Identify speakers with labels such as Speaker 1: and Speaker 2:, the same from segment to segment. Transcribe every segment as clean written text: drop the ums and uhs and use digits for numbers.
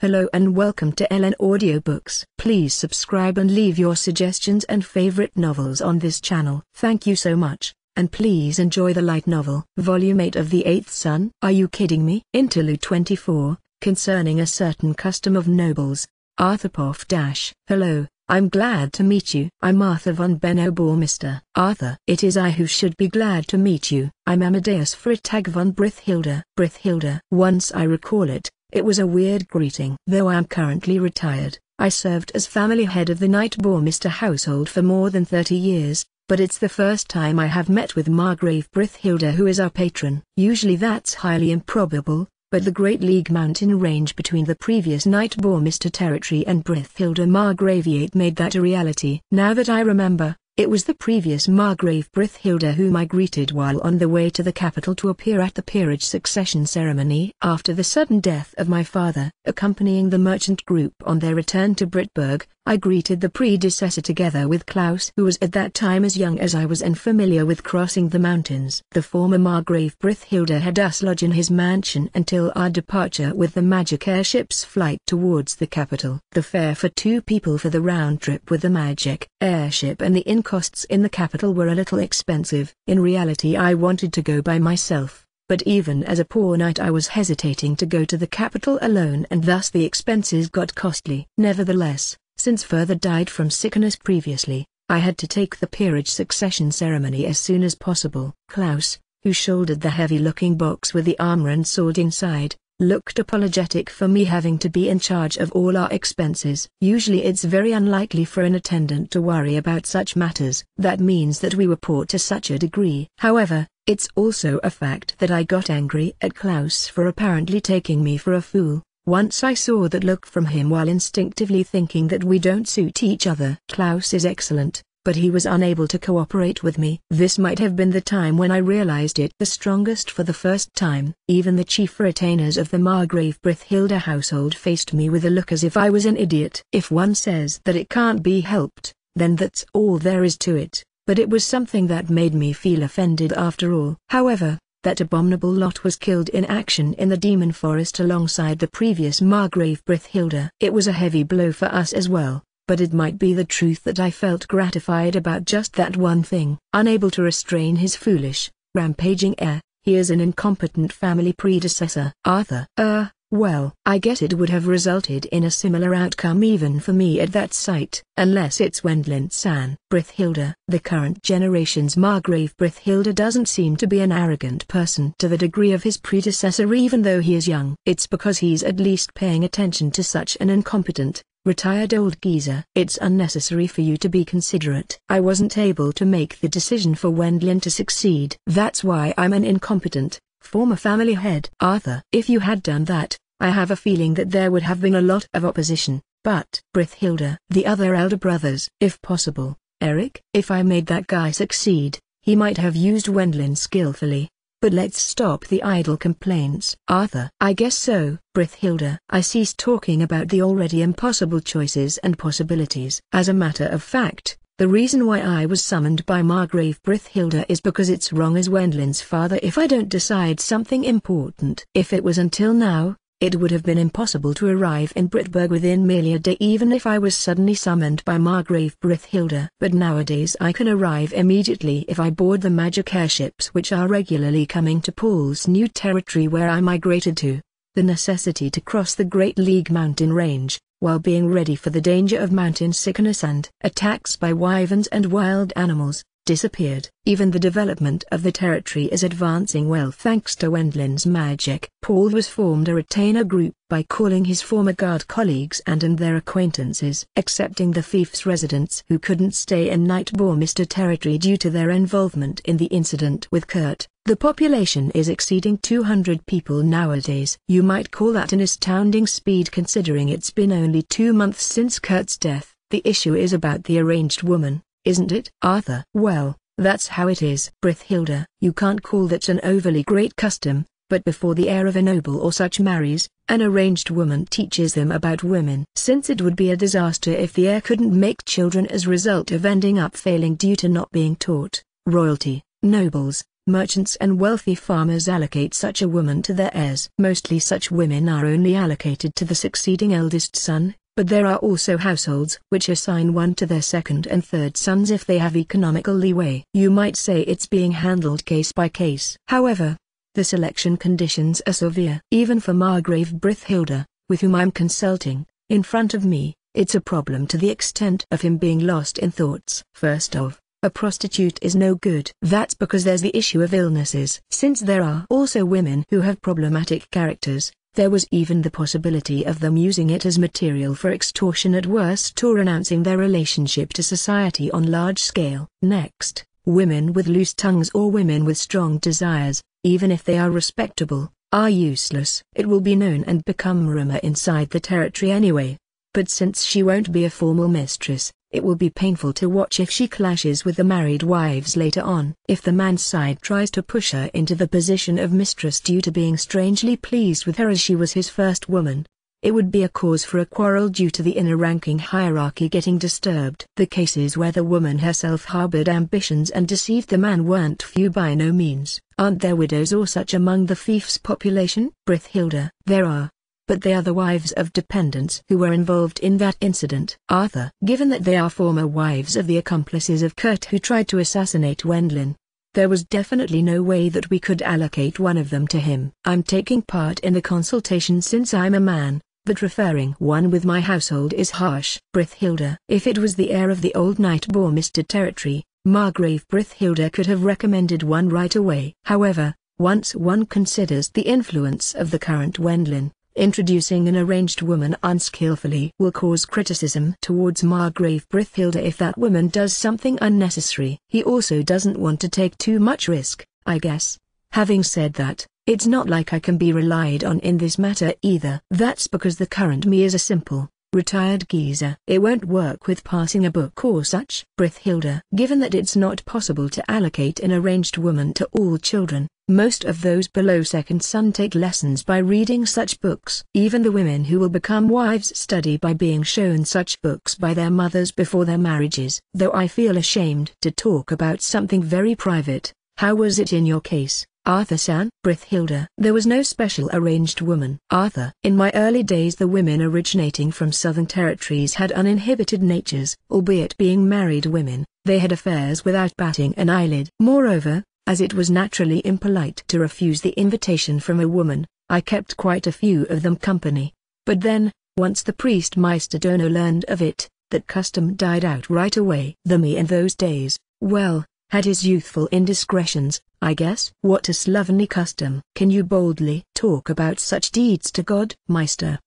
Speaker 1: Hello and welcome to LNAudioBooks. Please subscribe and leave your suggestions and favorite novels on this channel. Thank you so much, and please enjoy the light novel. Volume 8 of The Eighth Son. Are you kidding me? Interlude 24, concerning a certain custom of nobles. Arthur Poff - Hello, I'm glad to meet you. I'm Arthur von Benobor. Mr. Arthur. It is I who should be glad to meet you. I'm Amadeus Frittag von Brithhilde. Brithhilde. Once I recall it was a weird greeting. Though I am currently retired, I served as family head of the Knightbormister household for more than 30 years, but it's the first time I have met with Margrave Brithhilde, who is our patron. Usually that's highly improbable, but the Great League mountain range between the previous Knightbormister territory and Brithhilde Margraviate made that a reality. Now that I remember, it was the previous Margrave Brithhilde whom I greeted while on the way to the capital to appear at the peerage succession ceremony. After the sudden death of my father, accompanying the merchant group on their return to Brittberg, I greeted the predecessor together with Klaus, who was at that time as young as I was and familiar with crossing the mountains. The former Margrave Brithhilde had us lodge in his mansion until our departure with the magic airship's flight towards the capital. The fare for 2 people for the round trip with the magic airship and the inn costs in the capital were a little expensive. In reality I wanted to go by myself, but even as a poor knight I was hesitating to go to the capital alone, and thus the expenses got costly. Nevertheless, since father died from sickness previously, I had to take the peerage succession ceremony as soon as possible. Klaus, who shouldered the heavy-looking box with the armor and sword inside, looked apologetic for me having to be in charge of all our expenses. Usually it's very unlikely for an attendant to worry about such matters. That means that we were poor to such a degree. However, it's also a fact that I got angry at Klaus for apparently taking me for a fool. Once I saw that look from him while instinctively thinking that we don't suit each other. Klaus is excellent, but he was unable to cooperate with me. This might have been the time when I realized it the strongest for the first time. Even the chief retainers of the Margrave Brithhilde household faced me with a look as if I was an idiot. If one says that it can't be helped, then that's all there is to it, but it was something that made me feel offended after all. However, that abominable lot was killed in action in the Demon Forest alongside the previous Margrave Brithhilde. It was a heavy blow for us as well, but it might be the truth that I felt gratified about just that one thing. Unable to restrain his foolish, rampaging air, he is an incompetent family predecessor. Arthur. Well, I guess it would have resulted in a similar outcome even for me at that site, unless it's Wendlin-san. Brithhilde. The current generation's Margrave Brithhilde doesn't seem to be an arrogant person to the degree of his predecessor even though he is young. It's because he's at least paying attention to such an incompetent, retired old geezer. It's unnecessary for you to be considerate. I wasn't able to make the decision for Wendlin to succeed. That's why I'm an incompetent, former family head. Arthur. If you had done that, I have a feeling that there would have been a lot of opposition, but Brithhilde. The other elder brothers. If possible, Eric. If I made that guy succeed, he might have used Wendlin skillfully. But let's stop the idle complaints. Arthur. I guess so. Brithhilde. I ceased talking about the already impossible choices and possibilities. As a matter of fact, the reason why I was summoned by Margrave Brithhilde is because it's wrong as Wendlin's father if I don't decide something important. If it was until now, it would have been impossible to arrive in Brittberg within merely a day even if I was suddenly summoned by Margrave Brithhilde. But nowadays I can arrive immediately if I board the magic airships which are regularly coming to Paul's new territory where I migrated to. The necessity to cross the Great League mountain range, while being ready for the danger of mountain sickness and attacks by wyverns and wild animals, disappeared. Even the development of the territory is advancing well thanks to Wendlin's magic. Paul was formed a retainer group by calling his former guard colleagues and their acquaintances, excepting the fief's residents who couldn't stay in Knightbormister territory due to their involvement in the incident with Kurt. The population is exceeding 200 people nowadays. You might call that an astounding speed considering it's been only 2 months since Kurt's death. The issue is about the arranged woman, isn't it? Arthur. Well, that's how it is. Brithhilde. You can't call that an overly great custom, but before the heir of a noble or such marries, an arranged woman teaches them about women. Since it would be a disaster if the heir couldn't make children as a result of ending up failing due to not being taught, royalty, nobles, Merchants and wealthy farmers allocate such a woman to their heirs. Mostly such women are only allocated to the succeeding eldest son, but there are also households which assign one to their second and third sons if they have economical leeway. You might say it's being handled case by case. However, the selection conditions are severe. Even for Margrave Brithilda, with whom I'm consulting, in front of me, it's a problem to the extent of him being lost in thoughts. First off, a prostitute is no good. That's because there's the issue of illnesses. Since there are also women who have problematic characters, there was even the possibility of them using it as material for extortion at worst or renouncing their relationship to society on large scale. Next, women with loose tongues or women with strong desires, even if they are respectable, are useless. It will be known and become rumor inside the territory anyway. But since she won't be a formal mistress, it will be painful to watch if she clashes with the married wives later on. If the man's side tries to push her into the position of mistress due to being strangely pleased with her as she was his first woman, it would be a cause for a quarrel due to the inner ranking hierarchy getting disturbed. The cases where the woman herself harbored ambitions and deceived the man weren't few by no means. Aren't there widows or such among the fief's population? Brithilda, there are. But they are the wives of dependents who were involved in that incident. Arthur, given that they are former wives of the accomplices of Kurt who tried to assassinate Wendlin, there was definitely no way that we could allocate one of them to him. I'm taking part in the consultation since I'm a man, but referring one with my household is harsh. Brithilda, if it was the heir of the old knight Bormisted territory, Margrave Brithilda could have recommended one right away. However, once one considers the influence of the current Wendlin, introducing an arranged woman unskillfully will cause criticism towards Margrave Brithilda if that woman does something unnecessary. He also doesn't want to take too much risk, I guess. Having said that, it's not like I can be relied on in this matter either. That's because the current me is a simple, retired geezer. It won't work with passing a book or such. Brithilda, given that it's not possible to allocate an arranged woman to all children, most of those below second son take lessons by reading such books. Even the women who will become wives study by being shown such books by their mothers before their marriages. Though I feel ashamed to talk about something very private, how was it in your case, Arthur-san? Brithilda, there was no special arranged woman. Arthur, in my early days the women originating from southern territories had uninhibited natures. Albeit being married women, they had affairs without batting an eyelid. Moreover, as it was naturally impolite to refuse the invitation from a woman, I kept quite a few of them company. But then, once the priest Meister Dono learned of it, that custom died out right away. The me in those days, well, had his youthful indiscretions, I guess. What a slovenly custom. Can you boldly talk about such deeds to God? Meister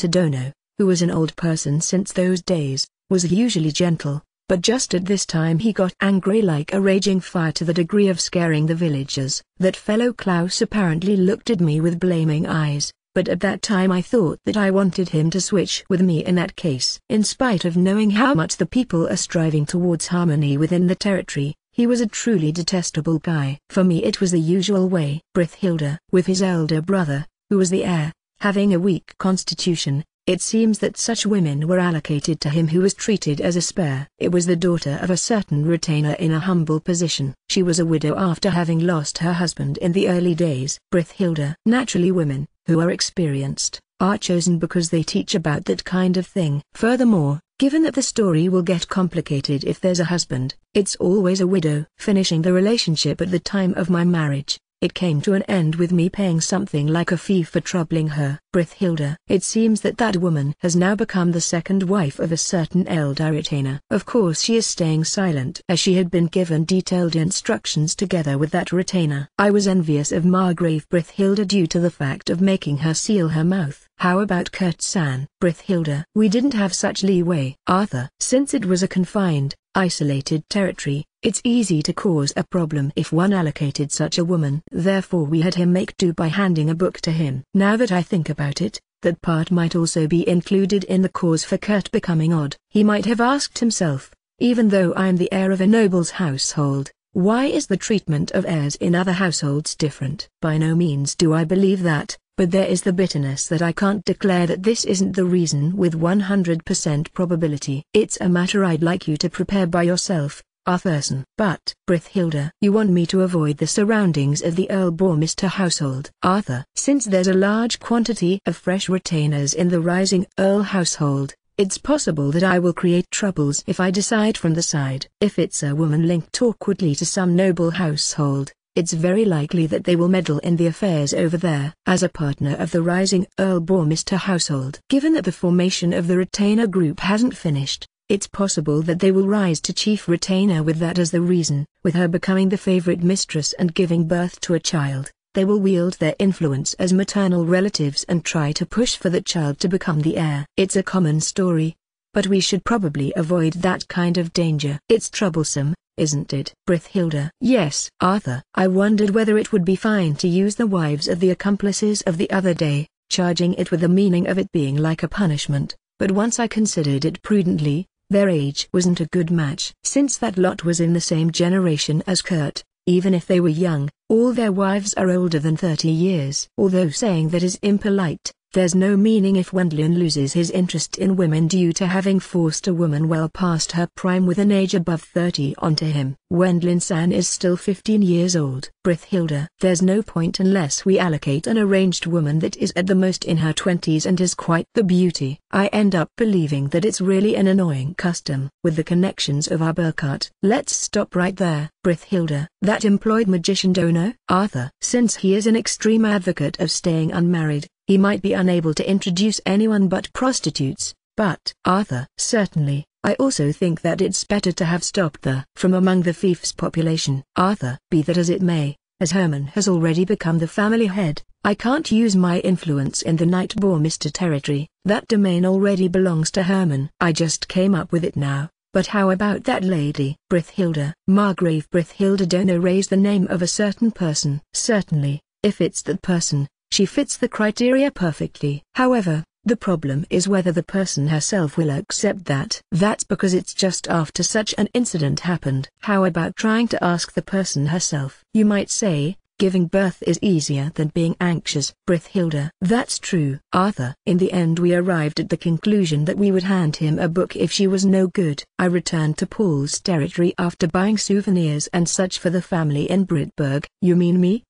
Speaker 1: Dono, who was an old person since those days, was usually gentle. But just at this time he got angry like a raging fire to the degree of scaring the villagers. That fellow Klaus apparently looked at me with blaming eyes, but at that time I thought that I wanted him to switch with me in that case. In spite of knowing how much the people are striving towards harmony within the territory, he was a truly detestable guy. For me it was the usual way. Brithilda, with his elder brother, who was the heir, having a weak constitution, it seems that such women were allocated to him who was treated as a spare. It was the daughter of a certain retainer in a humble position. She was a widow after having lost her husband in the early days. Brithilda. Naturally women, who are experienced, are chosen because they teach about that kind of thing. Furthermore, given that the story will get complicated if there's a husband, it's always a widow. Finishing the relationship at the time of my marriage, it came to an end with me paying something like a fee for troubling her. Brithilda. It seems that that woman has now become the second wife of a certain elder retainer. Of course she is staying silent as she had been given detailed instructions together with that retainer. I was envious of Margrave Brithilda due to the fact of making her seal her mouth. How about Kurt-san? Brithilda. We didn't have such leeway. Arthur. Since it was a confined, isolated territory, it's easy to cause a problem if one allocated such a woman. Therefore we had him make do by handing a book to him. Now that I think about it, that part might also be included in the cause for Kurt becoming odd. He might have asked himself, even though I am the heir of a noble's household, why is the treatment of heirs in other households different? By no means do I believe that, but there is the bitterness that I can't declare that this isn't the reason with 100% probability. It's a matter I'd like you to prepare by yourself, Arthurson. But, Brithilda, you want me to avoid the surroundings of the Earl Bourmester household. Arthur, since there's a large quantity of fresh retainers in the rising Earl household, it's possible that I will create troubles if I decide from the side. If it's a woman linked awkwardly to some noble household, it's very likely that they will meddle in the affairs over there. As a partner of the rising Earl Bourmester household, given that the formation of the retainer group hasn't finished, it's possible that they will rise to chief retainer with that as the reason. With her becoming the favorite mistress and giving birth to a child, they will wield their influence as maternal relatives and try to push for the child to become the heir. It's a common story, but we should probably avoid that kind of danger. It's troublesome, isn't it? Brithilda. Yes, Arthur. I wondered whether it would be fine to use the wives of the accomplices of the other day, charging it with the meaning of it being like a punishment, but once I considered it prudently, their age wasn't a good match. Since that lot was in the same generation as Kurt, even if they were young, all their wives are older than 30 years. Although saying that is impolite, there's no meaning if Wendlin loses his interest in women due to having forced a woman well past her prime with an age above 30 onto him. Wendlin-san is still 15 years old. Brithilda. There's no point unless we allocate an arranged woman that is at the most in her 20s and is quite the beauty. I end up believing that it's really an annoying custom. With the connections of our Burkhardt. Let's stop right there. Brithilda. That employed magician Dono? Arthur. Since he is an extreme advocate of staying unmarried, he might be unable to introduce anyone but prostitutes. But, Arthur. Certainly, I also think that it's better to have stopped from among the fief's population. Arthur. Be that as it may, as Herman has already become the family head, I can't use my influence in the Knight Bourmester territory. That domain already belongs to Herman. I just came up with it now. But how about that lady? Brithilda. Margrave Brithilda Dono raised the name of a certain person. Certainly, if it's that person, she fits the criteria perfectly. However, the problem is whether the person herself will accept that. That's because it's just after such an incident happened. How about trying to ask the person herself? You might say, giving birth is easier than being anxious. Brithilda. That's true. Arthur. In the end we arrived at the conclusion that we would hand him a book if she was no good. I returned to Paul's territory after buying souvenirs and such for the family in Britberg. You mean me?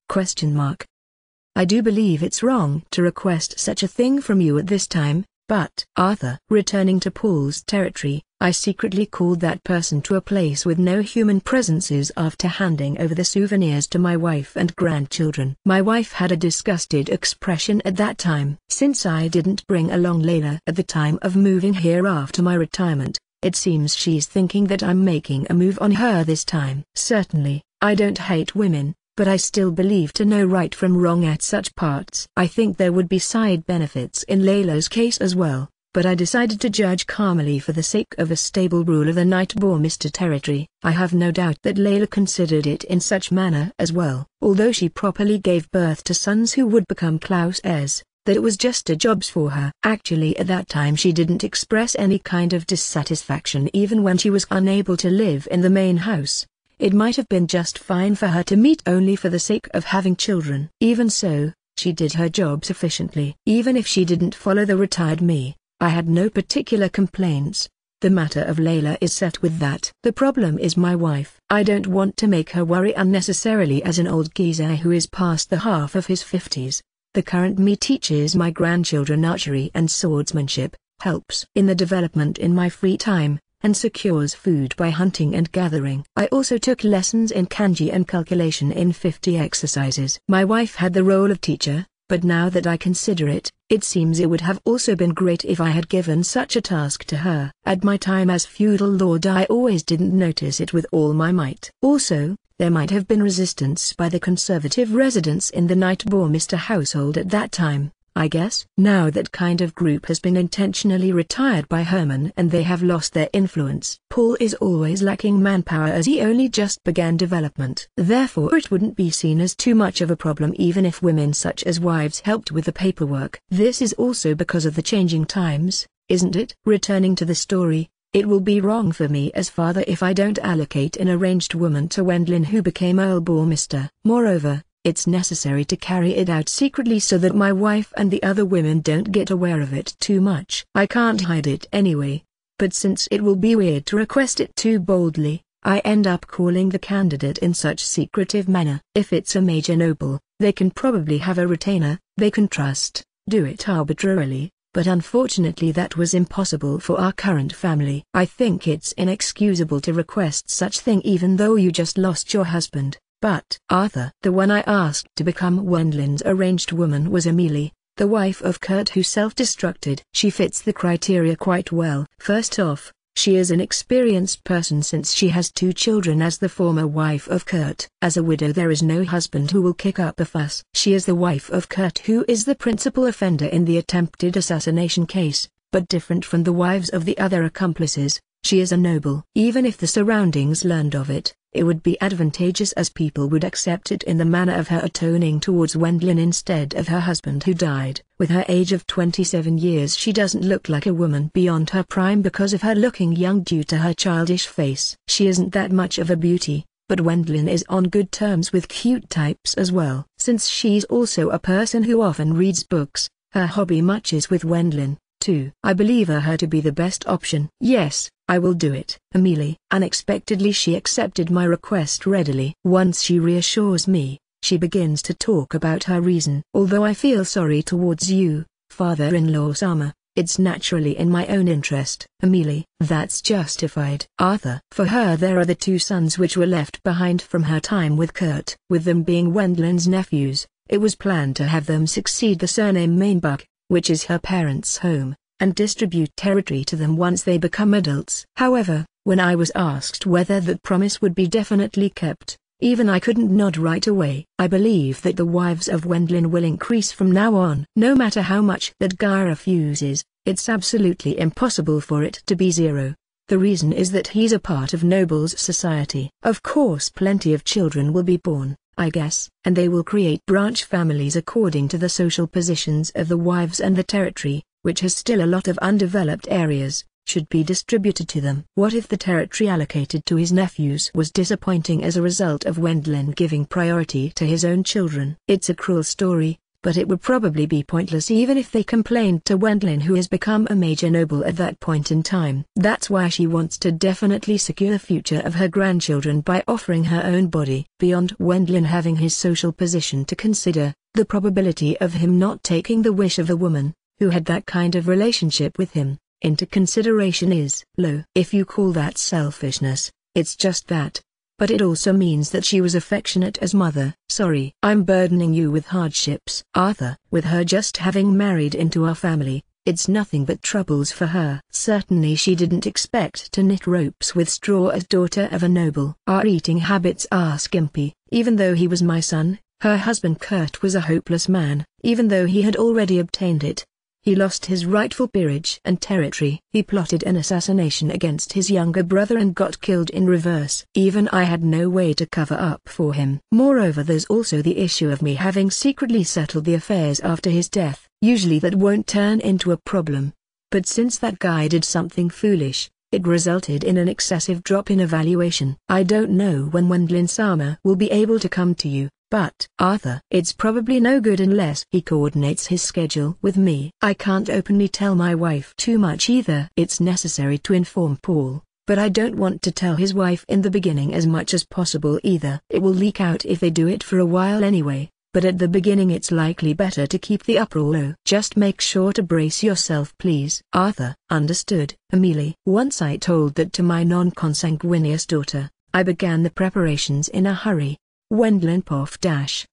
Speaker 1: I do believe it's wrong to request such a thing from you at this time, but, Arthur. Returning to Paul's territory, I secretly called that person to a place with no human presences after handing over the souvenirs to my wife and grandchildren. My wife had a disgusted expression at that time. Since I didn't bring along Layla at the time of moving here after my retirement, it seems she's thinking that I'm making a move on her this time. Certainly, I don't hate women, but I still believe to know right from wrong at such parts. I think there would be side benefits in Layla's case as well, but I decided to judge calmly for the sake of a stable rule of the Knight Bourmester territory. I have no doubt that Layla considered it in such manner as well, although she properly gave birth to sons who would become Klaus heirs, that it was just a jobs for her. Actually at that time she didn't express any kind of dissatisfaction even when she was unable to live in the main house. It might have been just fine for her to meet only for the sake of having children. Even so, she did her job sufficiently. Even if she didn't follow the retired me, I had no particular complaints. The matter of Layla is set with that. The problem is my wife. I don't want to make her worry unnecessarily as an old geezer who is past the half of his 50s. The current me teaches my grandchildren archery and swordsmanship, helps in the development in my free time, and secures food by hunting and gathering. I also took lessons in kanji and calculation in 50 exercises. My wife had the role of teacher, but now that I consider it, it seems it would have also been great if I had given such a task to her. At my time as feudal lord I always didn't notice it with all my might. Also, there might have been resistance by the conservative residents in the Knight Bourmester household at that time, I guess. Now that kind of group has been intentionally retired by Herman and they have lost their influence. Paul is always lacking manpower as he only just began development. Therefore it wouldn't be seen as too much of a problem even if women such as wives helped with the paperwork. This is also because of the changing times, isn't it? Returning to the story, it will be wrong for me as father if I don't allocate an arranged woman to Wendlin who became Earl Bourmester. Moreover, it's necessary to carry it out secretly so that my wife and the other women don't get aware of it too much. I can't hide it anyway, but since it will be weird to request it too boldly, I end up calling the candidate in such secretive manner. If it's a major noble, they can probably have a retainer they can trust, do it arbitrarily, but unfortunately that was impossible for our current family. I think it's inexcusable to request such thing even though you just lost your husband. But Arthur, the one I asked to become Wendlin's arranged woman was Amelie, the wife of Kurt who self-destructed. She fits the criteria quite well. First off, she is an experienced person since she has 2 children as the former wife of Kurt. As a widow there is no husband who will kick up a fuss. She is the wife of Kurt who is the principal offender in the attempted assassination case, but different from the wives of the other accomplices, she is a noble. Even if the surroundings learned of it, it would be advantageous as people would accept it in the manner of her atoning towards Wendlin instead of her husband who died. With her age of 27 years she doesn't look like a woman beyond her prime because of her looking young due to her childish face. She isn't that much of a beauty, but Wendlin is on good terms with cute types as well. Since she's also a person who often reads books, her hobby matches with Wendlin, too. I believe her to be the best option. Yes, I will do it. Amelie. Unexpectedly she accepted my request readily. Once she reassures me, she begins to talk about her reason. Although I feel sorry towards you, father-in-law Sama, it's naturally in my own interest. Amelie. That's justified. Arthur. For her there are the 2 sons which were left behind from her time with Kurt. With them being Wendlin's nephews, it was planned to have them succeed the surname Mainbuck, which is her parents' home, and distribute territory to them once they become adults. However, when I was asked whether that promise would be definitely kept, even I couldn't nod right away. I believe that the wives of Wendlin will increase from now on. No matter how much that guy refuses, it's absolutely impossible for it to be 0. The reason is that he's a part of nobles' society. Of course plenty of children will be born, I guess, and they will create branch families according to the social positions of the wives, and the territory, which has still a lot of undeveloped areas, should be distributed to them. What if the territory allocated to his nephews was disappointing as a result of Wendlin giving priority to his own children? It's a cruel story, but it would probably be pointless even if they complained to Wendlin who has become a major noble at that point in time. That's why she wants to definitely secure the future of her grandchildren by offering her own body. Beyond Wendlin having his social position to consider, the probability of him not taking the wish of a woman, who had that kind of relationship with him, into consideration is low. If you call that selfishness, it's just that. But it also means that she was affectionate as mother. Sorry, I'm burdening you with hardships. Arthur. With her just having married into our family, it's nothing but troubles for her. Certainly she didn't expect to knit ropes with straw as daughter of a noble. Our eating habits are skimpy. Even though he was my son, her husband Kurt was a hopeless man. Even though he had already obtained it, he lost his rightful peerage and territory. He plotted an assassination against his younger brother and got killed in reverse. Even I had no way to cover up for him. Moreover, there's also the issue of me having secretly settled the affairs after his death. Usually that won't turn into a problem. But since that guy did something foolish, it resulted in an excessive drop in evaluation. I don't know when Wendlin Sama will be able to come to you. But Arthur, it's probably no good unless he coordinates his schedule with me. I can't openly tell my wife too much either. It's necessary to inform Paul, but I don't want to tell his wife in the beginning as much as possible either. It will leak out if they do it for a while anyway, but at the beginning it's likely better to keep the uproar low. Just make sure to brace yourself please. Arthur. Understood. Amelie. Once I told that to my non-consanguineous daughter, I began the preparations in a hurry. Wendlin Poff.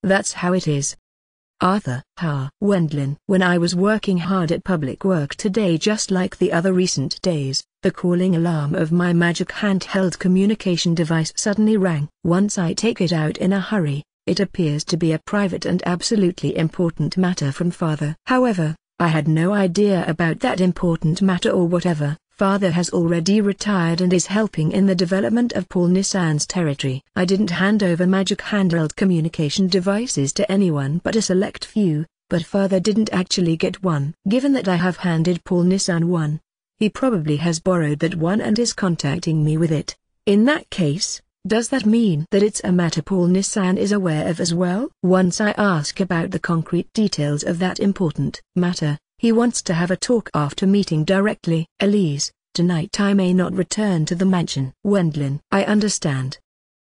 Speaker 1: That's how it is. Arthur. Wendlin. When I was working hard at public work today, just like the other recent days, the calling alarm of my magic handheld communication device suddenly rang. Once I take it out in a hurry, it appears to be a private and absolutely important matter from father. However, I had no idea about that important matter or whatever. Father has already retired and is helping in the development of Paul Nissan's territory. I didn't hand over magic handheld communication devices to anyone but a select few, but father didn't actually get one. Given that I have handed Paul Nissan one, he probably has borrowed that one and is contacting me with it. In that case, does that mean that it's a matter Paul Nissan is aware of as well? Once I ask about the concrete details of that important matter, he wants to have a talk after meeting directly. Elise, tonight I may not return to the mansion. Wendlin. I understand.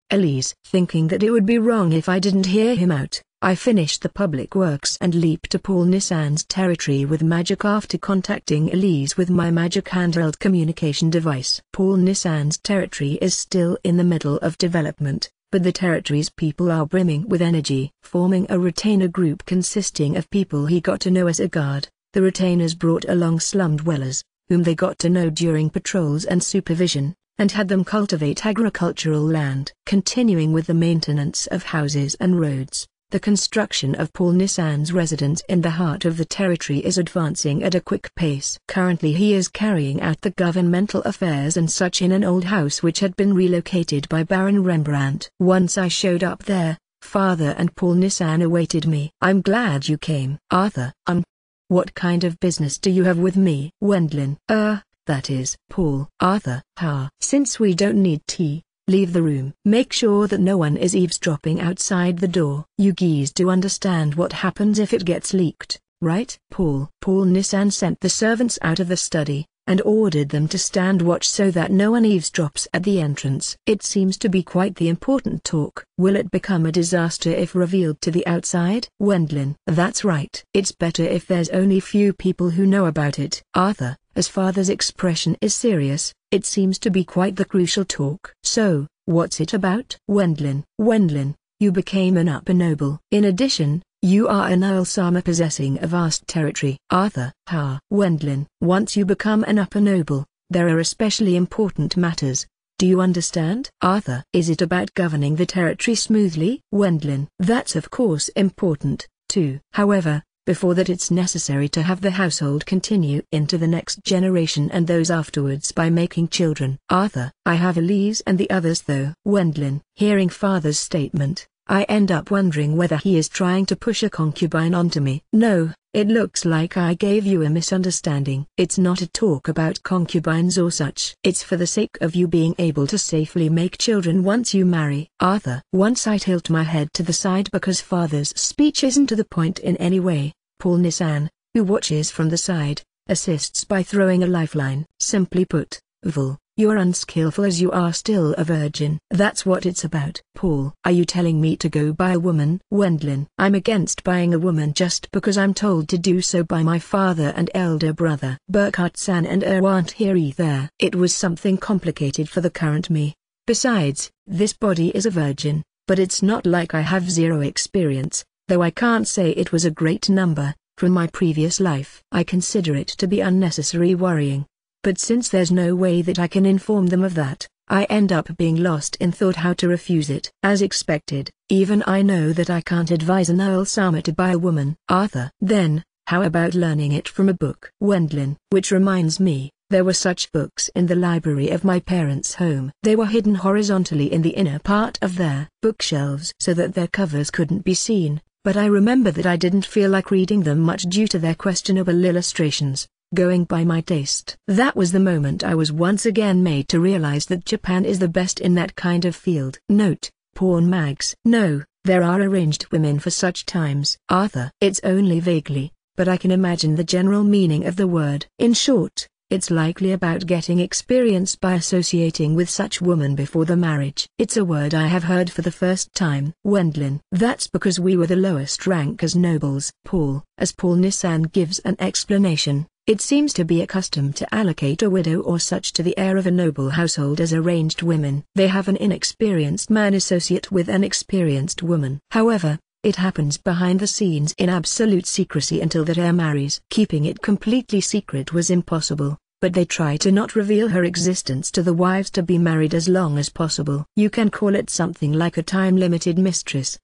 Speaker 1: Elise. Thinking that it would be wrong if I didn't hear him out, I finished the public works and leaped to Paul Nissan's territory with magic after contacting Elise with my magic handheld communication device. Paul Nissan's territory is still in the middle of development, but the territory's people are brimming with energy. Forming a retainer group consisting of people he got to know as a guard, the retainers brought along slum dwellers, whom they got to know during patrols and supervision, and had them cultivate agricultural land. Continuing with the maintenance of houses and roads, the construction of Paul Nissan's residence in the heart of the territory is advancing at a quick pace. Currently he is carrying out the governmental affairs and such in an old house which had been relocated by Baron Rembrandt. Once I showed up there, Father and Paul Nissan awaited me. I'm glad you came. Arthur. What kind of business do you have with me? Wendlin. That is. Paul. Arthur. Since we don't need tea, leave the room. Make sure that no one is eavesdropping outside the door. You geese do understand what happens if it gets leaked, right? Paul. Paul Nissan sent the servants out of the study, and ordered them to stand watch so that no one eavesdrops at the entrance. It seems to be quite the important talk. Will it become a disaster if revealed to the outside? Wendlin. That's right. It's better if there's only few people who know about it. Arthur. As Father's expression is serious, it seems to be quite the crucial talk. So, what's it about? Wendlin. Wendlin, you became an upper noble. In addition, you are an Earl Sama possessing a vast territory. Arthur. Wendlin. Once you become an upper noble, there are especially important matters. Do you understand? Arthur. Is it about governing the territory smoothly? Wendlin. That's of course important, too. However, before that it's necessary to have the household continue into the next generation and those afterwards by making children. Arthur. I have Elise and the others though. Wendlin. Hearing Father's statement, I end up wondering whether he is trying to push a concubine onto me. No, it looks like I gave you a misunderstanding. It's not a talk about concubines or such. It's for the sake of you being able to safely make children once you marry. Arthur. Once I tilt my head to the side because Father's speech isn't to the point in any way. Paul Nissan, who watches from the side, assists by throwing a lifeline. Simply put, Vul, you're unskillful as you are still a virgin. That's what it's about. Paul. Are you telling me to go buy a woman? Wendlin. I'm against buying a woman just because I'm told to do so by my father and elder brother. Burkhart-san and aren't here either. It was something complicated for the current me. Besides, this body is a virgin, but it's not like I have zero experience. Though I can't say it was a great number, from my previous life. I consider it to be unnecessary worrying. But since there's no way that I can inform them of that, I end up being lost in thought how to refuse it. As expected, even I know that I can't advise an Earl Sama to buy a woman. Arthur. Then, how about learning it from a book? Wendlin. Which reminds me, there were such books in the library of my parents' home. They were hidden horizontally in the inner part of their bookshelves so that their covers couldn't be seen. But I remember that I didn't feel like reading them much due to their questionable illustrations, going by my taste. That was the moment I was once again made to realize that Japan is the best in that kind of field. Note, porn mags. No, there are arranged women for such times. Arthur. It's only vaguely, but I can imagine the general meaning of the word. In short, it's likely about getting experience by associating with such woman before the marriage. It's a word I have heard for the first time. Wendlin. That's because we were the lowest rank as nobles. Paul. As Paul Nissan gives an explanation, it seems to be a custom to allocate a widow or such to the heir of a noble household as arranged women. They have an inexperienced man associate with an experienced woman. However, it happens behind the scenes in absolute secrecy until that heir marries. Keeping it completely secret was impossible, but they try to not reveal her existence to the wives to be married as long as possible. You can call it something like a time-limited mistress.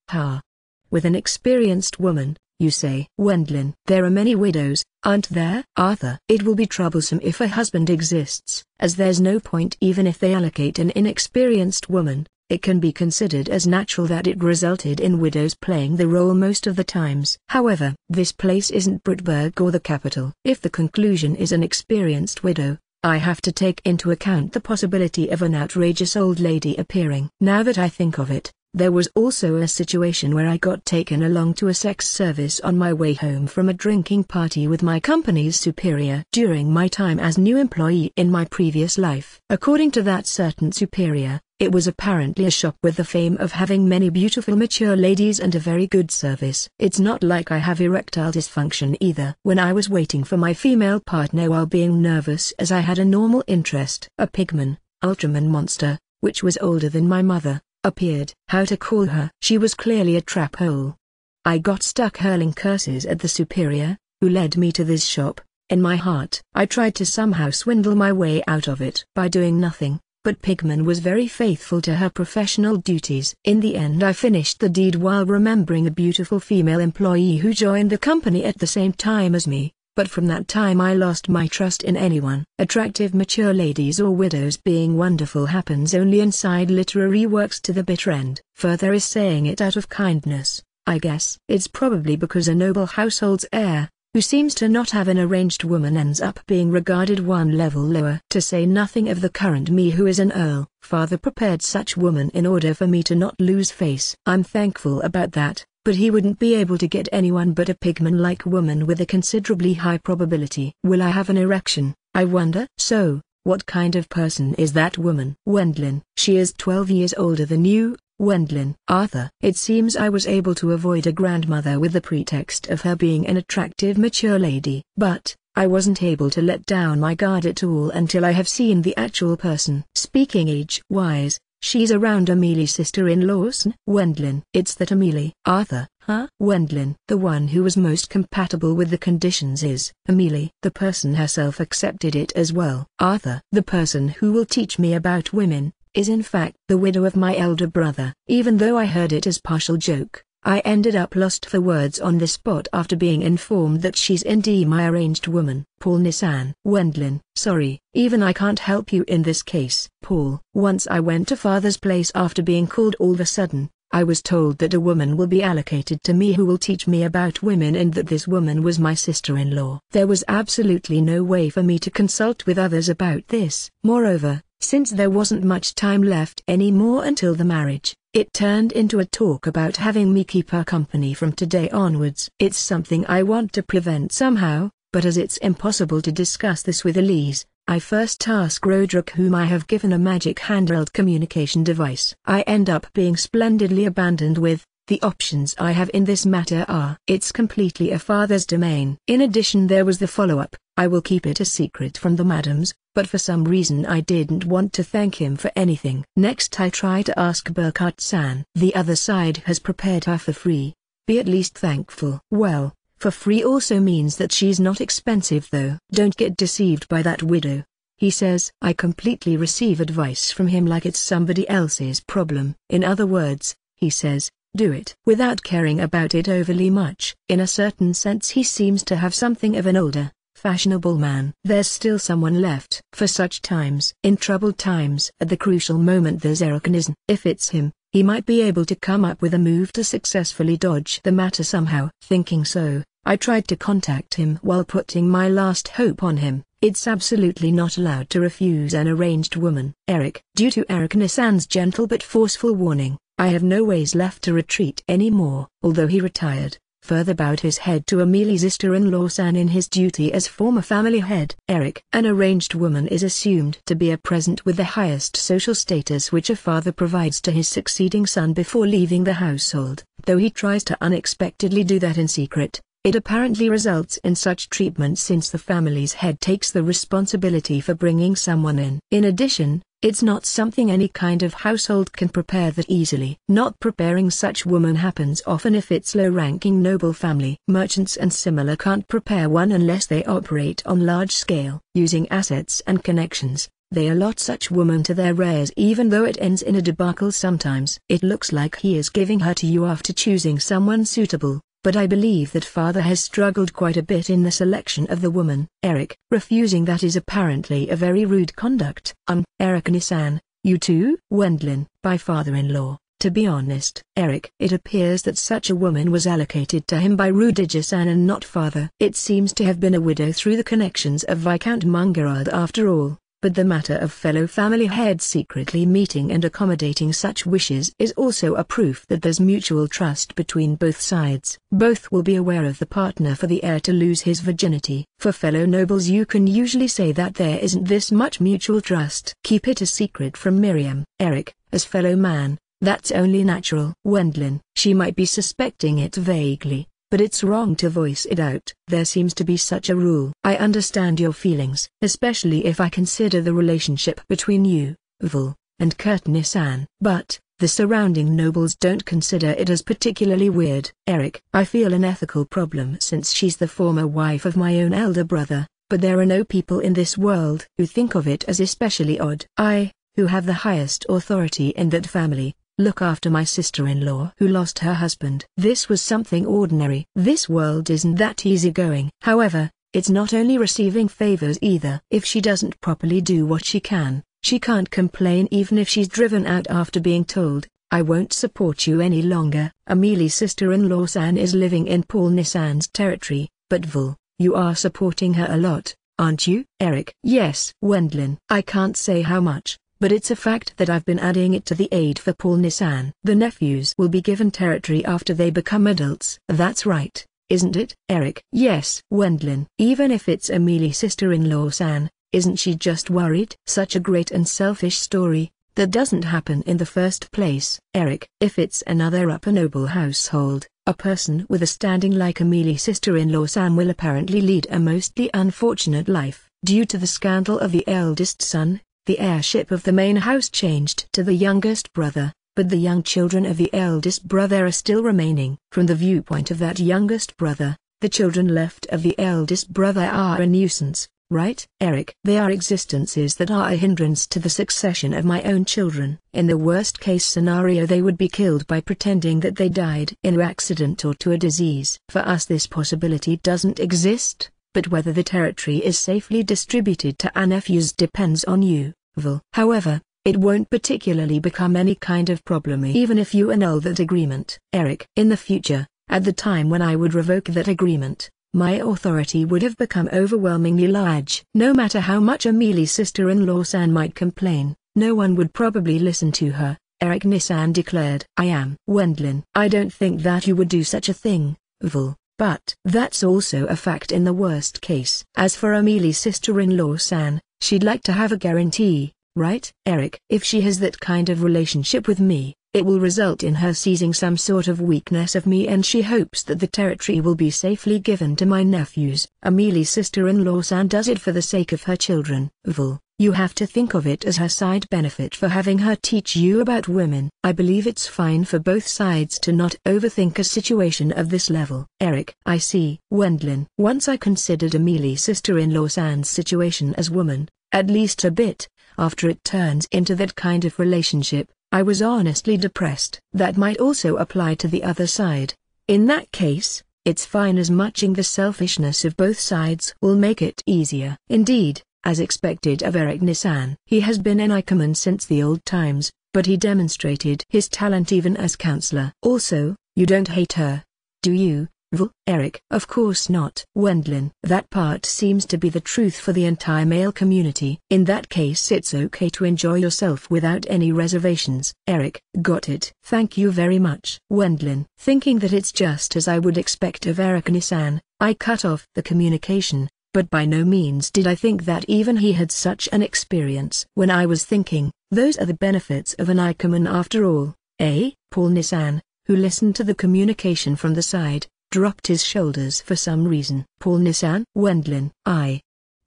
Speaker 1: With an experienced woman, you say. Wendlin. There are many widows, aren't there? Arthur. It will be troublesome if a husband exists, as there's no point even if they allocate an inexperienced woman. It can be considered as natural that it resulted in widows playing the role most of the times. However, this place isn't Brutberg or the capital. If the conclusion is an experienced widow, I have to take into account the possibility of an outrageous old lady appearing. Now that I think of it, There was also a situation where I got taken along to a sex service on my way home from a drinking party with my company's superior during my time as new employee in my previous life. According to that certain superior, it was apparently a shop with the fame of having many beautiful mature ladies and a very good service. It's not like I have erectile dysfunction either. When I was waiting for my female partner while being nervous as I had a normal interest, a pigman, Ultraman monster, which was older than my mother, appeared. How to call her? She was clearly a trap hole. I got stuck hurling curses at the superior, who led me to this shop. In my heart, I tried to somehow swindle my way out of it by doing nothing, but Pigman was very faithful to her professional duties. In the end I finished the deed while remembering a beautiful female employee who joined the company at the same time as me. But from that time I lost my trust in anyone. Attractive mature ladies or widows being wonderful happens only inside literary works to the bitter end. Further is saying it out of kindness, I guess. It's probably because a noble household's heir, who seems to not have an arranged woman, ends up being regarded one level lower. To say nothing of the current me who is an earl. Father prepared such woman in order for me to not lose face. I'm thankful about that. But he wouldn't be able to get anyone but a pigman-like woman with a considerably high probability. Will I have an erection, I wonder? So, what kind of person is that woman? Wendlin. She is 12 years older than you, Wendlin. Arthur. It seems I was able to avoid a grandmother with the pretext of her being an attractive mature lady. But, I wasn't able to let down my guard at all until I have seen the actual person. Speaking age-wise, she's around Ameli's sister-in-law's. Wendlin. It's that Amelie. Arthur. Huh? Wendlin. The one who was most compatible with the conditions is Amelie. The person herself accepted it as well. Arthur. The person who will teach me about women, is in fact the widow of my elder brother. Even though I heard it as partial joke, I ended up lost for words on the spot after being informed that she's indeed my arranged woman. Paul Nissan. Wendlin. Sorry, even I can't help you in this case. Paul. Once I went to father's place after being called all of a sudden. I was told that a woman will be allocated to me who will teach me about women and that this woman was my sister-in-law. There was absolutely no way for me to consult with others about this. Moreover, since there wasn't much time left anymore until the marriage, it turned into a talk about having me keep her company from today onwards. It's something I want to prevent somehow, but as it's impossible to discuss this with Elise, I first task Roderick, whom I have given a magic handheld communication device. I end up being splendidly abandoned with, the options I have in this matter are, it's completely a father's domain. In addition there was the follow-up, I will keep it a secret from the madams, but for some reason I didn't want to thank him for anything. Next I try to ask Burkhardt-san. The other side has prepared her for free. Be at least thankful. Well, for free also means that she's not expensive though. Don't get deceived by that widow, he says. I completely receive advice from him like it's somebody else's problem. In other words, he says, do it without caring about it overly much. In a certain sense he seems to have something of an older, fashionable man. There's still someone left for such times. In troubled times, at the crucial moment there's Erikanism. If it's him, he might be able to come up with a move to successfully dodge the matter somehow. Thinking so, I tried to contact him while putting my last hope on him. It's absolutely not allowed to refuse an arranged woman. Eric. Due to Erikanissan's gentle but forceful warning, I have no ways left to retreat anymore. Although he retired, further bowed his head to Ameli's sister-in-law San in his duty as former family head. Eric. An arranged woman is assumed to be a present with the highest social status which a father provides to his succeeding son before leaving the household. Though he tries to unexpectedly do that in secret, it apparently results in such treatment since the family's head takes the responsibility for bringing someone in. In addition, it's not something any kind of household can prepare that easily. Not preparing such woman happens often if it's low-ranking noble family. Merchants and similar can't prepare one unless they operate on large scale. Using assets and connections, they allot such woman to their heirs even though it ends in a debacle sometimes. It looks like he is giving her to you after choosing someone suitable, but I believe that father has struggled quite a bit in the selection of the woman. Eric. Refusing that is apparently a very rude conduct. Erika-san, you too? Wendlin. By father-in-law. To be honest, Eric. It appears that such a woman was allocated to him by Rudiger-san and not father. It seems to have been a widow through the connections of Viscount Mungerard after all, but the matter of fellow family heads secretly meeting and accommodating such wishes is also a proof that there's mutual trust between both sides. Both will be aware of the partner for the heir to lose his virginity. For fellow nobles, you can usually say that there isn't this much mutual trust. Keep it a secret from Miriam. Eric, as fellow man, that's only natural. Wendlin, she might be suspecting it vaguely, but it's wrong to voice it out. There seems to be such a rule. I understand your feelings, especially if I consider the relationship between you, Vul, and Kurtniss-An. But the surrounding nobles don't consider it as particularly weird. Eric, I feel an ethical problem since she's the former wife of my own elder brother, but there are no people in this world who think of it as especially odd. I, who have the highest authority in that family, look after my sister-in-law who lost her husband. This was something ordinary. This world isn't that easygoing. However, it's not only receiving favors either. If she doesn't properly do what she can't complain even if she's driven out after being told, I won't support you any longer. Ameli's sister-in-law San is living in Paul Nissan's territory, but Vul, you are supporting her a lot, aren't you? Eric. Yes. Wendlin. I can't say how much, but it's a fact that I've been adding it to the aid for Paul Nissan. The nephews will be given territory after they become adults. That's right, isn't it? Eric. Yes. Wendlin. Even if it's Ameli's sister-in-law San, isn't she just worried? Such a great and selfish story, that doesn't happen in the first place. Eric. If it's another upper noble household, a person with a standing like Ameli's sister-in-law San will apparently lead a mostly unfortunate life. Due to the scandal of the eldest son, the heirship of the main house changed to the youngest brother, but the young children of the eldest brother are still remaining. From the viewpoint of that youngest brother, the children left of the eldest brother are a nuisance, right? Eric. They are existences that are a hindrance to the succession of my own children. In the worst case scenario, they would be killed by pretending that they died in an accident or to a disease. For us this possibility doesn't exist. But whether the territory is safely distributed to our nephews depends on you, Vul. However, it won't particularly become any kind of problem even if you annul that agreement. Eric. In the future, at the time when I would revoke that agreement, my authority would have become overwhelmingly large. No matter how much Ameli's sister-in-law San might complain, no one would probably listen to her, Eric Nissan declared. I am. Wendlin. I don't think that you would do such a thing, Vul. But that's also a fact in the worst case. As for Ameli's sister-in-law San, she'd like to have a guarantee, right? Eric. If she has that kind of relationship with me, it will result in her seizing some sort of weakness of me, and she hopes that the territory will be safely given to my nephews. Ameli's sister-in-law San does it for the sake of her children. Vul, you have to think of it as her side benefit for having her teach you about women. I believe it's fine for both sides to not overthink a situation of this level. Eric. I see. Wendlin. Once I considered Ameli's sister-in-law San's situation as woman, at least a bit. After it turns into that kind of relationship, I was honestly depressed. That might also apply to the other side. In that case, it's fine as matching the selfishness of both sides will make it easier. Indeed, as expected of Eric Nissan, he has been an Ikeman since the old times, but he demonstrated his talent even as counselor. Also, you don't hate her, do you, Vul? Eric. Of course not. Wendlin. That part seems to be the truth for the entire male community. In that case it's okay to enjoy yourself without any reservations. Eric. Got it. Thank you very much. Wendlin. Thinking that it's just as I would expect of Eric Nissan, I cut off the communication, but by no means did I think that even he had such an experience. When I was thinking, those are the benefits of an Ikeman after all, eh? Paul Nissan, who listened to the communication from the side, dropped his shoulders for some reason. Paul Nissan. Wendlin.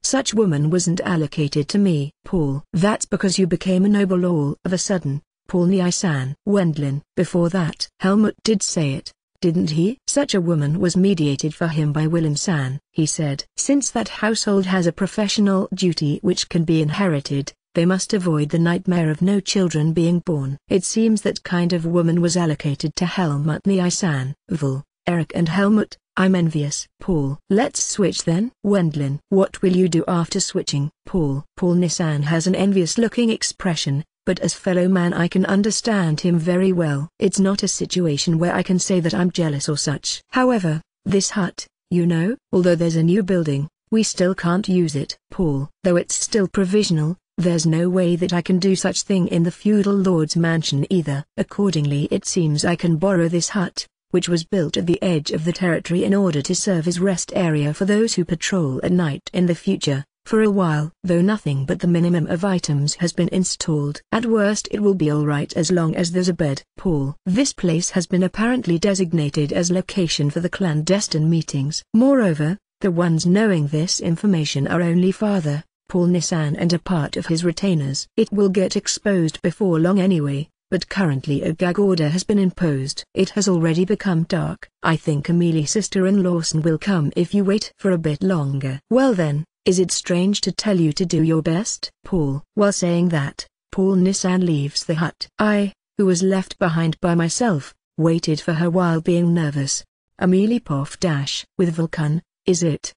Speaker 1: Such woman wasn't allocated to me. Paul. That's because you became a noble all of a sudden, Paul Nissan. Wendlin. Before that, Helmut did say it, didn't he? Such a woman was mediated for him by Willem San. He said, since that household has a professional duty which can be inherited, they must avoid the nightmare of no children being born. It seems that kind of woman was allocated to Helmut Nissan. Vul. Eric and Helmut, I'm envious. Paul. Let's switch then. Wendlin. What will you do after switching? Paul. Paul Nissan has an envious-looking expression, but as fellow man I can understand him very well. It's not a situation where I can say that I'm jealous or such. However, this hut, you know, although there's a new building, we still can't use it. Paul. Though it's still provisional, There's no way that I can do such thing in the feudal lord's mansion either. Accordingly, it seems I can borrow this hut, which was built at the edge of the territory in order to serve as rest area for those who patrol at night in the future, for a while. Though nothing but the minimum of items has been installed. At worst it will be alright as long as there's a bed. Paul. This place has been apparently designated as location for the clandestine meetings. Moreover, the ones knowing this information are only Father, Paul Nissan, and a part of his retainers. It will get exposed before long anyway, but currently a gag order has been imposed. It has already become dark. I think Amelia's sister-in-law will come if you wait for a bit longer. Well then, is it strange to tell you to do your best? Paul. While saying that, Paul Nissan leaves the hut. I, who was left behind by myself, waited for her while being nervous. Amelie Poff dash. With Vulcan, is it?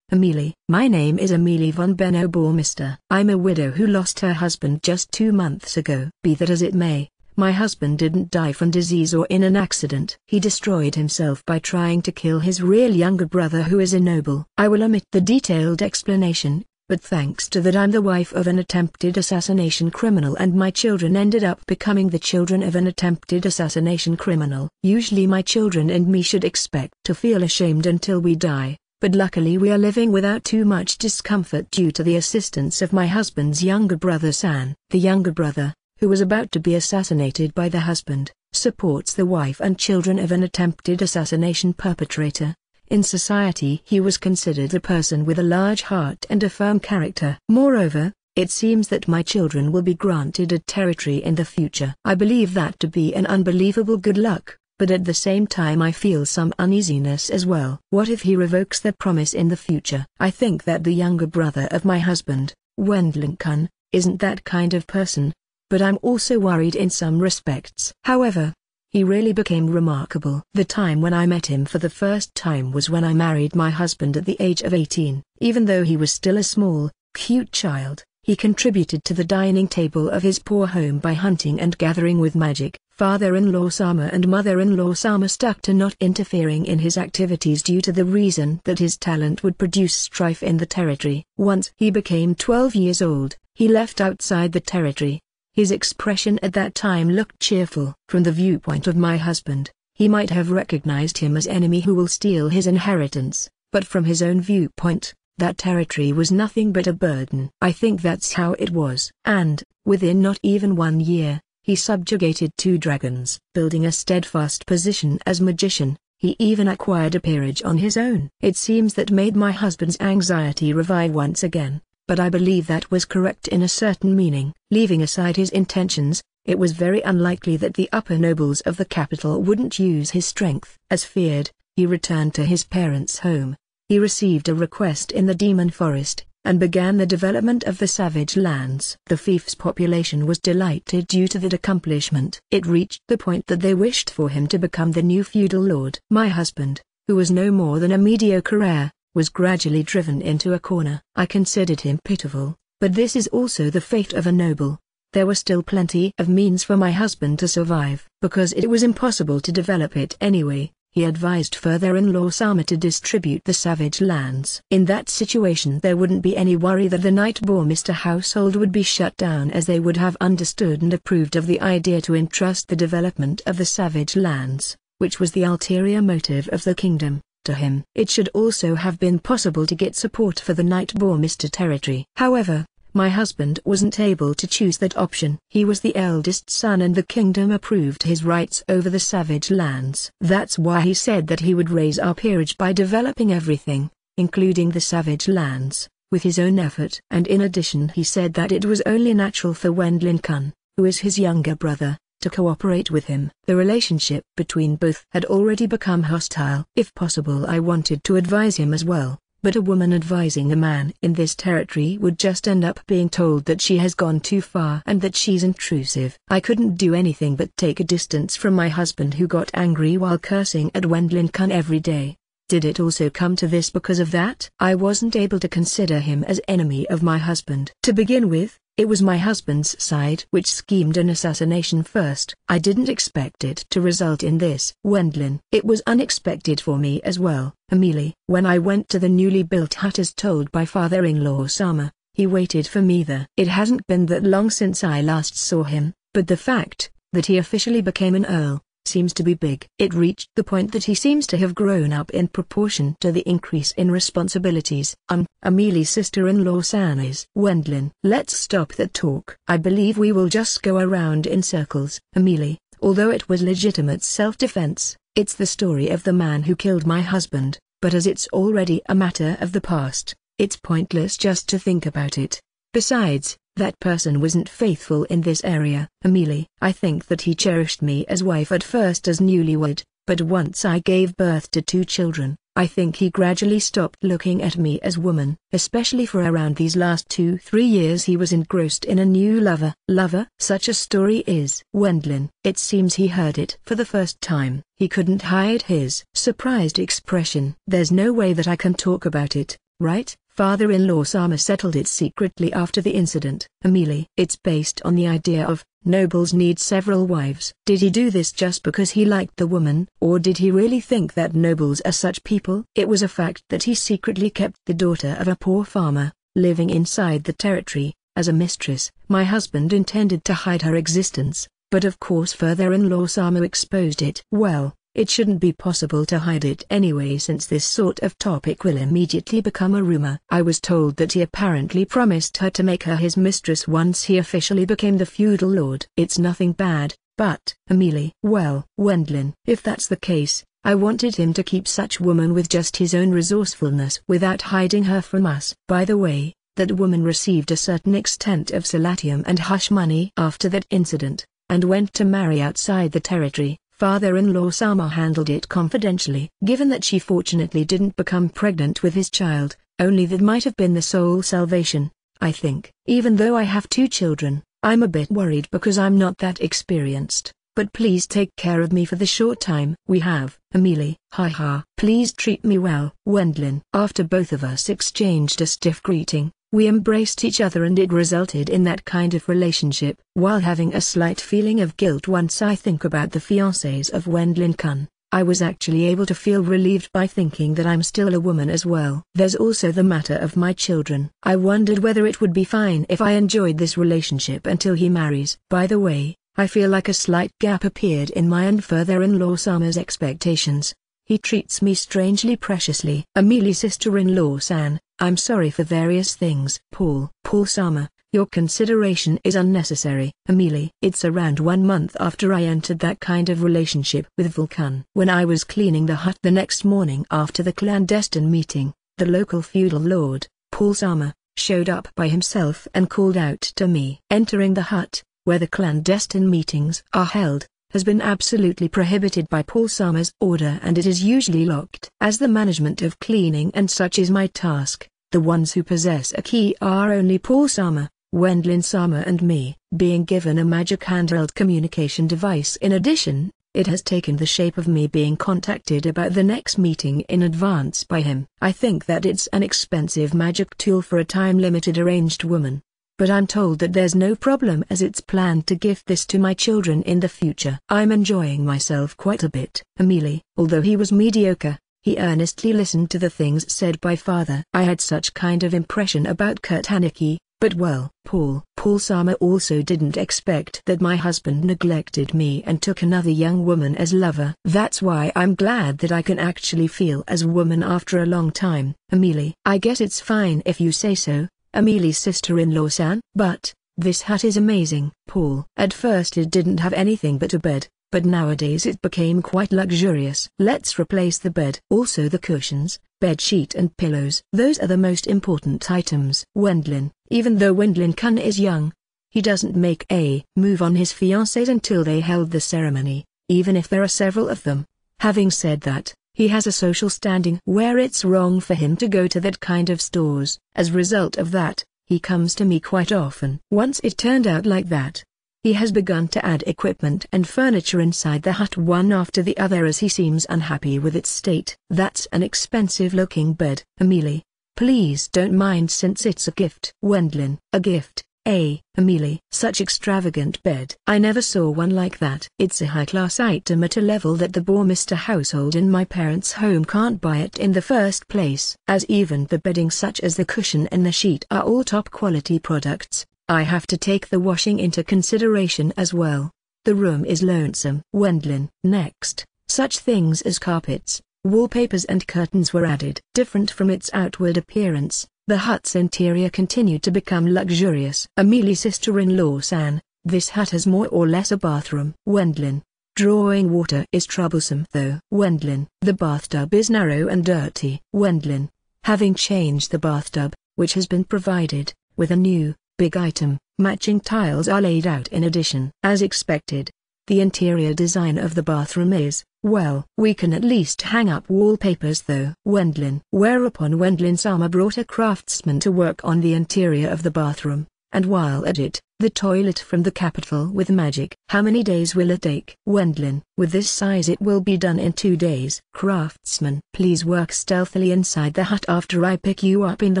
Speaker 1: Amelie. My name is Amelie von Benno-Bormister. I'm a widow who lost her husband just 2 months ago. Be that as it may, my husband didn't die from disease or in an accident. He destroyed himself by trying to kill his real younger brother, who is a noble. I will omit the detailed explanation, but thanks to that I'm the wife of an attempted assassination criminal, and my children ended up becoming the children of an attempted assassination criminal. Usually my children and me should expect to feel ashamed until we die. But luckily we are living without too much discomfort due to the assistance of my husband's younger brother San. The younger brother, who was about to be assassinated by the husband, supports the wife and children of an attempted assassination perpetrator. In society he was considered a person with a large heart and a firm character. Moreover, it seems that my children will be granted a territory in the future. I believe that to be an unbelievable good luck. But at the same time I feel some uneasiness as well. What if he revokes that promise in the future? I think that the younger brother of my husband, Wendlin Kun, isn't that kind of person, but I'm also worried in some respects. However, he really became remarkable. The time when I met him for the first time was when I married my husband at the age of 18. Even though he was still a small, cute child, he contributed to the dining table of his poor home by hunting and gathering with magic. Father-in-law Sama and mother-in-law Sama stuck to not interfering in his activities due to the reason that his talent would produce strife in the territory. Once he became 12 years old, he left outside the territory. His expression at that time looked cheerful. From the viewpoint of my husband, he might have recognized him as enemy who will steal his inheritance, but from his own viewpoint, that territory was nothing but a burden. I think that's how it was. And, within not even 1 year, he subjugated 2 dragons. Building a steadfast position as magician, he even acquired a peerage on his own. It seems that made my husband's anxiety revive once again, but I believe that was correct in a certain meaning. Leaving aside his intentions, it was very unlikely that the upper nobles of the capital wouldn't use his strength. As feared, he returned to his parents' home. He received a request in the Demon Forest, and began the development of the Savage Lands. The fief's population was delighted due to that accomplishment. It reached the point that they wished for him to become the new feudal lord. My husband, who was no more than a mediocre heir, was gradually driven into a corner. I considered him pitiful, but this is also the fate of a noble. There were still plenty of means for my husband to survive. Because it was impossible to develop it anyway, he advised father-in-law Sama to distribute the Savage Lands. In that situation there wouldn't be any worry that the Nightbormister household would be shut down, as they would have understood and approved of the idea to entrust the development of the Savage Lands, which was the ulterior motive of the kingdom, to him. It should also have been possible to get support for the Nightbormister territory. However, my husband wasn't able to choose that option. He was the eldest son and the kingdom approved his rights over the Savage Lands. That's why he said that he would raise our peerage by developing everything, including the Savage Lands, with his own effort. And in addition he said that it was only natural for Wendlin Kun, who is his younger brother, to cooperate with him. The relationship between both had already become hostile. If possible I wanted to advise him as well. But a woman advising a man in this territory would just end up being told that she has gone too far and that she's intrusive. I couldn't do anything but take a distance from my husband, who got angry while cursing at Wendlin Kun every day. Did it also come to this because of that? I wasn't able to consider him as enemy of my husband. To begin with, it was my husband's side which schemed an assassination first. I didn't expect it to result in this. Wendlin. It was unexpected for me as well. Amelie. When I went to the newly built hut as told by father-in-law Sama, he waited for me there. It hasn't been that long since I last saw him, but the fact that he officially became an earl seems to be big. It reached the point that he seems to have grown up in proportion to the increase in responsibilities. Ameli's sister-in-law San is Wendlin. Let's stop that talk. I believe we will just go around in circles. Amelie, although it was legitimate self-defense, it's the story of the man who killed my husband, but as it's already a matter of the past, it's pointless just to think about it. Besides, that person wasn't faithful in this area. Amelie, I think that he cherished me as wife at first as newlywed, but once I gave birth to 2 children, I think he gradually stopped looking at me as woman. Especially for around these last 2-3 years he was engrossed in a new lover. Such a story is Wendlin. It seems he heard it for the first time. He couldn't hide his surprised expression. There's no way that I can talk about it, right? Father-in-law Sama settled it secretly after the incident. Amelie, it's based on the idea of, nobles need several wives. Did he do this just because he liked the woman, or did he really think that nobles are such people? It was a fact that he secretly kept the daughter of a poor farmer, living inside the territory, as a mistress. My husband intended to hide her existence, but of course father-in-law Sama exposed it. Well, it shouldn't be possible to hide it anyway, since this sort of topic will immediately become a rumor. I was told that he apparently promised her to make her his mistress once he officially became the feudal lord. It's nothing bad, but, Amelie, well, Wendlin, if that's the case, I wanted him to keep such woman with just his own resourcefulness without hiding her from us. By the way, that woman received a certain extent of solatium and hush money after that incident, and went to marry outside the territory. Father-in-law Sama handled it confidentially. Given that she fortunately didn't become pregnant with his child, only that might have been the sole salvation, I think. Even though I have 2 children, I'm a bit worried because I'm not that experienced, but please take care of me for the short time we have. Amelie, haha. Please treat me well. Wendlin. After both of us exchanged a stiff greeting, we embraced each other and it resulted in that kind of relationship. While having a slight feeling of guilt once I think about the fiancés of Wendlin Kun, I was actually able to feel relieved by thinking that I'm still a woman as well. There's also the matter of my children. I wondered whether it would be fine if I enjoyed this relationship until he marries. By the way, I feel like a slight gap appeared in my and father-in-law Sama's expectations. He treats me strangely preciously. Amelie's sister-in-law San, I'm sorry for various things. Paul Sama, your consideration is unnecessary. Amelie, it's around 1 month after I entered that kind of relationship with Vulcan. When I was cleaning the hut the next morning after the clandestine meeting, the local feudal lord, Paul Sama, showed up by himself and called out to me. Entering the hut, where the clandestine meetings are held, has been absolutely prohibited by Paul Sama's order, and it is usually locked. As the management of cleaning and such is my task, the ones who possess a key are only Paul Sama, Wendlin Sama and me. Being given a magic handheld communication device in addition, it has taken the shape of me being contacted about the next meeting in advance by him. I think that it's an expensive magic tool for a time-limited arranged woman, but I'm told that there's no problem as it's planned to gift this to my children in the future. I'm enjoying myself quite a bit. Amelie, although he was mediocre, he earnestly listened to the things said by father. I had such kind of impression about Kurt Haneke, but well, Paul Sama also didn't expect that my husband neglected me and took another young woman as lover. That's why I'm glad that I can actually feel as a woman after a long time. Amelie, I guess it's fine if you say so. Amelie's sister-in-law San. But, this hut is amazing. Paul. At first it didn't have anything but a bed, but nowadays it became quite luxurious. Let's replace the bed. Also the cushions, bed sheet and pillows. Those are the most important items. Wendlin, even though Wendlin Kun is young, he doesn't make a move on his fiancées until they held the ceremony, even if there are several of them. Having said that, he has a social standing where it's wrong for him to go to that kind of stores. As a result of that, he comes to me quite often. Once it turned out like that, he has begun to add equipment and furniture inside the hut one after the other as he seems unhappy with its state. That's an expensive-looking bed. Amelie, please don't mind since it's a gift. Wendlin, a gift? Amelie. Such extravagant bed. I never saw one like that. It's a high-class item at a level that the Bourmester household in my parents' home can't buy it in the first place. As even the bedding such as the cushion and the sheet are all top-quality products, I have to take the washing into consideration as well. The room is lonesome. Wendlin. Next, such things as carpets, wallpapers and curtains were added. Different from its outward appearance, the hut's interior continued to become luxurious. Amélie's sister-in-law San, this hut has more or less a bathroom. Wendlin. Drawing water is troublesome though. Wendlin. The bathtub is narrow and dirty. Wendlin. Having changed the bathtub, which has been provided, with a new, big item, matching tiles are laid out in addition. As expected, the interior design of the bathroom is, well, we can at least hang up wallpapers though. Wendlin. Whereupon Wendlin-sama brought a craftsman to work on the interior of the bathroom, and while at it, the toilet from the capital with magic. How many days will it take? Wendlin. With this size it will be done in 2 days. Craftsman. Please work stealthily inside the hut after I pick you up in the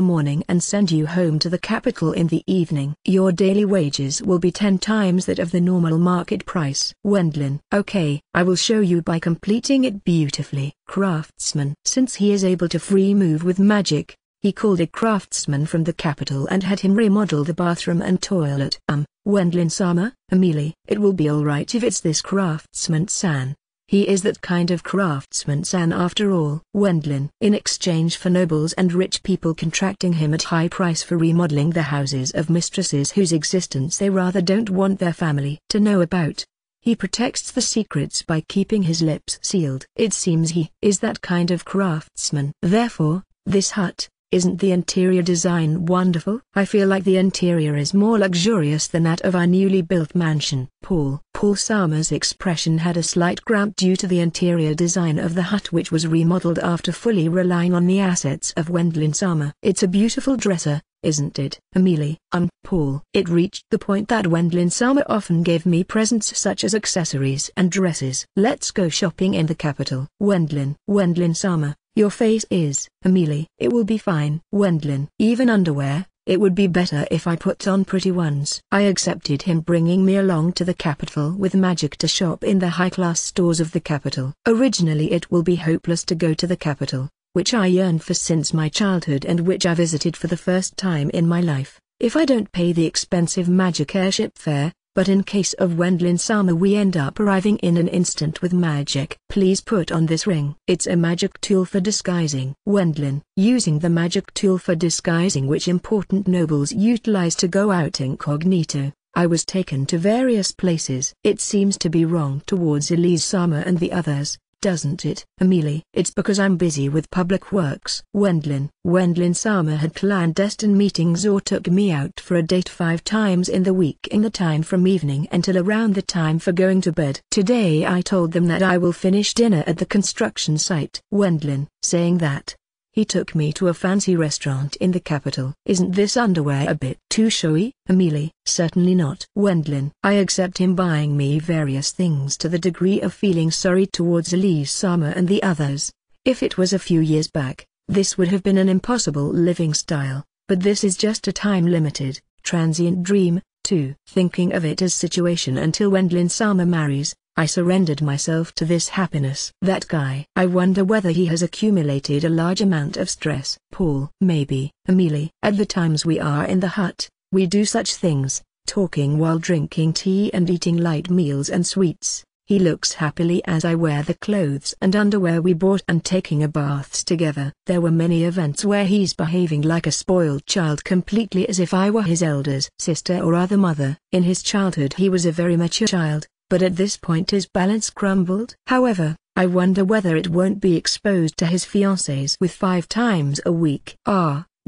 Speaker 1: morning and send you home to the capital in the evening. Your daily wages will be 10 times that of the normal market price. Wendlin. Okay, I will show you by completing it beautifully. Craftsman. Since he is able to free move with magic, he called a craftsman from the capital and had him remodel the bathroom and toilet. Wendlin-sama, Amelie. It will be alright if it's this craftsman-san. He is that kind of craftsman-san after all. Wendlin. In exchange for nobles and rich people contracting him at high price for remodeling the houses of mistresses whose existence they rather don't want their family to know about, he protects the secrets by keeping his lips sealed. It seems he is that kind of craftsman. Therefore, this hut, isn't the interior design wonderful? I feel like the interior is more luxurious than that of our newly built mansion. Paul Sama's expression had a slight cramp due to the interior design of the hut which was remodeled after fully relying on the assets of Wendlin-sama. It's a beautiful dresser, isn't it? Amelie. Paul. It reached the point that Wendlin-sama often gave me presents such as accessories and dresses. Let's go shopping in the capital. Wendlin-sama. Your face is, Amelie. It will be fine. Wendlin. Even underwear, it would be better if I put on pretty ones. I accepted him bringing me along to the capital with magic to shop in the high-class stores of the capital. Originally it will be hopeless to go to the capital, which I yearned for since my childhood and which I visited for the first time in my life, if I don't pay the expensive magic airship fare. But in case of Wendlin-sama we end up arriving in an instant with magic. Please put on this ring. It's a magic tool for disguising. Wendlin. Using the magic tool for disguising which important nobles utilize to go out incognito, I was taken to various places. It seems to be wrong towards Elise-sama and the others, doesn't it? Amelie. It's because I'm busy with public works. Wendlin-sama had clandestine meetings or took me out for a date 5 times in the week in the time from evening until around the time for going to bed. Today I told them that I will finish dinner at the construction site. Wendlin. Saying that, he took me to a fancy restaurant in the capital. Isn't this underwear a bit too showy? Amelie. Certainly not. Wendlin. I accept him buying me various things to the degree of feeling sorry towards Elise-sama and the others. If it was a few years back, this would have been an impossible living style, but this is just a time-limited, transient dream, too. Thinking of it as situation until Wendlin-sama marries, I surrendered myself to this happiness. That guy. I wonder whether he has accumulated a large amount of stress. Paul. Maybe. Amelie. At the times we are in the hut, we do such things, talking while drinking tea and eating light meals and sweets. He looks happily as I wear the clothes and underwear we bought and taking a baths together. There were many events where he's behaving like a spoiled child completely as if I were his elders sister or other mother. In his childhood he was a very mature child, but at this point his balance crumbled. However, I wonder whether it won't be exposed to his fiancées with 5 times a week.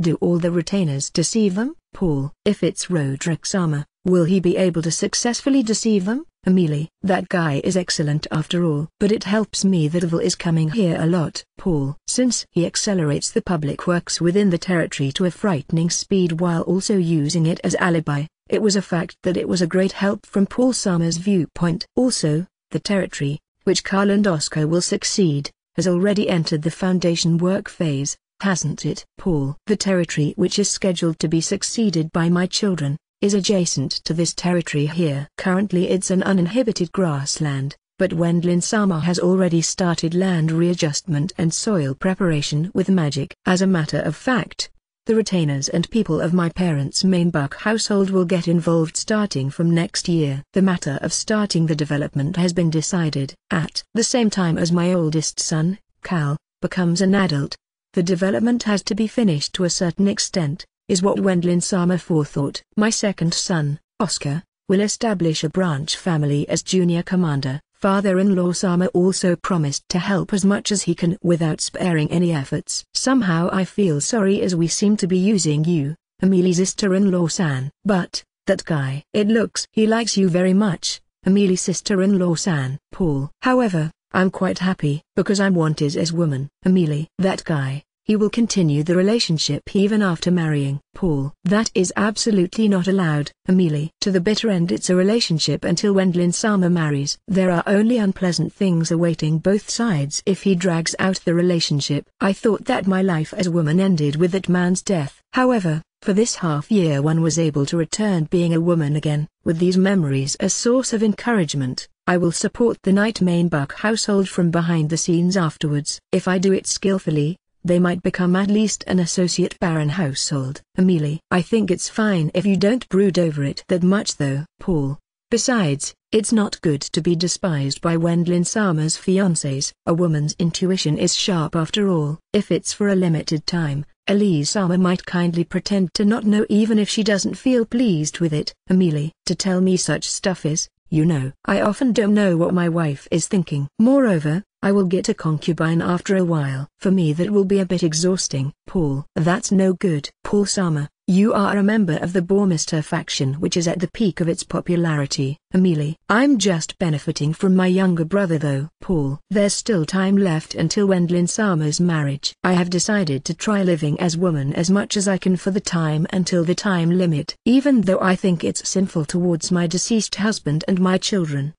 Speaker 1: Do all the retainers deceive them? Paul. If it's Roderick-sama, will he be able to successfully deceive them? Amelie. That guy is excellent after all. But it helps me that Evil is coming here a lot. Paul. Since he accelerates the public works within the territory to a frightening speed while also using it as alibi, it was a fact that it was a great help from Paul Sama's viewpoint. Also, the territory, which Carl and Oscar will succeed, has already entered the foundation work phase, hasn't it? Paul. The territory which is scheduled to be succeeded by my children, is adjacent to this territory here. Currently it's an uninhibited grassland, but Wendlin-sama has already started land readjustment and soil preparation with magic. As a matter of fact, the retainers and people of my parents' main buck household will get involved starting from next year. The matter of starting the development has been decided. At the same time as my oldest son, Cal, becomes an adult, the development has to be finished to a certain extent, is what Wendlin-sama forethought. My second son, Oscar, will establish a branch family as junior commander. Father-in-law Sama also promised to help as much as he can without sparing any efforts. Somehow I feel sorry as we seem to be using you, Emily's sister-in-law San. But, that guy. It looks he likes you very much, Emily's sister-in-law San. Paul. However, I'm quite happy because I'm wanted as woman. Emily. That guy. He will continue the relationship even after marrying. Paul. That is absolutely not allowed. Emily. To the bitter end it's a relationship until Wendlin-sama marries. There are only unpleasant things awaiting both sides if he drags out the relationship. I thought that my life as a woman ended with that man's death. However, for this half year one was able to return being a woman again. With these memories as source of encouragement, I will support the Night Main Buck household from behind the scenes afterwards. If I do it skillfully, they might become at least an associate baron household. Emily. I think it's fine if you don't brood over it that much though. Paul. Besides, it's not good to be despised by Wendlin-sama's fiancés. A woman's intuition is sharp after all. If it's for a limited time, Elise-sama might kindly pretend to not know even if she doesn't feel pleased with it. Emily. To tell me such stuff is, you know. I often don't know what my wife is thinking. Moreover, I will get a concubine after a while. For me that will be a bit exhausting. Paul. That's no good. Paul-sama, you are a member of the Bourmister faction which is at the peak of its popularity. Emily. I'm just benefiting from my younger brother though. Paul. There's still time left until Wendlin-sama's marriage. I have decided to try living as woman as much as I can for the time until the time limit. Even though I think it's sinful towards my deceased husband and my children.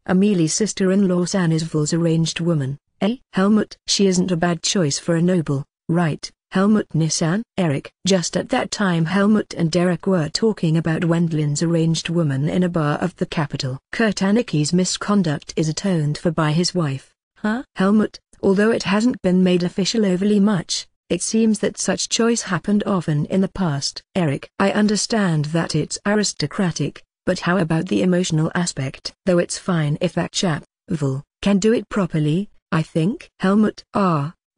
Speaker 1: Ameli's sister-in-law San is Vol's arranged woman. Helmut. She isn't a bad choice for a noble, right, Helmut Nissan? Eric. Just at that time Helmut and Derek were talking about Wendlin's arranged woman in a bar of the capital. Kurtaniki's misconduct is atoned for by his wife. Huh? Helmut. Although it hasn't been made official overly much, it seems that such choice happened often in the past. Eric. I understand that it's aristocratic, but how about the emotional aspect? Though it's fine if that chap, Vol, can do it properly, I think. Helmut.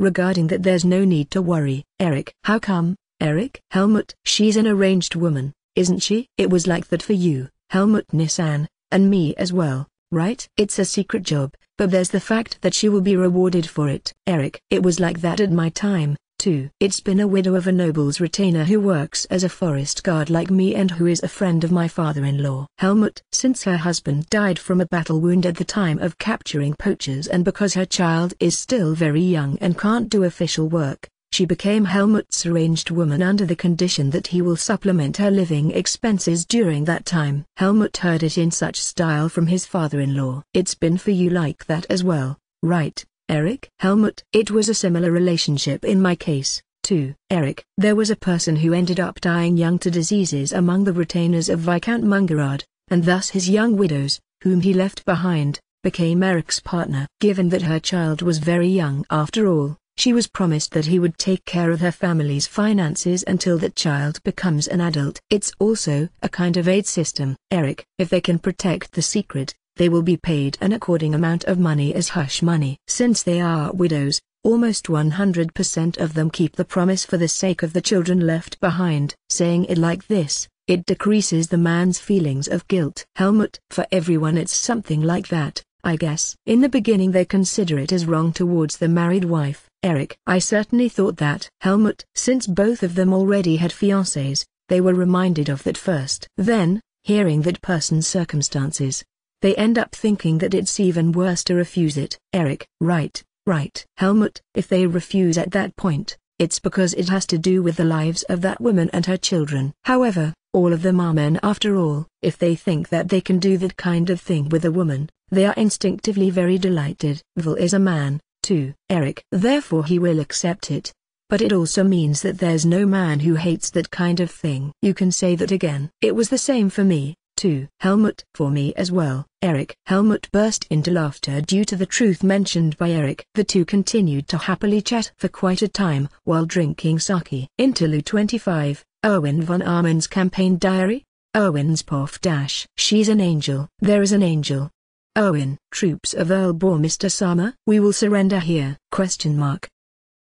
Speaker 1: Regarding that there's no need to worry. Eric. How come, Eric? Helmut. She's an arranged woman, isn't she? It was like that for you, Helmut Nissan, and me as well, right? It's a secret job, but there's the fact that she will be rewarded for it. Eric. It was like that at my time, too. It's been a widow of a noble's retainer who works as a forest guard like me and who is a friend of my father-in-law. Helmut. Since her husband died from a battle wound at the time of capturing poachers and because her child is still very young and can't do official work, she became Helmut's arranged woman under the condition that he will supplement her living expenses during that time. Helmut heard it in such style from his father-in-law. It's been for you like that as well, right, Eric? Helmut. It was a similar relationship in my case, too. Eric. There was a person who ended up dying young to diseases among the retainers of Viscount Mungerard, and thus his young widows, whom he left behind, became Eric's partner. Given that her child was very young after all, she was promised that he would take care of her family's finances until that child becomes an adult. It's also a kind of aid system. Eric. If they can protect the secret, they will be paid an according amount of money as hush money. Since they are widows, almost 100% of them keep the promise for the sake of the children left behind. Saying it like this, it decreases the man's feelings of guilt. Helmut. For everyone it's something like that, I guess. In the beginning they consider it as wrong towards the married wife. Eric. I certainly thought that. Helmut. Since both of them already had fiancés, they were reminded of that first. Then, hearing that person's circumstances, they end up thinking that it's even worse to refuse it. Eric. Right. Helmut. If they refuse at that point, it's because it has to do with the lives of that woman and her children. However, all of them are men after all. If they think that they can do that kind of thing with a woman, they are instinctively very delighted. Vol is a man, too. Eric. Therefore he will accept it. but it also means that there's no man who hates that kind of thing. You can say that again. It was the same for me, too. Helmut. For me as well, Eric. Helmut burst into laughter due to the truth mentioned by Eric. The two continued to happily chat for quite a time while drinking sake. Interlude 25, Erwin von Arman's campaign diary? Erwin's Poff dash. She's an angel. There is an angel. Erwin. Troops of Earl Boar Mr. Sama? We will surrender here? Question mark.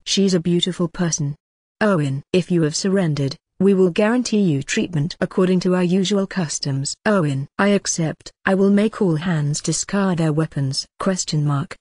Speaker 1: She's a beautiful person. Erwin. If you have surrendered, we will guarantee you treatment according to our usual customs. Erwin. I accept. I will make all hands discard their weapons. Question mark.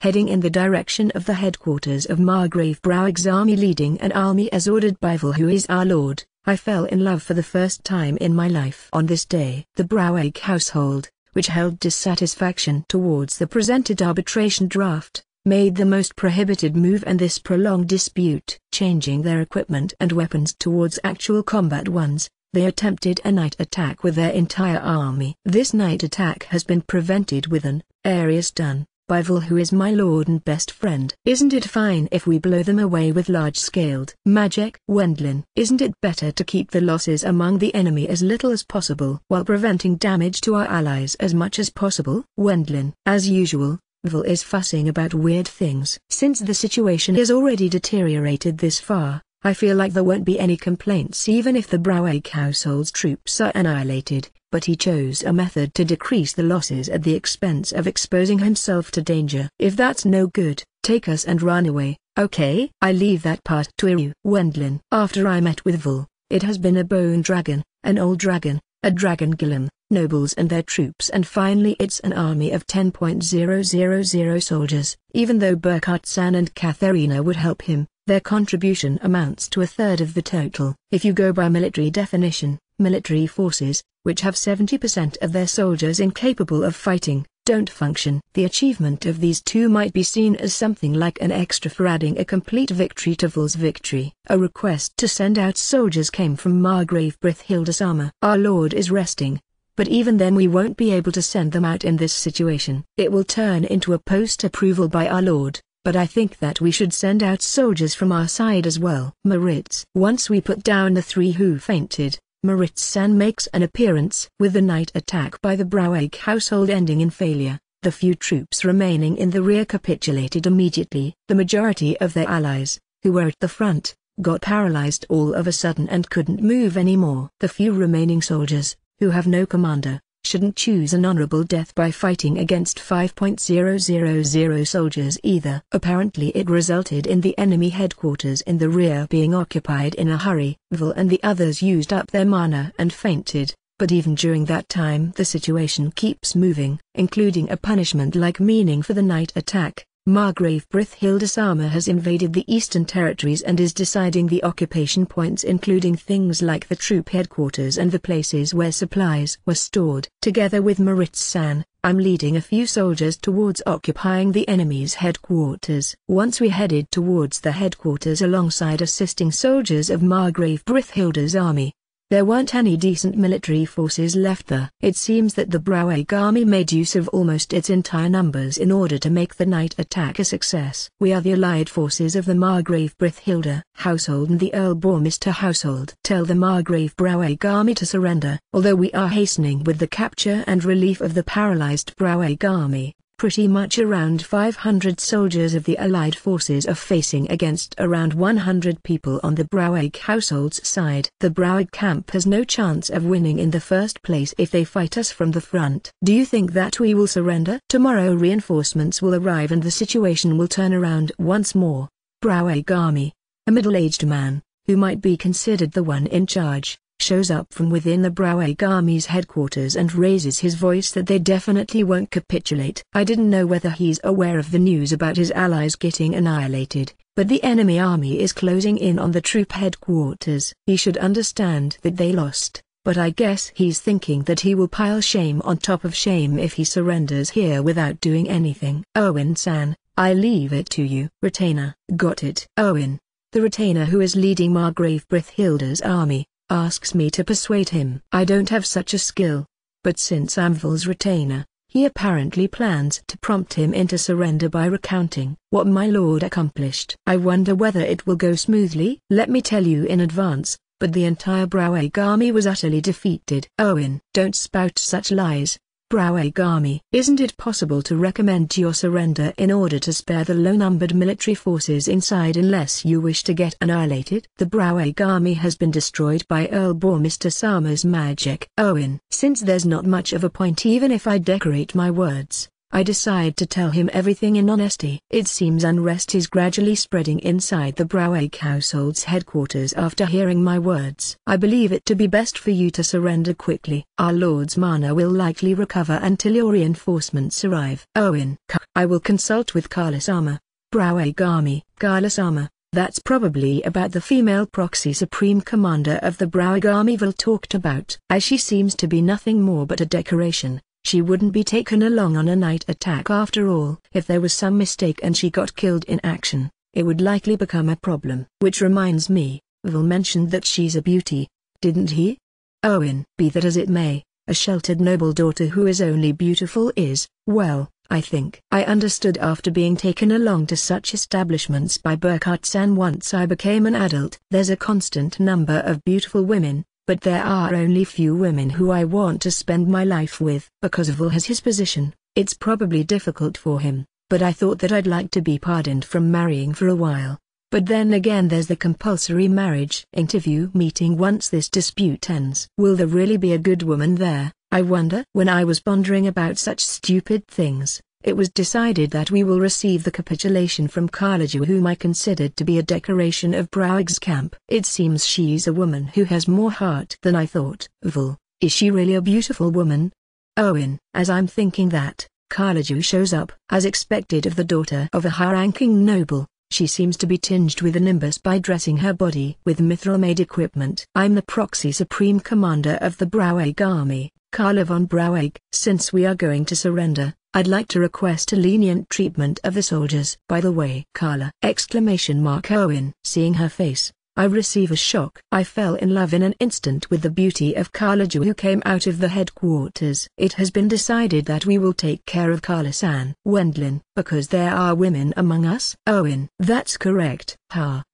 Speaker 1: Heading in the direction of the headquarters of Margrave Brauig's army, leading an army as ordered by Vol, who is our lord, I fell in love for the first time in my life. On this day, the Brauig household, which held dissatisfaction towards the presented arbitration draft, made the most prohibited move in this prolonged dispute. Changing their equipment and weapons towards actual combat ones, they attempted a night attack with their entire army. This night attack has been prevented with an area stun by Vol, who is my lord and best friend. Isn't it fine if we blow them away with large-scaled magic? Wendlin. Isn't it better to keep the losses among the enemy as little as possible while preventing damage to our allies as much as possible? Wendlin. As usual, Vol is fussing about weird things. Since the situation has already deteriorated this far, I feel like there won't be any complaints even if the Brauig household's troops are annihilated, but he chose a method to decrease the losses at the expense of exposing himself to danger. If that's no good, take us and run away, okay? I leave that part to you. Wendlin. After I met with Vol, it has been a bone dragon, an old dragon, a dragon golem, nobles and their troops, and finally it's an army of 10,000 soldiers. Even though Burkhard-san and Katharina would help him, their contribution amounts to a third of the total. If you go by military definition, military forces, which have 70% of their soldiers incapable of fighting, don't function. The achievement of these two might be seen as something like an extra for adding a complete victory to Vol's victory. A request to send out soldiers came from Margrave Brithilda Sama. Our lord is resting, but even then we won't be able to send them out in this situation. It will turn into a post-approval by our lord, but I think that we should send out soldiers from our side as well. Maritz. Once we put down the three who fainted, Maritz-san makes an appearance. With the night attack by the Brauig household ending in failure, the few troops remaining in the rear capitulated immediately. The majority of their allies, who were at the front, got paralyzed all of a sudden and couldn't move anymore. The few remaining soldiers, who have no commander, shouldn't choose an honorable death by fighting against 5,000 soldiers either. Apparently it resulted in the enemy headquarters in the rear being occupied in a hurry. Vol and the others used up their mana and fainted, but even during that time the situation keeps moving, including a punishment-like meaning for the night attack. Margrave Brithilda Sama has invaded the Eastern Territories and is deciding the occupation points, including things like the troop headquarters and the places where supplies were stored. Together with Maritz-san, I'm leading a few soldiers towards occupying the enemy's headquarters. Once we headed towards the headquarters alongside assisting soldiers of Margrave Brithilda's army. There weren't any decent military forces left there. It seems that the Brauig army made use of almost its entire numbers in order to make the night attack a success. We are the allied forces of the Margrave Brithilda household and the Earl Bormister household. Tell the Margrave Brauig army to surrender. Although we are hastening with the capture and relief of the paralyzed Brauig army, pretty much around 500 soldiers of the allied forces are facing against around 100 people on the Brauig household's side. The Brauig camp has no chance of winning in the first place if they fight us from the front. Do you think that we will surrender? Tomorrow reinforcements will arrive and the situation will turn around once more. Brauig army. A middle-aged man, who might be considered the one in charge, shows up from within the Brauig army's headquarters and raises his voice that they definitely won't capitulate. I didn't know whether he's aware of the news about his allies getting annihilated, but the enemy army is closing in on the troop headquarters. He should understand that they lost, but I guess he's thinking that he will pile shame on top of shame if he surrenders here without doing anything. Owen-san, I leave it to you. Retainer. Got it. Owen, the retainer who is leading Margrave Brithilda's army, asks me to persuade him. I don't have such a skill, but since I'm Vol's retainer, He apparently plans to prompt him into surrender by recounting what my lord accomplished. I wonder whether it will go smoothly. Let me tell you in advance, but the entire Browag army was utterly defeated. Owen, don't spout such lies. Browag army. Isn't it possible to recommend your surrender in order to spare the low-numbered military forces inside unless you wish to get annihilated? The Browag army has been destroyed by Earl Boar Mr. Sama's magic. Owen. Since there's not much of a point even if I decorate my words, I decide to tell him everything in honesty. It seems unrest is gradually spreading inside the Browag household's headquarters after hearing my words. I believe it to be best for you to surrender quickly. Our lord's mana will likely recover until your reinforcements arrive. Owen. I will consult with Kala-sama. Browag army. Kala-sama. That's probably about the female proxy supreme commander of the Browag army Vil talked about. As she seems to be nothing more but a decoration, she wouldn't be taken along on a night attack after all. If there was some mistake and she got killed in action, it would likely become a problem. Which reminds me, Vil mentioned that she's a beauty, didn't he? Owen. Be that as it may, a sheltered noble daughter who is only beautiful is, well, I think I understood after being taken along to such establishments by Burkhardt-san once I became an adult. There's a constant number of beautiful women, but there are only few women who I want to spend my life with. Because Vil has his position, it's probably difficult for him, but I thought that I'd like to be pardoned from marrying for a while. But then again there's the compulsory marriage interview meeting once this dispute ends. Will there really be a good woman there, I wonder? When I was pondering about such stupid things, it was decided that we will receive the capitulation from Kalaju, whom I considered to be a decoration of Browag's camp. It seems she's a woman who has more heart than I thought. Vil, is she really a beautiful woman? Owen. As I'm thinking that, Kalaju shows up. As expected of the daughter of a high-ranking noble, she seems to be tinged with a nimbus by dressing her body with mithril-made equipment. I'm the proxy supreme commander of the Browag army, Carla von Browag. Since we are going to surrender, I'd like to request a lenient treatment of the soldiers. By the way, Carla! Owen. Seeing her face, I receive a shock. I fell in love in an instant with the beauty of Kalaju who came out of the headquarters. It has been decided that we will take care of Carla-san. Wendlin. Because there are women among us? Owen. That's correct.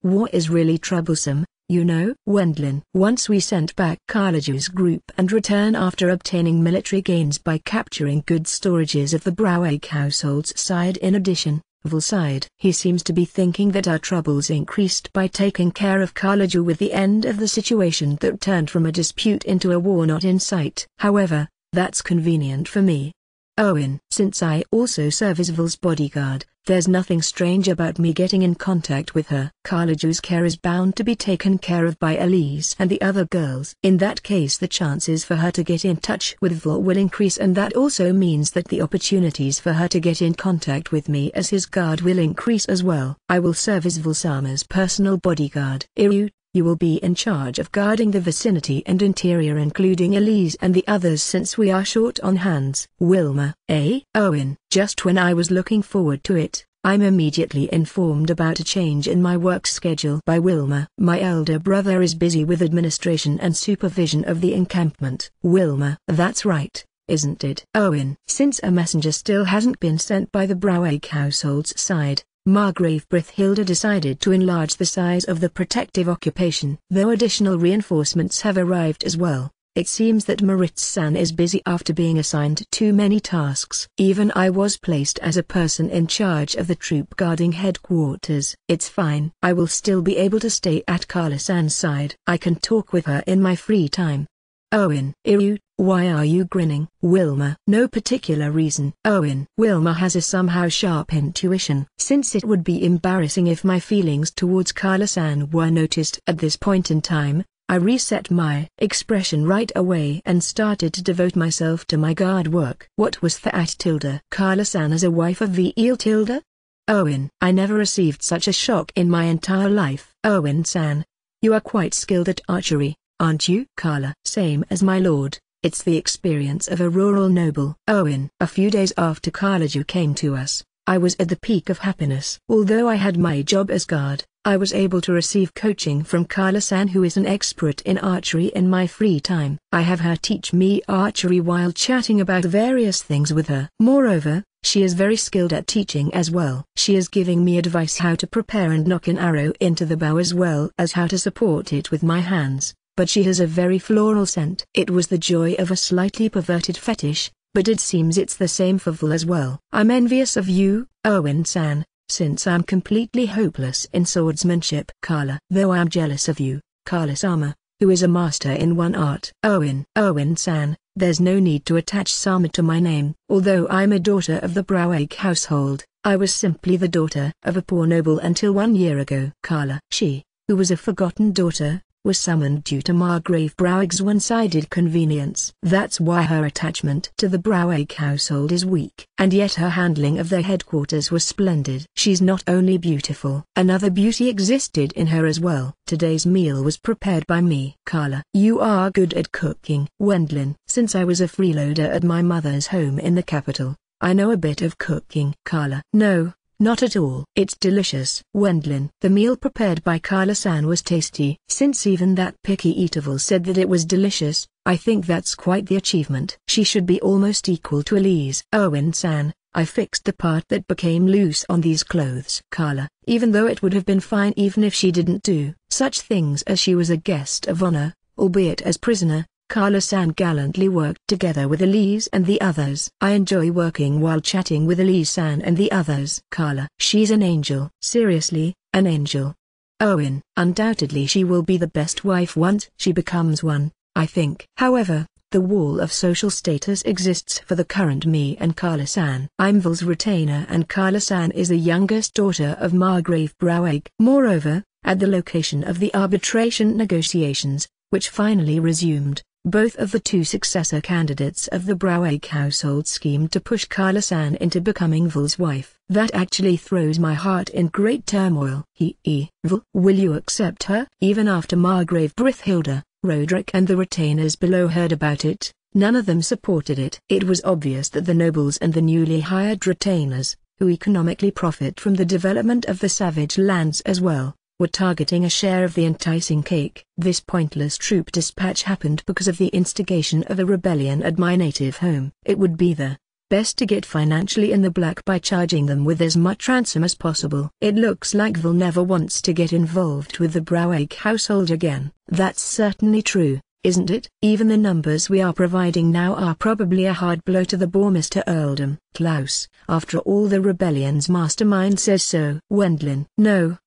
Speaker 1: War is really troublesome, you know. Wendlin. Once we sent back Kalaju's group and return after obtaining military gains by capturing good storages of the Browag household's side. In addition, Vil side. He seems to be thinking that our troubles increased by taking care of Kalaju with the end of the situation that turned from a dispute into a war not in sight. However, that's convenient for me. Owen. Since I also serve as Vil's bodyguard, there's nothing strange about me getting in contact with her. Kalaju's care is bound to be taken care of by Elise and the other girls. In that case the chances for her to get in touch with Vil will increase, and that also means that the opportunities for her to get in contact with me as his guard will increase as well. I will serve as Vil-sama's personal bodyguard. Iryu, you will be in charge of guarding the vicinity and interior including Elise and the others since we are short on hands. Wilma. Owen. Just when I was looking forward to it, I'm immediately informed about a change in my work schedule by Wilma. My elder brother is busy with administration and supervision of the encampment. Wilma. That's right, isn't it? Owen. Since a messenger still hasn't been sent by the Browag household's side, Margrave Brithilda decided to enlarge the size of the protective occupation. Though additional reinforcements have arrived as well, it seems that Maritz-san is busy after being assigned too many tasks. Even I was placed as a person in charge of the troop guarding headquarters. It's fine. I will still be able to stay at Carla-san's side. I can talk with her in my free time. Owen. Iryu, why are you grinning? Wilma. No particular reason. Owen. Wilma has a somehow sharp intuition. Since it would be embarrassing if my feelings towards Carla-san were noticed at this point in time, I reset my expression right away and started to devote myself to my guard work. What was that tilde? Carla-san as a wife of V.E.L. tilde? Owen. I never received such a shock in my entire life. Owen-san, you are quite skilled at archery, aren't you? Carla. Same as my lord. It's the experience of a rural noble. Owen. A few days after Kalaju came to us, I was at the peak of happiness. Although I had my job as guard, I was able to receive coaching from Carla-san, who is an expert in archery, in my free time. I have her teach me archery while chatting about various things with her. Moreover, she is very skilled at teaching as well. She is giving me advice how to prepare and knock an arrow into the bow, as well as how to support it with my hands. But she has a very floral scent. It was the joy of a slightly perverted fetish, but it seems it's the same for Vol as well. I'm envious of you, Owen-san, since I'm completely hopeless in swordsmanship. Carla. Though I'm jealous of you, Carla-sama, who is a master in one art. Owen-san, there's no need to attach Sama to my name. Although I'm a daughter of the Broweg household, I was simply the daughter of a poor noble until 1 year ago. Carla. She, who was a forgotten daughter, was summoned due to Margrave Broweg's one-sided convenience. That's why her attachment to the Broweg household is weak. And yet her handling of their headquarters was splendid. She's not only beautiful, another beauty existed in her as well. Today's meal was prepared by me. Carla. You are good at cooking. Wendlin. Since I was a freeloader at my mother's home in the capital, I know a bit of cooking. Carla. No, not at all. It's delicious. Wendlin. The meal prepared by Carla-san was tasty. Since even that picky eatable said that it was delicious, I think that's quite the achievement. She should be almost equal to Elise. Owen-san, I fixed the part that became loose on these clothes. Carla. Even though it would have been fine even if she didn't do such things, as she was a guest of honor, albeit as prisoner, Carla-san gallantly worked together with Elise and the others. I enjoy working while chatting with Elise-san and the others. Carla. She's an angel. Seriously, an angel. Owen. Undoubtedly she will be the best wife once she becomes one, I think. However, the wall of social status exists for the current me and Carla-san. I'm Vol's retainer and Carla-san is the youngest daughter of Margrave Broweg. Moreover, at the location of the arbitration negotiations, which finally resumed, both of the two successor candidates of the Broweg household schemed to push Carla-san into becoming Vol's wife. That actually throws my heart in great turmoil. Vol, will you accept her? Even after Margrave Brithhilda, Roderick and the retainers below heard about it, none of them supported it. It was obvious that the nobles and the newly hired retainers, who economically profit from the development of the savage lands as well, were targeting a share of the enticing cake. This pointless troop dispatch happened because of the instigation of a rebellion at my native home. It would be the best to get financially in the black by charging them with as much ransom as possible. It looks like Vol never wants to get involved with the Broweg household again. That's certainly true, isn't it? Even the numbers we are providing now are probably a hard blow to the Bourmester earldom. Klaus. After all, the rebellion's mastermind says so. Wendlin. No,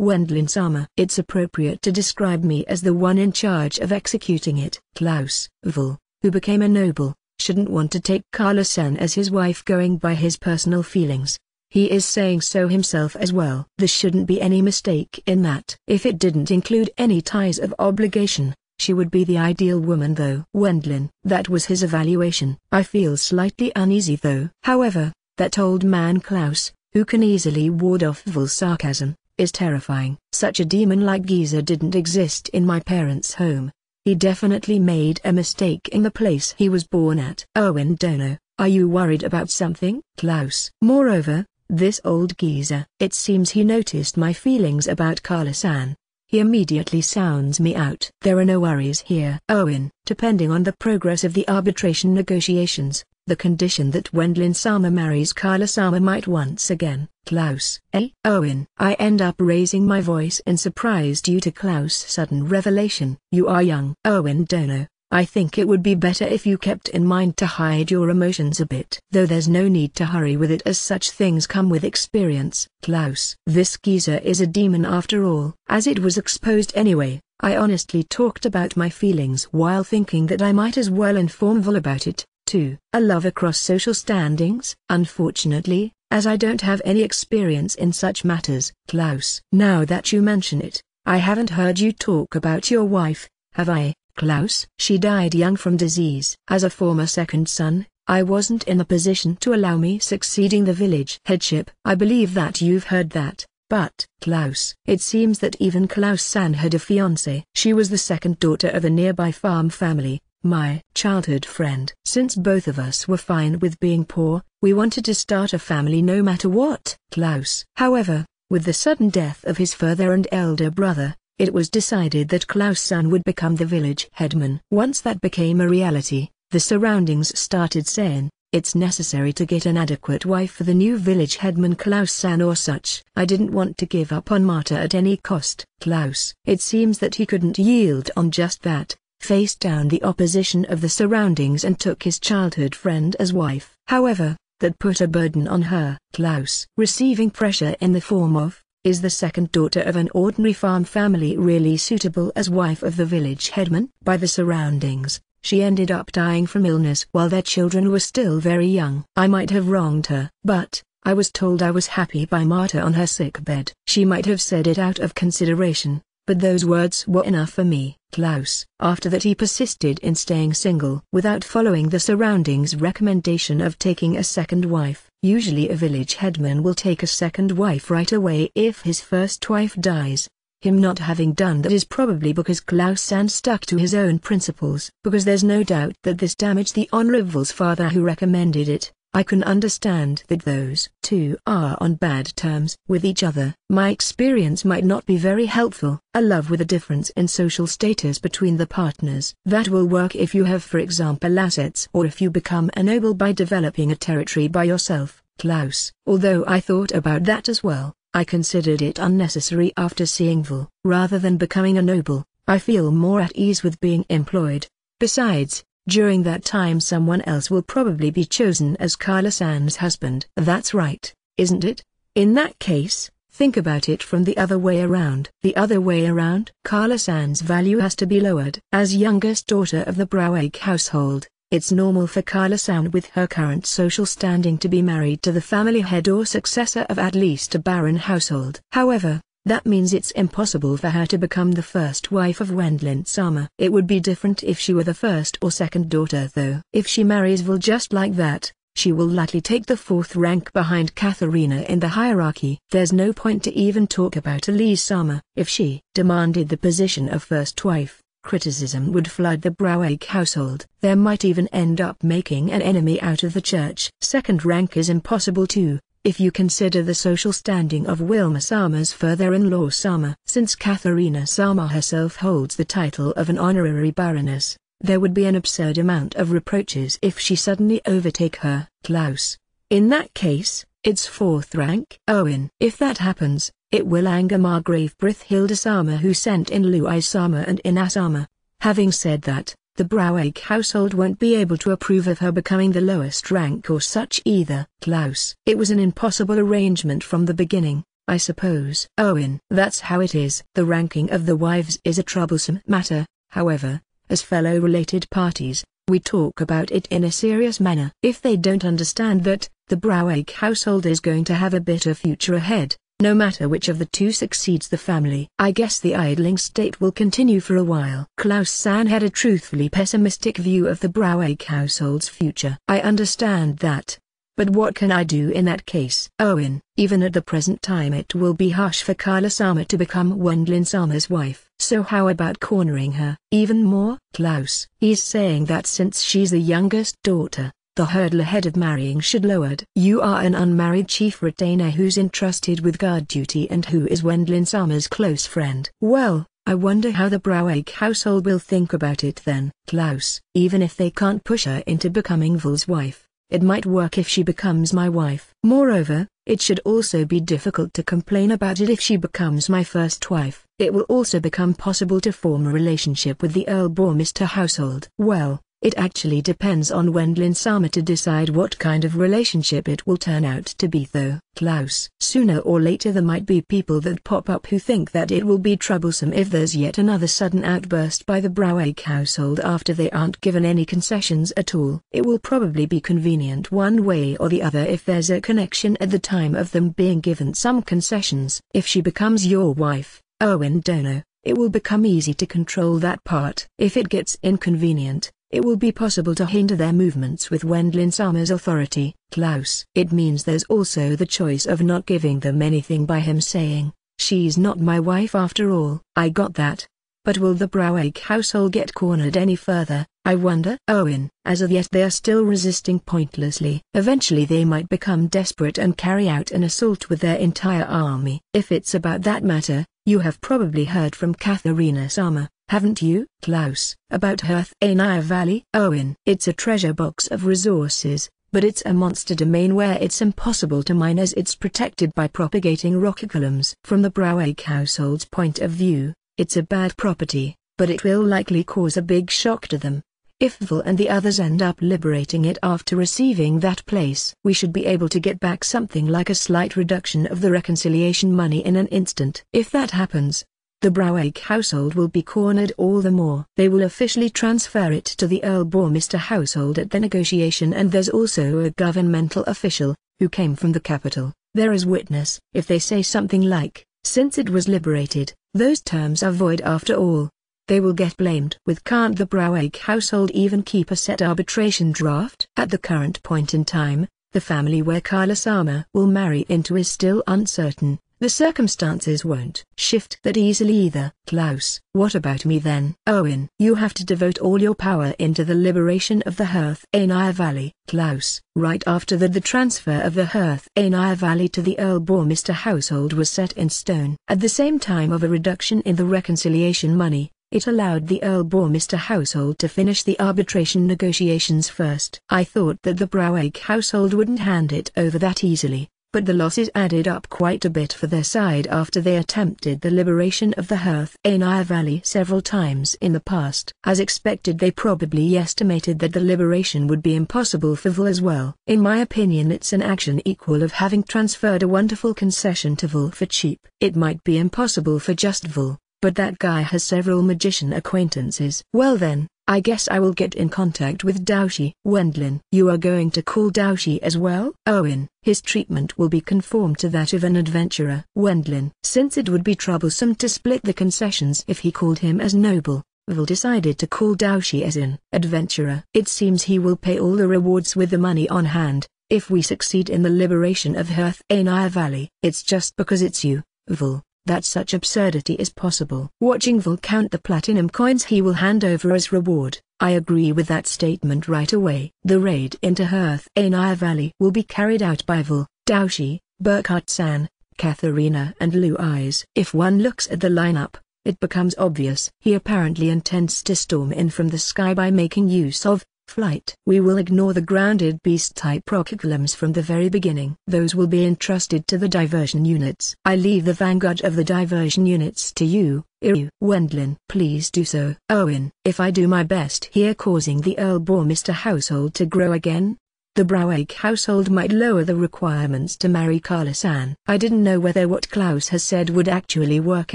Speaker 1: Wendlin-sama. It's appropriate to describe me as the one in charge of executing it. Klaus. Vol, who became a noble, shouldn't want to take Carla-san as his wife going by his personal feelings. He is saying so himself as well. There shouldn't be any mistake in that. If it didn't include any ties of obligation, she would be the ideal woman though. Wendlin. That was his evaluation. I feel slightly uneasy though. However, that old man Klaus, who can easily ward off Vol's sarcasm, is terrifying. Such a demon like geezer didn't exist in my parents' home. He definitely made a mistake in the place he was born at. Owen Dono, are you worried about something? Klaus. Moreover, this old geezer. It seems he noticed my feelings about Carla-san. He immediately sounds me out. There are no worries here. Owen. Depending on the progress of the arbitration negotiations, the condition that Wendlin-sama marries Carla-sama might once again. Klaus. Owen. I end up raising my voice in surprise due to Klaus' sudden revelation. You are young. Owen Dono, I think it would be better if you kept in mind to hide your emotions a bit. Though there's no need to hurry with it, as such things come with experience. Klaus. This geezer is a demon after all. As it was exposed anyway, I honestly talked about my feelings while thinking that I might as well inform Vol about it, too. A love across social standings? Unfortunately, as I don't have any experience in such matters. Klaus. Now that you mention it, I haven't heard you talk about your wife, have I, Klaus? She died young from disease. As a former second son, I wasn't in a position to allow me succeeding the village headship. I believe that you've heard that, but, Klaus. It seems that even Klaus-san had a fiancée. She was the second daughter of a nearby farm family, my childhood friend. Since both of us were fine with being poor, we wanted to start a family no matter what. Klaus. However, With the sudden death of his father and elder brother, it was decided that Klaus-san would become the village headman. Once that became a reality, the surroundings started saying, "It's necessary to get an adequate wife for the new village headman Klaus-san or such." I didn't want to give up on Marta at any cost. Klaus, it seems that he couldn't yield on just that, faced down the opposition of the surroundings and took his childhood friend as wife. However, that put a burden on her. Klaus, receiving pressure in the form of, "Is the second daughter of an ordinary farm family really suitable as wife of the village headman?" By the surroundings, she ended up dying from illness while their children were still very young. I might have wronged her, but I was told I was happy by Marta on her sickbed. She might have said it out of consideration, but those words were enough for me. Klaus. After that he persisted in staying single without following the surroundings' recommendation of taking a second wife. Usually a village headman will take a second wife right away if his first wife dies. Him not having done that is probably because Klaus-san stuck to his own principles. Because there's no doubt that this damaged the honor of Vol's father who recommended it. I can understand that those two are on bad terms with each other. My experience might not be very helpful. A love with a difference in social status between the partners. That will work if you have, for example, assets, or if you become a noble by developing a territory by yourself. Klaus. Although I thought about that as well, I considered it unnecessary after seeing Vol. Rather than becoming a noble, I feel more at ease with being employed. Besides, during that time someone else will probably be chosen as Carla-san's husband. That's right, isn't it? In that case, think about it from the other way around. The other way around? Carla-san's value has to be lowered. As youngest daughter of the Braueg household, it's normal for Carla-san with her current social standing to be married to the family head or successor of at least a baron household. However, that means it's impossible for her to become the first wife of Wendland-sama. It would be different if she were the first or second daughter though. If she marries Vol just like that, she will likely take the fourth rank behind Katharina in the hierarchy. There's no point to even talk about Elise-sama. If she demanded the position of first wife, criticism would flood the Braueg household. There might even end up making an enemy out of the church. Second rank is impossible too, if you consider the social standing of Wilma-sama's father-in-law Sama. Since Katharina-sama herself holds the title of an honorary baroness, there would be an absurd amount of reproaches if she suddenly overtake her. Klaus. In that case, it's fourth rank. Owen. If that happens, it will anger Margrave Brithhilda-sama who sent in Louise-sama and Ina-sama. Having said that, the Braueg household won't be able to approve of her becoming the lowest rank or such either. Klaus. It was an impossible arrangement from the beginning, I suppose. Owen. That's how it is. The ranking of the wives is a troublesome matter, however, as fellow related parties, we talk about it in a serious manner. If they don't understand that, the Braueg household is going to have a bitter future ahead. No matter which of the two succeeds the family. I guess the idling state will continue for a while. Klaus-san had a truthfully pessimistic view of the Braueg household's future. I understand that. But what can I do in that case? Owen. Even at the present time it will be harsh for Carla-sama to become Wendland-sama's wife. So how about cornering her? Even more? Klaus. He's saying that since she's the youngest daughter, the hurdle ahead of marrying should lowered. You are an unmarried chief retainer who's entrusted with guard duty and who is Wendland-sama's close friend. Well, I wonder how the Braueg household will think about it then. Klaus. Even if they can't push her into becoming Vol's wife, it might work if she becomes my wife. Moreover, it should also be difficult to complain about it if she becomes my first wife. It will also become possible to form a relationship with the Earl-Bormister household. Well, it actually depends on Wendland-sama to decide what kind of relationship it will turn out to be though. Klaus. Sooner or later there might be people that pop up who think that it will be troublesome if there's yet another sudden outburst by the Braueg household after they aren't given any concessions at all. It will probably be convenient one way or the other if there's a connection at the time of them being given some concessions. If she becomes your wife, Owen Dono, it will become easy to control that part. If it gets inconvenient, it will be possible to hinder their movements with Wendland-sama's authority. Klaus. It means there's also the choice of not giving them anything by him saying, "She's not my wife after all." I got that. But will the Browake household get cornered any further, I wonder? Owen. As of yet they are still resisting pointlessly. Eventually they might become desperate and carry out an assault with their entire army. If it's about that matter, you have probably heard from Katharina-sama, haven't you, Klaus, about Herthanaya Valley? Owen. It's a treasure box of resources, but it's a monster domain where it's impossible to mine as it's protected by propagating rock columns. From the Browake household's point of view, it's a bad property, but it will likely cause a big shock to them. If Vil and the others end up liberating it after receiving that place, we should be able to get back something like a slight reduction of the reconciliation money in an instant. If that happens, the Browake household will be cornered all the more. They will officially transfer it to the Earl Bormister household at the negotiation, and there's also a governmental official, who came from the capital, there as witness. If they say something like, since it was liberated, those terms are void after all, they will get blamed. Can't the Browake household even keep a set arbitration draft? At the current point in time, the family where Kala-sama will marry into is still uncertain. The circumstances won't shift that easily either. Klaus. What about me then? Owen. You have to devote all your power into the liberation of the Herthanaya Valley. Klaus. Right after the transfer of the Herthanaya Valley to the Earl Bormister household was set in stone. At the same time of a reduction in the reconciliation money, it allowed the Earl Bormister household to finish the arbitration negotiations first. I thought that the Browake household wouldn't hand it over that easily, but the losses added up quite a bit for their side after they attempted the liberation of the Herthanaya Valley several times in the past. As expected, they probably estimated that the liberation would be impossible for Vil as well. In my opinion, it's an action equal of having transferred a wonderful concession to Vil for cheap. It might be impossible for just Vil, but that guy has several magician acquaintances. Well then, I guess I will get in contact with Daoshi. Wendlin. You are going to call Daoshi as well? Owen. His treatment will be conformed to that of an adventurer. Wendlin. Since it would be troublesome to split the concessions if he called him as noble, Vil decided to call Daoshi as an adventurer. It seems he will pay all the rewards with the money on hand, if we succeed in the liberation of Herthanaya Valley. It's just because it's you, Vil, that such absurdity is possible. Watching Vil count the platinum coins he will hand over as reward, I agree with that statement right away. The raid into Herthanaya Valley will be carried out by Vil, Daoshi, Burkhardt-san, Katharina and Lu Eyes. If one looks at the lineup, it becomes obvious. He apparently intends to storm in from the sky by making use of flight. We will ignore the grounded beast-type rockcolumns from the very beginning. Those will be entrusted to the diversion units. I leave the vanguard of the diversion units to you, Iryu. Wendlin. Please do so. Owen. If I do my best here causing the Earl Bormister household to grow again, the Browake household might lower the requirements to marry Kala-san. I didn't know whether what Klaus has said would actually work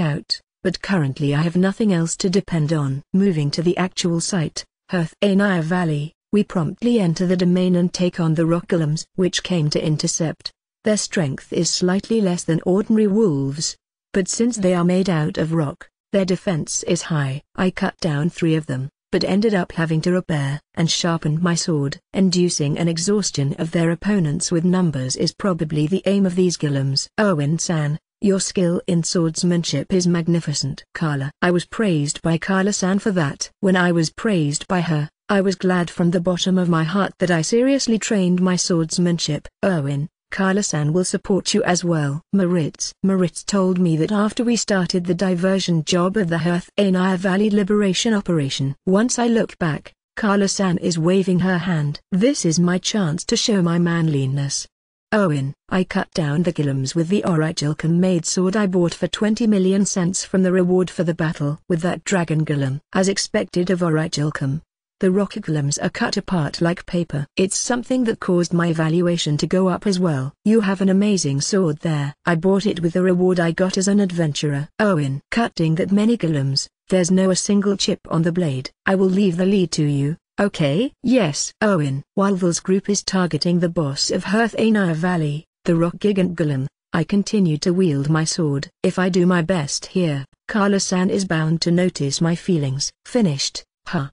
Speaker 1: out, but currently I have nothing else to depend on. Moving to the actual site, Herthanaya Valley, we promptly enter the domain and take on the rock golems which came to intercept. Their strength is slightly less than ordinary wolves, but since they are made out of rock, their defense is high. I cut down 3 of them, but ended up having to repair and sharpen my sword. Inducing an exhaustion of their opponents with numbers is probably the aim of these golems. Owen-san, your skill in swordsmanship is magnificent. Kala. I was praised by Kala-san for that. When I was praised by her, I was glad from the bottom of my heart that I seriously trained my swordsmanship. Erwin, Kala-san will support you as well. Moritz told me that after we started the diversion job of the Herthanaya Valley Liberation Operation. Once I look back, Kala-san is waving her hand. This is my chance to show my manliness. Owen, I cut down the golems with the Orichalcum-made sword I bought for 20 million cents from the reward for the battle with that dragon golem. As expected of Orichalcum, the rock golems are cut apart like paper. It's something that caused my valuation to go up as well. You have an amazing sword there. I bought it with the reward I got as an adventurer. Owen, cutting that many golems, there's no a single chip on the blade. I will leave the lead to you. Okay? Yes. Owen. While Vil's group is targeting the boss of Herthanaya Valley, the rock gigant golem, I continue to wield my sword. If I do my best here, Kala-san is bound to notice my feelings. Finished.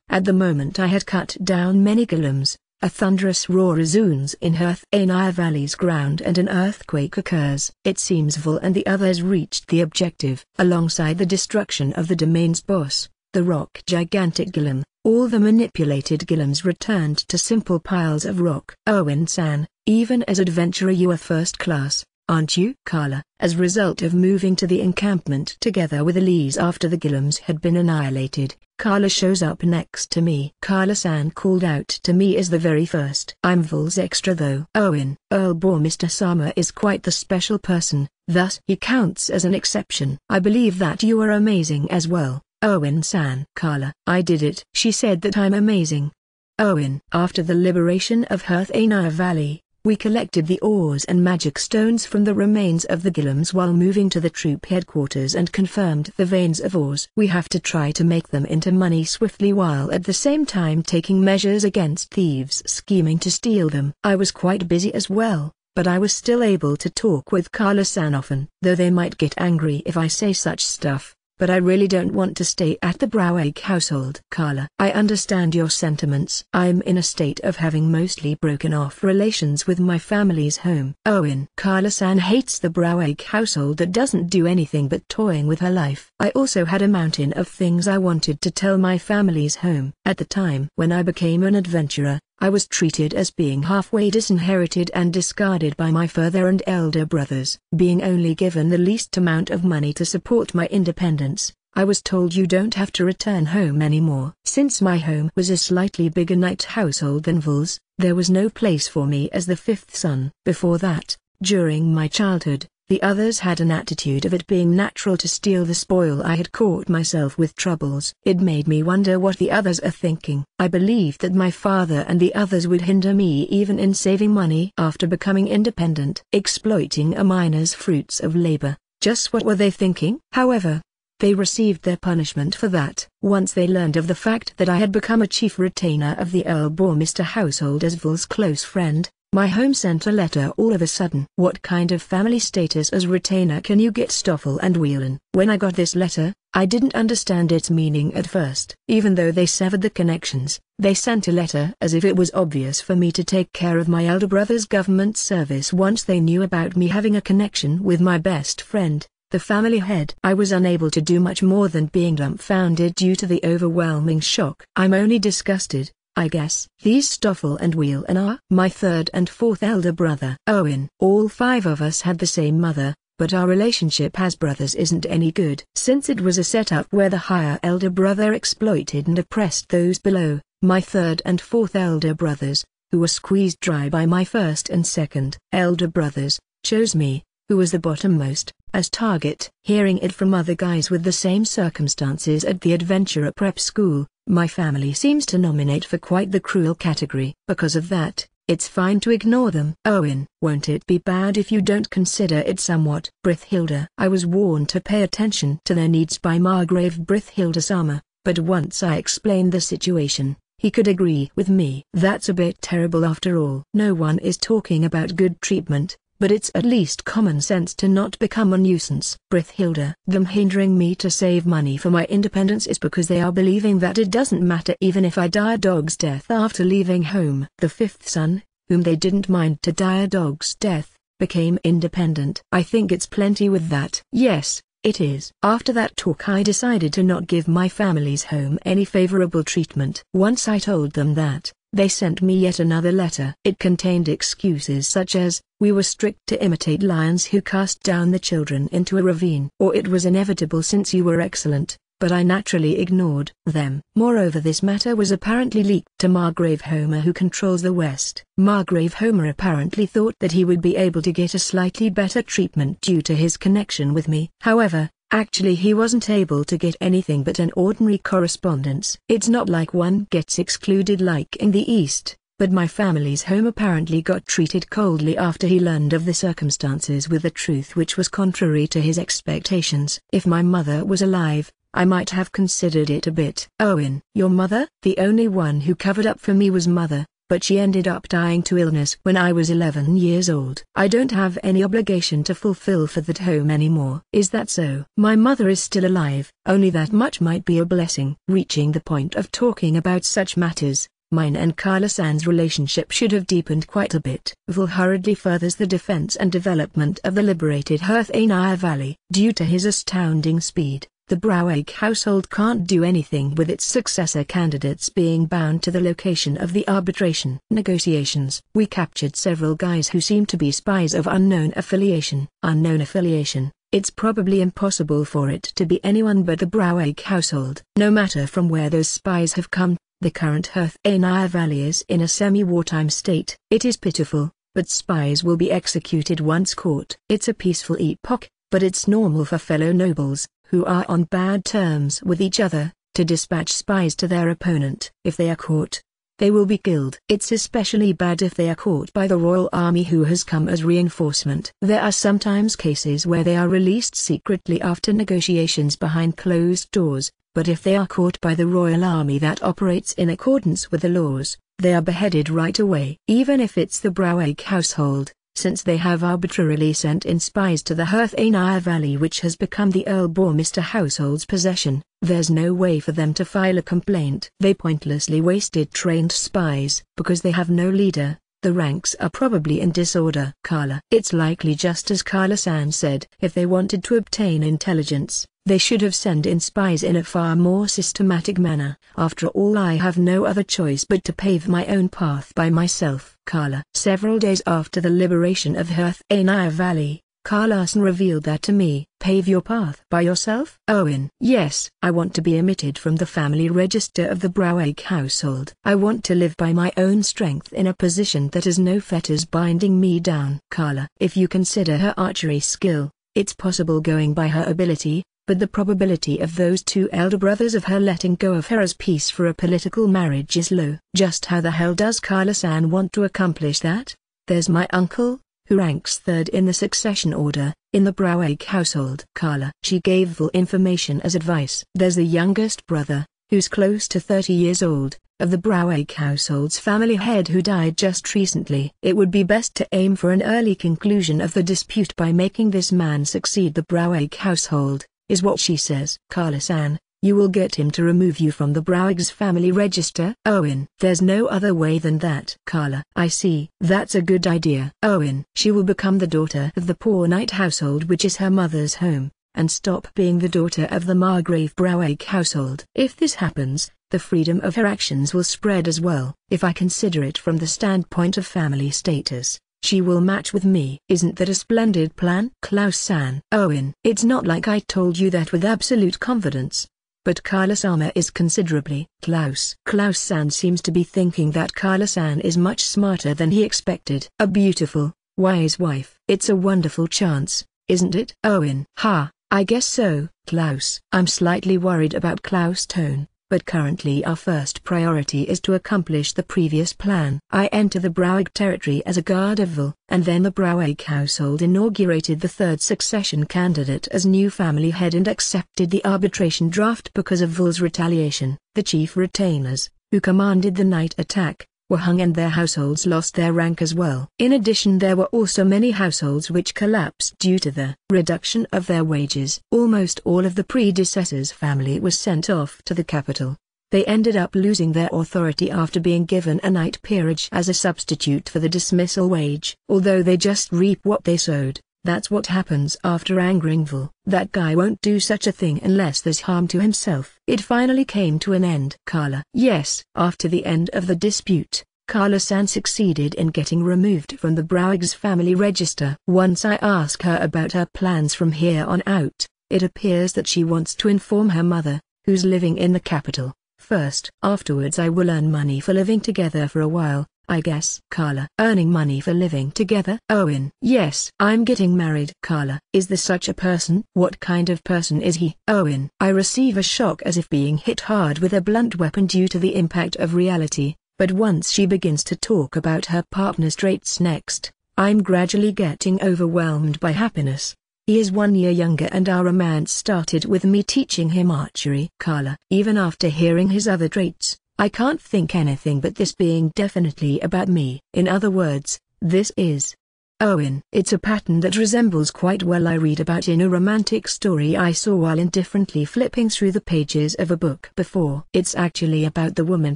Speaker 1: At the moment I had cut down many golems, A thunderous roar resounds in LNAudioBooks Valley's ground and an earthquake occurs. It seems Vol and the others reached the objective. Alongside the destruction of the domain's boss, the rock gigantic golem, all the manipulated golems returned to simple piles of rock. Owen-san, even as adventurer you are first class, aren't you? Carla, as a result of moving to the encampment together with Elise after the golems had been annihilated, Carla shows up next to me. Carla-san called out to me as the very first. I'm Vol's extra though. Owen, Earlbor Mr. Sama is quite the special person, thus he counts as an exception. I believe that you are amazing as well, Owen-san. Carla, I did it. She said that I'm amazing. Owen, after the liberation of LNAudioBooks Valley, we collected the ores and magic stones from the remains of the golems while moving to the troop headquarters and confirmed the veins of ores. We have to try to make them into money swiftly while at the same time taking measures against thieves scheming to steal them. I was quite busy as well, but I was still able to talk with Carla-san often. Though they might get angry if I say such stuff, but I really don't want to stay at the Browake household. Carla, I understand your sentiments. I'm in a state of having mostly broken off relations with my family's home. Owen, Carla-san hates the Browake household that doesn't do anything but toying with her life. I also had a mountain of things I wanted to tell my family's home. At the time when I became an adventurer, I was treated as being halfway disinherited and discarded by my father and elder brothers. Being only given the least amount of money to support my independence, I was told you don't have to return home anymore. Since my home was a slightly bigger night household than Vol's, there was no place for me as the fifth son. Before that, during my childhood, the others had an attitude of it being natural to steal the spoil. I had caught myself with troubles. It made me wonder what the others are thinking. I believed that my father and the others would hinder me even in saving money after becoming independent. Exploiting a miner's fruits of labor, just what were they thinking? However, they received their punishment for that. Once they learned of the fact that I had become a chief retainer of the Earlbor Mr. household as Vol's close friend, my home sent a letter all of a sudden. What kind of family status as retainer can you get? Stoffel and Whelan. When I got this letter, I didn't understand its meaning at first. Even though they severed the connections, they sent a letter as if it was obvious for me to take care of my elder brother's government service once they knew about me having a connection with my best friend, the family head. I was unable to do much more than being dumbfounded due to the overwhelming shock. I'm only disgusted, I guess. These Stoffel and Whelan are my third and fourth elder brother. Owen. All five of us had the same mother, but our relationship as brothers isn't any good. Since it was a setup where the higher elder brother exploited and oppressed those below, my third and fourth elder brothers, who were squeezed dry by my first and second elder brothers, chose me, who was the bottommost, as target. Hearing it from other guys with the same circumstances at the adventurer prep school, my family seems to nominate for quite the cruel category. Because of that, it's fine to ignore them. Owen, won't it be bad if you don't consider it somewhat? Brithhilda. I was warned to pay attention to their needs by Margrave Brithhilda-sama, but once I explained the situation, he could agree with me. That's a bit terrible after all. No one is talking about good treatment, but it's at least common sense to not become a nuisance. Brithhilda. Them hindering me to save money for my independence is because they are believing that it doesn't matter even if I die a dog's death after leaving home. The fifth son, whom they didn't mind to die a dog's death, became independent. I think it's plenty with that. Yes, it is. After that talk I decided to not give my family's home any favorable treatment. Once I told them that, they sent me yet another letter. It contained excuses such as, we were strict to imitate lions who cast down the children into a ravine, or it was inevitable since you were excellent, but I naturally ignored them. Moreover, this matter was apparently leaked to Margrave Homer, who controls the West. Margrave Homer apparently thought that he would be able to get a slightly better treatment due to his connection with me. However, actually he wasn't able to get anything but an ordinary correspondence. It's not like one gets excluded like in the East, but my family's home apparently got treated coldly after he learned of the circumstances with a truth which was contrary to his expectations. If my mother was alive, I might have considered it a bit. Owen. Your mother? The only one who covered up for me was Mother, but she ended up dying to illness when I was 11 years old. I don't have any obligation to fulfill for that home anymore. Is that so? My mother is still alive, only that much might be a blessing. Reaching the point of talking about such matters, Mine and Carla-san's relationship should have deepened quite a bit. Vol hurriedly furthers the defense and development of the liberated Herthanaya Valley. Due to his astounding speed, the Broweg household can't do anything with its successor candidates being bound to the location of the arbitration negotiations. We captured several guys who seem to be spies of unknown affiliation. Unknown affiliation. It's probably impossible for it to be anyone but the Broweg household. No matter from where those spies have come, the current Herthanaya Valley is in a semi-wartime state. It is pitiful, but spies will be executed once caught. It's a peaceful epoch, but it's normal for fellow nobles, who are on bad terms with each other, to dispatch spies to their opponent. If they are caught, they will be killed. It's especially bad if they are caught by the royal army who has come as reinforcement. There are sometimes cases where they are released secretly after negotiations behind closed doors, but if they are caught by the royal army that operates in accordance with the laws, they are beheaded right away. Even if it's the Broweg household, since they have arbitrarily sent in spies to the Herthanaya Valley which has become the Earl Bormister household's possession, there's no way for them to file a complaint. They pointlessly wasted trained spies. Because they have no leader, the ranks are probably in disorder. Carla. It's likely just as Carla-san said. If they wanted to obtain intelligence, they should have sent in spies in a far more systematic manner. After all, I have no other choice but to pave my own path by myself. Carla. Several days after the liberation of Herthanaya Valley, Carla-san revealed that to me. Pave your path by yourself? Owen. Yes. I want to be omitted from the family register of the Broweg household. I want to live by my own strength in a position that has no fetters binding me down. Carla. If you consider her archery skill, it's possible going by her ability, but the probability of those two elder brothers of her letting go of her as peace for a political marriage is low. Just how the hell does Carla-san want to accomplish that? There's my uncle, who ranks third in the succession order, in the Broweg household. Carla. She gave full information as advice. There's the youngest brother, who's close to 30 years old, of the Broweg household's family head who died just recently. It would be best to aim for an early conclusion of the dispute by making this man succeed the Broweg household, is what she says. Carla-san, you will get him to remove you from the Broweg's family register? Owen. There's no other way than that. Carla. I see. That's a good idea. Owen. She will become the daughter of the poor knight household which is her mother's home, and stop being the daughter of the Margrave Broweg household. If this happens, the freedom of her actions will spread as well. If I consider it from the standpoint of family status, she will match with me. Isn't that a splendid plan? Klaus-san. Owen. It's not like I told you that with absolute confidence. But Carla-sama is considerably. Klaus-san seems to be thinking that Carla-san is much smarter than he expected. A beautiful, wise wife. It's a wonderful chance, isn't it? Owen. Ha, I guess so. Klaus. I'm slightly worried about Klaus' tone, but currently our first priority is to accomplish the previous plan. I enter the Broweg territory as a guard of Vol, and then the Broweg household inaugurated the third succession candidate as new family head and accepted the arbitration draft because of Vol's retaliation. The chief retainers, who commanded the night attack, were hung and their households lost their rank as well. In addition, there were also many households which collapsed due to the reduction of their wages. Almost all of the predecessor's family was sent off to the capital. They ended up losing their authority after being given a knight peerage as a substitute for the dismissal wage. Although they just reap what they sowed, that's what happens after angering Vol. That guy won't do such a thing unless there's harm to himself. It finally came to an end. Carla. Yes. After the end of the dispute, Carla-san succeeded in getting removed from the Broweg's family register. Once I ask her about her plans from here on out, it appears that she wants to inform her mother, who's living in the capital, first. Afterwards I will earn money for living together for a while, I guess. Carla. Earning money for living together? Owen. Yes. I'm getting married. Carla. Is there such a person? What kind of person is he? Owen. I receive a shock as if being hit hard with a blunt weapon due to the impact of reality, but once she begins to talk about her partner's traits next, I'm gradually getting overwhelmed by happiness. He is 1 year younger and our romance started with me teaching him archery. Carla. Even after hearing his other traits, I can't think anything but this being definitely about me. In other words, this is Owen. It's a pattern that resembles quite well I read about in a romantic story I saw while indifferently flipping through the pages of a book before. It's actually about the woman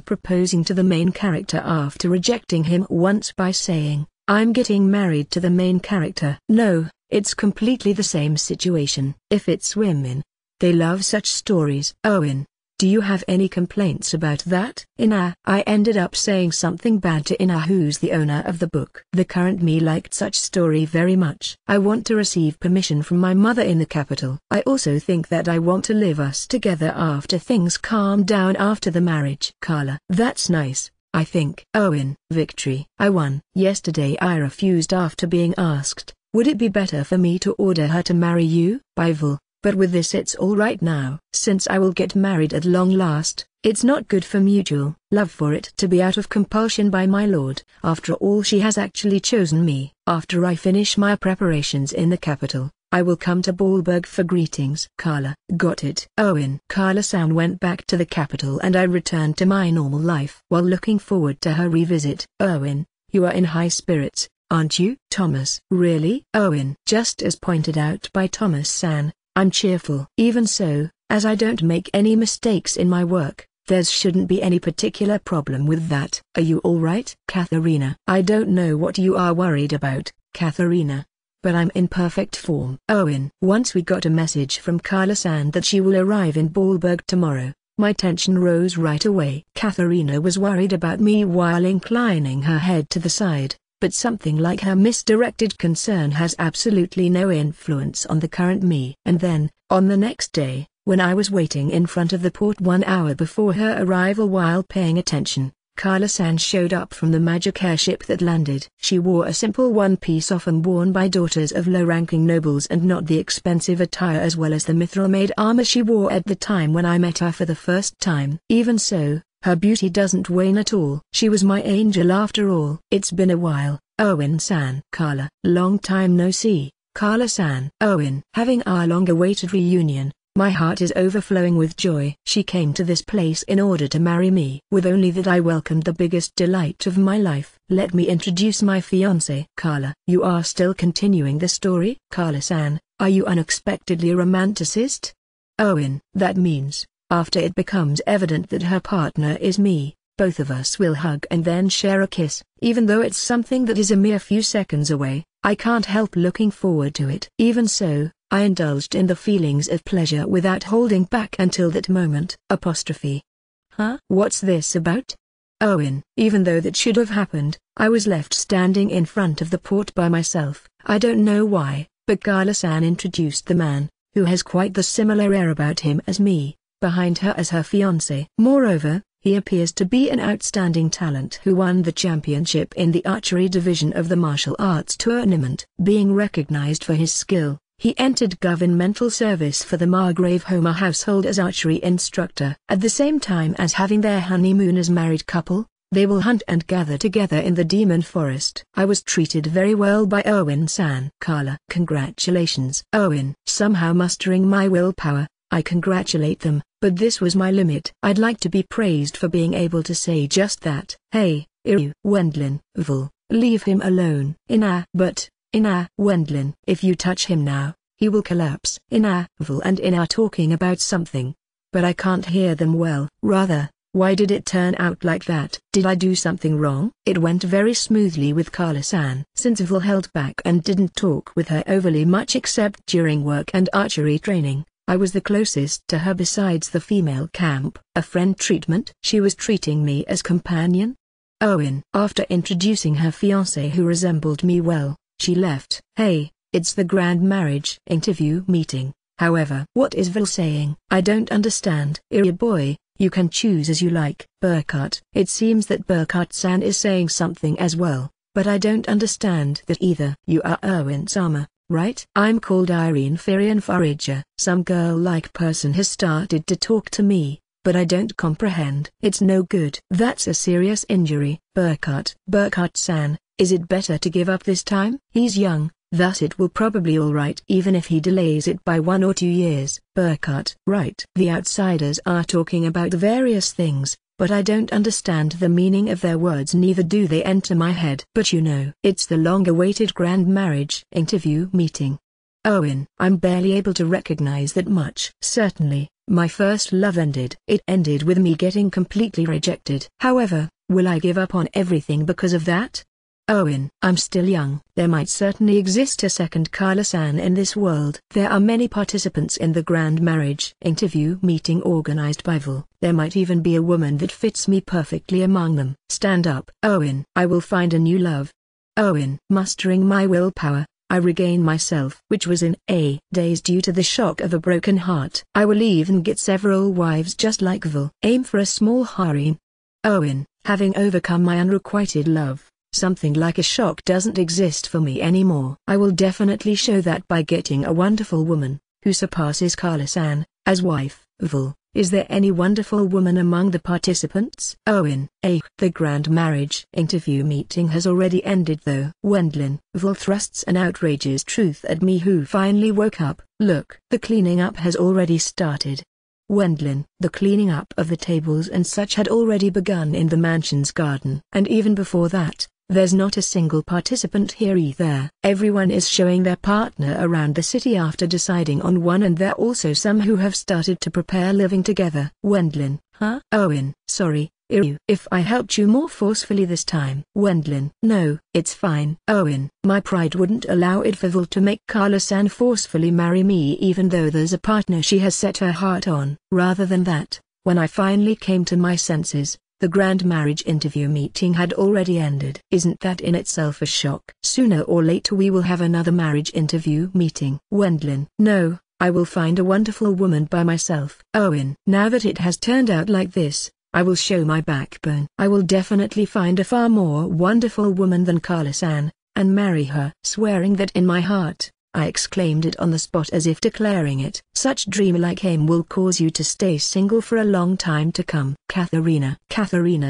Speaker 1: proposing to the main character after rejecting him once by saying, "I'm getting married to the main character." No, it's completely the same situation. If it's women, they love such stories. Owen, do you have any complaints about that? I ended up saying something bad to Ina, who's the owner of the book. The current me liked such story very much. I want to receive permission from my mother in the capital. I also think that I want to live us together after things calm down after the marriage. Carla. That's nice, I think. Owen. Victory. I won. Yesterday I refused after being asked, would it be better for me to order her to marry you? By Vil. But with this it's all right now. Since I will get married at long last, it's not good for mutual love for it to be out of compulsion by my lord. After all, she has actually chosen me. After I finish my preparations in the capital, I will come to Ballberg for greetings. Carla. Got it. Owen. Carla-san went back to the capital and I returned to my normal life. While looking forward to her revisit. Owen, you are in high spirits, aren't you? Thomas. Really? Owen. Just as pointed out by Thomas-san, I'm cheerful. Even so, as I don't make any mistakes in my work, there shouldn't be any particular problem with that. Are you alright? Katharina. I don't know what you are worried about, Katharina, but I'm in perfect form. Owen. Once we got a message from Carla-san that she will arrive in Ballberg tomorrow, my tension rose right away. Katharina was worried about me while inclining her head to the side. But something like her misdirected concern has absolutely no influence on the current me. And then, on the next day, when I was waiting in front of the port 1 hour before her arrival while paying attention, Carla-san showed up from the magic airship that landed. She wore a simple one-piece often worn by daughters of low-ranking nobles and not the expensive attire as well as the mithril-made armor she wore at the time when I met her for the first time. Even so, her beauty doesn't wane at all. She was my angel after all. It's been a while, Owen-san. Carla. Long time no see, Carla-san. Owen. Having our long-awaited reunion, my heart is overflowing with joy. She came to this place in order to marry me. With only that I welcomed the biggest delight of my life. Let me introduce my fiancé. Carla. You are still continuing the story? Carla-san, are you unexpectedly a romanticist? Owen. That means, after it becomes evident that her partner is me, both of us will hug and then share a kiss. Even though it's something that is a mere few seconds away, I can't help looking forward to it. Even so, I indulged in the feelings of pleasure without holding back until that moment. Huh? What's this about? Owen. Even though that should have happened, I was left standing in front of the port by myself. I don't know why, but Carla-san introduced the man, who has quite the similar air about him as me, behind her as her fiancé. Moreover, he appears to be an outstanding talent who won the championship in the archery division of the martial arts tournament. Being recognized for his skill, he entered governmental service for the Margrave Homer household as archery instructor. At the same time as having their honeymoon as married couple, they will hunt and gather together in the Demon Forest. I was treated very well by Owen-san. Carla. Congratulations. Owen. Somehow mustering my willpower, I congratulate them, but this was my limit. I'd like to be praised for being able to say just that. Hey, Iru. Wendlin. Vil. Leave him alone. But, Wendlin. If you touch him now, he will collapse. Vil and are talking about something, but I can't hear them well. Rather, why did it turn out like that? Did I do something wrong? It went very smoothly with Carla-san. Since Vil held back and didn't talk with her overly much except during work and archery training, I was the closest to her besides the female camp. A friend treatment? She was treating me as companion? Owen. After introducing her fiancé who resembled me well, she left. Hey, it's the grand marriage interview meeting, however. What is Vil saying? I don't understand. Boy, you can choose as you like. Burkhart. It seems that Burkhart-san is saying something as well, but I don't understand that either. You are Owen-sama, right? I'm called Irene Firian Forager. Some girl-like person has started to talk to me, but I don't comprehend. It's no good. That's a serious injury. Burkhart-san, is it better to give up this time? He's young, thus it will probably alright even if he delays it by 1 or 2 years. Burkhart. Right. The outsiders are talking about various things, but I don't understand the meaning of their words, neither do they enter my head. But you know, it's the long-awaited grand marriage interview meeting. Owen, I'm barely able to recognize that much. Certainly, my first love ended. It ended with me getting completely rejected. However, will I give up on everything because of that? Owen, I'm still young. There might certainly exist a second Carla-san in this world. There are many participants in the grand marriage interview meeting organized by Vol. There might even be a woman that fits me perfectly among them. Stand up. Owen, I will find a new love. Owen, mustering my willpower, I regain myself, which was in a daze due to the shock of a broken heart. I will even get several wives just like Vol. Aim for a small harem. Owen, having overcome my unrequited love, something like a shock doesn't exist for me anymore. I will definitely show that by getting a wonderful woman, who surpasses Carla-san, as wife. Vol. Is there any wonderful woman among the participants? Owen, the grand marriage interview meeting has already ended though. Wendlin, Vol thrusts an outrageous truth at me who finally woke up. Look, the cleaning up has already started. Wendlin, the cleaning up of the tables and such had already begun in the mansion's garden. And even before that, there's not a single participant here either. Everyone is showing their partner around the city after deciding on one, and there are also some who have started to prepare living together. Wendlin, huh? Owen, sorry, if I helped you more forcefully this time. Wendlin, no, it's fine. Owen, my pride wouldn't allow it for Vol to make Carla-san forcefully marry me even though there's a partner she has set her heart on. Rather than that, when I finally came to my senses, the grand marriage interview meeting had already ended. Isn't that in itself a shock? Sooner or later we will have another marriage interview meeting. Wendlin, no, I will find a wonderful woman by myself. Owen, now that it has turned out like this, I will show my backbone. I will definitely find a far more wonderful woman than Carla-san, and marry her. Swearing that in my heart, I exclaimed it on the spot as if declaring it. Such dreamlike aim will cause you to stay single for a long time to come. Katharina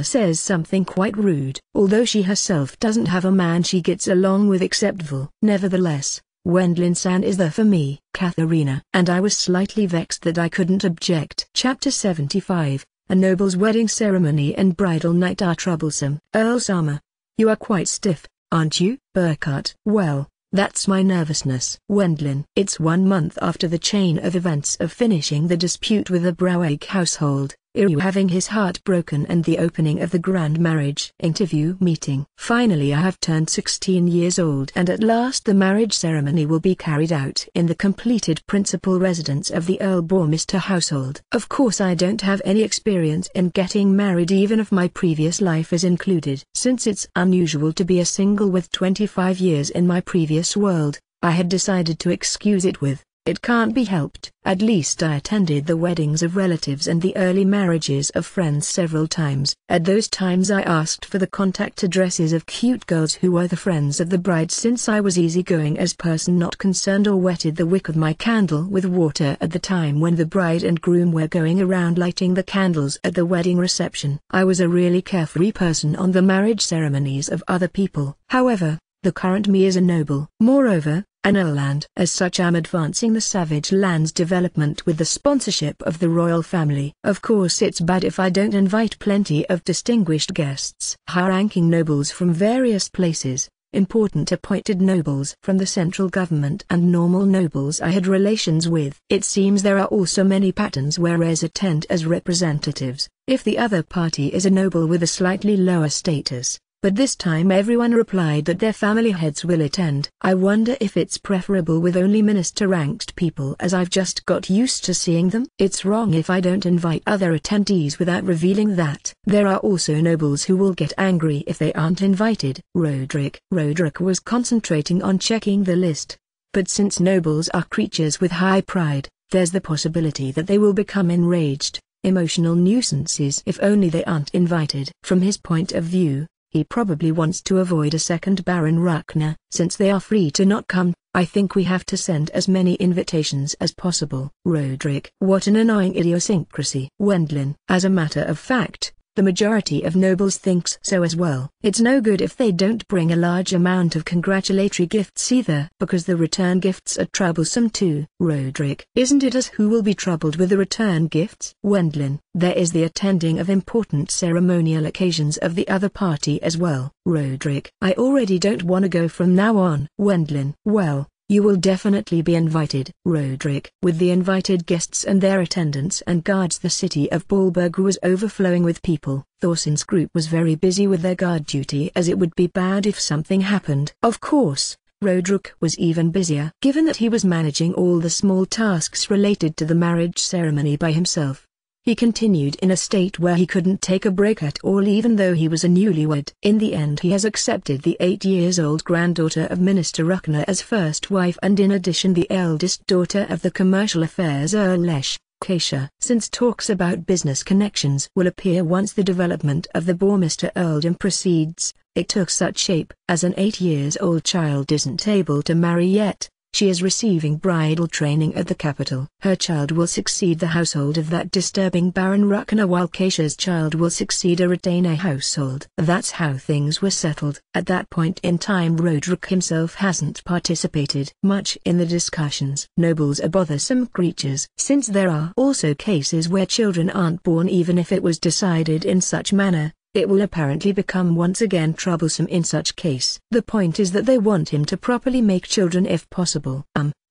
Speaker 1: says something quite rude. Although she herself doesn't have a man she gets along with except Vol. Nevertheless, Wendlin-san is there for me. Katharina. And I was slightly vexed that I couldn't object. Chapter 75, A noble's wedding ceremony and bridal night are troublesome. Earl Sama. You are quite stiff, aren't you? Burkhart. Well, that's my nervousness. Wendlin. It's 1 month after the chain of events of finishing the dispute with the Browake household, Iryu having his heart broken, and the opening of the grand marriage interview meeting. Finally I have turned 16 years old, and at last the marriage ceremony will be carried out in the completed principal residence of the Earl Bormister household. Of course I don't have any experience in getting married even if my previous life is included. Since it's unusual to be a single with 25 years in my previous world, I had decided to excuse it with, it can't be helped. At least I attended the weddings of relatives and the early marriages of friends several times. At those times I asked for the contact addresses of cute girls who were the friends of the bride, since I was easygoing as person not concerned, or wetted the wick of my candle with water at the time when the bride and groom were going around lighting the candles at the wedding reception. I was a really carefree person on the marriage ceremonies of other people. However, the current me is a noble. Moreover, an earl, and as such I'm advancing the Savage Lands development with the sponsorship of the royal family. Of course it's bad if I don't invite plenty of distinguished guests. High-ranking nobles from various places, important appointed nobles from the central government, and normal nobles I had relations with. It seems there are also many patterns where heirs attend as representatives, if the other party is a noble with a slightly lower status. But this time everyone replied that their family heads will attend. I wonder if it's preferable with only minister-ranked people, as I've just got used to seeing them. It's wrong if I don't invite other attendees without revealing that. There are also nobles who will get angry if they aren't invited. Roderick was concentrating on checking the list. But since nobles are creatures with high pride, there's the possibility that they will become enraged, emotional nuisances if only they aren't invited. From his point of view, he probably wants to avoid a second Baron Ruckner. Since they are free to not come, I think we have to send as many invitations as possible. Roderick. What an annoying idiosyncrasy. Wendlin. As a matter of fact, The majority of nobles thinks so as well. It's no good if they don't bring a large amount of congratulatory gifts either, because the return gifts are troublesome too. Roderick, isn't it us who will be troubled with the return gifts? Wendlin, there is the attending of important ceremonial occasions of the other party as well. Roderick, I already don't want to go from now on. Wendlin, well, you will definitely be invited. Roderick, with the invited guests and their attendants and guards, the city of Ballberg was overflowing with people. Thorsten's group was very busy with their guard duty, as it would be bad if something happened. Of course, Roderick was even busier, given that he was managing all the small tasks related to the marriage ceremony by himself. He continued in a state where he couldn't take a break at all, even though he was a newlywed. In the end, he has accepted the 8-year-old granddaughter of Minister Ruckner as first wife, and in addition the eldest daughter of the commercial affairs Earl Lesh, Kasia. Since talks about business connections will appear once the development of the Bourmester earldom proceeds, it took such shape. As an 8-year-old child isn't able to marry yet, she is receiving bridal training at the capital. Her child will succeed the household of that disturbing Baron Ruckner, while Kasia's child will succeed a retainer household. That's how things were settled. At that point in time, Roderick himself hasn't participated much in the discussions. Nobles are bothersome creatures. Since there are also cases where children aren't born, even if it was decided in such manner, it will apparently become once again troublesome in such case. The point is that they want him to properly make children if possible.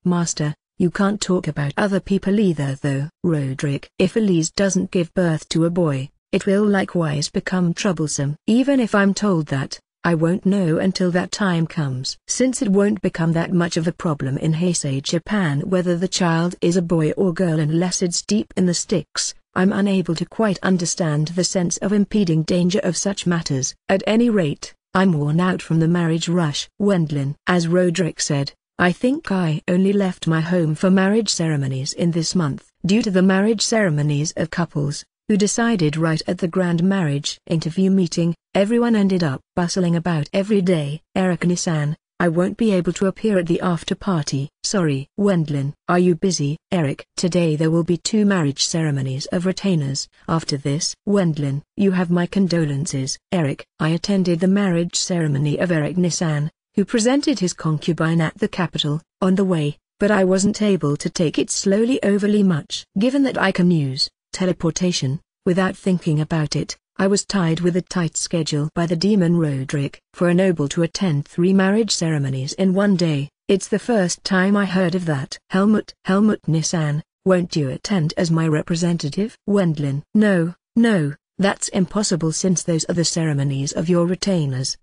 Speaker 1: Master, you can't talk about other people either though. Roderick, if Elise doesn't give birth to a boy, it will likewise become troublesome. Even if I'm told that, I won't know until that time comes. Since it won't become that much of a problem in Heisei, Japan, whether the child is a boy or girl unless it's deep in the sticks, I'm unable to quite understand the sense of impeding danger of such matters. At any rate, I'm worn out from the marriage rush. Wendlin, as Roderick said, I think I only left my home for marriage ceremonies in this month. Due to the marriage ceremonies of couples, who decided right at the grand marriage interview meeting, everyone ended up bustling about every day. Eric Nissan, I won't be able to appear at the after party. Sorry. Wendlin, are you busy? Eric, today there will be 2 marriage ceremonies of retainers. After this, Wendlin, you have my condolences. Eric, I attended the marriage ceremony of Eric Nissan, who presented his concubine at the capital, on the way, but I wasn't able to take it slowly overly much. Given that I can use teleportation, without thinking about it, I was tied with a tight schedule by the demon Roderick. For a noble to attend 3 marriage ceremonies in one day, it's the first time I heard of that. Helmut Nissan, won't you attend as my representative? Wendlin, no, that's impossible since those are the ceremonies of your retainers.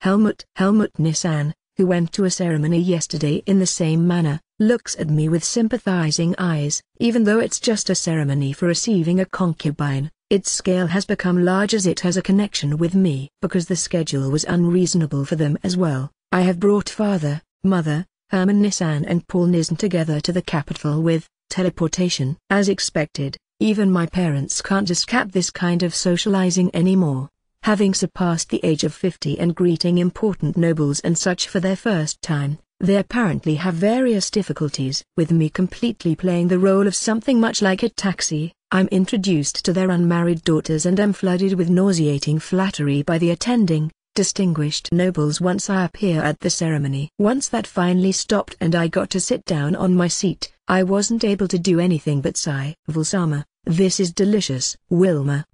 Speaker 1: Helmut Nissan, who went to a ceremony yesterday in the same manner, looks at me with sympathizing eyes. Even though it's just a ceremony for receiving a concubine, its scale has become large as it has a connection with me. Because the schedule was unreasonable for them as well, I have brought father, mother, Herman Nissan and Paul Nissan together to the capital with teleportation. As expected, even my parents can't escape this kind of socializing anymore. Having surpassed the age of 50 and greeting important nobles and such for their first time, they apparently have various difficulties. With me completely playing the role of something much like a taxi, I'm introduced to their unmarried daughters and am flooded with nauseating flattery by the attending, distinguished nobles once I appear at the ceremony. Once that finally stopped and I got to sit down on my seat, I wasn't able to do anything but sigh. Vulsama, this is delicious. Wilma,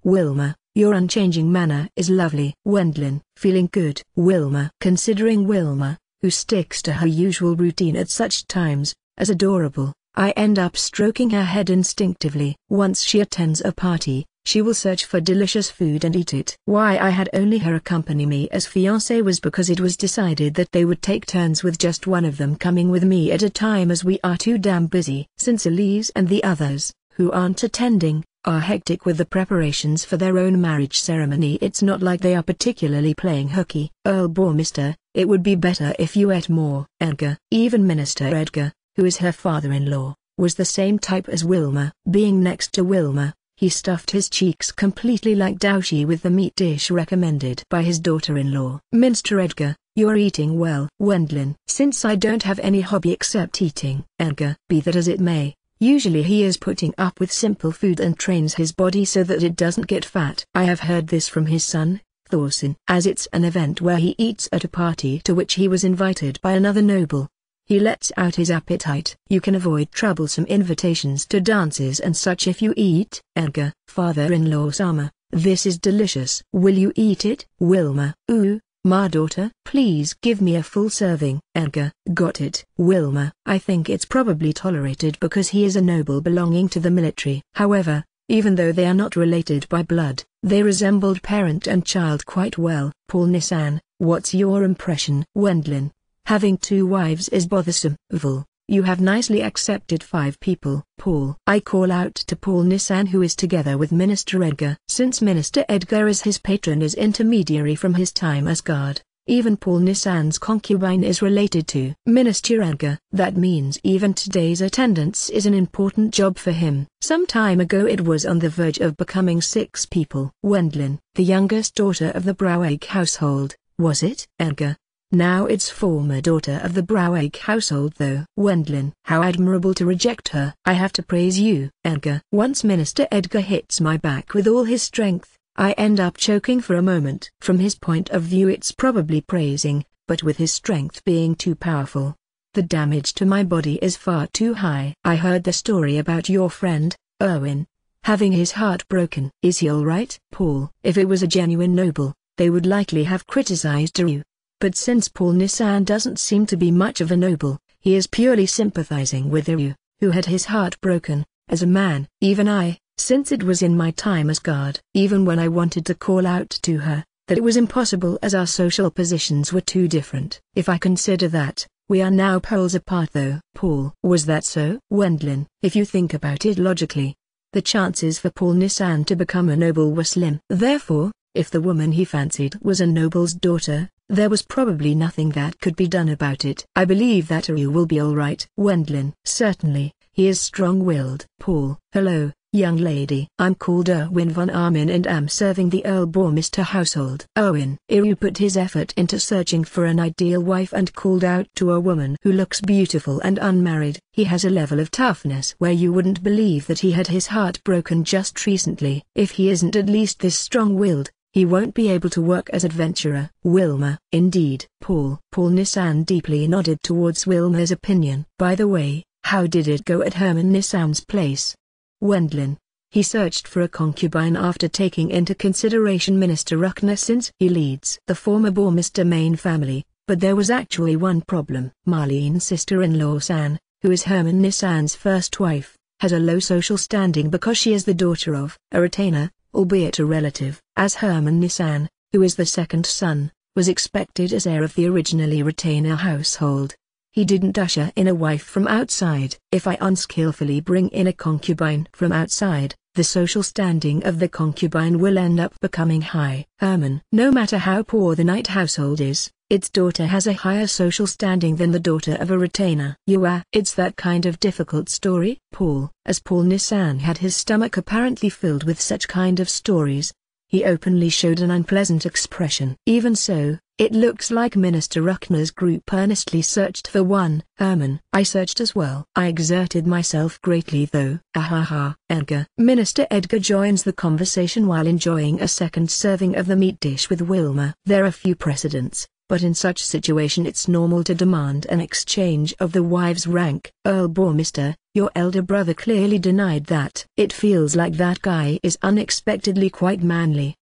Speaker 1: your unchanging manner is lovely. Wendlin, feeling good. Wilma, considering Wilma, who sticks to her usual routine at such times, as adorable, I end up stroking her head instinctively. Once she attends a party, she will search for delicious food and eat it. Why I had only her accompany me as fiancé was because it was decided that they would take turns with just one of them coming with me at a time, as we are too damn busy. Since Elise and the others, who aren't attending, are hectic with the preparations for their own marriage ceremony, it's not like they are particularly playing hooky. Earl Bourmester, it would be better if you ate more. Edgar, even Minister Edgar, who is her father-in-law, was the same type as Wilma. Being next to Wilma, he stuffed his cheeks completely like Daoshi with the meat dish recommended by his daughter-in-law. Minister Edgar, you're eating well. Wendlin, since I don't have any hobby except eating. Edgar, be that as it may, Usually he is putting up with simple food and trains his body so that it doesn't get fat. I have heard this from his son, Thorsin, as it's an event where he eats at a party to which he was invited by another noble. He lets out his appetite. You can avoid troublesome invitations to dances and such if you eat. Edgar, father-in-law Sama, this is delicious. Will you eat it? Wilma, ooh, my daughter, please give me a full serving. Edgar, got it. Wilma, I think it's probably tolerated because he is a noble belonging to the military. However, even though they are not related by blood, they resembled parent and child quite well. Paul Nissan, what's your impression? Wendlin, having 2 wives is bothersome. Vul, you have nicely accepted 5 people. Paul, I call out to Paul Nissan who is together with Minister Edgar. Since Minister Edgar is his patron as intermediary from his time as guard, even Paul Nissan's concubine is related to Minister Edgar. That means even today's attendance is an important job for him. Some time ago it was on the verge of becoming 6 people. Wendlin, the youngest daughter of the Brouwegg household, was it? Edgar, now it's former daughter of the Brouwegg household though. Wendlin, how admirable to reject her. I have to praise you. Edgar, once Minister Edgar hits my back with all his strength, I end up choking for a moment. From his point of view it's probably praising, but with his strength being too powerful, the damage to my body is far too high. I heard the story about your friend, Erwin, having his heart broken. Is he alright? Paul, if it was a genuine noble, they would likely have criticized you. But since Paul Nissan doesn't seem to be much of a noble, he is purely sympathizing with Ryu, who had his heart broken. As a man, even I, since it was in my time as guard, even when I wanted to call out to her, that it was impossible as our social positions were too different. If I consider that, we are now poles apart though. Paul, was that so? Wendlin, if you think about it logically, the chances for Paul Nissan to become a noble were slim. Therefore, if the woman he fancied was a noble's daughter, there was probably nothing that could be done about it. I believe that Ryu will be alright. Wendlin, certainly, he is strong-willed. Paul, hello, young lady. I'm called Erwin von Armin and am serving the Earl Bourmister household. Erwin. Ryu put his effort into searching for an ideal wife and called out to a woman who looks beautiful and unmarried. He has a level of toughness where you wouldn't believe that he had his heart broken just recently. If he isn't at least this strong-willed, he won't be able to work as adventurer. Wilma. Indeed. Paul Nissan deeply nodded towards Wilma's opinion. By the way, how did it go at Herman Nissan's place? Wendlin. He searched for a concubine after taking into consideration Minister Ruckner since he leads the former Bourmister main family, but there was actually one problem. Marlene's sister-in-law San, who is Herman Nissan's first wife, has a low social standing because she is the daughter of a retainer, albeit a relative, as Herman Nissan, who is the second son, was expected as heir of the originally retainer household. He didn't usher in a wife from outside. If I unskillfully bring in a concubine from outside, the social standing of the concubine will end up becoming high. Herman. No matter how poor the Knight household is, its daughter has a higher social standing than the daughter of a retainer. It's that kind of difficult story. Paul. As Paul Nissan had his stomach apparently filled with such kind of stories, he openly showed an unpleasant expression. Even so, it looks like Minister Ruckner's group earnestly searched for one. Herman. I searched as well. I exerted myself greatly though. Ahaha. Edgar. Minister Edgar joins the conversation while enjoying a second serving of the meat dish with Wilma. There are few precedents, but in such situation it's normal to demand an exchange of the wife's rank. Earl Bourmister, your elder brother clearly denied that. It feels like that guy is unexpectedly quite manly.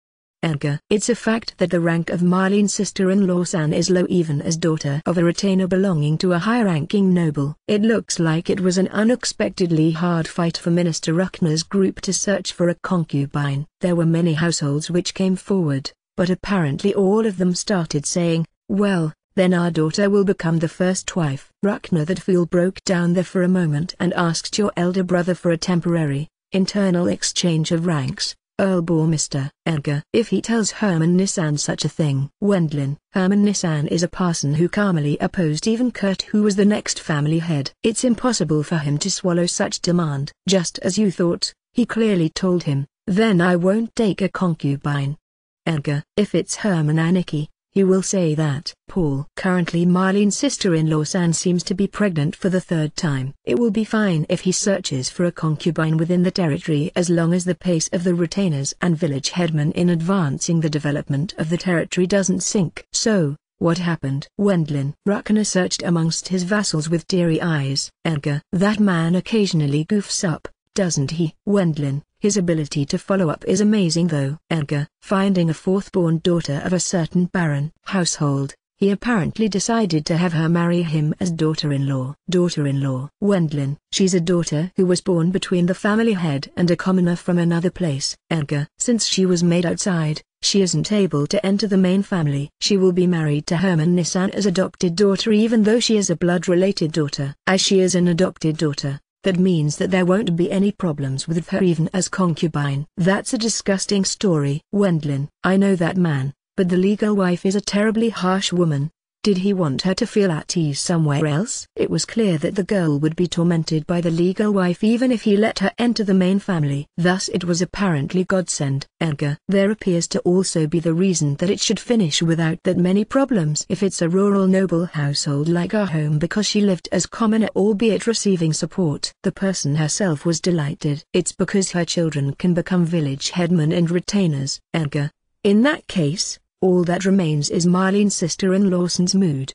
Speaker 1: Edgar. It's a fact that the rank of Marlene's sister-in-law San is low even as daughter of a retainer belonging to a high-ranking noble. It looks like it was an unexpectedly hard fight for Minister Ruckner's group to search for a concubine. There were many households which came forward, but apparently all of them started saying, well, then our daughter will become the first wife. Ruckner that fool broke down there for a moment and asked your elder brother for a temporary, internal exchange of ranks. Earl Bourmister. Edgar. If he tells Herman Nissan such a thing. Wendlin. Herman Nissan is a parson who calmly opposed even Kurt, who was the next family head. It's impossible for him to swallow such demand. Just as you thought, he clearly told him, then I won't take a concubine. Edgar. If it's Herman Aniki, he will say that Paul. Currently Marlene's sister-in-law San seems to be pregnant for the third time. It will be fine if he searches for a concubine within the territory as long as the pace of the retainers and village headmen in advancing the development of the territory doesn't sink. So, what happened? Wendlin. Ruckner searched amongst his vassals with teary eyes. Edgar. That man occasionally goofs up, doesn't he? Wendlin. His ability to follow up is amazing though. Edgar. Finding a fourth-born daughter of a certain baron household, he apparently decided to have her marry him as daughter-in-law. Daughter-in-law. Wendlin. She's a daughter who was born between the family head and a commoner from another place. Edgar. Since she was made outside, she isn't able to enter the main family. She will be married to Herman Nissan as adopted daughter even though she is a blood-related daughter. As she is an adopted daughter, that means that there won't be any problems with her even as concubine. That's a disgusting story. Wendlin. I know that man, but the legal wife is a terribly harsh woman. Did he want her to feel at ease somewhere else? It was clear that the girl would be tormented by the legal wife even if he let her enter the main family. Thus it was apparently godsend. Edgar. There appears to also be the reason that it should finish without that many problems if it's a rural noble household like our home because she lived as commoner albeit receiving support. The person herself was delighted. It's because her children can become village headmen and retainers. Edgar. In that case, all that remains is Marlene's sister-in-law San's mood.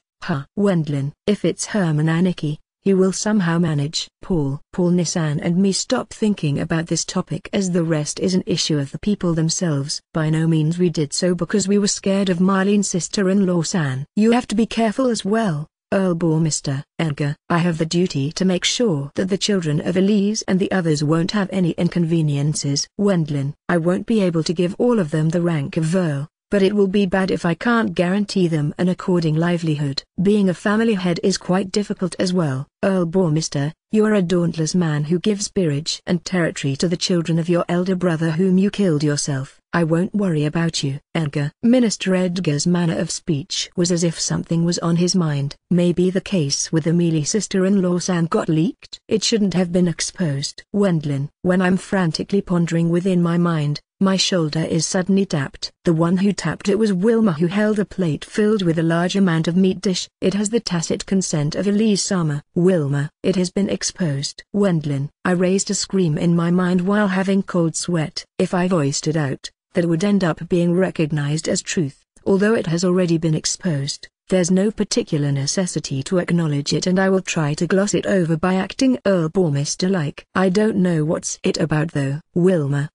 Speaker 1: Wendlin. If it's Herman Aniki, he will somehow manage. Paul. Nissan and me stop thinking about this topic as the rest is an issue of the people themselves. By no means we did so because we were scared of Marlene's sister-in-law San. You have to be careful as well, Earl Bourmister. Edgar. I have the duty to make sure that the children of Elise and the others won't have any inconveniences. Wendlin. I won't be able to give all of them the rank of Earl, but it will be bad if I can't guarantee them an according livelihood. Being a family head is quite difficult as well. Earl Bourmister, you are a dauntless man who gives peerage and territory to the children of your elder brother whom you killed yourself. I won't worry about you. Edgar. Minister Edgar's manner of speech was as if something was on his mind. Maybe the case with Emilie's sister-in-law San got leaked. It shouldn't have been exposed. Wendlin. When I'm frantically pondering within my mind, my shoulder is suddenly tapped. The one who tapped it was Wilma, who held a plate filled with a large amount of meat dish. It has the tacit consent of Elise Sama. Wilma. It has been exposed. Wendlin. I raised a scream in my mind while having cold sweat. If I voiced it out, that would end up being recognized as truth. Although it has already been exposed, there's no particular necessity to acknowledge it, and I will try to gloss it over by acting Earl Bourmister-like. I don't know what's it about though. Wilma.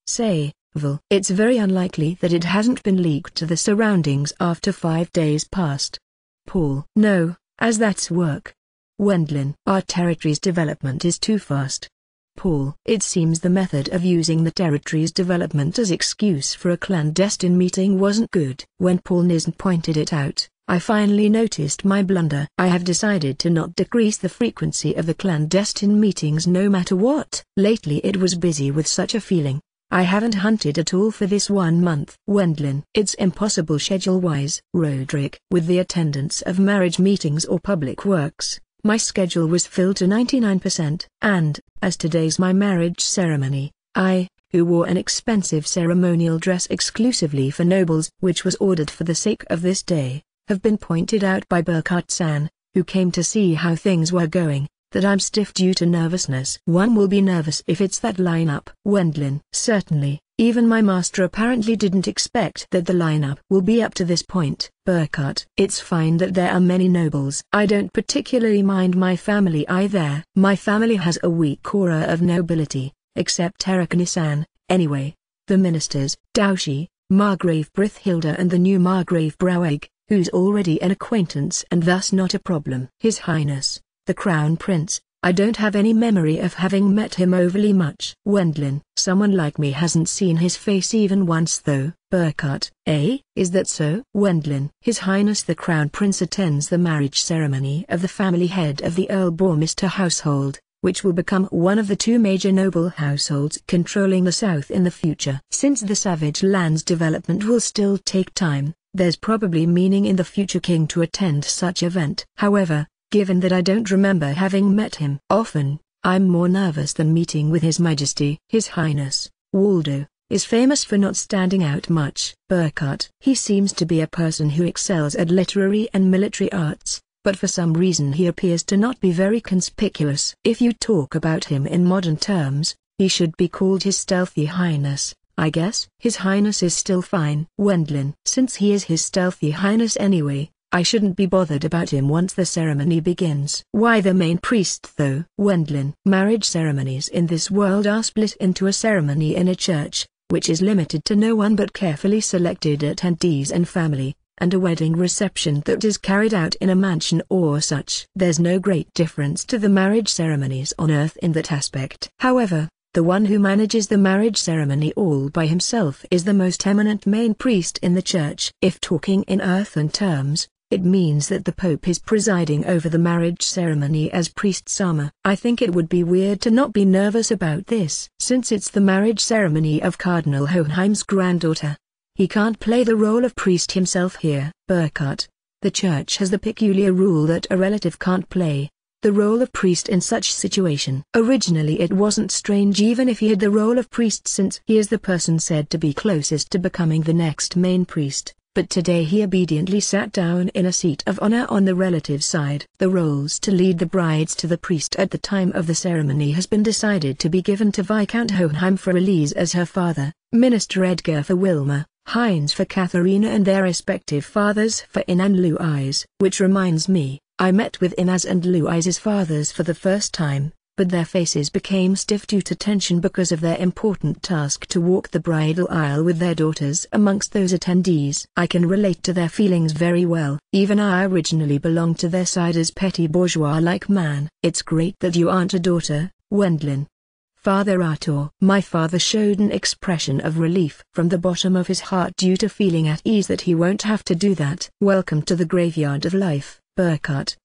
Speaker 1: Say, Val. It's very unlikely that it hasn't been leaked to the surroundings after 5 days past. Paul. No, as that's work. Wendlin. Our territory's development is too fast. Paul. It seems the method of using the territory's development as excuse for a clandestine meeting wasn't good. When Paul Nisn pointed it out, I finally noticed my blunder. I have decided to not decrease the frequency of the clandestine meetings no matter what. Lately it was busy with such a feeling. I haven't hunted at all for this 1 month. Wendlin. It's impossible schedule-wise. Roderick. With the attendance of marriage meetings or public works, my schedule was filled to 99%, and, as today's my marriage ceremony, I, who wore an expensive ceremonial dress exclusively for nobles, which was ordered for the sake of this day, have been pointed out by Burkhardt-san, who came to see how things were going, that I'm stiff due to nervousness. One will be nervous if it's that lineup. Wendlin. Certainly, even my master apparently didn't expect that the lineup will be up to this point. Burkhardt. It's fine that there are many nobles. I don't particularly mind my family either. My family has a weak aura of nobility, except Erikani-san, anyway. The ministers, Daoshi, Margrave Brithhilda and the new Margrave Braueg, who's already an acquaintance and thus not a problem. His Highness, the Crown Prince, I don't have any memory of having met him overly much. Wendlin. Someone like me hasn't seen his face even once though. Burkhardt. Is that so? Wendlin. His Highness the Crown Prince attends the marriage ceremony of the family head of the Earl Bourmister household, which will become one of the 2 major noble households controlling the south in the future. Since the Savage Lands development will still take time, there's probably meaning in the future king to attend such event. However, given that I don't remember having met him often, I'm more nervous than meeting with His Majesty. His Highness, Waldo, is famous for not standing out much. Burkhardt. He seems to be a person who excels at literary and military arts, but for some reason he appears to not be very conspicuous. If you talk about him in modern terms, he should be called His Stealthy Highness, I guess. His Highness is still fine. Wendlin. Since he is His Stealthy Highness anyway, I shouldn't be bothered about him once the ceremony begins. Why the main priest though? Wendlin. Marriage ceremonies in this world are split into a ceremony in a church, which is limited to no one but carefully selected attendees and family, and a wedding reception that is carried out in a mansion or such. There's no great difference to the marriage ceremonies on Earth in that aspect. However, the one who manages the marriage ceremony all by himself is the most eminent main priest in the church. If talking in earthen terms, it means that the Pope is presiding over the marriage ceremony as Priest Sama. I think it would be weird to not be nervous about this. Since it's the marriage ceremony of Cardinal Hohenheim's granddaughter, he can't play the role of priest himself here. Burkhardt. The church has the peculiar rule that a relative can't play the role of priest in such situation. Originally it wasn't strange even if he had the role of priest, since he is the person said to be closest to becoming the next main priest. But today he obediently sat down in a seat of honor on the relative side. The roles to lead the brides to the priest at the time of the ceremony has been decided to be given to Viscount Hohenheim for Elise as her father, Minister Edgar for Wilma, Heinz for Katharina and their respective fathers for In and Louise. Which reminds me, I met with Inaz and Louise's fathers for the first time, but their faces became stiff due to tension because of their important task to walk the bridal aisle with their daughters amongst those attendees. I can relate to their feelings very well. Even I originally belonged to their side as petty bourgeois-like man. It's great that you aren't a daughter, Wendlin. Father Artur. My father showed an expression of relief from the bottom of his heart due to feeling at ease that he won't have to do that. Welcome to the graveyard of life, Burkhardt.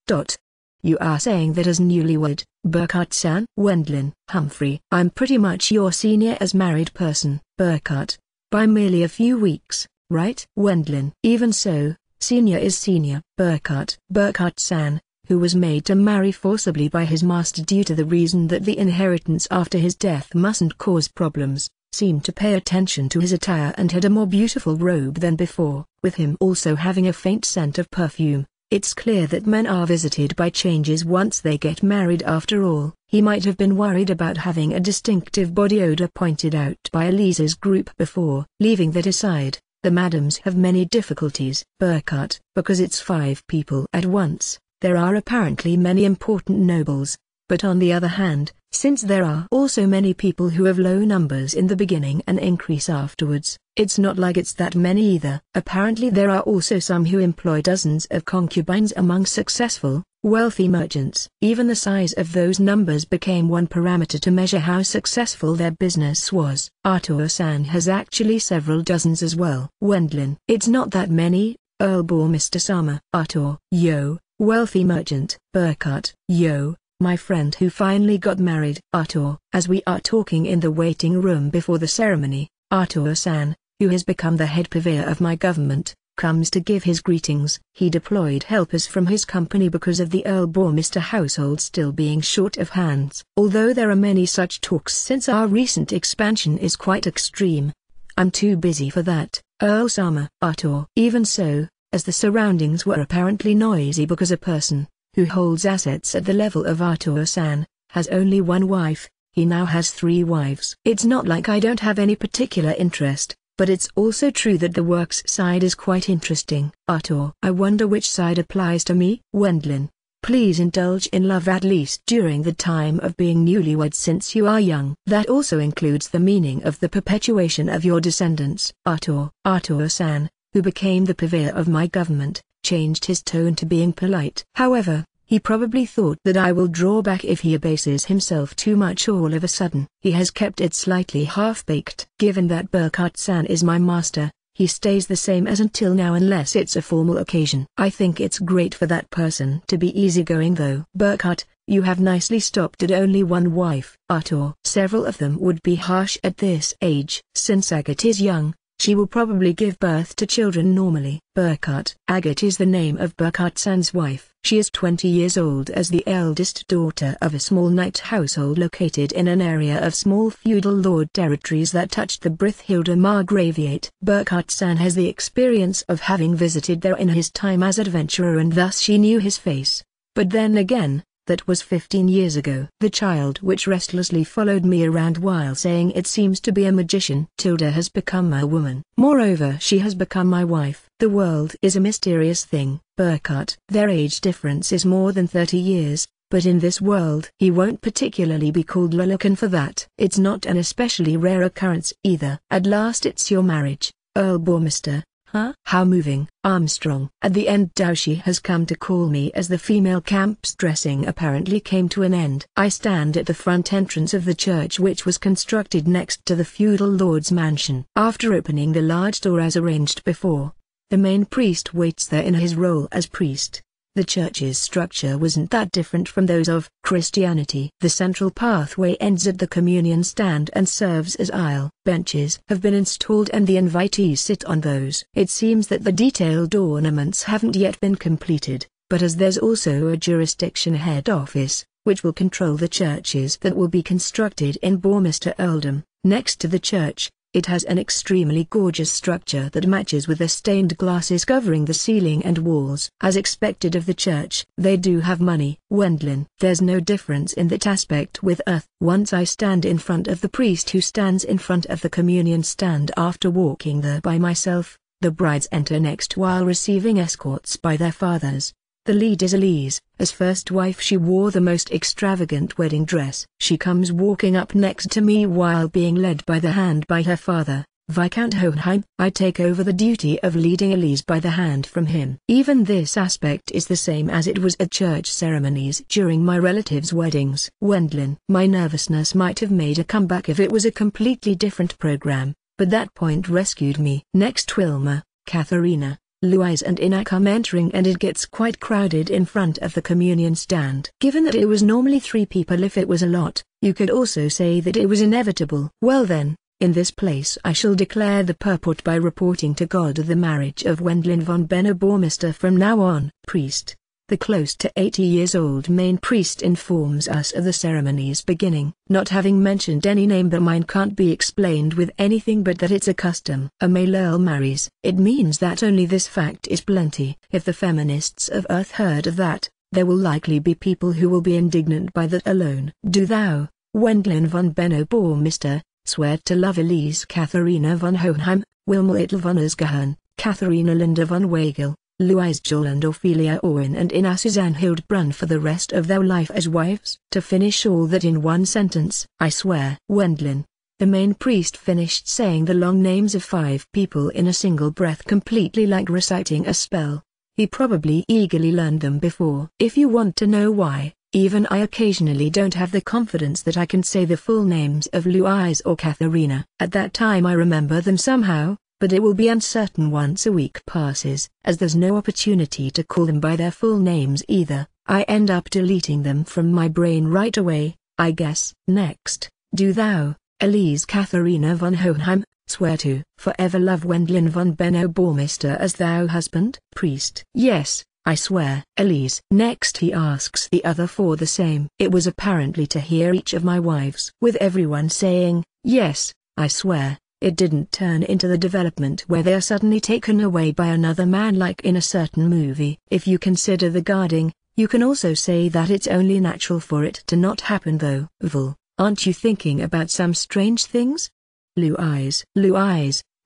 Speaker 1: You are saying that as newlywed, Burkhardt-san? Wendlin. Humphrey. I'm pretty much your senior as married person, Burkhardt. By merely a few weeks, right? Wendlin. Even so, senior is senior. Burkhardt. Burkhardt-san, who was made to marry forcibly by his master due to the reason that the inheritance after his death mustn't cause problems, seemed to pay attention to his attire and had a more beautiful robe than before, with him also having a faint scent of perfume. It's clear that men are visited by changes once they get married after all. He might have been worried about having a distinctive body odor pointed out by Elise's group before. Leaving that aside, the madams have many difficulties. Burkhardt. Because it's 5 people at once, there are apparently many important nobles, but on the other hand, since there are also many people who have low numbers in the beginning and increase afterwards, it's not like it's that many either. Apparently there are also some who employ dozens of concubines among successful, wealthy merchants. Even the size of those numbers became one parameter to measure how successful their business was. Artur-san has actually several dozens as well. Wendlin. It's not that many, Earl bore Mr. Sama. Artur. Yo, wealthy merchant. Burkhardt. Yo, my friend who finally got married. Artur. As we are talking in the waiting room before the ceremony, Artur-san, who has become the head purveyor of my government, comes to give his greetings. He deployed helpers from his company because of the Earl Bourmester household still being short of hands. Although there are many such talks since our recent expansion is quite extreme, I'm too busy for that, Earl Sama. Artur. Even so, as the surroundings were apparently noisy because a person who holds assets at the level of Artur-san has only one wife, he now has 3 wives. It's not like I don't have any particular interest, but it's also true that the works side is quite interesting. Artur. I wonder which side applies to me? Wendlin. Please indulge in love at least during the time of being newlywed since you are young. That also includes the meaning of the perpetuation of your descendants. Artur. Artur-san, who became the purveyor of my government, changed his tone to being polite. However, he probably thought that I will draw back if he abases himself too much all of a sudden. He has kept it slightly half-baked. Given that Burkhardt-san is my master, he stays the same as until now unless it's a formal occasion. I think it's great for that person to be easygoing though. Burkhardt, you have nicely stopped at only one wife. Artur. Several of them would be harsh at this age. Since Agathe is young, She will probably give birth to children normally. Burkhardt. Agat is the name of Burkhardt-san's wife. She is 20 years old as the eldest daughter of a small knight household located in an area of small feudal lord territories that touched the Brithhilda Margraviate. Burkhardt-san has the experience of having visited there in his time as adventurer, and thus she knew his face. But then again, that was 15 years ago. The child which restlessly followed me around while saying it seems to be a magician. Tilda has become a woman. Moreover, she has become my wife. The world is a mysterious thing. Burkhardt. Their age difference is more than 30 years, but in this world he won't particularly be called Lulakan for that. It's not an especially rare occurrence either. At last it's your marriage, Earl Bormister. Huh? How moving. Armstrong. At the end Doushi has come to call me as the female camp's dressing apparently came to an end. I stand at the front entrance of the church which was constructed next to the feudal lord's mansion. After opening the large door as arranged before, the main priest waits there in his role as priest. The church's structure wasn't that different from those of Christianity. The central pathway ends at the communion stand and serves as aisle. Benches have been installed and the invitees sit on those. It seems that the detailed ornaments haven't yet been completed, but as there's also a jurisdiction head office, which will control the churches that will be constructed in Bormister Earldom, next to the church, it has an extremely gorgeous structure that matches with the stained glasses covering the ceiling and walls. As expected of the church, they do have money. Wendlin. There's no difference in that aspect with Earth. Once I stand in front of the priest who stands in front of the communion stand after walking there by myself. The brides enter next while receiving escorts by their fathers. The lead is Elise. As first wife she wore the most extravagant wedding dress. She comes walking up next to me while being led by the hand by her father, Viscount Hohenheim. I take over the duty of leading Elise by the hand from him. Even this aspect is the same as it was at church ceremonies during my relatives' weddings. Wendlin. My nervousness might have made a comeback if it was a completely different program, but that point rescued me. Next Wilma, Katharina, Louise and Ina come entering and it gets quite crowded in front of the communion stand. Given that it was normally 3 people if it was a lot, you could also say that it was inevitable. Well then, in this place I shall declare the purport by reporting to God the marriage of Wendlin von Benno Bormister from now on. Priest. The close to 80 years old main priest informs us of the ceremony's beginning. Not having mentioned any name but mine can't be explained with anything but that it's a custom. A male earl marries. It means that only this fact is plenty. If the feminists of Earth heard of that, there will likely be people who will be indignant by that alone. Do thou, Wendlin von Benno Bormister, swear to love Elise Katharina von Hohenheim, Wilma Little von Usgehorn, Katharina Linda von Weigel, Louise Joel and Ophelia Owen and Ina Suzanne Hildbrunn for the rest of their life as wives? To finish all that in one sentence, I swear. Wendlin. The main priest finished saying the long names of 5 people in a single breath, completely like reciting a spell. He probably eagerly learned them before. If you want to know why, even I occasionally don't have the confidence that I can say the full names of Louise or Katharina. At that time I remember them somehow, but it will be uncertain once a week passes, as there's no opportunity to call them by their full names either. I end up deleting them from my brain right away, I guess. Next, do thou, Elise Katharina von Hohenheim, swear to forever love Wendlin von Benno Bormister as thou husband? Priest. Yes, I swear. Elise. Next he asks the other for the same. It was apparently to hear each of my wives with everyone saying, yes, I swear. It didn't turn into the development where they are suddenly taken away by another man like in a certain movie. If you consider the guarding, you can also say that it's only natural for it to not happen though. Vul, aren't you thinking about some strange things? Louise,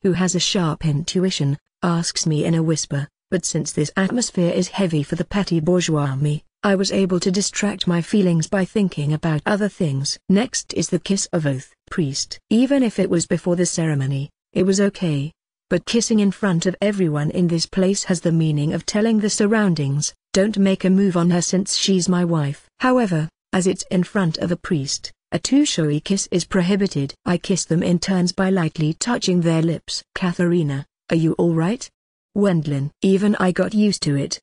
Speaker 1: who has a sharp intuition, asks me in a whisper, but since this atmosphere is heavy for the petty bourgeois me, I was able to distract my feelings by thinking about other things. Next is the kiss of oath. Priest. Even if it was before the ceremony, it was okay. But kissing in front of everyone in this place has the meaning of telling the surroundings, don't make a move on her since she's my wife. However, as it's in front of a priest, a too showy kiss is prohibited. I kiss them in turns by lightly touching their lips. Katharina, are you alright? Wendlin. Even I got used to it.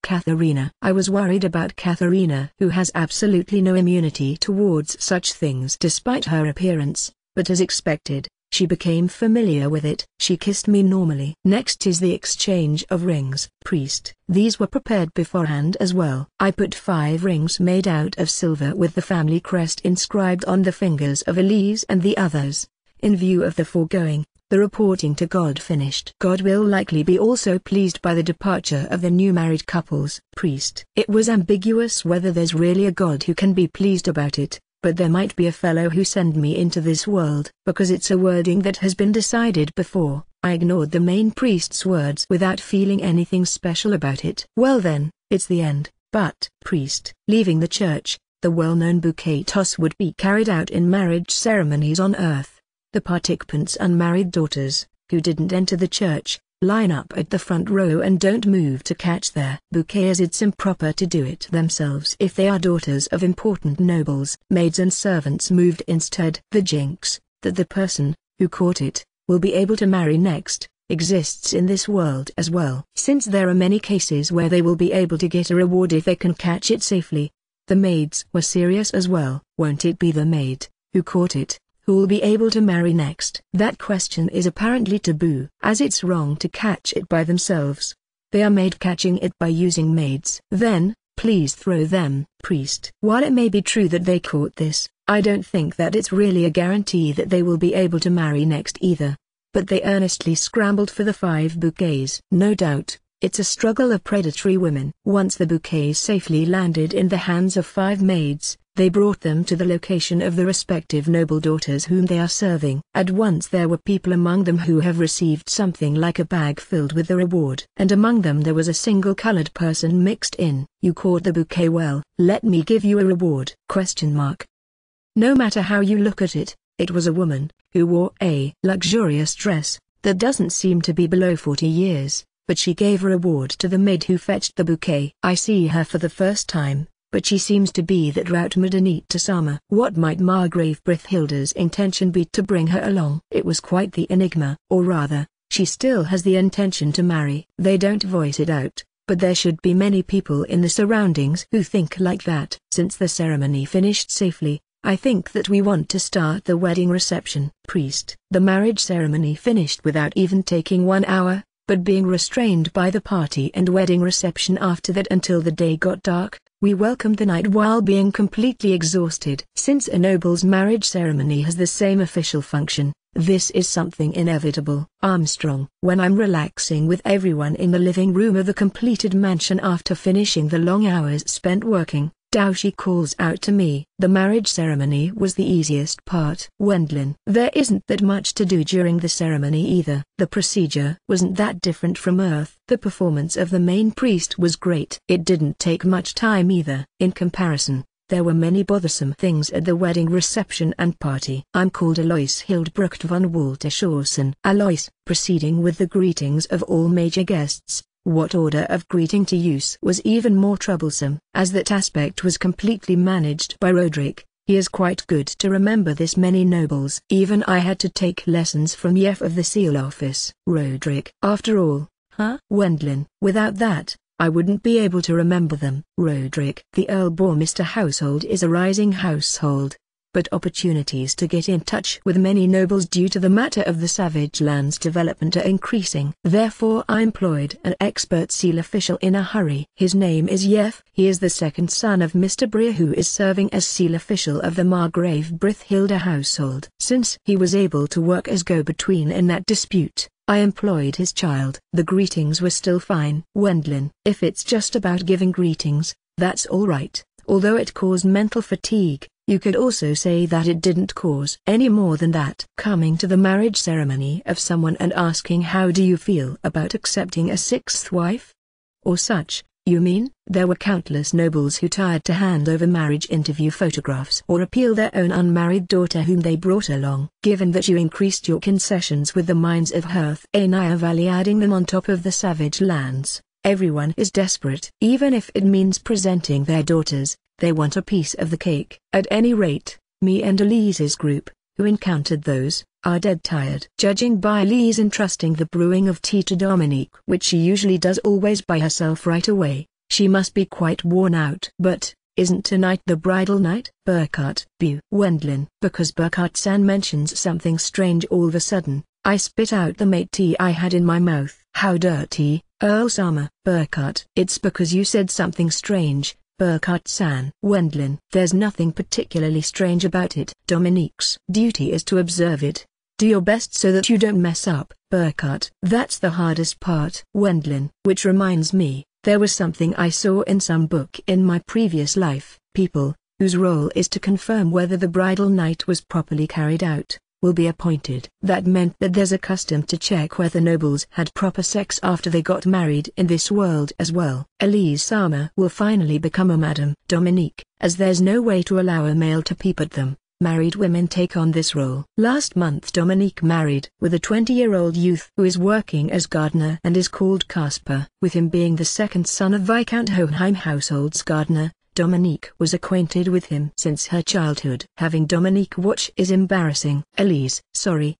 Speaker 1: Katharina. I was worried about Katharina, who has absolutely no immunity towards such things despite her appearance, but as expected, she became familiar with it. She kissed me normally. Next is the exchange of rings. Priest. These were prepared beforehand as well. I put 5 rings made out of silver with the family crest inscribed on the fingers of Elise and the others. In view of the foregoing, the reporting to God finished. God will likely be also pleased by the departure of the new married couples. Priest. It was ambiguous whether there's really a God who can be pleased about it, but there might be a fellow who send me into this world. Because it's a wording that has been decided before, I ignored the main priest's words without feeling anything special about it. Well then, it's the end. But, priest. Leaving the church, the well-known bouquet toss would be carried out in marriage ceremonies on earth. The participants' unmarried daughters, who didn't enter the church, line up at the front row and don't move to catch their bouquet, as it's improper to do it themselves if they are daughters of important nobles. Maids and servants moved instead. The jinx, that the person, who caught it, will be able to marry next, exists in this world as well. Since there are many cases where they will be able to get a reward if they can catch it safely. The maids were serious as well. Won't it be the maid, who caught it, who will be able to marry next? That question is apparently taboo, as it's wrong to catch it by themselves. They are made catching it by using maids. Then, please throw them. Priest. While it may be true that they caught this, I don't think that it's really a guarantee that they will be able to marry next either. But they earnestly scrambled for the 5 bouquets. No doubt, it's a struggle of predatory women. Once the bouquets safely landed in the hands of 5 maids, they brought them to the location of the respective noble daughters whom they are serving. At once there were people among them who have received something like a bag filled with the reward. And among them there was a single colored person mixed in. You caught the bouquet well. Let me give you a reward. ? No matter how you look at it, it was a woman, who wore a luxurious dress, that doesn't seem to be below 40 years, but she gave a reward to the maid who fetched the bouquet. I see her for the first time, but she seems to be that route Madanita Sama. What might Margrave Brithhilda's intention be to bring her along? It was quite the enigma. Or rather, she still has the intention to marry. They don't voice it out, but there should be many people in the surroundings who think like that. Since the ceremony finished safely, I think that we want to start the wedding reception. Priest. The marriage ceremony finished without even taking 1 hour, but being restrained by the party and wedding reception after that until the day got dark. We welcomed the night while being completely exhausted. Since a noble's marriage ceremony has the same official function, this is something inevitable. Armstrong. When I'm relaxing with everyone in the living room of the completed mansion after finishing the long hours spent working, Daoshi calls out to me. The marriage ceremony was the easiest part. Wendlin. There isn't that much to do during the ceremony either. The procedure wasn't that different from Earth. The performance of the main priest was great. It didn't take much time either. In comparison, there were many bothersome things at the wedding reception and party. I'm called Alois Hildebrucht von Walter Schorsen. Alois. Proceeding with the greetings of all major guests. What order of greeting to use was even more troublesome, as that aspect was completely managed by Roderick. He is quite good to remember this many nobles. Even I had to take lessons from Yef of the Seal Office. Roderick. After all, Wendlin. Without that, I wouldn't be able to remember them. Roderick. The Earl-Bourmister household is a rising household, but opportunities to get in touch with many nobles due to the matter of the Savage Lands development are increasing. Therefore I employed an expert seal official in a hurry. His name is Yef. He is the second son of Mr. Breer, who is serving as seal official of the Margrave Brithhilda household. Since he was able to work as go-between in that dispute, I employed his child. The greetings were still fine. Wendlin. If it's just about giving greetings, that's all right, although it caused mental fatigue. You could also say that it didn't cause any more than that. Coming to the marriage ceremony of someone and asking how do you feel about accepting a 6th wife? Or such, you mean? There were countless nobles who tired to hand over marriage interview photographs or appeal their own unmarried daughter whom they brought along. Given that you increased your concessions with the mines of Hearth Anaya Valley, adding them on top of the Savage Lands, everyone is desperate. Even if it means presenting their daughters, they want a piece of the cake. At any rate, me and Elise's group, who encountered those, are dead tired. Judging by Elise entrusting the brewing of tea to Dominique, which she usually does always by herself right away, she must be quite worn out. But, Isn't tonight the bridal night? Burkhart. Bu. Wendlin. Because Burkhart-san mentions something strange all of a sudden, I spit out the mate tea I had in my mouth. How dirty, Earl-sama. Burkhart. It's because you said something strange, Burkhart-san. Wendlin. There's nothing particularly strange about it. Dominique's duty is to observe it. Do your best so that you don't mess up. Burkhart. That's the hardest part. Wendlin. Which reminds me, there was something I saw in some book in my previous life. People, whose role is to confirm whether the bridal night was properly carried out, will be appointed. That meant that there's a custom to check whether nobles had proper sex after they got married in this world as well. Elise-sama will finally become a Madame Dominique, as there's no way to allow a male to peep at them. Married women take on this role. Last month Dominique married with a 20-year-old youth who is working as gardener and is called Casper. With him being the second son of Viscount Hohenheim household's gardener, Dominique was acquainted with him since her childhood. Having Dominique watch is embarrassing. Elise-sama.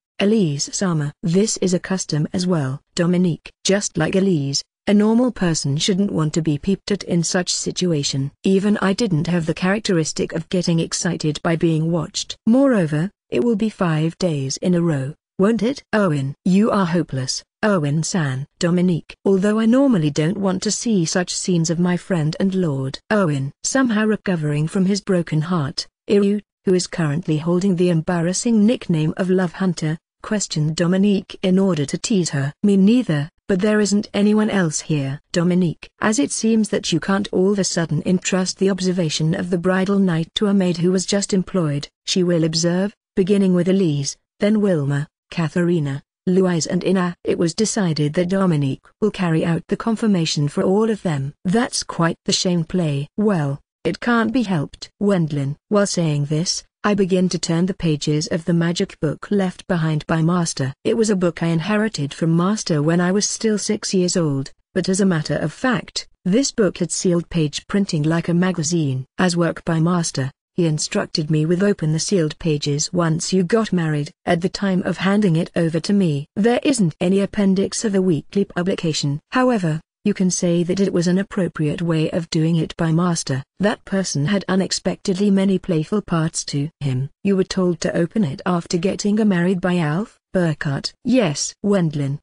Speaker 1: This is a custom as well. Dominique. Just like Elise, a normal person shouldn't want to be peeped at in such situation. Even I didn't have the characteristic of getting excited by being watched. Moreover, it will be 5 days in a row, won't it? Owen. You are hopeless, Owen-san. Dominique. Although I normally don't want to see such scenes of my friend and Lord Owen somehow recovering from his broken heart, Iryu, who is currently holding the embarrassing nickname of Love Hunter, questioned Dominique in order to tease her. Me neither. But there isn't anyone else here. Dominique. As it seems that you can't all of a sudden entrust the observation of the bridal night to a maid who was just employed. She will observe, beginning with Elise, then Wilma, Katharina, Louise and Ina. It was decided that Dominique will carry out the confirmation for all of them. That's quite the shame play. Well, it can't be helped. Wendlin. While saying this, I begin to turn the pages of the magic book left behind by Master. It was a book I inherited from Master when I was still 6 years old, but as a matter of fact, this book had sealed page printing like a magazine. As work by Master, he instructed me with open the sealed pages once you got married. At the time of handing it over to me, there isn't any appendix of the weekly publication. However, you can say that it was an appropriate way of doing it by Master. That person had unexpectedly many playful parts to him. You were told to open it after getting married by Alf. Burkhart. Yes. Wendlin.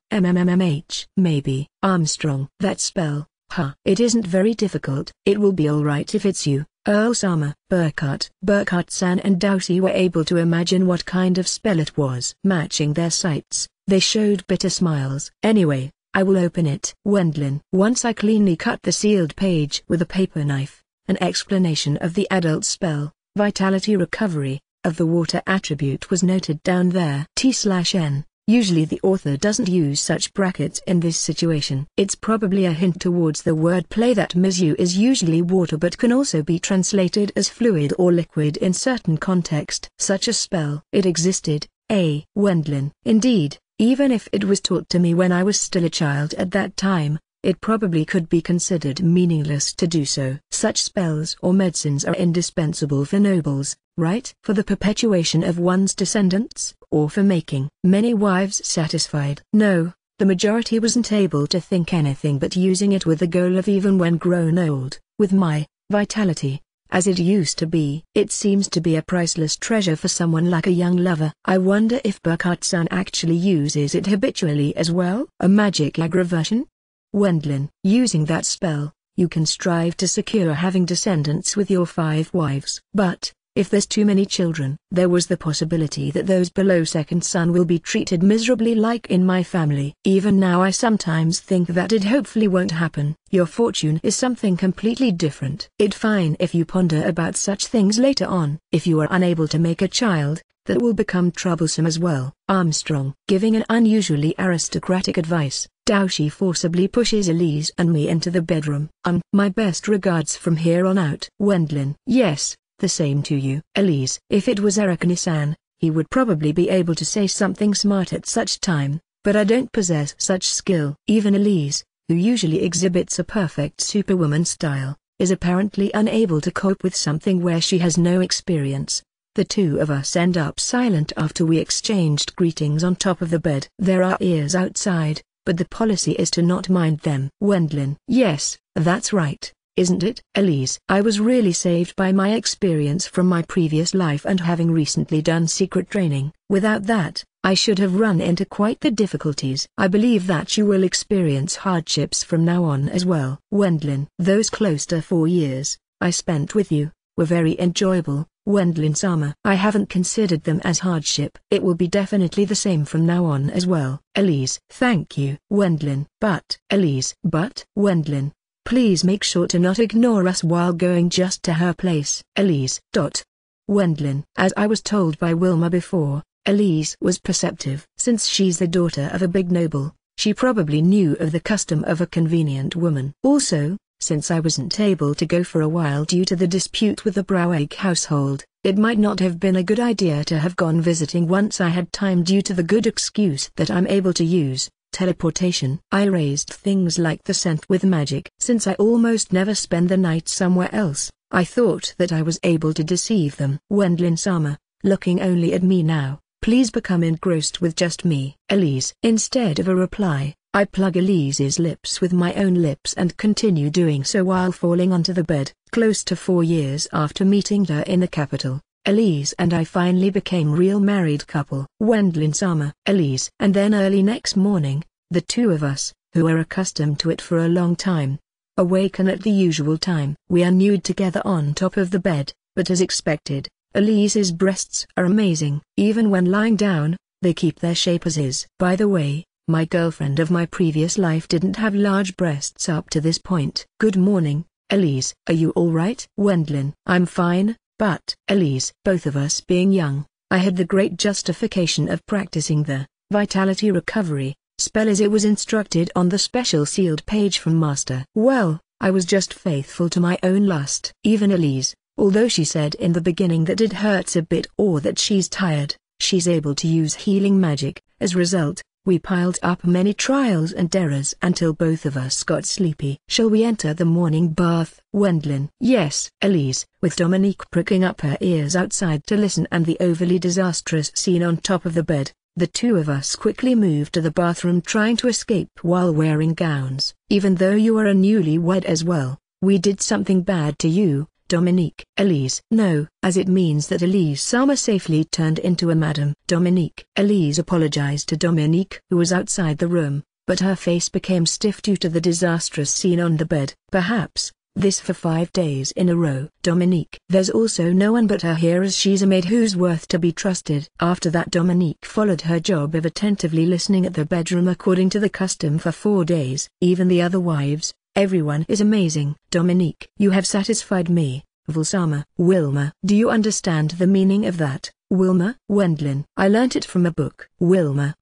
Speaker 1: Maybe. Armstrong. That spell. Huh. It isn't very difficult. It will be alright if it's you, Earl-sama. Burkhart. Burkhart-san and Dousie were able to imagine what kind of spell it was. Matching their sights, they showed bitter smiles. Anyway, I will open it. Wendlin. Once I cleanly cut the sealed page with a paper knife, an explanation of the adult spell, Vitality Recovery, of the water attribute was noted down there. T/N. Usually the author doesn't use such brackets in this situation. It's probably a hint towards the wordplay that Mizu is usually water but can also be translated as fluid or liquid in certain context. Such a spell. It existed. Wendlin. Indeed. Even if it was taught to me when I was still a child at that time, it probably could be considered meaningless to do so. Such spells or medicines are indispensable for nobles, right? For the perpetuation of one's descendants, or for making many wives satisfied. No, the majority wasn't able to think anything but using it with the goal of even when grown old, with my vitality, as it used to be. It seems to be a priceless treasure for someone like a young lover. I wonder if Burkhart-san actually uses it habitually as well. A magic aggravation? Wendlin. Using that spell, you can strive to secure having descendants with your 5 wives. But, if there's too many children, there was the possibility that those below second son will be treated miserably like in my family. Even now I sometimes think that it hopefully won't happen. Your fortune is something completely different. It's fine if you ponder about such things later on. If you are unable to make a child, that will become troublesome as well. Armstrong. Giving an unusually aristocratic advice, Dousie forcibly pushes Elise and me into the bedroom. My best regards from here on out. Wendlin. Yes. The same to you. Elise. If it was Erikani-san, he would probably be able to say something smart at such time, but I don't possess such skill. Even Elise, who usually exhibits a perfect superwoman style, is apparently unable to cope with something where she has no experience. The two of us end up silent after we exchanged greetings on top of the bed. There are ears outside, but the policy is to not mind them. Wendlin. Yes, that's right. isn't it, Elise? I was really saved by my experience from my previous life and having recently done secret training. Without that, I should have run into quite the difficulties. I believe that you will experience hardships from now on as well. Wendlin, those close to 4 years I spent with you were very enjoyable, Wendlin-sama. I haven't considered them as hardship. It will be definitely the same from now on as well. Elise. Thank you, Wendlin. But, Elise. But, Wendlin, please make sure to not ignore us while going just to her place. Elise. Wendlin. As I was told by Wilma before, Elise was perceptive. Since she's the daughter of a big noble, she probably knew of the custom of a convenient woman. Also, since I wasn't able to go for a while due to the dispute with the Browake household, it might not have been a good idea to have gone visiting once I had time due to the good excuse that I'm able to use teleportation. I raised things like the scent with magic. Since I almost never spend the night somewhere else, I thought that I was able to deceive them. Wendlin-sama, looking only at me now, please become engrossed with just me. Elise. Instead of a reply, I plug Elise's lips with my own lips and continue doing so while falling onto the bed. Close to 4 years after meeting her in the capital, Elise and I finally became real married couple. Wendlin-sama. Elise. And then early next morning, the two of us, who were accustomed to it for a long time, awaken at the usual time. We are nude together on top of the bed, but as expected, Elise's breasts are amazing. Even when lying down, they keep their shape as is. By the way, my girlfriend of my previous life didn't have large breasts up to this point. Good morning, Elise. Are you alright? Wendlin. I'm fine, but, Elise. Both of us being young, I had the great justification of practicing the vitality recovery spell as it was instructed on the special sealed page from Master. Well, I was just faithful to my own lust. Even Elise, although she said in the beginning that it hurts a bit or that she's tired, she's able to use healing magic. As a result, we piled up many trials and errors until both of us got sleepy. Shall we enter the morning bath? Wendlin. Yes. Elise, with Dominique pricking up her ears outside to listen and the overly disastrous scene on top of the bed, the two of us quickly moved to the bathroom trying to escape while wearing gowns. Even though you are a newlywed as well, we did something bad to you, Dominique. Elise. No, as it means that Elise-sama safely turned into a madam. Dominique. Elise apologized to Dominique who was outside the room, but her face became stiff due to the disastrous scene on the bed. Perhaps, this for 5 days in a row. Dominique. There's also no one but her here as she's a maid who's worth to be trusted. After that Dominique followed her job of attentively listening at the bedroom according to the custom for 4 days. Even the other wives, everyone is amazing. Dominique. You have satisfied me, Vilsama. Wilma. Do you understand the meaning of that, Wilma? Wendlin. I learnt it from a book. Wilma,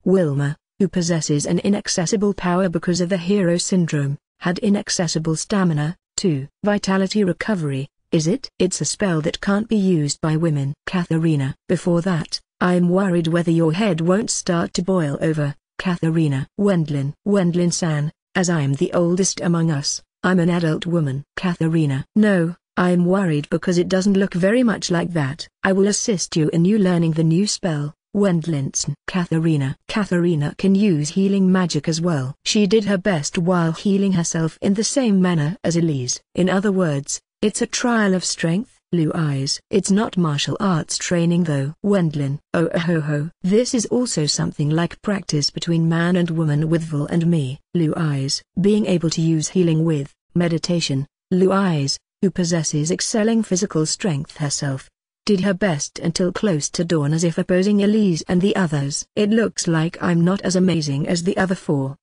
Speaker 1: who possesses an inaccessible power because of the hero syndrome, had inaccessible stamina, too. Vitality recovery, is it? It's a spell that can't be used by women. Katharina. Before that, I'm worried whether your head won't start to boil over, Katharina. Wendlin. Wendlin-san. As I'm the oldest among us, I'm an adult woman. Katharina. No, I'm worried because it doesn't look very much like that. I will assist you in you learning the new spell, Wendlinson. Katharina. Katharina can use healing magic as well. She did her best while healing herself in the same manner as Elise. In other words, it's a trial of strength. Blue eyes. It's not martial arts training though. Wendlin. Oh ho ho. This is also something like practice between man and woman with Vil and me. Blue eyes. Being able to use healing with meditation. Blue eyes, who possesses excelling physical strength herself, did her best until close to dawn as if opposing Elise and the others. It looks like I'm not as amazing as the other 4.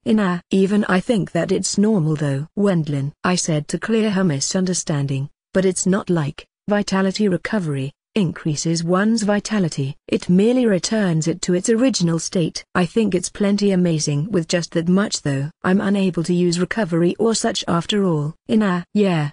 Speaker 1: Even I think that it's normal though. Wendlin. I said to clear her misunderstanding, but it's not like vitality recovery increases one's vitality. It merely returns it to its original state. I think it's plenty amazing with just that much though. I'm unable to use recovery or such after all. Yeah,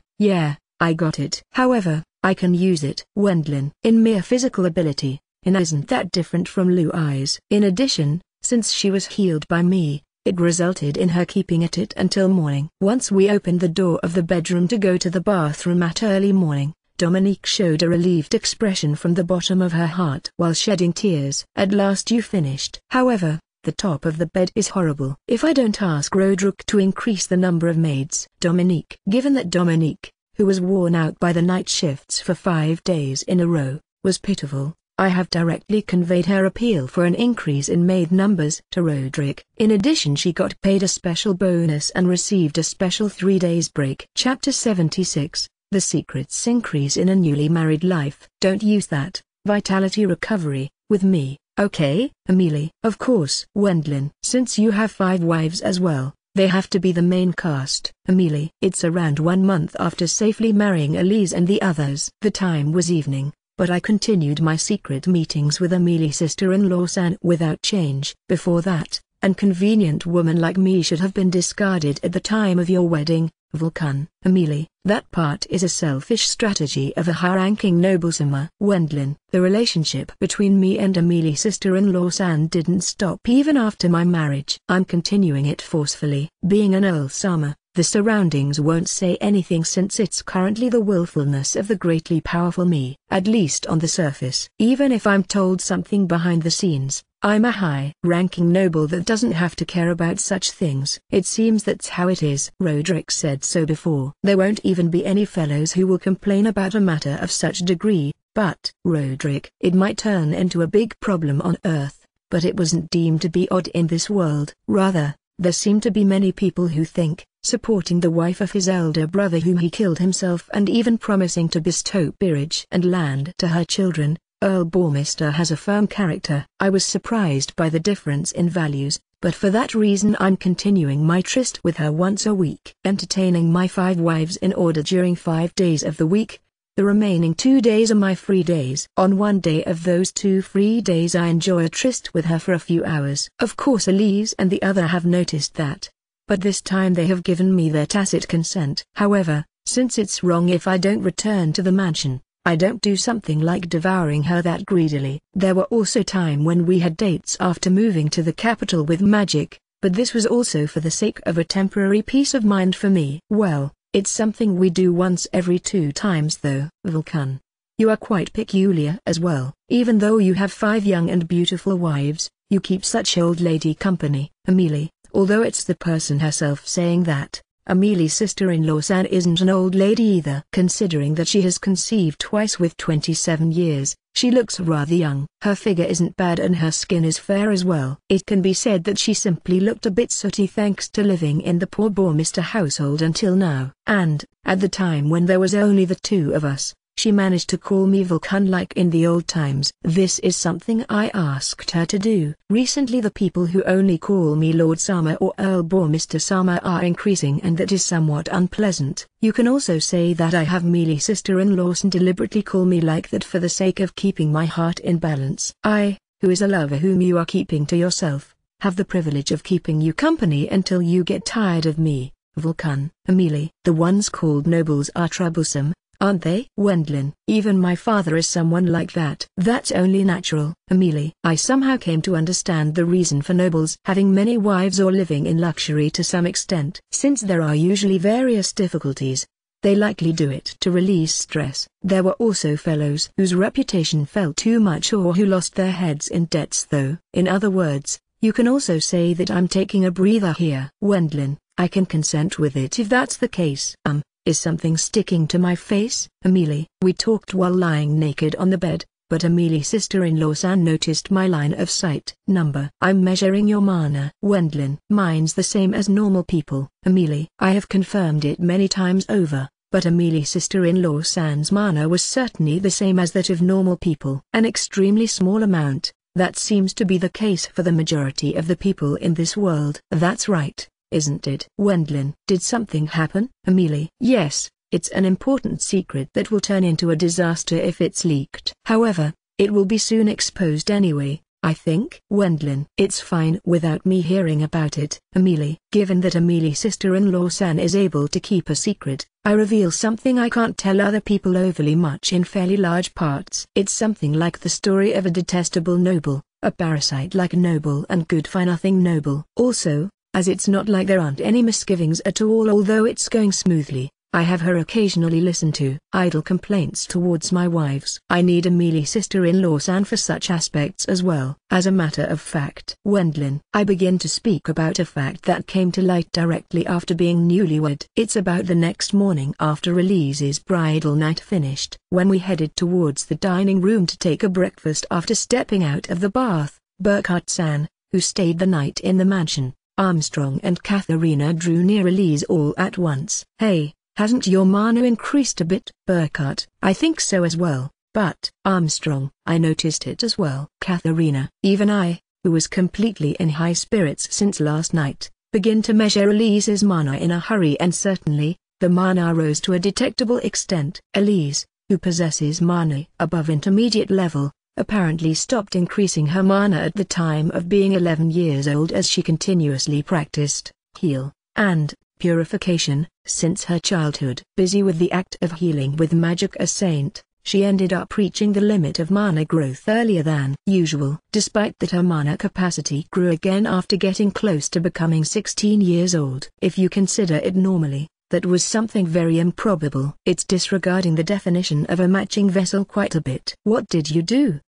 Speaker 1: I got it. However, I can use it. Wendlin. In mere physical ability, Ina isn't that different from Blue eyes. In addition, since she was healed by me, it resulted in her keeping at it until morning. Once we opened the door of the bedroom to go to the bathroom at early morning, Dominique showed a relieved expression from the bottom of her heart while shedding tears. At last you finished. However, the top of the bed is horrible. If I don't ask Roderick to increase the number of maids. Dominique. Given that Dominique, who was worn out by the night shifts for 5 days in a row, was pitiful. I have directly conveyed her appeal for an increase in maid numbers to Roderick. In addition, she got paid a special bonus and received a special 3 days break. Chapter 76, The Secrets Increase in a Newly Married Life. Don't use that, vitality recovery, with me, okay, Amelie? Of course, Wendlin. Since you have 5 wives as well, they have to be the main cast. Amelie. It's around 1 month after safely marrying Elise and the others. The time was evening, but I continued my secret meetings with Amélie's sister-in-law San without change. Before that, an convenient woman like me should have been discarded at the time of your wedding, Vulcan. Amélie, that part is a selfish strategy of a high-ranking noblesima. Wendlin. The relationship between me and Amélie's sister-in-law San didn't stop even after my marriage. I'm continuing it forcefully. Being an Earl Sama, the surroundings won't say anything since it's currently the willfulness of the greatly powerful me. At least on the surface. Even if I'm told something behind the scenes, I'm a high-ranking noble that doesn't have to care about such things. It seems that's how it is. Roderick said so before. There won't even be any fellows who will complain about a matter of such degree, but, Roderick, it might turn into a big problem on Earth, but it wasn't deemed to be odd in this world. Rather, there seem to be many people who think, supporting the wife of his elder brother whom he killed himself and even promising to bestow peerage and land to her children, Earl Bormister has a firm character. I was surprised by the difference in values, but for that reason I'm continuing my tryst with her once a week. Entertaining my 5 wives in order during 5 days of the week. The remaining 2 days are my free days. On one day of those 2 free days I enjoy a tryst with her for a few hours. Of course Elise and the other have noticed that, but this time they have given me their tacit consent. However, since it's wrong if I don't return to the mansion, I don't do something like devouring her that greedily. There were also times when we had dates after moving to the capital with magic, but this was also for the sake of a temporary peace of mind for me. Well, it's something we do once every 2 times though. Vulcan. You are quite peculiar as well. Even though you have 5 young and beautiful wives, you keep such old lady company. Amelie, although it's the person herself saying that, Amélie's sister-in-law San isn't an old lady either. Considering that she has conceived twice with 27 years, she looks rather young. Her figure isn't bad and her skin is fair as well. It can be said that she simply looked a bit sooty thanks to living in the poor Bormister household until now. And, at the time when there was only the 2 of us, she managed to call me Vulcan like in the old times. This is something I asked her to do. Recently the people who only call me Lord Sama or Earl Bormister Sama are increasing and that is somewhat unpleasant. You can also say that I have Amélie's sister-in-law and deliberately call me like that for the sake of keeping my heart in balance. I, who is a lover whom you are keeping to yourself, have the privilege of keeping you company until you get tired of me, Vulcan. Amélie. The ones called nobles are troublesome, aren't they? Wendlin. Even my father is someone like that. That's only natural. Amélie. I somehow came to understand the reason for nobles having many wives or living in luxury to some extent. Since there are usually various difficulties, they likely do it to release stress. There were also fellows whose reputation fell too much or who lost their heads in debts though. In other words, you can also say that I'm taking a breather here. Wendlin. I can consent with it if that's the case. Is something sticking to my face? Amélie. We talked while lying naked on the bed, but Amélie's sister-in-law San noticed my line of sight. Number. I'm measuring your mana. Wendlin. Mine's the same as normal people. Amélie. I have confirmed it many times over, but Amélie's sister-in-law San's mana was certainly the same as that of normal people. An extremely small amount. That seems to be the case for the majority of the people in this world. That's right, isn't it? Wendlin. Did something happen? Amélie. Yes, it's an important secret that will turn into a disaster if it's leaked. However, it will be soon exposed anyway, I think. Wendlin. It's fine without me hearing about it. Amélie. Given that Amélie's sister-in-law San is able to keep a secret, I reveal something I can't tell other people overly much in fairly large parts. It's something like the story of a detestable noble, a parasite-like noble and good-for-nothing noble. Also, as it's not like there aren't any misgivings at all although it's going smoothly, I have her occasionally listen to idle complaints towards my wives. I need a melee sister-in-law San for such aspects as well. As a matter of fact, Wendlin, I begin to speak about a fact that came to light directly after being newlywed. It's about the next morning after Elise's bridal night finished. When we headed towards the dining room to take a breakfast after stepping out of the bath, Burkhardt-san, who stayed the night in the mansion, Armstrong and Katharina drew near Elise all at once. Hey, hasn't your mana increased a bit? Burkhardt, I think so as well, but, Armstrong, I noticed it as well. Katharina, even I, who was completely in high spirits since last night, begin to measure Elise's mana in a hurry, and certainly, the mana rose to a detectable extent. Elise, who possesses mana above intermediate level, apparently stopped increasing her mana at the time of being 11 years old, as she continuously practiced heal and purification since her childhood. Busy with the act of healing with magic as saint, she ended up reaching the limit of mana growth earlier than usual. Despite that, her mana capacity grew again after getting close to becoming 16 years old. If you consider it normally, that was something very improbable. It's disregarding the definition of a matching vessel quite a bit. What did you do?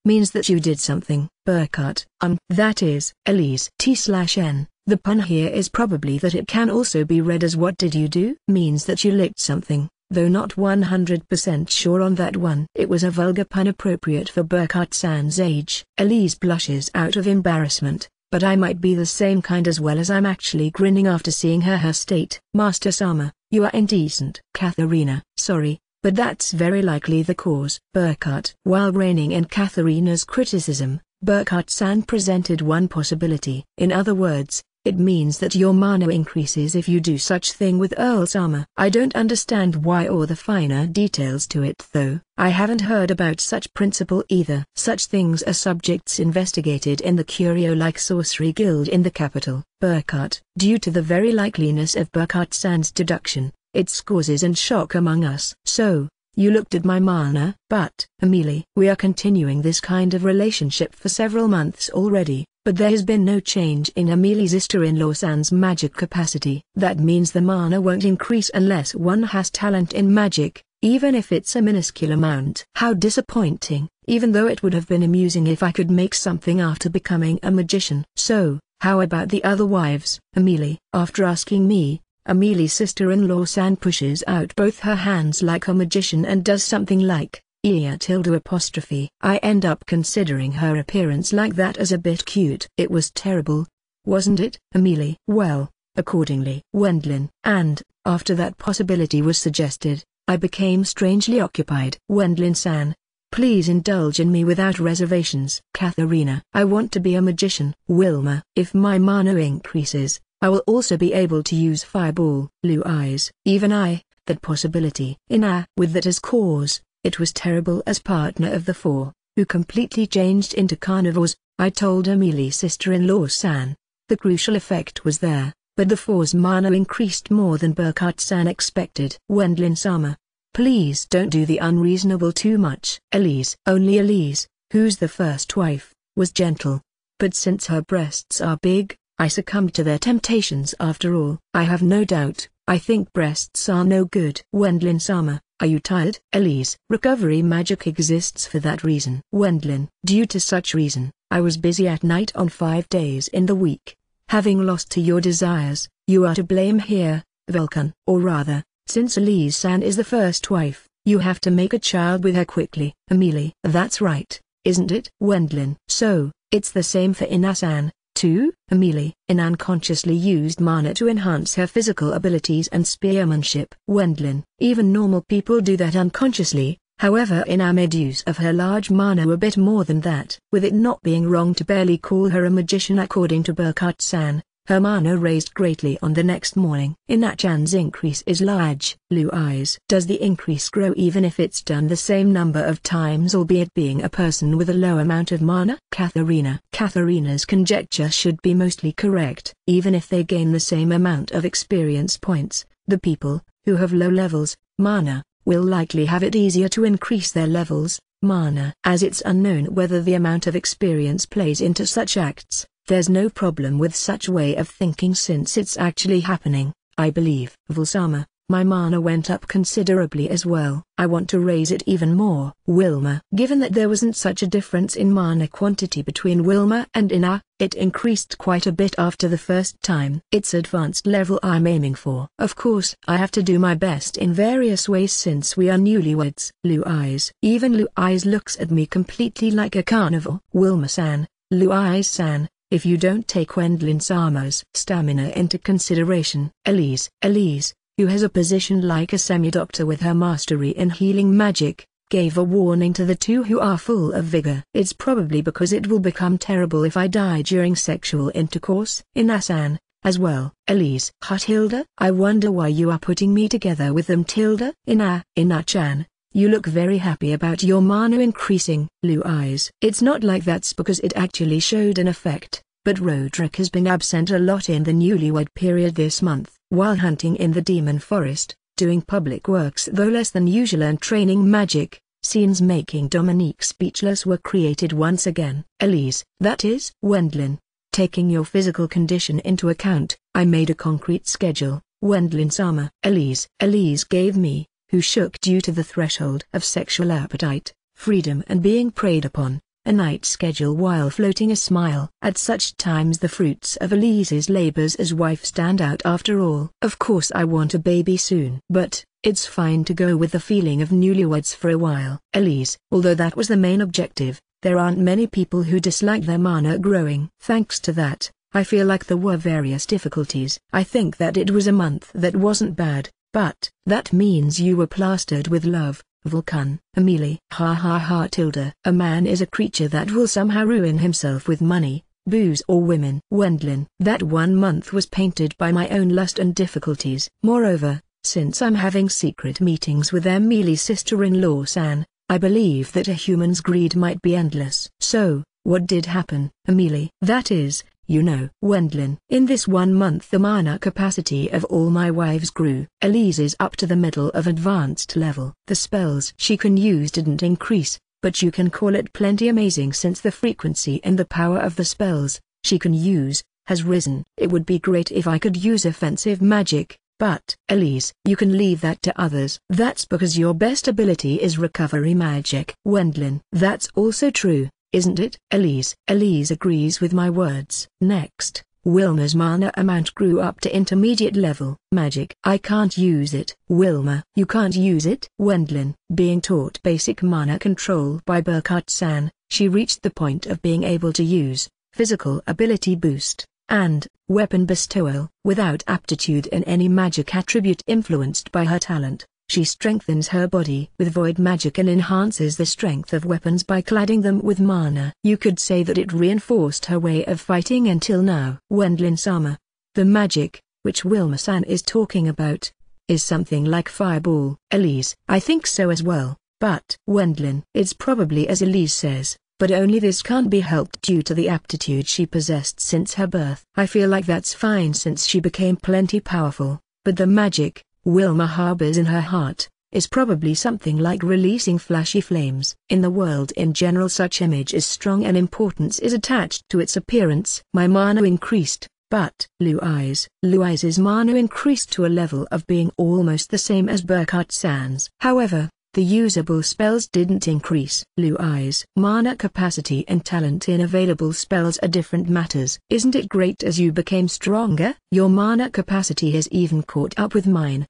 Speaker 1: Means that you did something. Burkhardt, that is, Elise T/N. The pun here is probably that it can also be read as what did you do? Means that you licked something, though not 100% sure on that one. It was a vulgar pun appropriate for Burkhardt-san's age. Elise blushes out of embarrassment, but I might be the same kind as well, as I'm actually grinning after seeing her state. Master Sama, you are indecent. Katharina, sorry, but that's very likely the cause. Burkhardt. While reining in Katharina's criticism, Burkhardt-san presented one possibility. In other words, it means that your mana increases if you do such thing with Earl Sama. I don't understand why or the finer details to it though. I haven't heard about such principle either. Such things are subjects investigated in the Curio-like Sorcery Guild in the capital. Burkhardt. Due to the very likeliness of Burkhardt-san's deduction, it causes and shock among us. So, you looked at my mana? But, Amelie, we are continuing this kind of relationship for several months already, but there has been no change in Amelie's sister-in-law San's magic capacity. That means the mana won't increase unless one has talent in magic, even if it's a minuscule amount. How disappointing, even though it would have been amusing if I could make something after becoming a magician. So, how about the other wives? Amelie. After asking me, Amelie's sister-in-law San pushes out both her hands like a magician and does something like, I end up considering her appearance like that as a bit cute. It was terrible, wasn't it, Amelie? Well, accordingly. Wendlin. And, after that possibility was suggested, I became strangely occupied. Wendlin-san, please indulge in me without reservations. Katharina. I want to be a magician. Wilma. If my mana increases, I will also be able to use fireball. Blue eyes. Even I, that possibility. With that as cause, it was terrible as partner of the four, who completely changed into carnivores. I told Amelie's sister-in-law San. The crucial effect was there, but the four's mana increased more than Burkhardt-san expected. Wendlin-sama, please don't do the unreasonable too much. Elise. Only Elise, who's the first wife, was gentle. But since her breasts are big, I succumbed to their temptations after all. I have no doubt, I think breasts are no good. Wendlin-sama, are you tired? Elise. Recovery magic exists for that reason. Wendlin. Due to such reason, I was busy at night on 5 days in the week. Having lost to your desires, you are to blame here, Vulcan. Or rather, since Elise-san is the first wife, you have to make a child with her quickly. Amelie. That's right, isn't it? Wendlin. So, it's the same for Ina-san, too? Amelie. Inan consciously used mana to enhance her physical abilities and spearmanship. Wendlin. Even normal people do that unconsciously, however Ina made use of her large mana a bit more than that. With it not being wrong to barely call her a magician according to Burkhardt-san, her mana raised greatly on the next morning. Ina-chan's increase is large. Blue eyes. Does the increase grow even if it's done the same number of times, albeit being a person with a low amount of mana? Katharina. Katharina's conjecture should be mostly correct. Even if they gain the same amount of experience points, the people, who have low levels, mana, will likely have it easier to increase their levels, mana. As it's unknown whether the amount of experience plays into such acts, there's no problem with such way of thinking since it's actually happening, I believe. Vulsama, My mana went up considerably as well. I want to raise it even more. Wilma. Given that there wasn't such a difference in mana quantity between Wilma and Ina, it increased quite a bit after the first time. It's advanced level I'm aiming for. Of course, I have to do my best in various ways since we are newlyweds. Blue eyes. Even Blue eyes looks at me completely like a carnivore. Wilma-san, Blue eyes-san, if you don't take Wendlin-sama's stamina into consideration. Elise, who has a position like a semi-doctor with her mastery in healing magic, gave a warning to the two who are full of vigor. It's probably because it will become terrible if I die during sexual intercourse. Ina-san, as well. Elise. Tilda? I wonder why you are putting me together with them. Tilda? Ina-chan, you look very happy about your mana increasing. Blue eyes. It's not like that's because it actually showed an effect, but Roderick has been absent a lot in the newlywed period this month. While hunting in the demon forest, doing public works though less than usual and training magic, scenes making Dominique speechless were created once again. Elise. That is? Wendlin. Taking your physical condition into account, I made a concrete schedule. Wendlin-sama. Elise gave me, who shook due to the threshold of sexual appetite, freedom and being preyed upon, a night schedule while floating a smile. At such times the fruits of Elise's labors as wife stand out after all. Of course I want a baby soon. But, it's fine to go with the feeling of newlyweds for a while. Elise. Although that was the main objective, there aren't many people who dislike their mana growing. Thanks to that, I feel like there were various difficulties. I think that it was a month that wasn't bad, but that means you were plastered with love. Vulcan. Amelie. Tilda. A man is a creature that will somehow ruin himself with money, booze or women. Wendlin. That 1 month was painted by my own lust and difficulties. Moreover, since I'm having secret meetings with Emilie's sister-in-law San, I believe that a human's greed might be endless. So, what did happen? Amelie. That is, Wendlin. In this 1 month the mana capacity of all my wives grew. Elise is up to the middle of advanced level. The spells she can use didn't increase, but you can call it plenty amazing since the frequency and the power of the spells she can use has risen. It would be great if I could use offensive magic, but Elise, you can leave that to others. That's because your best ability is recovery magic. Wendlin. That's also true, isn't it? Elise agrees with my words. Next, Wilma's mana amount grew up to intermediate level. Magic. I can't use it. Wilma. You can't use it? Wendlin. Being taught basic mana control by Burkhardt-san, she reached the point of being able to use physical ability boost and weapon bestowal without aptitude in any magic attribute influenced by her talent. She strengthens her body with void magic and enhances the strength of weapons by cladding them with mana. You could say that it reinforced her way of fighting until now. Wendlin-sama. The magic, which Wilma-san is talking about, is something like fireball. Elise. I think so as well, but Wendlin. It's probably as Elise says, but only this can't be helped due to the aptitude she possessed since her birth. I feel like that's fine since she became plenty powerful, but the magic Wilma harbors in her heart is probably something like releasing flashy flames. In the world in general such image is strong and importance is attached to its appearance. My mana increased, but Blue Eyes' mana increased to a level of being almost the same as Burkhardt-san's. However, the usable spells didn't increase. Blue Eyes' mana capacity and talent in available spells are different matters. Isn't it great as you became stronger? Your mana capacity has even caught up with mine.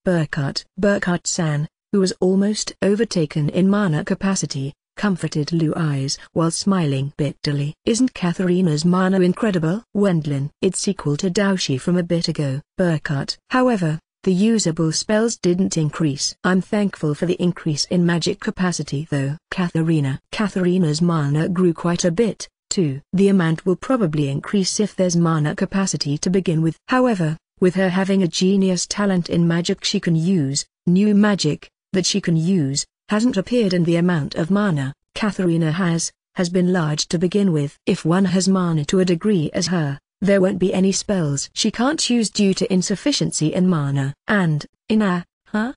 Speaker 1: Burkhardt-san, who was almost overtaken in mana capacity, comforted Blue Eyes while smiling bitterly. Isn't Katharina's mana incredible? Wendlin. It's equal to Daoshi from a bit ago. Burkhardt. However, the usable spells didn't increase. I'm thankful for the increase in magic capacity though. Katharina's mana grew quite a bit, too. The amount will probably increase if there's mana capacity to begin with. However, with her having a genius talent in magic she can use, new magic, that she can use, hasn't appeared and the amount of mana Katharina has been large to begin with. If one has mana to a degree as her, there won't be any spells she can't use due to insufficiency in mana. And, Ina,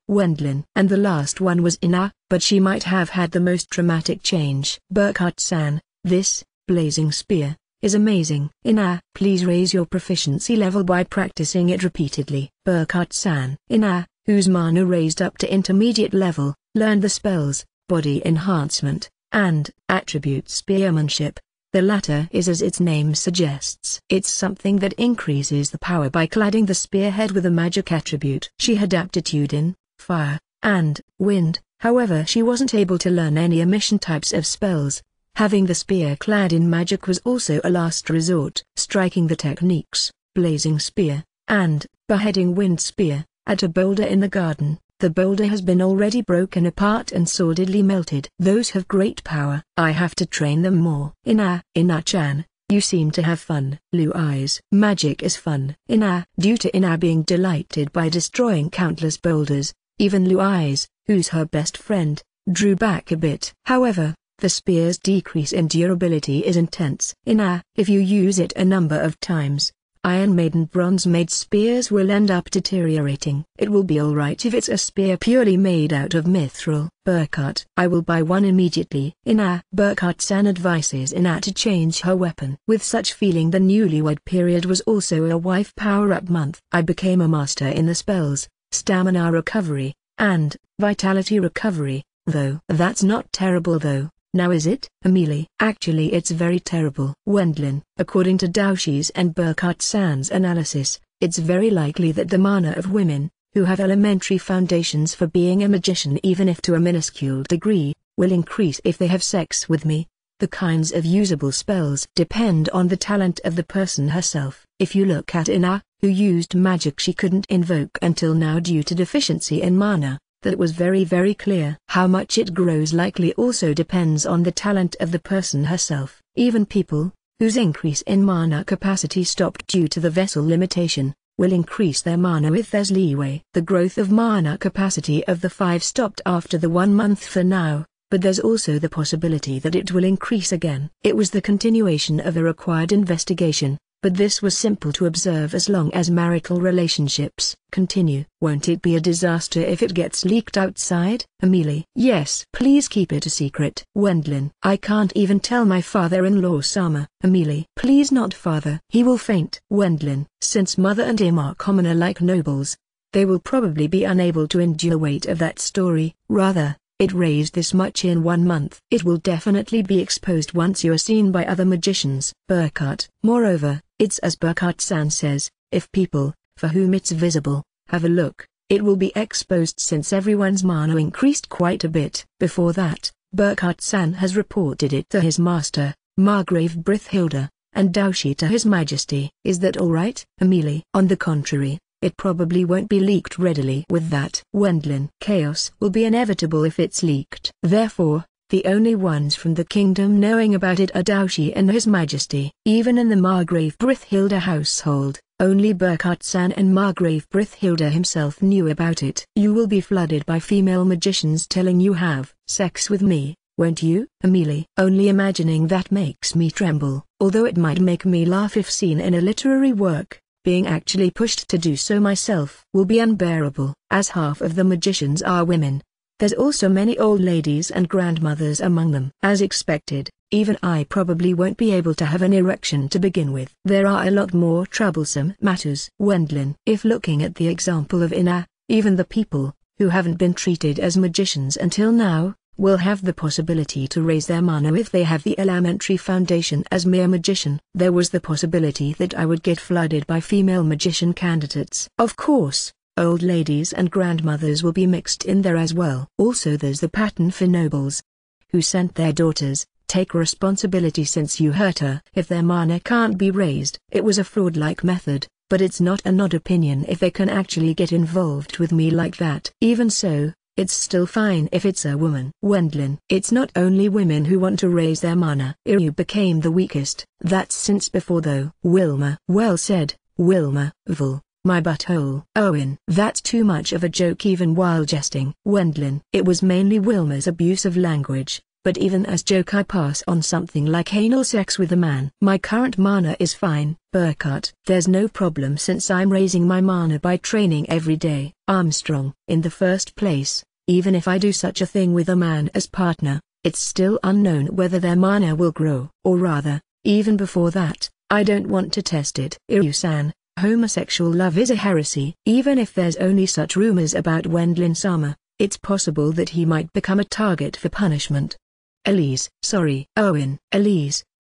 Speaker 1: Wendlin. And the last one was Ina, but she might have had the most dramatic change. Burkhardt-san, this, blazing spear, is amazing. Ina, please raise your proficiency level by practicing it repeatedly. Burkhardt-san. Ina, whose mana raised up to intermediate level, learned the spells, body enhancement, and attribute spearmanship. The latter is, as its name suggests, it's something that increases the power by cladding the spearhead with a magic attribute. She had aptitude in fire and wind, however she wasn't able to learn any emission types of spells. Having the spear clad in magic was also a last resort. Striking the techniques, blazing spear, and beheading wind spear, at a boulder in the garden. The boulder has been already broken apart and solidly melted. Those have great power. I have to train them more. Ina-chan, you seem to have fun. Blue eyes. Magic is fun. Due to Ina being delighted by destroying countless boulders, even Blue eyes, who's her best friend, drew back a bit. However, the spear's decrease in durability is intense. If you use it a number of times, Iron Maiden bronze made spears will end up deteriorating. It will be alright if it's a spear purely made out of mithril. Burkhart, I will buy one immediately. Burkhart-san advises Ina to change her weapon. With such feeling, the newlywed period was also a wife power-up month. I became a master in the spells, stamina recovery, and vitality recovery, though. That's not terrible though. Now is it, Amelie? Actually it's very terrible. Wendlin, according to Daoshi's and Burkhart-san's analysis, it's very likely that the mana of women, who have elementary foundations for being a magician even if to a minuscule degree, will increase if they have sex with me. The kinds of usable spells depend on the talent of the person herself. If you look at Ina, who used magic she couldn't invoke until now due to deficiency in mana, that was very clear. How much it grows likely also depends on the talent of the person herself. Even people, whose increase in mana capacity stopped due to the vessel limitation, will increase their mana if there's leeway. The growth of mana capacity of the 5 stopped after the 1 month for now, but there's also the possibility that it will increase again. It was the continuation of a required investigation, but this was simple to observe as long as marital relationships continue. Won't it be a disaster if it gets leaked outside? Amelie. Yes. Please keep it a secret. Wendlin. I can't even tell my father-in-law Sama. Amelie. Please not father. He will faint. Wendlin. Since mother and him are commoner like nobles, they will probably be unable to endure the weight of that story. Rather, it raised this much in 1 month. It will definitely be exposed once you are seen by other magicians. Burkhart. Moreover, it's as Burkhart-san says, if people, for whom it's visible, have a look, it will be exposed since everyone's mana increased quite a bit. Before that, Burkhart-san has reported it to his master, Margrave Brithhilda, and Daoshi to his majesty. Is that alright, Amelie? On the contrary, it probably won't be leaked readily with that. Wendlin. Chaos will be inevitable if it's leaked. Therefore, the only ones from the kingdom knowing about it are Daoshi and his majesty. Even in the Margrave Brithhilda household, only Burkhart-san and Margrave Brithhilda himself knew about it. You will be flooded by female magicians telling you have sex with me, won't you, Amelie? Only imagining that makes me tremble. Although it might make me laugh if seen in a literary work, being actually pushed to do so myself will be unbearable. As half of the magicians are women, there's also many old ladies and grandmothers among them. As expected, even I probably won't be able to have an erection to begin with. There are a lot more troublesome matters. Wendlin. If looking at the example of Ina, even the people, who haven't been treated as magicians until now, will have the possibility to raise their mana if they have the elementary foundation as mere magician. There was the possibility that I would get flooded by female magician candidates. Of course, old ladies and grandmothers will be mixed in there as well. Also there's the pattern for nobles, who sent their daughters. Take responsibility since you hurt her. If their mana can't be raised, it was a fraud-like method, but it's not an odd opinion if they can actually get involved with me like that. Even so, it's still fine if it's a woman. Wendlin. It's not only women who want to raise their mana. Iryu became the weakest. That's since before though. Wilma. Well said, Wilma. Vul. My butthole. Owen. That's too much of a joke even while jesting. Wendlin. It was mainly Wilma's abuse of language, but even as joke I pass on something like anal sex with a man. My current mana is fine. Burkhart. There's no problem since I'm raising my mana by training every day. Armstrong. In the first place, even if I do such a thing with a man as partner, it's still unknown whether their mana will grow. Or rather, even before that, I don't want to test it. Iryu-san, Homosexual love is a heresy. Even if there's only such rumors about Wendlin-sama, it's possible that he might become a target for punishment. Elise,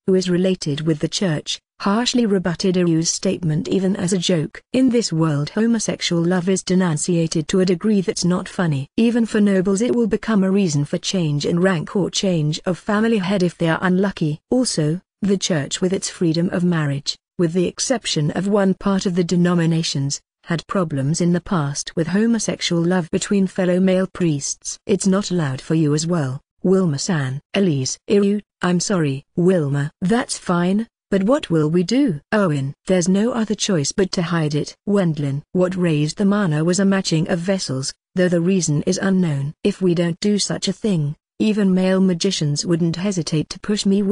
Speaker 1: who is related with the church, harshly rebutted Iru's statement even as a joke. In this world, homosexual love is denunciated to a degree that's not funny. Even for nobles it will become a reason for change in rank or change of family head if they are unlucky. Also, the church with its freedom of marriage, with the exception of one part of the denominations, had problems in the past with homosexual love between fellow male priests. It's not allowed for you as well, Wilma-san. Iru, I'm sorry. Wilma, that's fine. But what will we do? There's no other choice but to hide it. Wendlin. What raised the mana was a matching of vessels, though the reason is unknown. If we don't do such a thing, even male magicians wouldn't hesitate to push me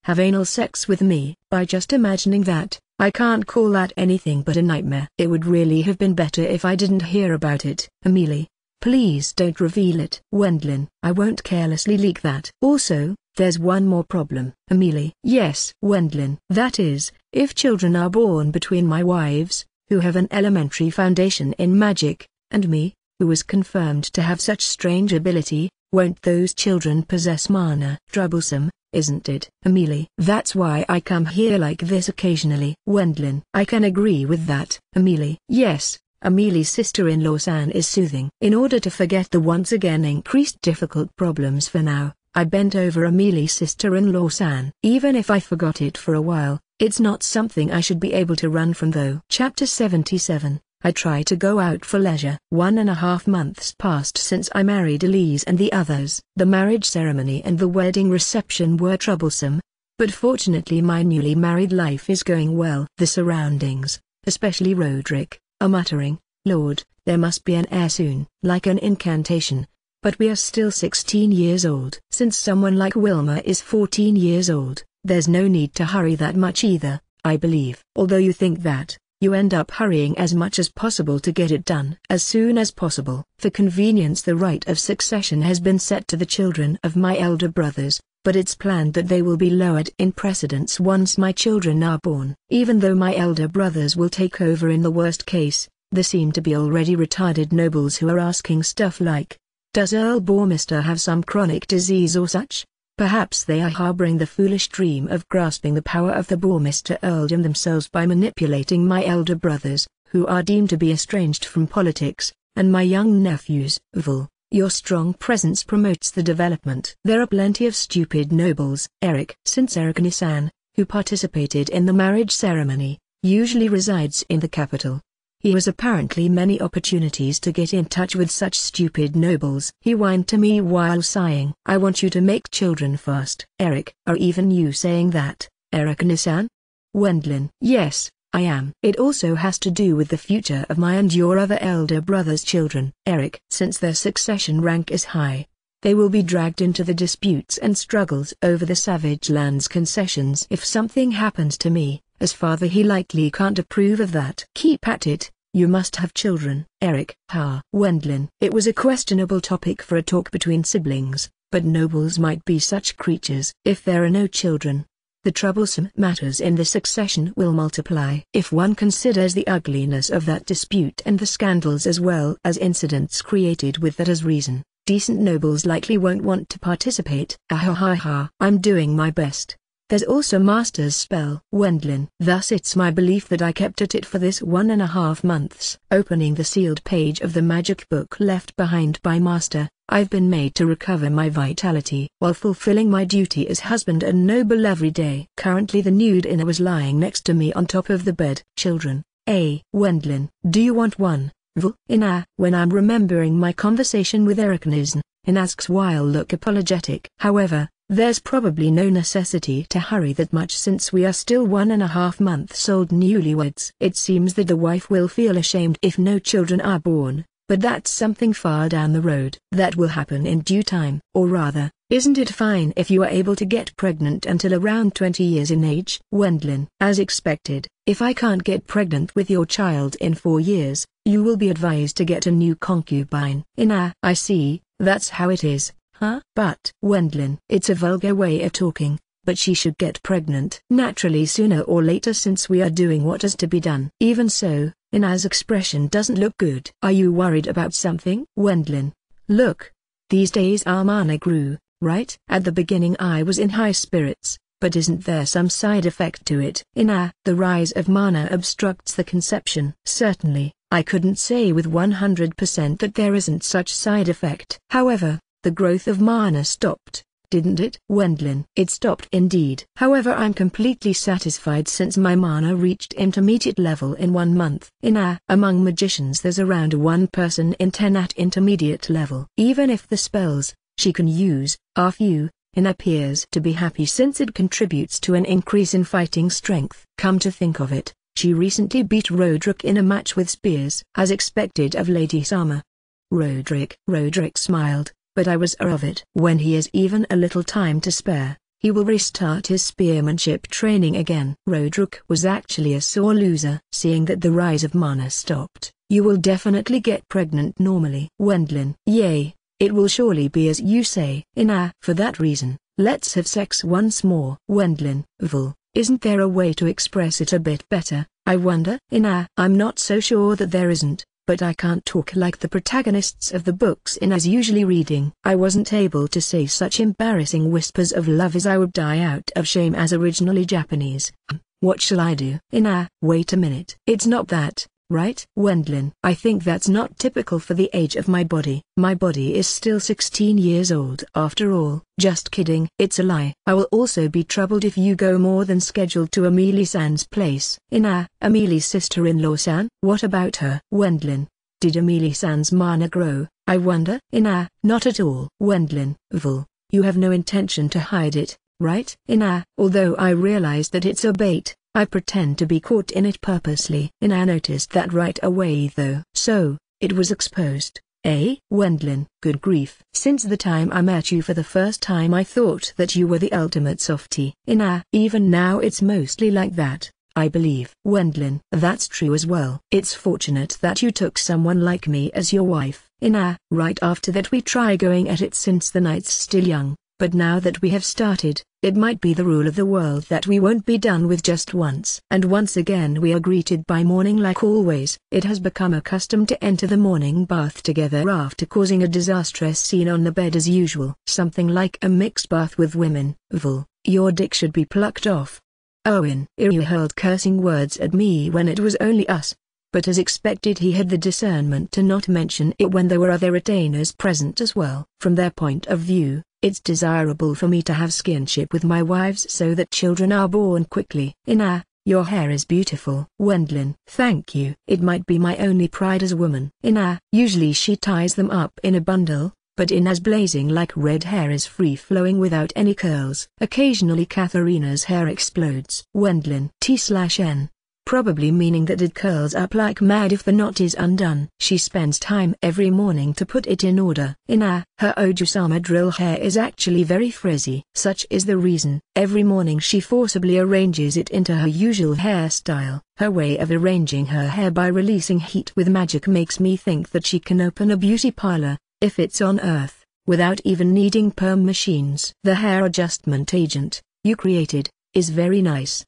Speaker 1: have anal sex with me. By just imagining that, I can't call that anything but a nightmare. It would really have been better if I didn't hear about it. Amelie, please don't reveal it. Wendlin, I won't carelessly leak that. Also, there's one more problem. Amelie. Yes. Wendlin. That is, if children are born between my wives, who have an elementary foundation in magic, and me, who is confirmed to have such strange ability, won't those children possess mana? Troublesome, isn't it? Amelie. That's why I come here like this occasionally. Wendlin. I can agree with that. Amelie. Yes. Amelie's sister-in-law San is soothing. In order to forget the once again increased difficult problems for now, I bent over Amelie's sister-in-law San. Even if I forgot it for a while, it's not something I should be able to run from though. Chapter 77. I try to go out for leisure. 1.5 months passed since I married Elise and the others. The marriage ceremony and the wedding reception were troublesome, but fortunately my newly married life is going well. The surroundings, especially Roderick, are muttering, "Lord, there must be an heir soon," like an incantation. But we are still 16 years old. Since someone like Wilma is 14 years old, there's no need to hurry that much either, I believe. Although you think that, you end up hurrying as much as possible to get it done as soon as possible. For convenience, the right of succession has been set to the children of my elder brothers, but it's planned that they will be lowered in precedence once my children are born. Even though my elder brothers will take over in the worst case, there seem to be already retired nobles who are asking stuff like, does Earl Bormister have some chronic disease or such? Perhaps they are harboring the foolish dream of grasping the power of the Bormister earldom themselves by manipulating my elder brothers, who are deemed to be estranged from politics, and my young nephews. Vul, your strong presence promotes the development. There are plenty of stupid nobles. Eric. Since Eric Nissan, who participated in the marriage ceremony, usually resides in the capital, he has apparently many opportunities to get in touch with such stupid nobles. He whined to me while sighing, I want you to make children fast. Eric. Are even you saying that, Eric Nissan? Wendlin. Yes, I am. It also has to do with the future of my and your other elder brother's children. Eric. Since their succession rank is high, they will be dragged into the disputes and struggles over the Savage Lands concessions. If something happens to me, as father, he likely can't approve of that. Keep at it, you must have children. Eric. Wendlin. It was a questionable topic for a talk between siblings, but nobles might be such creatures. If there are no children, the troublesome matters in the succession will multiply. If one considers the ugliness of that dispute and the scandals as well as incidents created with that as reason, decent nobles likely won't want to participate. I'm doing my best. There's also Master's spell. Wendlin. Thus it's my belief that I kept at it for this 1.5 months. Opening the sealed page of the magic book left behind by Master, I've been made to recover my vitality while fulfilling my duty as husband and noble every day. Currently the nude Ina was lying next to me on top of the bed. Children. Wendlin. Do you want one? Ina. When I'm remembering my conversation with Eric Nisn, Ina asks while look apologetic. However, there's probably no necessity to hurry that much since we are still 1.5 months old newlyweds. It seems that the wife will feel ashamed if no children are born, but that's something far down the road. That will happen in due time. Or rather, isn't it fine if you are able to get pregnant until around 20 years in age? Wendlin. As expected, if I can't get pregnant with your child in 4 years, you will be advised to get a new concubine. I see, that's how it is. But Wendlin. It's a vulgar way of talking, but she should get pregnant naturally sooner or later since we are doing what is to be done. Even so, Ina's expression doesn't look good. Are you worried about something? Wendlin, look. These days our mana grew, right? At the beginning I was in high spirits, but isn't there some side effect to it? Ina, the rise of mana obstructs the conception. Certainly, I couldn't say with 100% that there isn't such side effect. However, the growth of mana stopped, didn't it? Wendlin, it stopped indeed. However, I'm completely satisfied since my mana reached intermediate level in 1 month. Among magicians there's around 1 person in 10 at intermediate level. Even if the spells she can use are few, appears to be happy since it contributes to an increase in fighting strength. Come to think of it, she recently beat Roderick in a match with spears, as expected of Lady Sama. Roderick smiled, but I was aware of it. When he has even a little time to spare, he will restart his spearmanship training again. Roderick was actually a sore loser. Seeing that the rise of mana stopped, you will definitely get pregnant normally. Wendlin, yay. It will surely be as you say. For that reason, let's have sex once more. Wendlin, isn't there a way to express it a bit better, I wonder? I'm not so sure that there isn't, but I can't talk like the protagonists of the books Ina's usually reading. I wasn't able to say such embarrassing whispers of love as I would die out of shame as originally Japanese. What shall I do? Wait a minute. It's not that, right? Wendlin, I think that's not typical for the age of my body. My body is still 16 years old after all. Just kidding. It's a lie. I will also be troubled if you go more than scheduled to Amelie-san's place. Amelie's sister-in-law San? What about her? Wendlin, did Amelie-san's mana grow, I wonder? Not at all. Wendlin, you have no intention to hide it, right? Although I realize that it's a bait, I pretend to be caught in it purposely. Ina noticed that right away though. So, it was exposed, eh? Wendlin, good grief. Since the time I met you for the first time I thought that you were the ultimate softie. Even now it's mostly like that, I believe. Wendlin, that's true as well. It's fortunate that you took someone like me as your wife. Right after that we try going at it since the night's still young. But now that we have started, it might be the rule of the world that we won't be done with just once. And once again we are greeted by morning like always. It has become a custom to enter the morning bath together after causing a disastrous scene on the bed as usual. Something like a mixed bath with women. Your dick should be plucked off. Owen. Iryu hurled cursing words at me when it was only us. But as expected he had the discernment to not mention it when there were other retainers present as well. From their point of view, it's desirable for me to have skinship with my wives so that children are born quickly. Your hair is beautiful. Wendlin, thank you. It might be my only pride as a woman. Usually she ties them up in a bundle, but Ina's blazing like red hair is free-flowing without any curls. Occasionally Katharina's hair explodes. Wendlin, T/N. Probably meaning that it curls up like mad if the knot is undone. She spends time every morning to put it in order. Her Ojusama drill hair is actually very frizzy. Such is the reason, every morning she forcibly arranges it into her usual hairstyle. Her way of arranging her hair by releasing heat with magic makes me think that she can open a beauty parlor, if it's on Earth, without even needing perm machines. The hair adjustment agent you created is very nice.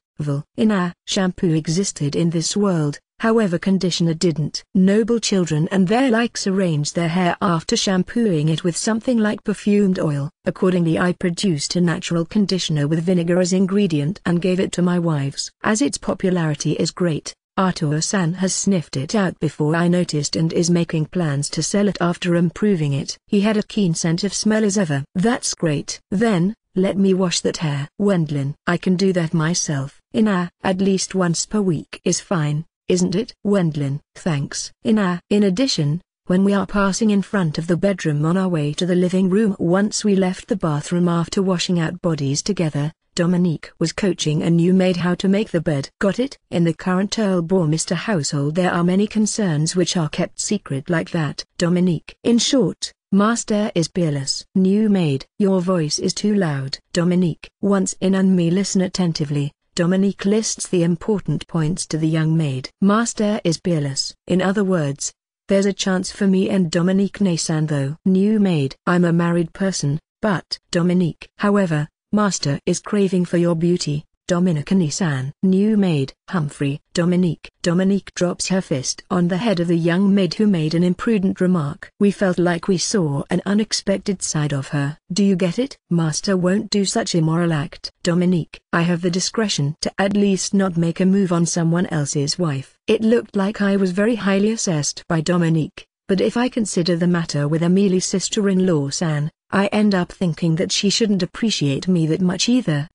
Speaker 1: Shampoo existed in this world, however conditioner didn't. Noble children and their likes arranged their hair after shampooing it with something like perfumed oil. Accordingly I produced a natural conditioner with vinegar as ingredient and gave it to my wives. As its popularity is great, Arthur-san has sniffed it out before I noticed and is making plans to sell it after improving it. He had a keen sense of smell as ever. That's great. Then, let me wash that hair. Wendlin, I can do that myself. At least once per week is fine, isn't it? Wendlin, thanks. In addition, when we are passing in front of the bedroom on our way to the living room once we left the bathroom after washing out bodies together, Dominique was coaching a new maid how to make the bed. Got it? In the current Earl-Bourmester household there are many concerns which are kept secret like that. Dominique. In short, Master is peerless. New maid. Your voice is too loud. Dominique. Once in and me listen attentively. Dominique lists the important points to the young maid. Master is peerless. In other words, there's a chance for me and Dominique Nasan though. New maid. I'm a married person, but Dominique. However, Master is craving for your beauty. Dominique-san. New maid. Humphrey. Dominique. Dominique drops her fist on the head of the young maid who made an imprudent remark. We felt like we saw an unexpected side of her. Do you get it? Master won't do such immoral act. Dominique. I have the discretion to at least not make a move on someone else's wife. It looked like I was very highly assessed by Dominique, but if I consider the matter with Amélie's sister-in-law San, I end up thinking that she shouldn't appreciate me that much either.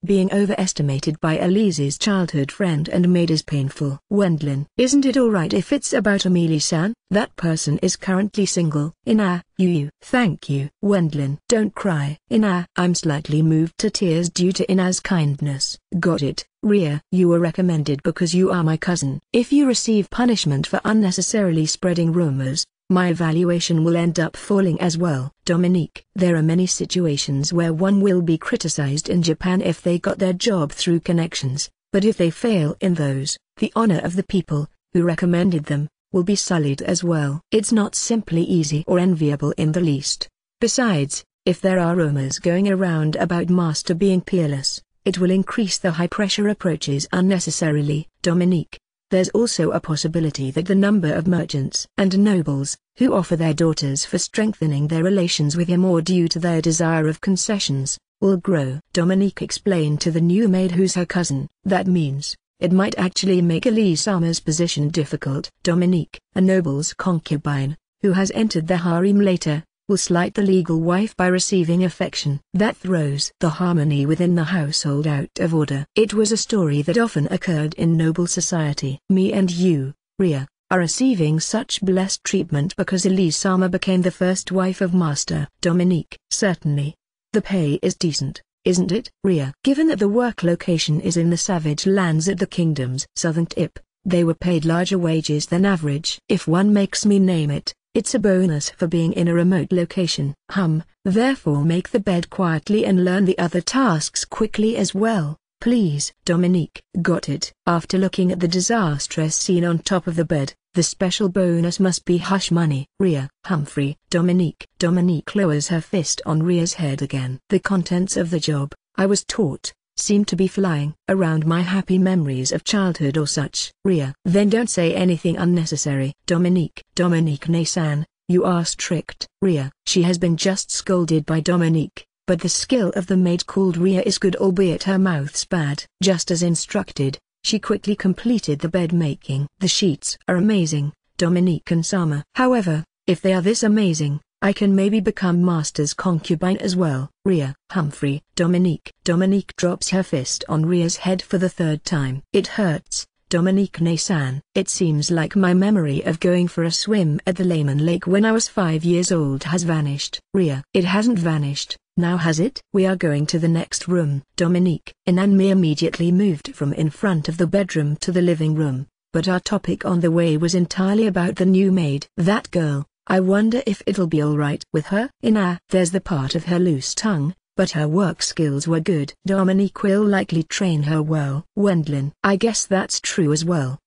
Speaker 1: Being overestimated by Elise's childhood friend and maid is painful. Wendlin. Isn't it alright if it's about Amélie-san? That person is currently single. You. Thank you. Wendlin. Don't cry. I'm slightly moved to tears due to Ina's kindness. Got it. Ria. You were recommended because you are my cousin. If you receive punishment for unnecessarily spreading rumors, my evaluation will end up falling as well. Dominique. There are many situations where one will be criticized in Japan if they got their job through connections, but if they fail in those, the honor of the people who recommended them will be sullied as well. It's not simply easy or enviable in the least. Besides, if there are rumors going around about Master being peerless, it will increase the high-pressure approaches unnecessarily. Dominique. There's also a possibility that the number of merchants and nobles who offer their daughters for strengthening their relations with him or due to their desire of concessions will grow. Dominique explained to the new maid who's her cousin. That means it might actually make Elise-sama's position difficult. Dominique, a noble's concubine, who has entered the harem later, will slight the legal wife by receiving affection. That throws the harmony within the household out of order. It was a story that often occurred in noble society. Me and you, Ria, are receiving such blessed treatment because Elise-sama became the first wife of Master. Dominique. Certainly. The pay is decent, isn't it? Ria. Given that the work location is in the savage lands at the kingdom's southern tip, they were paid larger wages than average. If one makes me name it, it's a bonus for being in a remote location. Therefore make the bed quietly and learn the other tasks quickly as well, please. Dominique. Got it. After looking at the disastrous scene on top of the bed, the special bonus must be hush money. Ria. Humphrey. Dominique. Dominique lowers her fist on Ria's head again. The contents of the job, I was taught, seem to be flying around my happy memories of childhood or such. Ria. Then don't say anything unnecessary. Dominique. Dominique-san, you are strict. Ria. She has been just scolded by Dominique, but the skill of the maid called Ria is good, albeit her mouth's bad. Just as instructed, she quickly completed the bed making. The sheets are amazing, Dominique and Sama. However, if they are this amazing, I can maybe become Master's concubine as well. Ria. Humphrey. Dominique. Dominique drops her fist on Ria's head for the third time. It hurts, Dominique-san. It seems like my memory of going for a swim at the Layman Lake when I was 5 years old has vanished. Ria. It hasn't vanished, now has it? We are going to the next room. Dominique. Inanmi immediately moved from in front of the bedroom to the living room, but our topic on the way was entirely about the new maid. That girl. I wonder if it'll be alright with her. There's the part of her loose tongue, but her work skills were good. Dominique will likely train her well. Wendlin. I guess that's true as well.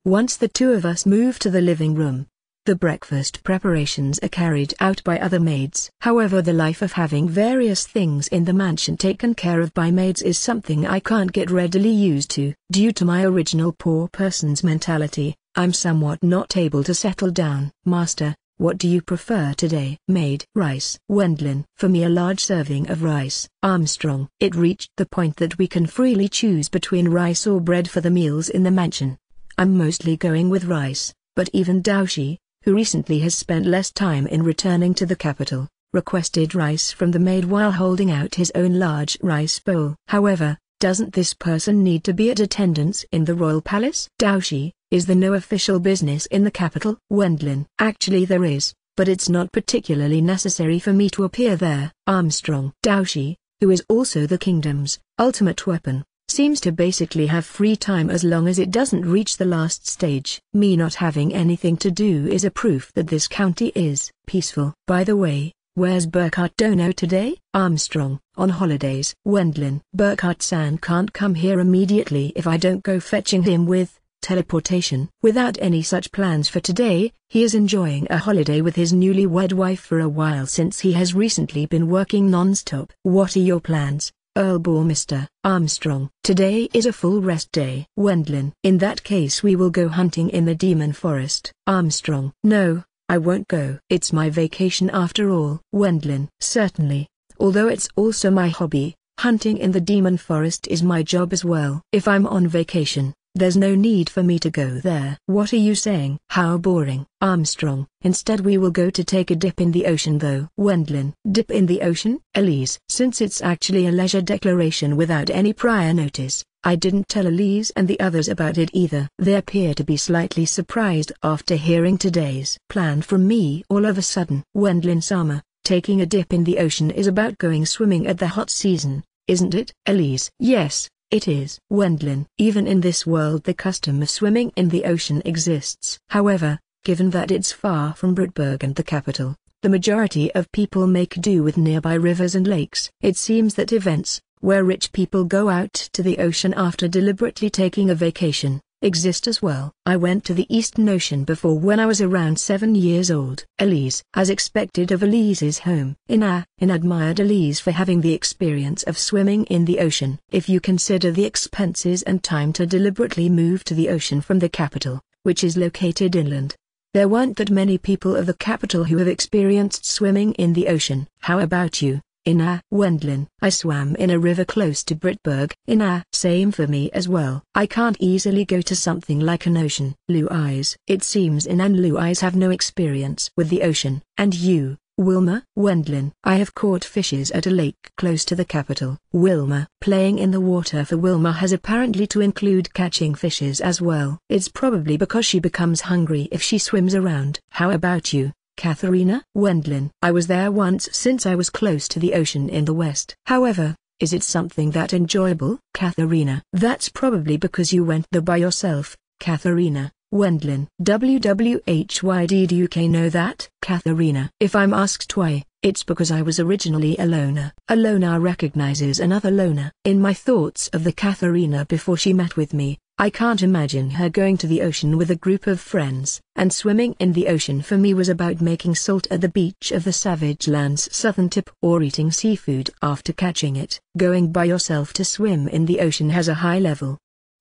Speaker 1: Once the two of us move to the living room, the breakfast preparations are carried out by other maids. However, the life of having various things in the mansion taken care of by maids is something I can't get readily used to. Due to my original poor person's mentality, I'm somewhat not able to settle down. Master, what do you prefer today? Maid. Rice. Wendlin. For me, a large serving of rice. Armstrong. It reached the point that we can freely choose between rice or bread for the meals in the mansion. I'm mostly going with rice, but even Daoshi, who recently has spent less time in returning to the capital, requested rice from the maid while holding out his own large rice bowl. However, doesn't this person need to be at attendance in the royal palace? Daoshi. Is there no official business in the capital? Wendlin. Actually there is, but it's not particularly necessary for me to appear there. Armstrong. Daoshi, who is also the kingdom's ultimate weapon, seems to basically have free time as long as it doesn't reach the last stage. Me not having anything to do is a proof that this county is peaceful. By the way, where's Burkhart Dono today? Armstrong. On holidays. Wendlin. Burkhart-san can't come here immediately if I don't go fetching him with teleportation. Without any such plans for today, he is enjoying a holiday with his newlywed wife for a while since he has recently been working non-stop. What are your plans, Earlboar Mr. Armstrong? Today is a full rest day. Wendlin. In that case we will go hunting in the Demon Forest. Armstrong. No, I won't go. It's my vacation after all. Wendlin. Certainly. Although it's also my hobby, hunting in the Demon Forest is my job as well. If I'm on vacation, there's no need for me to go there. What are you saying? How boring. Armstrong. Instead we will go to take a dip in the ocean though. Wendlin. Dip in the ocean? Elise. Since it's actually a leisure declaration without any prior notice, I didn't tell Elise and the others about it either. They appear to be slightly surprised after hearing today's plan from me all of a sudden. Wendlin-sama, taking a dip in the ocean is about going swimming at the hot season, isn't it? Elise. Yes, it is. Wendlin. Even in this world the custom of swimming in the ocean exists. However, given that it's far from Brittburg and the capital, the majority of people make do with nearby rivers and lakes. It seems that events, where rich people go out to the ocean after deliberately taking a vacation, exist as well. I went to the Eastern Ocean before when I was around 7 years old. Elise. As expected of Elise's home. Ina admired Elise for having the experience of swimming in the ocean. If you consider the expenses and time to deliberately move to the ocean from the capital, which is located inland, there weren't that many people of the capital who have experienced swimming in the ocean. How about you, Ina? Wendlin. I swam in a river close to Brittburg. Ina. Same for me as well. I can't easily go to something like an ocean. Louise. It seems Ina and Louise have no experience with the ocean. And you, Wilma? Wendlin. I have caught fishes at a lake close to the capital. Wilma. Playing in the water for Wilma has apparently to include catching fishes as well. It's probably because she becomes hungry if she swims around. How about you, Katharina? Wendlin. I was there once since I was close to the ocean in the west. However, is it something that enjoyable? Katharina. That's probably because you went there by yourself, Katharina. Wendlin. Why did you know that? Katharina. If I'm asked why, it's because I was originally a loner. A loner recognizes another loner. In my thoughts of the Katharina before she met with me, I can't imagine her going to the ocean with a group of friends. And swimming in the ocean for me was about making salt at the beach of the Savage Land's southern tip or eating seafood after catching it. Going by yourself to swim in the ocean has a high level.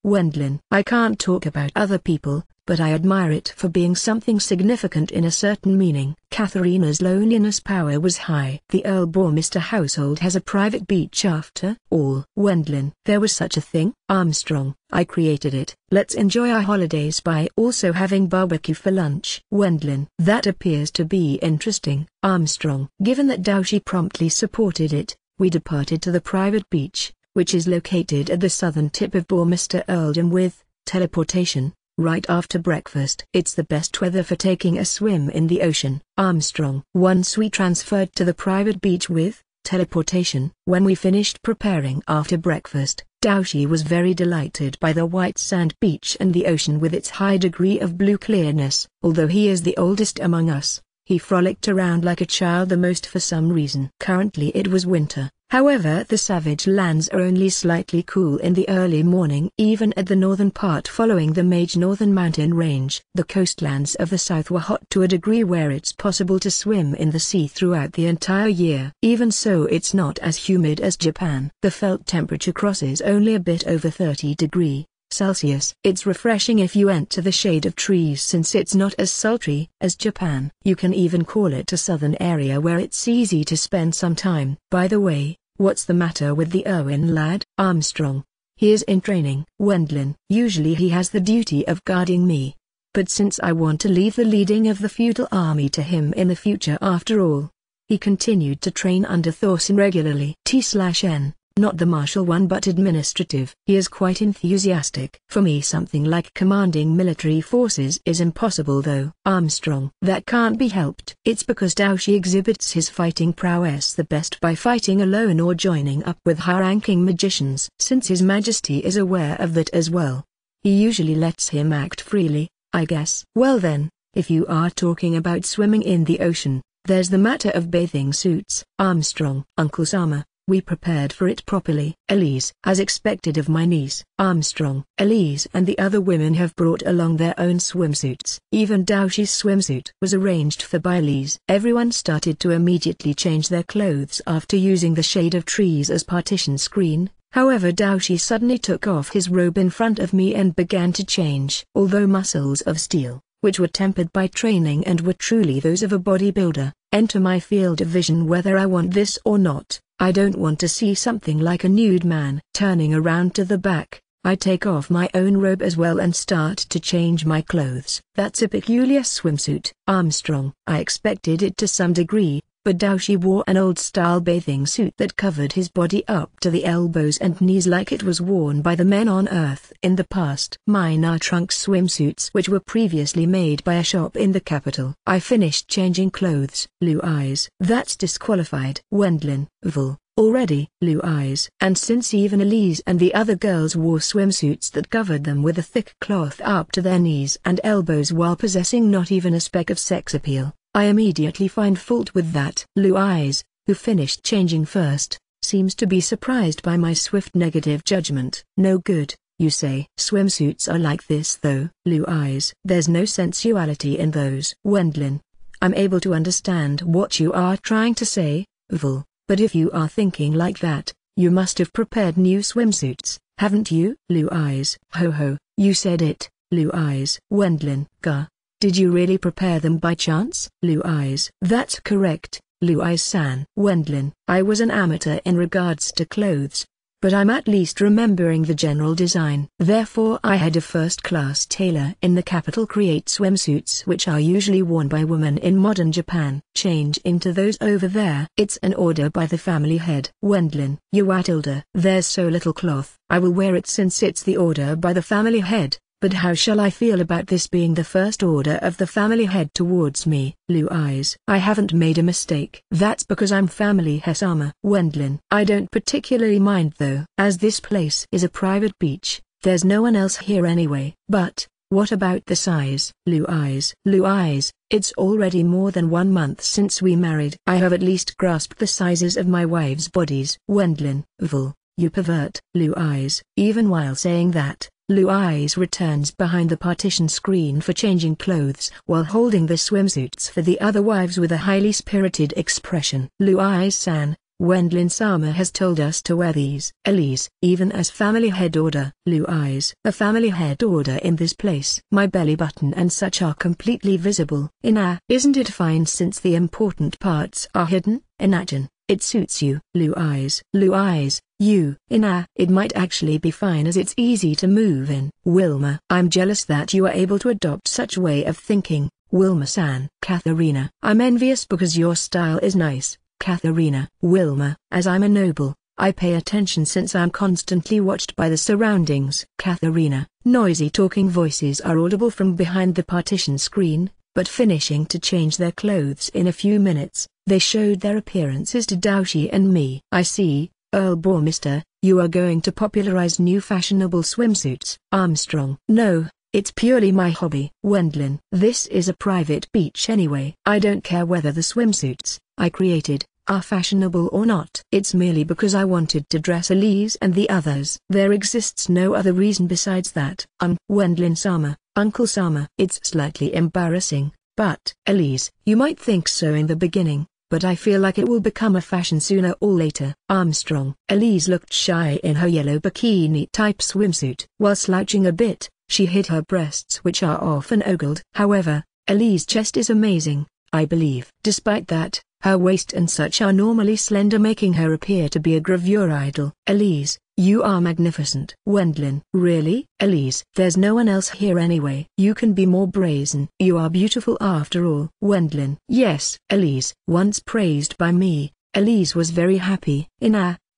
Speaker 1: Wendlin. I can't talk about other people, but I admire it for being something significant in a certain meaning. Katharina's loneliness power was high. The Earlboar Mr. household has a private beach after all. Wendlin. There was such a thing? Armstrong. I created it. Let's enjoy our holidays by also having barbecue for lunch. Wendlin. That appears to be interesting. Armstrong. Given that Doushi promptly supported it, we departed to the private beach, which is located at the southern tip of Boar Mr. Earldom with teleportation. Right after breakfast. It's the best weather for taking a swim in the ocean. Armstrong. Once we transferred to the private beach with teleportation. When we finished preparing after breakfast, Doushi was very delighted by the white sand beach and the ocean with its high degree of blue clearness. Although he is the oldest among us, he frolicked around like a child the most for some reason. Currently it was winter. However, the Savage Lands are only slightly cool in the early morning even at the northern part following the major northern mountain range. The coastlands of the south were hot to a degree where it's possible to swim in the sea throughout the entire year. Even so, it's not as humid as Japan. The felt temperature crosses only a bit over 30 degrees Celsius. It's refreshing if you enter the shade of trees since it's not as sultry as Japan. You can even call it a southern area where it's easy to spend some time. By the way, what's the matter with the Irwin lad? Armstrong. He is in training. Wendlin. Usually he has the duty of guarding me. But since I want to leave the leading of the feudal army to him in the future after all, he continued to train under Thorson regularly. T/N. Not the martial one but administrative. He is quite enthusiastic. For me something like commanding military forces is impossible though. Armstrong. That can't be helped. It's because Doushi exhibits his fighting prowess the best by fighting alone or joining up with high-ranking magicians. Since His Majesty is aware of that as well, he usually lets him act freely, I guess. Well then, if you are talking about swimming in the ocean, there's the matter of bathing suits. Armstrong. Uncle Sama, We prepared for it properly. Elise, as expected of my niece. Armstrong. Elise and the other women have brought along their own swimsuits. Even Daoshi's swimsuit was arranged for by Elise. Everyone started to immediately change their clothes after using the shade of trees as partition screen. However, Daoshi suddenly took off his robe in front of me and began to change. Although muscles of steel, which were tempered by training and were truly those of a bodybuilder, enter my field of vision whether I want this or not, I don't want to see something like a nude man. Turning around to the back, I take off my own robe as well and start to change my clothes. That's a peculiar swimsuit. Armstrong. I expected it to some degree, but Daoshi wore an old-style bathing suit that covered his body up to the elbows and knees like it was worn by the men on Earth in the past. Mine are trunk swimsuits which were previously made by a shop in the capital. I finished changing clothes. Blue eyes. That's disqualified. Wendlin. Vul. Already. Blue eyes. And since even Elise and the other girls wore swimsuits that covered them with a thick cloth up to their knees and elbows while possessing not even a speck of sex appeal, I immediately find fault with that. Blue eyes, who finished changing first, seems to be surprised by my swift negative judgment. No good, you say. Swimsuits are like this though. Blue eyes. There's no sensuality in those. Wendlin. I'm able to understand what you are trying to say, Vul, but if you are thinking like that, you must have prepared new swimsuits, haven't you? Blue eyes. Ho ho, you said it. Blue eyes. Wendlin. Gah. Did you really prepare them by chance? Blue eyes. That's correct, Blue eyes-san. Wendlin. I was an amateur in regards to clothes, but I'm at least remembering the general design. Therefore I had a first-class tailor in the capital create swimsuits which are usually worn by women in modern Japan. Change into those over there. It's an order by the family head. Wendlin. You Atilda. There's so little cloth. I will wear it since it's the order by the family head. But how shall I feel about this being the first order of the family head towards me? Blue eyes. I haven't made a mistake. That's because I'm family Hesama. Wendlin. I don't particularly mind though. As this place is a private beach, there's no one else here anyway. But, what about the size? Blue eyes. Blue eyes. It's already more than 1 month since we married. I have at least grasped the sizes of my wives' bodies. Wendlin. Vul. You pervert. Blue eyes. Even while saying that, Blue eyes returns behind the partition screen for changing clothes while holding the swimsuits for the other wives with a highly spirited expression. Blue eyes-san, Wendlin-sama has told us to wear these. Elise. Even as family head order. Blue eyes. A family head order in this place. My belly button and such are completely visible. Isn't it fine since the important parts are hidden? Inajin. It suits you. Blue eyes. Blue eyes. You. It might actually be fine as it's easy to move in. Wilma. I'm jealous that you are able to adopt such way of thinking, Wilma-san. Katharina. I'm envious because your style is nice, Katharina. Wilma. As I'm a noble, I pay attention since I'm constantly watched by the surroundings. Katharina. Noisy talking voices are audible from behind the partition screen, but finishing to change their clothes in a few minutes, they showed their appearances to Daoshi and me. I see. Earl Bormister, you are going to popularize new fashionable swimsuits. Armstrong. No, it's purely my hobby. Wendlin. This is a private beach anyway. I don't care whether the swimsuits I created are fashionable or not. It's merely because I wanted to dress Elise and the others. There exists no other reason besides that. Wendlin-sama, Uncle-sama. It's slightly embarrassing, but Elise, you might think so in the beginning, but I feel like it will become a fashion sooner or later. Armstrong. Elise looked shy in her yellow bikini-type swimsuit. While slouching a bit, she hid her breasts which are often ogled. However, Elise's chest is amazing, I believe. Despite that, her waist and such are normally slender, making her appear to be a gravure idol. Elise, you are magnificent. Wendlin. Really? Elise. There's no one else here anyway. You can be more brazen. You are beautiful after all. Wendlin. Yes. Elise. Once praised by me, Elise was very happy.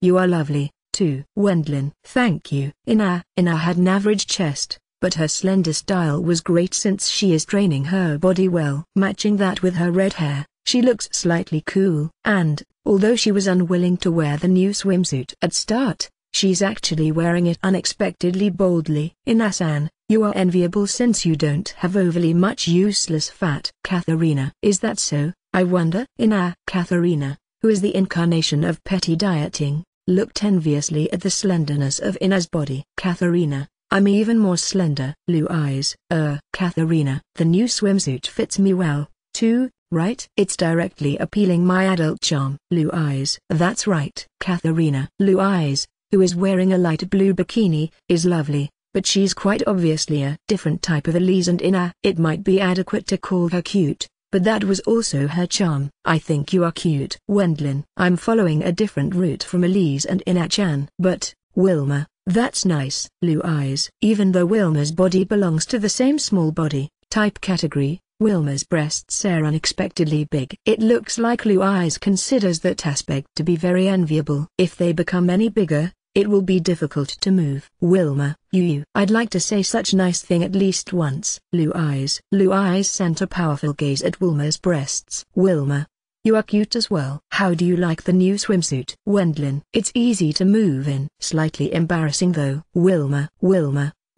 Speaker 1: You are lovely, too. Wendlin. Thank you. Ina had an average chest, but her slender style was great since she is training her body well. Matching that with her red hair, she looks slightly cool. And, although she was unwilling to wear the new swimsuit at start, she's actually wearing it unexpectedly boldly. Ina-san, you are enviable since you don't have overly much useless fat. Katharina. Is that so, I wonder? Katharina. who is the incarnation of petty dieting, looked enviously at the slenderness of Ina's body. Katharina, I'm even more slender. Blue eyes. Katharina, the new swimsuit fits me well, too, right? It's directly appealing my adult charm. Blue eyes. That's right. Katharina. Blue eyes, who is wearing a light blue bikini, is lovely, but she's quite obviously a different type of Elise and Ina. It might be adequate to call her cute, but that was also her charm. I think you are cute. Wendlin. I'm following a different route from Elise and Ina-chan. But, Wilma, that's nice. Blue eyes. Even though Wilma's body belongs to the same small body type category, Wilma's breasts are unexpectedly big. It looks like Blue eyes considers that aspect to be very enviable. If they become any bigger, it will be difficult to move. Wilma, I'd like to say such nice thing at least once. Blue eyes. Blue eyes sent a powerful gaze at Wilma's breasts. Wilma, you are cute as well. How do you like the new swimsuit? Wendlin. It's easy to move in. Slightly embarrassing though. Wilma,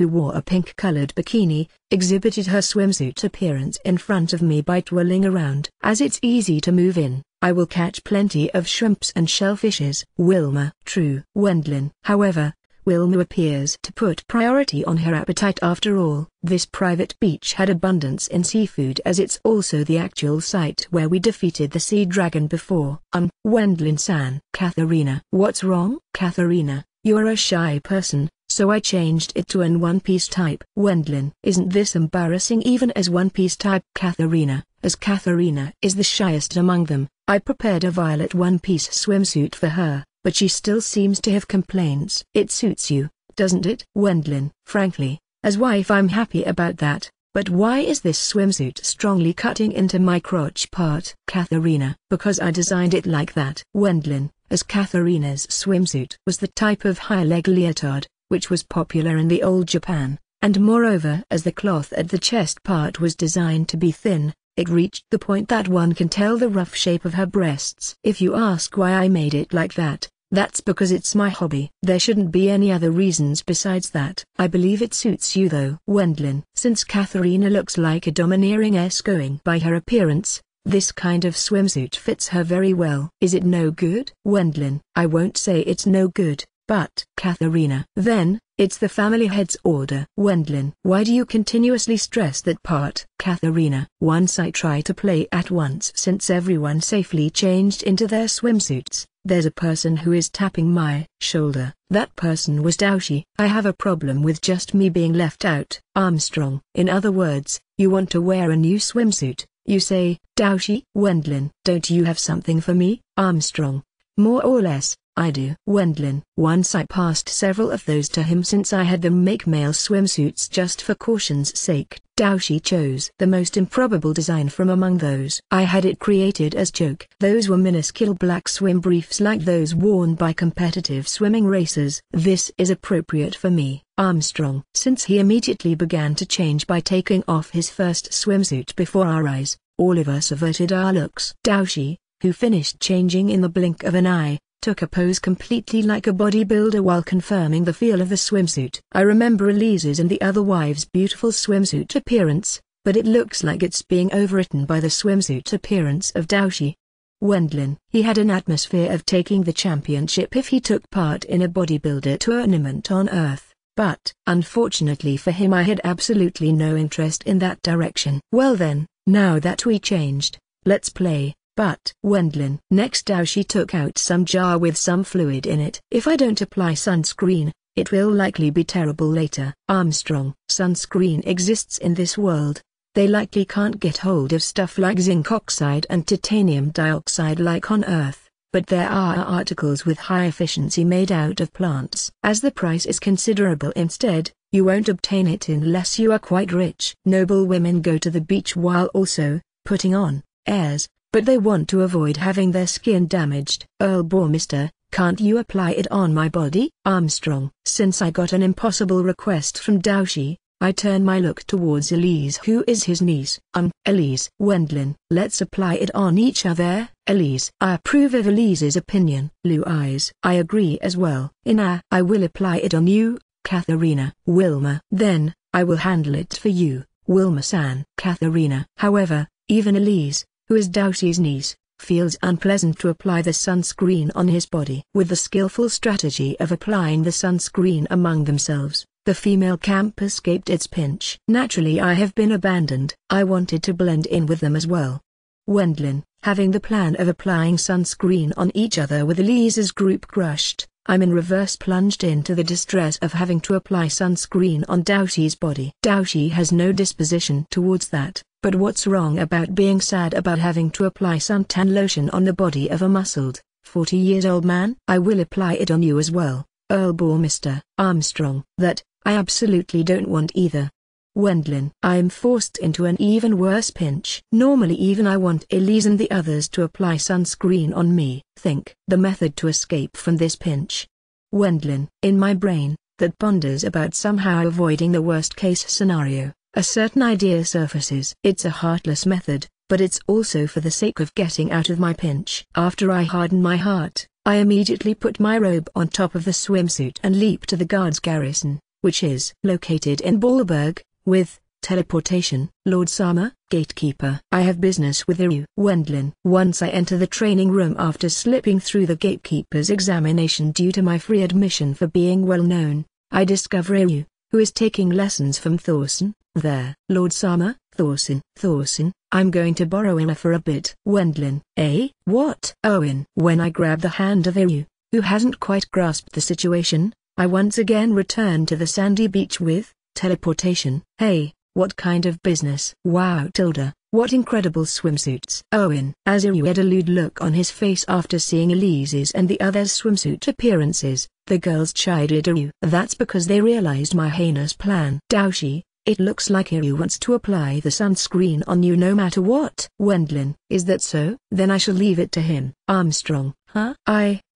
Speaker 1: who wore a pink-colored bikini, exhibited her swimsuit appearance in front of me by twirling around. As it's easy to move in, I will catch plenty of shrimps and shellfishes. Wilma. True. Wendlin. However, Wilma appears to put priority on her appetite after all. This private beach had abundance in seafood as it's also the actual site where we defeated the sea dragon before. Wendlin-san. Katharina. What's wrong? Katharina, you're a shy person, so I changed it to an one-piece type. Wendlin. Isn't this embarrassing even as one-piece type? Katharina. As Katharina is the shyest among them, I prepared a violet one-piece swimsuit for her, but she still seems to have complaints. It suits you, doesn't it? Wendlin. Frankly, as wife I'm happy about that, but why is this swimsuit strongly cutting into my crotch part? Katharina. Because I designed it like that. Wendlin. As Katharina's swimsuit was the type of high-leg leotard, which was popular in the old Japan, and moreover as the cloth at the chest part was designed to be thin, it reached the point that one can tell the rough shape of her breasts. If you ask why I made it like that, that's because it's my hobby. There shouldn't be any other reasons besides that. I believe it suits you though. Wendlin. Since Katharina looks like a domineering S going by her appearance, this kind of swimsuit fits her very well. Is it no good? Wendlin. I won't say it's no good, but Katharina. Then, it's the family head's order. Wendlin. Why do you continuously stress that part? Katharina. Once I try to play at once. Since everyone safely changed into their swimsuits, there's a person who is tapping my shoulder. That person was Daoshi. I have a problem with just me being left out. Armstrong. In other words, you want to wear a new swimsuit, you say. Daoshi. Wendlin. Don't you have something for me? Armstrong. More or less, I do. Wendlin. Once I passed several of those to him since I had them make male swimsuits just for caution's sake. Daoshi chose the most improbable design from among those. I had it created as joke. Those were minuscule black swim briefs like those worn by competitive swimming racers. This is appropriate for me, Armstrong. Since he immediately began to change by taking off his first swimsuit before our eyes, all of us averted our looks. Daoshi, who finished changing in the blink of an eye, took a pose completely like a bodybuilder while confirming the feel of the swimsuit. I remember Elise's and the other wives' beautiful swimsuit appearance, but it looks like it's being overwritten by the swimsuit appearance of Daoshi. Wendlin. He had an atmosphere of taking the championship if he took part in a bodybuilder tournament on Earth, but unfortunately for him I had absolutely no interest in that direction. Well then, now that we changed, let's play. But Wendlin. Next Daoshi took out some jar with some fluid in it. If I don't apply sunscreen, it will likely be terrible later. Armstrong. Sunscreen exists in this world. They likely can't get hold of stuff like zinc oxide and titanium dioxide like on Earth, but there are articles with high efficiency made out of plants. As the price is considerable instead, you won't obtain it unless you are quite rich. Noble women go to the beach while also putting on airs, but they want to avoid having their skin damaged. Earl Bormister, can't you apply it on my body? Armstrong. Since I got an impossible request from Daoshi, I turn my look towards Elise, who is his niece. Elise. Wendlin. Let's apply it on each other. Elise. I approve of Elise's opinion. Blue eyes. I agree as well. I will apply it on you, Katharina. Wilma. Then, I will handle it for you, Wilma-san. Katharina. However, even Elise, who is Daoshi's niece, feels unpleasant to apply the sunscreen on his body. With the skillful strategy of applying the sunscreen among themselves, the female camp escaped its pinch. Naturally, I have been abandoned. I wanted to blend in with them as well. Wendlin, having the plan of applying sunscreen on each other with Elise's group crushed, I'm in reverse plunged into the distress of having to apply sunscreen on Daoshi's body. Daoshi has no disposition towards that, but what's wrong about being sad about having to apply suntan lotion on the body of a muscled, 40-year-old man? I will apply it on you as well, Earlboar Mr. Armstrong. That, I absolutely don't want either. Wendlin. I am forced into an even worse pinch. Normally even I want Elise and the others to apply sunscreen on me. Think the method to escape from this pinch. Wendlin. In my brain, that ponders about somehow avoiding the worst case scenario, a certain idea surfaces. It's a heartless method, but it's also for the sake of getting out of my pinch. After I harden my heart, I immediately put my robe on top of the swimsuit and leap to the guards' garrison, which is located in Ballberg, with teleportation. Lord Sama, gatekeeper. I have business with Iryu. Wendlin. Once I enter the training room after slipping through the gatekeeper's examination due to my free admission for being well known, I discover Iryu, who is taking lessons from Thorson. There. Lord Sama, Thorson. Thorson, I'm going to borrow Iryu for a bit. Wendlin. Eh? What? Owen. When I grab the hand of Iryu, who hasn't quite grasped the situation, I once again return to the sandy beach with teleportation. Hey, what kind of business? Wow tilde, what incredible swimsuits. Owen. As Iryu had a lewd look on his face after seeing Elise's and the others' swimsuit appearances, the girls chided Iryu. That's because they realized my heinous plan. Daoshi, it looks like Iryu wants to apply the sunscreen on you no matter what. Wendlin. Is that so? Then I shall leave it to him. Armstrong. Huh?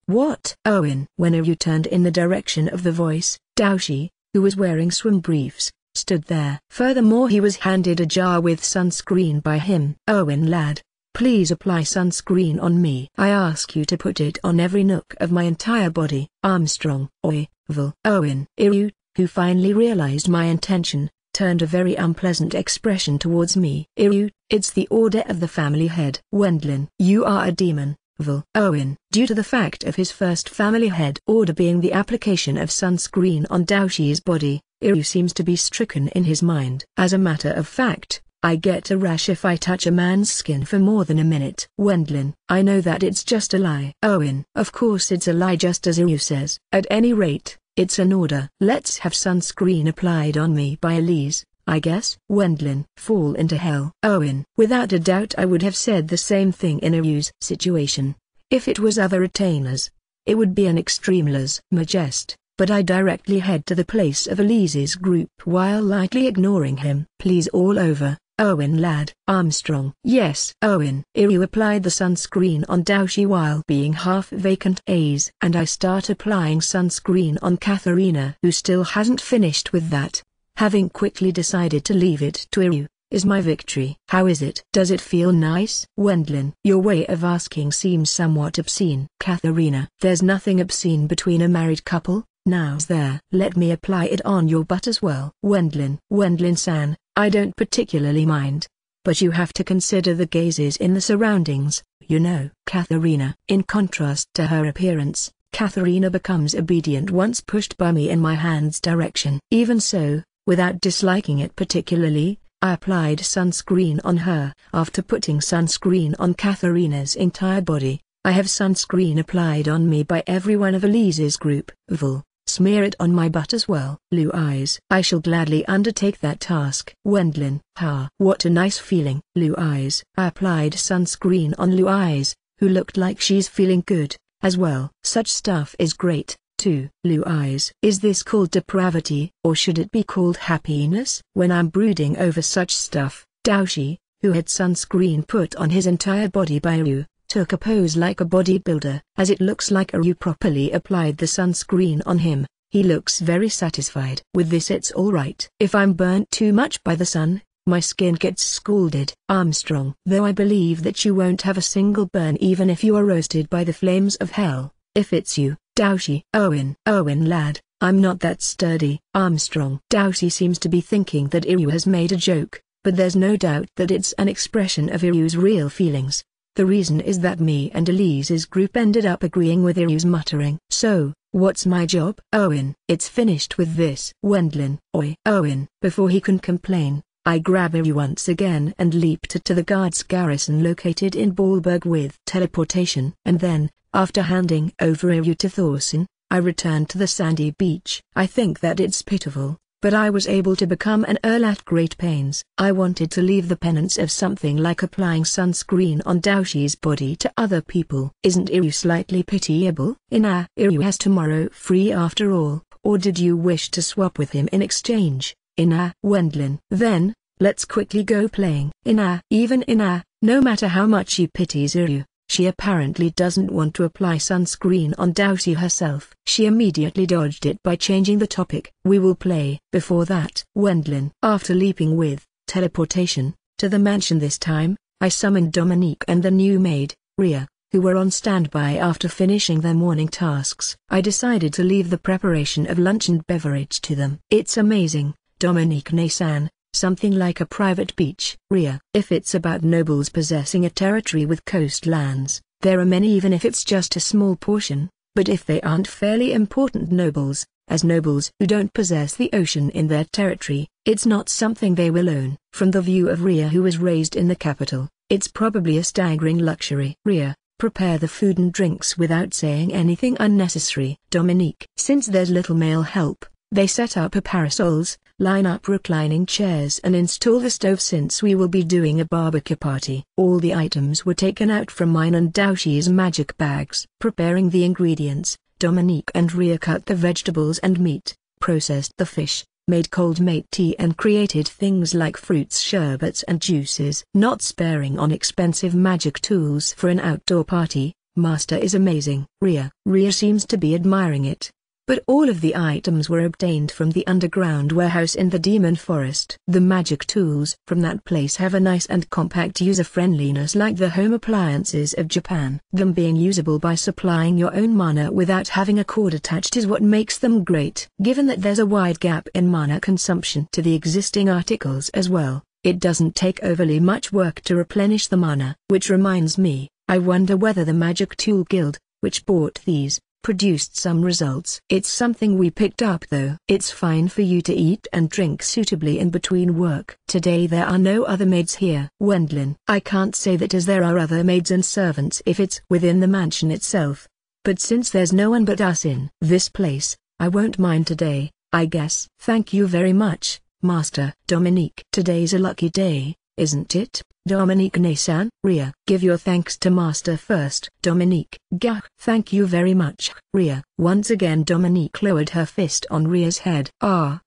Speaker 1: What? Owen. When Iryu turned in the direction of the voice, Daoshi, who was wearing swim briefs, stood there. Furthermore, he was handed a jar with sunscreen by him. Owen lad, please apply sunscreen on me. I ask you to put it on every nook of my entire body. Armstrong. Oi, Vil. Owen. Iryu, who finally realized my intention, turned a very unpleasant expression towards me. Iryu, it's the order of the family head. Wendlin. You are a demon. Vil. Owen. Due to the fact of his first family head order being the application of sunscreen on Daoshi's body, Iryu seems to be stricken in his mind. As a matter of fact, I get a rash if I touch a man's skin for more than a minute. Wendlin. I know that it's just a lie. Owen. Of course it's a lie, just as Iryu says. At any rate, it's an order. Let's have sunscreen applied on me by Elise, I guess. Wendlin. Fall into hell. Owen. Without a doubt I would have said the same thing in Iryu's situation. If it was other retainers, it would be an extreme lese-majeste, but I directly head to the place of Elise's group while lightly ignoring him. Please all over, Owen lad. Armstrong. Yes. Owen. Iryu applied the sunscreen on Daoshi while being half vacant and I start applying sunscreen on Katharina, who still hasn't finished with that. Having quickly decided to leave it to Iryu, is my victory. How is it? Does it feel nice? Wendlin. Your way of asking seems somewhat obscene. Katharina. There's nothing obscene between a married couple, now's there. Let me apply it on your butt as well. Wendlin. Wendlin-san, I don't particularly mind. But you have to consider the gazes in the surroundings, you know. Katharina. In contrast to her appearance, Katharina becomes obedient once pushed by me in my hand's direction. Even so, without disliking it particularly, I applied sunscreen on her. After putting sunscreen on Katharina's entire body, I have sunscreen applied on me by every one of Elise's group. Vil. Smear it on my butt as well. Blue eyes. I shall gladly undertake that task. Wendlin. Ha. What a nice feeling. Blue eyes. I applied sunscreen on Blue eyes, who looked like she's feeling good, as well. Such stuff is great. 2. Blue eyes. Is this called depravity, or should it be called happiness? When I'm brooding over such stuff, Daoshi, who had sunscreen put on his entire body by Iryu, took a pose like a bodybuilder. As it looks like Iryu properly applied the sunscreen on him, he looks very satisfied. With this it's alright. If I'm burnt too much by the sun, my skin gets scalded. Armstrong. Though I believe that you won't have a single burn even if you are roasted by the flames of hell, if it's you. Daoshi. Owen. Owen lad, I'm not that sturdy. Armstrong. Daoshi seems to be thinking that Iryu has made a joke, but there's no doubt that it's an expression of Iryu's real feelings. The reason is that me and Elise's group ended up agreeing with Iru's muttering. So, what's my job? Owen. It's finished with this. Wendlin. Oi. Owen. Before he can complain, I grab Iru once again and leaped to the guard's garrison located in Ballberg with teleportation. And then, after handing over Iru to Thorson, I returned to the sandy beach. I think that it's pitiful, but I was able to become an Earl at great pains. I wanted to leave the penance of something like applying sunscreen on Daoshi's body to other people. Isn't Iru slightly pitiable? Iru has tomorrow free after all, or did you wish to swap with him in exchange? Wendlin. Then, let's quickly go playing. Even no matter how much she pities Iru, she apparently doesn't want to apply sunscreen on Daoshi herself. She immediately dodged it by changing the topic. We will play. Before that, Wendlin. After leaping with teleportation to the mansion this time, I summoned Dominique and the new maid, Ria, who were on standby after finishing their morning tasks. I decided to leave the preparation of lunch and beverage to them. It's amazing, Dominique Nasan. Something like a private beach. Ria. If it's about nobles possessing a territory with coastlands, there are many even if it's just a small portion, but if they aren't fairly important nobles, as nobles who don't possess the ocean in their territory, it's not something they will own. From the view of Ria who was raised in the capital, it's probably a staggering luxury. Ria. Prepare the food and drinks without saying anything unnecessary. Dominique. Since there's little male help, they set up parasols, line up reclining chairs and install the stove since we will be doing a barbecue party. All the items were taken out from mine and Daoshi's magic bags. Preparing the ingredients, Dominique and Ria cut the vegetables and meat, processed the fish, made cold mate tea and created things like fruits sherbets and juices. Not sparing on expensive magic tools for an outdoor party, Master is amazing. Ria seems to be admiring it. But all of the items were obtained from the underground warehouse in the Demon Forest. The magic tools from that place have a nice and compact user-friendliness like the home appliances of Japan. Them being usable by supplying your own mana without having a cord attached is what makes them great. Given that there's a wide gap in mana consumption to the existing articles as well, it doesn't take overly much work to replenish the mana. Which reminds me, I wonder whether the Magic Tool Guild, which bought these, produced some results. It's something we picked up though. It's fine for you to eat and drink suitably in between work. Today there are no other maids here. Wendlin. I can't say that as there are other maids and servants if it's within the mansion itself. But since there's no one but us in this place, I won't mind today, I guess. Thank you very much, Master. Dominique. Today's a lucky day, isn't it? Dominique Nasan. Ria. Give your thanks to Master first. Dominique. Gah. Thank you very much, Ria. Once again Dominique lowered her fist on Ria's head.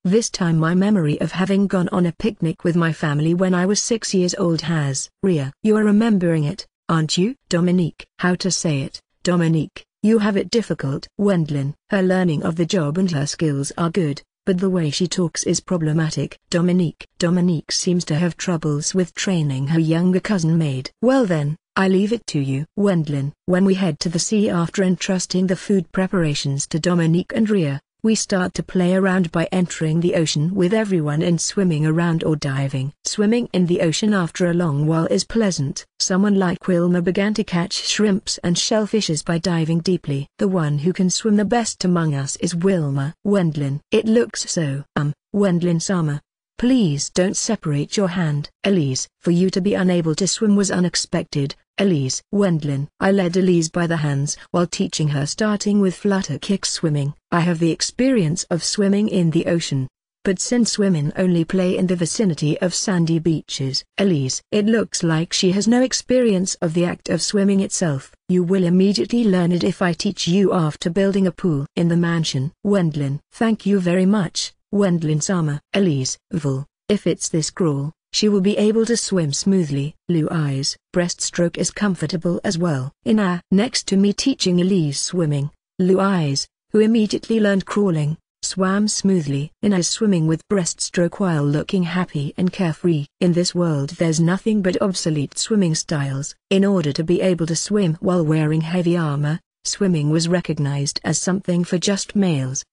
Speaker 1: This time my memory of having gone on a picnic with my family when I was 6 years old has. Ria. You are remembering it, aren't you? Dominique. How to say it, Dominique, you have it difficult. Wendlin. Her learning of the job and her skills are good, but the way she talks is problematic. Dominique. Dominique seems to have troubles with training her younger cousin maid. Well then, I leave it to you. Wendlin. When we head to the sea after entrusting the food preparations to Dominique and Ria, we start to play around by entering the ocean with everyone and swimming around or diving. Swimming in the ocean after a long while is pleasant. Someone like Wilma began to catch shrimps and shellfishes by diving deeply. The one who can swim the best among us is Wilma. Wendlin. It looks so. Wendlin-sama. Please don't separate your hand. Elise. For you to be unable to swim was unexpected, Elise. Wendlin. I led Elise by the hands while teaching her starting with flutter kick swimming. I have the experience of swimming in the ocean, but since women only play in the vicinity of sandy beaches. Elise. It looks like she has no experience of the act of swimming itself. You will immediately learn it if I teach you after building a pool in the mansion. Wendlin. Thank you very much, Wendlin-sama. Elise. If it's this girl, she will be able to swim smoothly. Louise. Breaststroke is comfortable as well. Next to me teaching Elise swimming, Louise, who immediately learned crawling, swam smoothly. Is swimming with breaststroke while looking happy and carefree. In this world there's nothing but obsolete swimming styles. In order to be able to swim while wearing heavy armor, swimming was recognized as something for just males.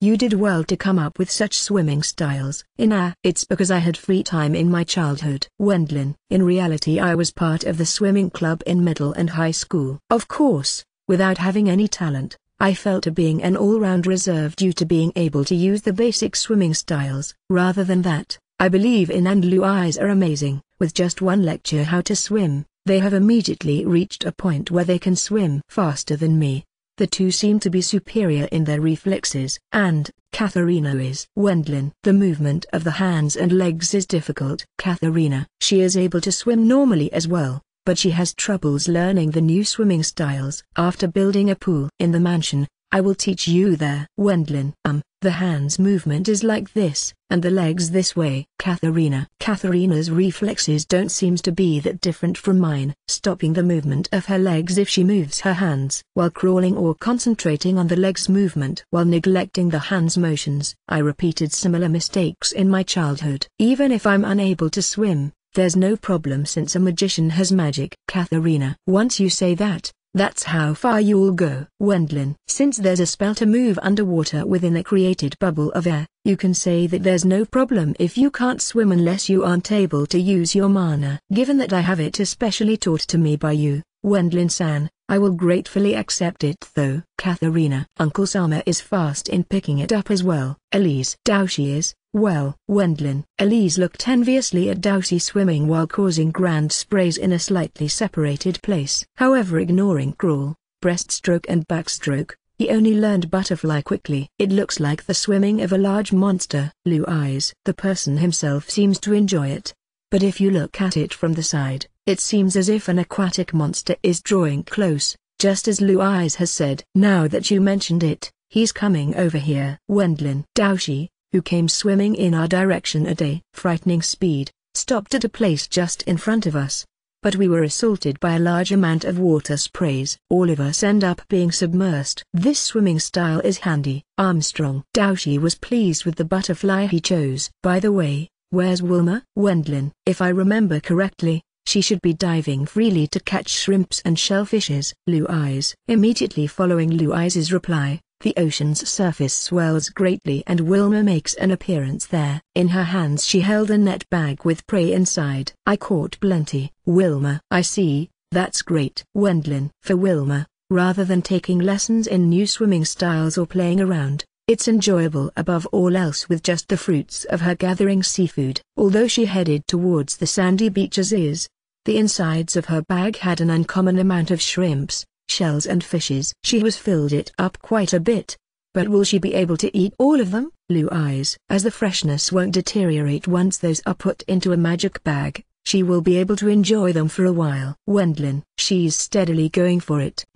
Speaker 1: You did well to come up with such swimming styles. It's because I had free time in my childhood. Wendlin, in reality I was part of the swimming club in middle and high school. Of course, without having any talent, I felt to being an all-round reserve due to being able to use the basic swimming styles. Rather than that, I believe In and Lu eyes are amazing. With just one lecture how to swim, they have immediately reached a point where they can swim faster than me. The two seem to be superior in their reflexes. And, Katharina is. Wendlin. The movement of the hands and legs is difficult. Katharina. She is able to swim normally as well, but she has troubles learning the new swimming styles. After building a pool in the mansion, I will teach you there. Wendlin. The hands movement is like this, and the legs this way. Katharina. Katharina's reflexes don't seem to be that different from mine, stopping the movement of her legs if she moves her hands while crawling or concentrating on the legs movement while neglecting the hands motions. I repeated similar mistakes in my childhood. Even if I'm unable to swim, there's no problem since a magician has magic. Katharina. Once you say that, that's how far you'll go. Wendlin. Since there's a spell to move underwater within a created bubble of air, you can say that there's no problem if you can't swim unless you aren't able to use your mana. Given that I have it especially taught to me by you, Wendlin-san, I will gratefully accept it though. Katharina. Uncle Sama is fast in picking it up as well. Elise. Daoshi is. Well, Wendlin. Elise looked enviously at Daoshi swimming while causing grand sprays in a slightly separated place. However, ignoring crawl, breaststroke and backstroke, he only learned butterfly quickly. It looks like the swimming of a large monster. Blue eyes. The person himself seems to enjoy it. But if you look at it from the side, it seems as if an aquatic monster is drawing close, just as Blue eyes has said. Now that you mentioned it, he's coming over here. Wendlin. Daoshi, who came swimming in our direction at a frightening speed, stopped at a place just in front of us. But we were assaulted by a large amount of water sprays. All of us end up being submersed. This swimming style is handy. Armstrong. Daoshi was pleased with the butterfly he chose. By the way, where's Wilma? Wendlin. If I remember correctly, she should be diving freely to catch shrimps and shellfishes. Blue eyes. Immediately following Blue eyes' reply, the ocean's surface swells greatly and Wilma makes an appearance there. In her hands she held a net bag with prey inside. I caught plenty. Wilma. I see, that's great. Wendlin. For Wilma, rather than taking lessons in new swimming styles or playing around, it's enjoyable above all else with just the fruits of her gathering seafood. Although she headed towards the sandy beaches the insides of her bag had an uncommon amount of shrimps, shells and fishes. She has filled it up quite a bit. But will she be able to eat all of them? Blue eyes. As the freshness won't deteriorate once those are put into a magic bag, she will be able to enjoy them for a while. Wendlin. She's steadily going for it.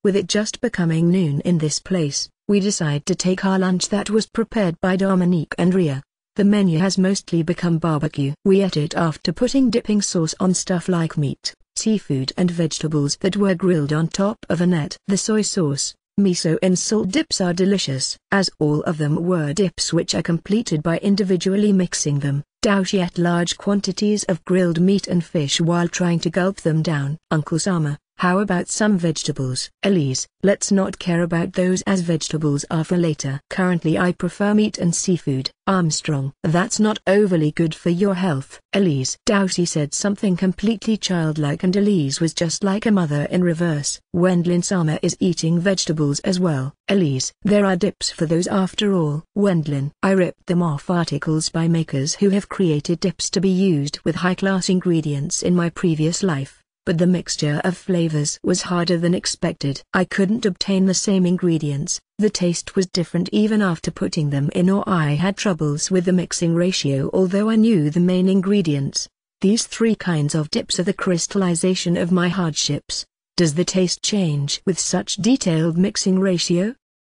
Speaker 1: With it just becoming noon in this place, we decide to take our lunch that was prepared by Dominique and Ria. The menu has mostly become barbecue. We ate it after putting dipping sauce on stuff like meat, seafood and vegetables that were grilled on top of a net. The soy sauce, miso and salt dips are delicious, as all of them were dips which are completed by individually mixing them. Daoshi ate large quantities of grilled meat and fish while trying to gulp them down. Uncle Sama, how about some vegetables? Elise. Let's not care about those as vegetables are for later. Currently I prefer meat and seafood. Armstrong. That's not overly good for your health. Elise. Daoshi said something completely childlike and Elise was just like a mother in reverse. Wendlin-sama is eating vegetables as well. Elise. There are dips for those after all. Wendlin. I ripped them off articles by makers who have created dips to be used with high-class ingredients in my previous life. But the mixture of flavors was harder than expected. I couldn't obtain the same ingredients, the taste was different even after putting them in, or I had troubles with the mixing ratio although I knew the main ingredients. These three kinds of dips are the crystallization of my hardships. Does the taste change with such detailed mixing ratio?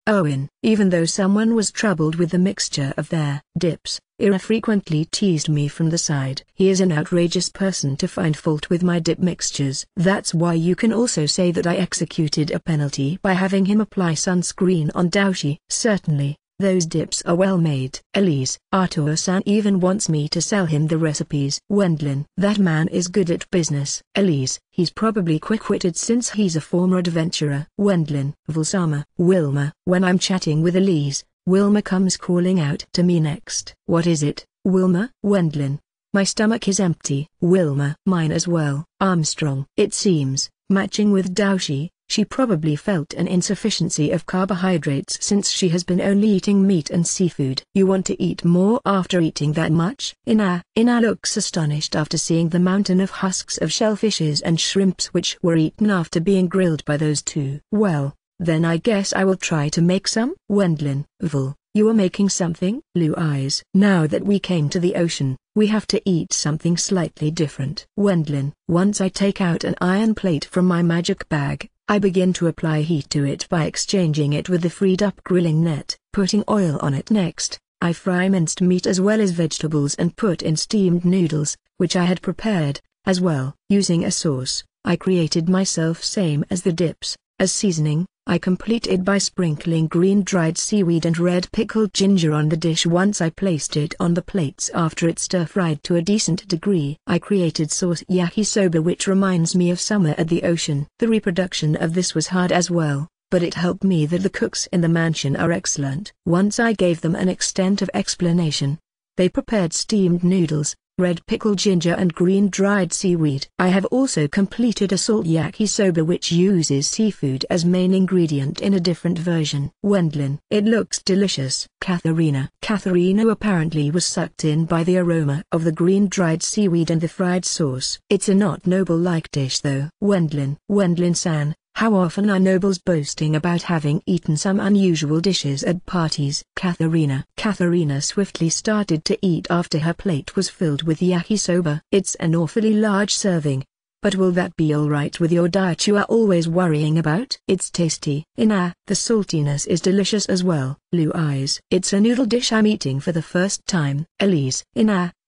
Speaker 1: Owen. Even though someone was troubled with the mixture of their dips, Ira frequently teased me from the side. He is an outrageous person to find fault with my dip mixtures. That's why you can also say that I executed a penalty by having him apply sunscreen on Daoshi. Certainly, those dips are well made. Elise. Arthur-san even wants me to sell him the recipes. Wendlin. That man is good at business. Elise. He's probably quick-witted since he's a former adventurer. Wendlin. Vulsama. Wilma. When I'm chatting with Elise, Wilma comes calling out to me next. What is it, Wilma? Wendlin. My stomach is empty. Wilma. Mine as well. Armstrong. It seems, matching with Daoshi, she probably felt an insufficiency of carbohydrates since she has been only eating meat and seafood. You want to eat more after eating that much? Ina looks astonished after seeing the mountain of husks of shellfishes and shrimps which were eaten after being grilled by those two. Well, then I guess I will try to make some. Wendlin. Vul, you are making something? Blue eyes. Now that we came to the ocean, we have to eat something slightly different. Wendlin. Once I take out an iron plate from my magic bag, I begin to apply heat to it by exchanging it with the freed-up grilling net. Putting oil on it next, I fry minced meat as well as vegetables and put in steamed noodles, which I had prepared, as well. Using a sauce, I created myself same as the dips. As seasoning, I completed by sprinkling green dried seaweed and red pickled ginger on the dish. Once I placed it on the plates after it stir-fried to a decent degree. I created sauce yakisoba, which reminds me of summer at the ocean. The reproduction of this was hard as well, but it helped me that the cooks in the mansion are excellent. Once I gave them an extent of explanation. They prepared steamed noodles, red pickled ginger and green dried seaweed. I have also completed a salt yakisoba which uses seafood as main ingredient in a different version. Wendlin. It looks delicious. Katharina apparently was sucked in by the aroma of the green dried seaweed and the fried sauce. It's a not noble-like dish though. Wendlin-san. How often are nobles boasting about having eaten some unusual dishes at parties? Katharina swiftly started to eat after her plate was filled with yakisoba. It's an awfully large serving. But will that be alright with your diet you are always worrying about? It's tasty. The saltiness is delicious as well. Blue eyes. It's a noodle dish I'm eating for the first time. Elise.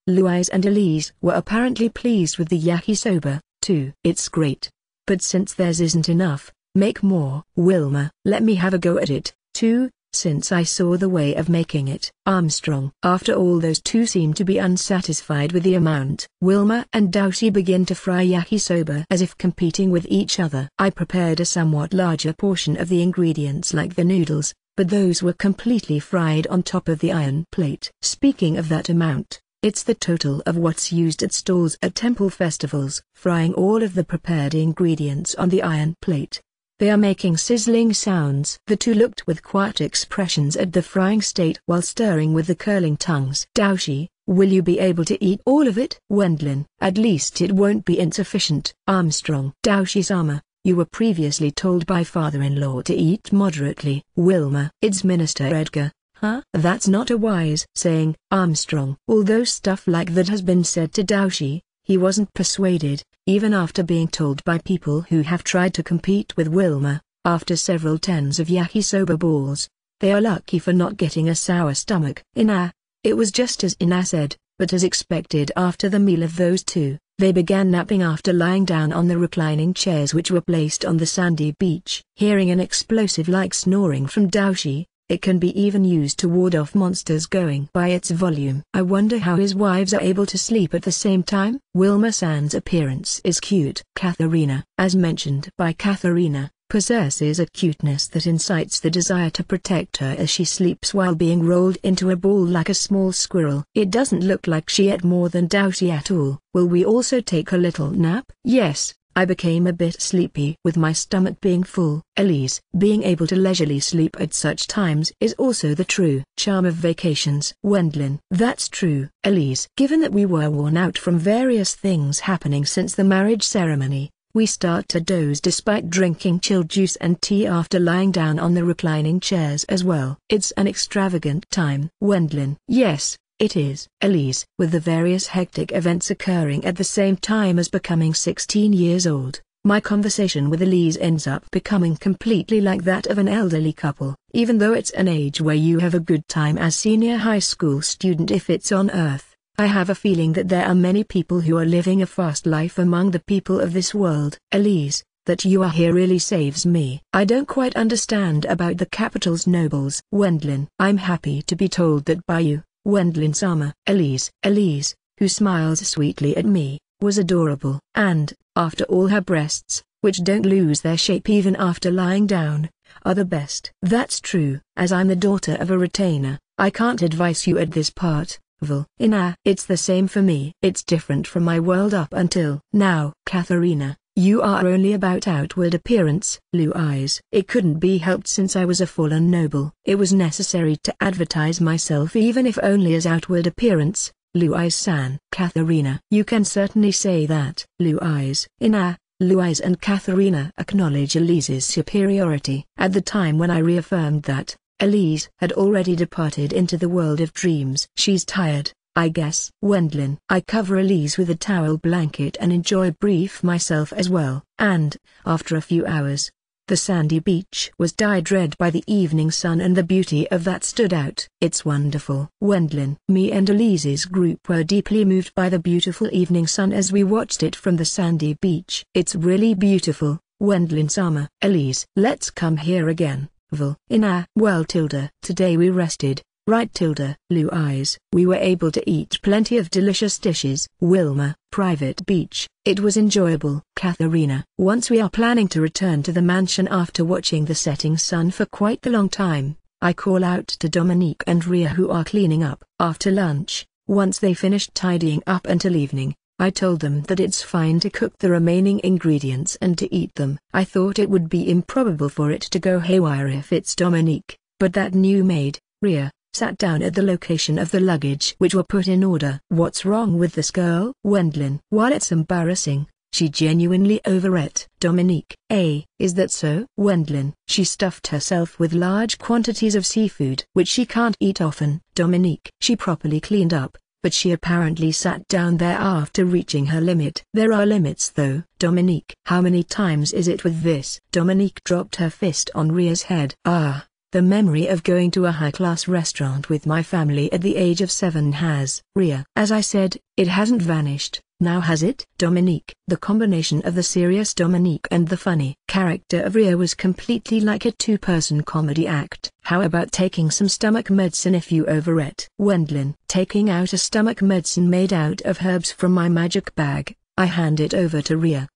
Speaker 1: Louise and Elise were apparently pleased with the yakisoba, too. It's great. But since theirs isn't enough, make more. Wilma. Let me have a go at it, too, since I saw the way of making it. Armstrong. After all, those two seem to be unsatisfied with the amount. Wilma and Daoshi begin to fry yakisoba as if competing with each other. I prepared a somewhat larger portion of the ingredients like the noodles, but those were completely fried on top of the iron plate. Speaking of that amount, it's the total of what's used at stalls at temple festivals. Frying all of the prepared ingredients on the iron plate. They are making sizzling sounds. The two looked with quiet expressions at the frying state while stirring with the curling tongues. Daoshi, will you be able to eat all of it? Wendlin. At least it won't be insufficient. Armstrong. Daoshi-sama, you were previously told by father-in-law to eat moderately. Wilma. It's Minister Edgar. Huh? That's not a wise saying. Armstrong. Although stuff like that has been said to Daoshi, he wasn't persuaded, even after being told by people who have tried to compete with Wilma. After several tens of yakisoba balls, they are lucky for not getting a sour stomach. It was just as Ina said, but as expected after the meal of those two, they began napping after lying down on the reclining chairs which were placed on the sandy beach. Hearing an explosive-like snoring from Daoshi, it can be even used to ward off monsters going by its volume. I wonder how his wives are able to sleep at the same time. Wilma-san's appearance is cute. Katharina, as mentioned by Katharina, possesses a cuteness that incites the desire to protect her as she sleeps while being rolled into a ball like a small squirrel. It doesn't look like she ate more than Daoshi at all. Will we also take a little nap? Yes. I became a bit sleepy with my stomach being full. Elise. Being able to leisurely sleep at such times is also the true charm of vacations. Wendlin. That's true, Elise. Given that we were worn out from various things happening since the marriage ceremony, we start to doze despite drinking chilled juice and tea after lying down on the reclining chairs as well. It's an extravagant time. Wendlin. Yes. It is. Elise. With the various hectic events occurring at the same time as becoming 16 years old, my conversation with Elise ends up becoming completely like that of an elderly couple. Even though it's an age where you have a good time as senior high school student if it's on Earth, I have a feeling that there are many people who are living a fast life among the people of this world. Elise, that you are here really saves me. I don't quite understand about the capital's nobles. Wendlin. I'm happy to be told that by you. Wendlin-sama. Elise, who smiles sweetly at me, was adorable. And, after all her breasts, which don't lose their shape even after lying down, are the best. That's true. As I'm the daughter of a retainer, I can't advise you at this part, It's the same for me. It's different from my world up until now. Katharina, you are only about outward appearance. Eyes. It couldn't be helped since I was a fallen noble. It was necessary to advertise myself even if only as outward appearance. Eyes-san. Katharina. You can certainly say that. Eyes. Eyes and Katharina acknowledge Elise's superiority. At the time when I reaffirmed that, Elise had already departed into the world of dreams. She's tired, I guess. Wendlin. I cover Elise with a towel blanket and brief myself as well. And, after a few hours, the sandy beach was dyed red by the evening sun and the beauty of that stood out. It's wonderful. Wendlin. Me and Elise's group were deeply moved by the beautiful evening sun as we watched it from the sandy beach. It's really beautiful, Wendlin-sama. Elise. Let's come here again. Well today we rested, right Eyes. We were able to eat plenty of delicious dishes. Wilma. Private beach. It was enjoyable. Katharina. Once we are planning to return to the mansion after watching the setting sun for quite a long time, I call out to Dominique and Ria who are cleaning up. After lunch, once they finished tidying up until evening, I told them that it's fine to cook the remaining ingredients and to eat them. I thought it would be improbable for it to go haywire if it's Dominique, but that new maid, Ria, sat down at the location of the luggage which were put in order. What's wrong with this girl? Wendlin. While it's embarrassing, she genuinely overate. Dominique. Is that so? Wendlin. She stuffed herself with large quantities of seafood which she can't eat often. Dominique. She properly cleaned up, but she apparently sat down there after reaching her limit. There are limits though. Dominique. How many times is it with this? Dominique dropped her fist on Ria's head. The memory of going to a high-class restaurant with my family at the age of 7 has. Ria. As I said, it hasn't vanished, now has it? Dominique. The combination of the serious Dominique and the funny character of Ria was completely like a two-person comedy act. How about taking some stomach medicine if you overeat? Wendlin. Taking out a stomach medicine made out of herbs from my magic bag, I hand it over to Ria.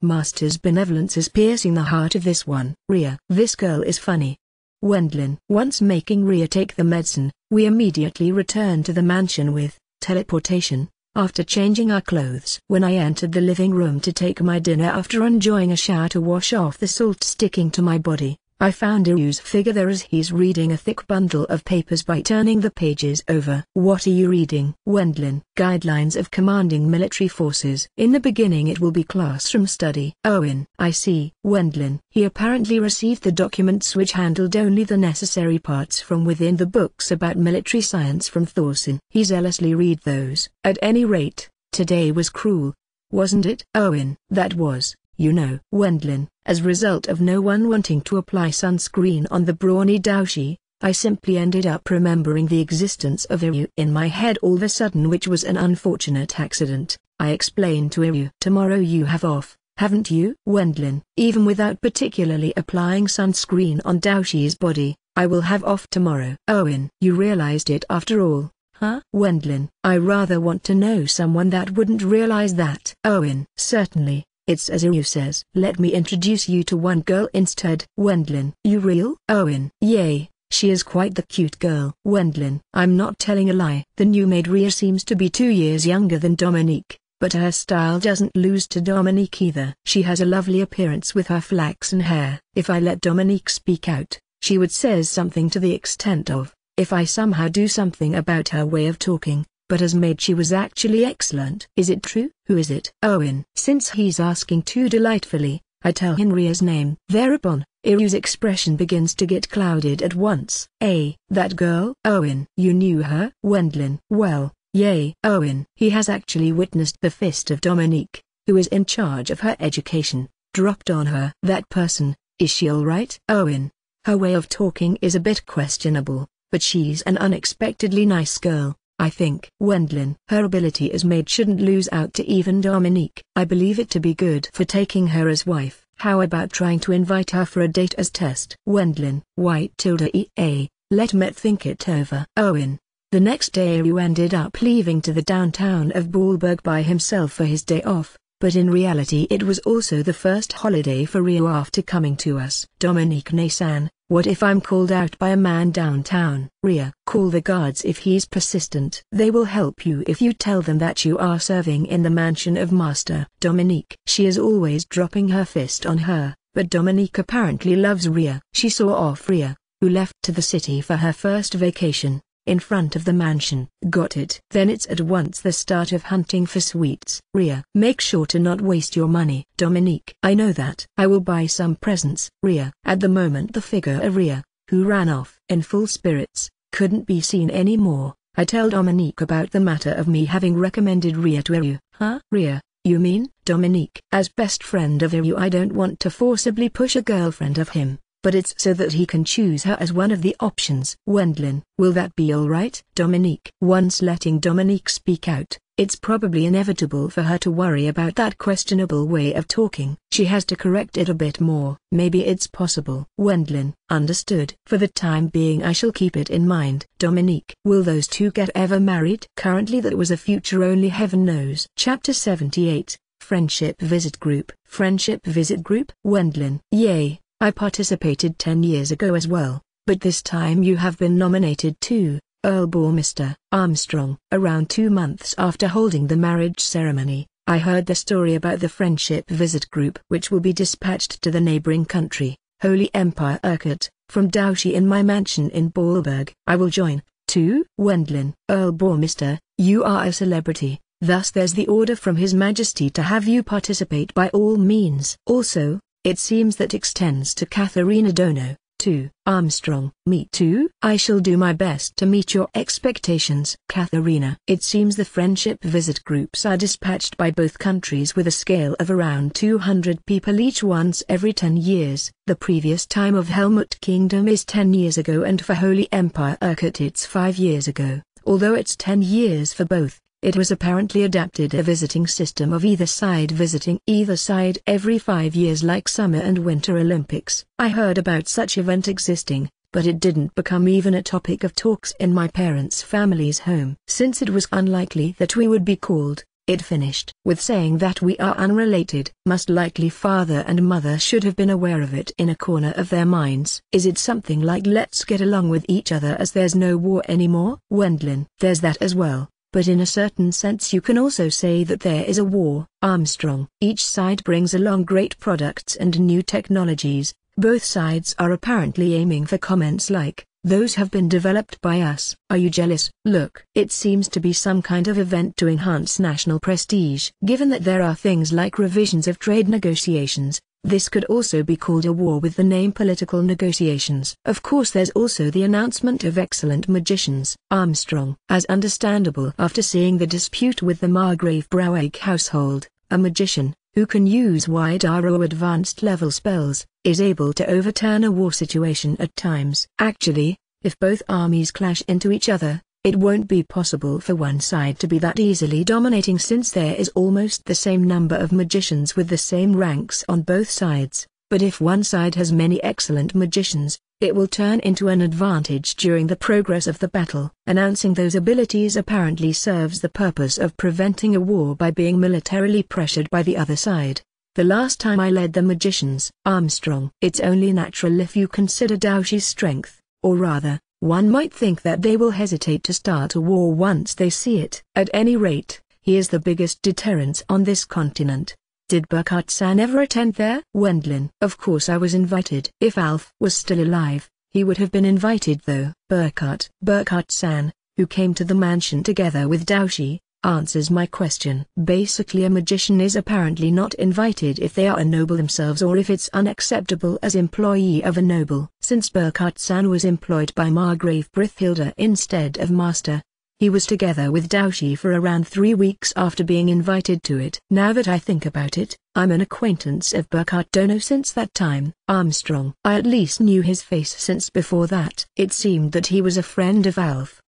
Speaker 1: Master's benevolence is piercing the heart of this one. Ria. This girl is funny. Wendlin. Once making Ria take the medicine, we immediately returned to the mansion with teleportation, after changing our clothes. When I entered the living room to take my dinner after enjoying a shower to wash off the salt sticking to my body, I found Iryu's figure there as he's reading a thick bundle of papers by turning the pages over. What are you reading? Wendlin. Guidelines of Commanding Military Forces. In the beginning it will be classroom study. Owen. I see. Wendlin. He apparently received the documents which handled only the necessary parts from within the books about military science from Thorson. He zealously read those. At any rate, today was cruel, wasn't it? Owen. That was. Wendlin, as a result of no one wanting to apply sunscreen on the brawny Daoshi, I simply ended up remembering the existence of Iryu in my head all of a sudden, which was an unfortunate accident. I explained to Iryu. Tomorrow you have off, haven't you? Wendlin. Even without particularly applying sunscreen on Daoshi's body, I will have off tomorrow. Owen. You realized it after all, huh? Wendlin. I rather want to know someone that wouldn't realize that. Owen. Certainly. It's as Iryu says. Let me introduce you to one girl instead. Wendlin. You real? Owen. Yay, she is quite the cute girl. Wendlin. I'm not telling a lie. The new maid Ria seems to be 2 years younger than Dominique, but her style doesn't lose to Dominique either. She has a lovely appearance with her flaxen hair. If I let Dominique speak out, she would say something to the extent of, if I somehow do something about her way of talking. But as maid she was actually excellent. Is it true? Who is it? Owen. Since he's asking too delightfully, I tell him Ria's name. Thereupon, Iryu's expression begins to get clouded at once. That girl? Owen. You knew her? Wendlin. Well, yay. Owen. He has actually witnessed the fist of Dominique, who is in charge of her education, dropped on her. That person, is she alright? Owen. Her way of talking is a bit questionable, but she's an unexpectedly nice girl, I think. Wendlin. Her ability as maid shouldn't lose out to even Dominique. I believe it to be good for taking her as wife. How about trying to invite her for a date as test? Wendlin. Let me think it over. Owen. The next day Iryu ended up leaving to the downtown of Baalberg by himself for his day off, but in reality it was also the first holiday for Rio after coming to us. Dominique-san, what if I'm called out by a man downtown? Ria, call the guards if he's persistent. They will help you if you tell them that you are serving in the mansion of Master Dominique. She is always dropping her fist on her, but Dominique apparently loves Ria. She saw off Ria, who left to the city for her first vacation, in front of the mansion. Got it. Then it's at once the start of hunting for sweets. Ria, make sure to not waste your money. Dominique, I know that. I will buy some presents. Ria, at the moment the figure of Ria, who ran off in full spirits, couldn't be seen anymore. I tell Dominique about the matter of me having recommended Ria to Iryu. Huh? Ria, you mean? Dominique, as best friend of Iryu I don't want to forcibly push a girlfriend of him, but it's so that he can choose her as one of the options. Wendlin, will that be alright? Dominique. Once letting Dominique speak out, it's probably inevitable for her to worry about that questionable way of talking. She has to correct it a bit more. Maybe it's possible. Wendlin. Understood. For the time being I shall keep it in mind. Dominique. Will those two get ever married? Currently that was a future only heaven knows. Chapter 78, Friendship Visit Group. Friendship Visit Group? Wendlin. Yay. I participated 10 years ago as well, but this time you have been nominated too, Earl Mr. Armstrong. Around 2 months after holding the marriage ceremony, I heard the story about the Friendship Visit Group which will be dispatched to the neighboring country, Holy Empire Urquhart, from Doushi in my mansion in Ballberg. I will join, too. Wendlin. Earl Mr., you are a celebrity, thus there's the order from His Majesty to have you participate by all means. Also, it seems that extends to Katharina Dono, too. Armstrong. Me too? I shall do my best to meet your expectations. Katharina. It seems the friendship visit groups are dispatched by both countries with a scale of around 200 people each once every 10 years. The previous time of Helmut Kingdom is 10 years ago and for Holy Empire Urquhart it's 5 years ago. Although it's 10 years for both, it was apparently adapted a visiting system of either side visiting either side every 5 years like Summer and Winter Olympics. I heard about such event existing, but it didn't become even a topic of talks in my parents' family's home. Since it was unlikely that we would be called, it finished with saying that we are unrelated. Most likely father and mother should have been aware of it in a corner of their minds. Is it something like let's get along with each other as there's no war anymore? Wendlin. There's that as well. But in a certain sense you can also say that there is a war. Armstrong. Each side brings along great products and new technologies. Both sides are apparently aiming for comments like, those have been developed by us. Are you jealous? Look. It seems to be some kind of event to enhance national prestige. Given that there are things like revisions of trade negotiations, this could also be called a war with the name political negotiations. Of course there's also the announcement of excellent magicians. Armstrong. As understandable after seeing the dispute with the Margrave Braueg household, a magician, who can use wide arrow advanced level spells, is able to overturn a war situation at times. Actually, if both armies clash into each other, it won't be possible for one side to be that easily dominating since there is almost the same number of magicians with the same ranks on both sides, but if one side has many excellent magicians, it will turn into an advantage during the progress of the battle. Announcing those abilities apparently serves the purpose of preventing a war by being militarily pressured by the other side. The last time I led the magicians, Armstrong. It's only natural if you consider Daoshi's strength, or rather, one might think that they will hesitate to start a war once they see it. At any rate, he is the biggest deterrent on this continent. Did Burkhardt-san ever attend there? Wendlin. Of course I was invited. If Alf was still alive, he would have been invited though. Burkhardt-san, who came to the mansion together with Daoshi, answers my question. Basically a magician is apparently not invited if they are a noble themselves or if it's unacceptable as employee of a noble. Since Burkhardt-san was employed by Margrave Brithilda instead of Master, he was together with Daoshi for around 3 weeks after being invited to it. Now that I think about it, I'm an acquaintance of Burkhardt Dono since that time. Armstrong. I at least knew his face since before that. It seemed that he was a friend of Alf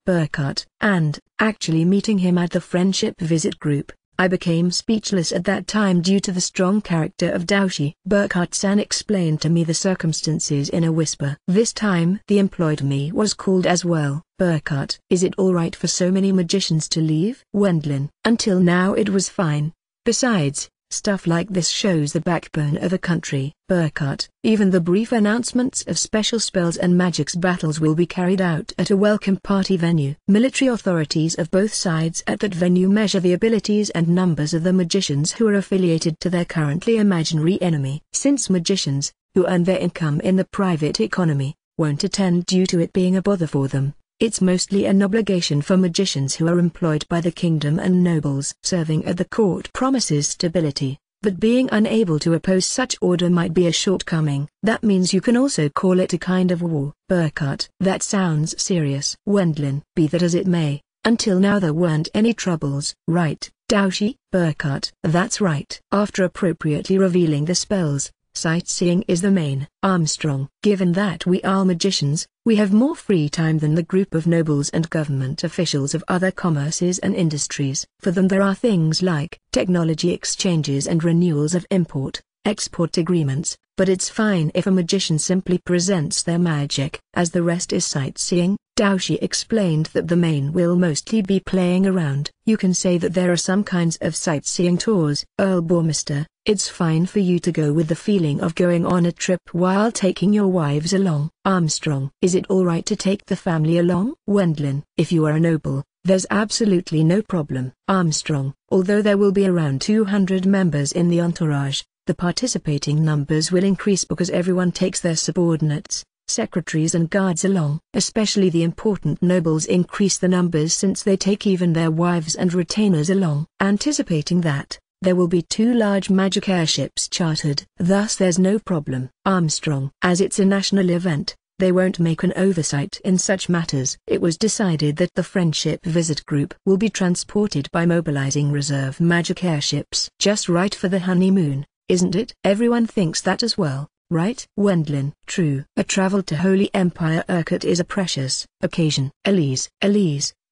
Speaker 1: Burkhardt, and, actually meeting him at the Friendship Visit Group, I became speechless at that time due to the strong character of Daoshi. Burkhardt-san explained to me the circumstances in a whisper. This time the employed me was called as well. Burkhardt. Is it alright for so many magicians to leave? Wendlin. Until now it was fine. Besides, stuff like this shows the backbone of a country. Burkhart. Even the brief announcements of special spells and magics battles will be carried out at a welcome party venue. Military authorities of both sides at that venue measure the abilities and numbers of the magicians who are affiliated to their currently imaginary enemy. Since magicians, who earn their income in the private economy, won't attend due to it being a bother for them, it's mostly an obligation for magicians who are employed by the kingdom and nobles. Serving at the court promises stability, but being unable to oppose such order might be a shortcoming. That means you can also call it a kind of war. Burkhart. That sounds serious. Wendlin. Be that as it may, until now there weren't any troubles. Right, Daoshi? Burkhart. That's right. After appropriately revealing the spells, sightseeing is the main. Armstrong. Given that we are magicians, we have more free time than the group of nobles and government officials of other commerces and industries. For them there are things like technology exchanges and renewals of import-export agreements, but it's fine if a magician simply presents their magic. As the rest is sightseeing, Daoshi explained that the main will mostly be playing around. You can say that there are some kinds of sightseeing tours. Earl Bormister, it's fine for you to go with the feeling of going on a trip while taking your wives along. Armstrong. Is it alright to take the family along? Wendlin. If you are a noble, there's absolutely no problem. Armstrong. Although there will be around 200 members in the entourage, the participating numbers will increase because everyone takes their subordinates, secretaries and guards along. Especially the important nobles increase the numbers since they take even their wives and retainers along. Anticipating that, there will be 2 large magic airships chartered. Thus there's no problem. Armstrong. As it's a national event, they won't make an oversight in such matters. It was decided that the Friendship Visit Group will be transported by mobilizing reserve magic airships. Just right for the honeymoon, isn't it? Everyone thinks that as well, right? Wendlin. True. A travel to Holy Empire Urquhart is a precious occasion. Elise,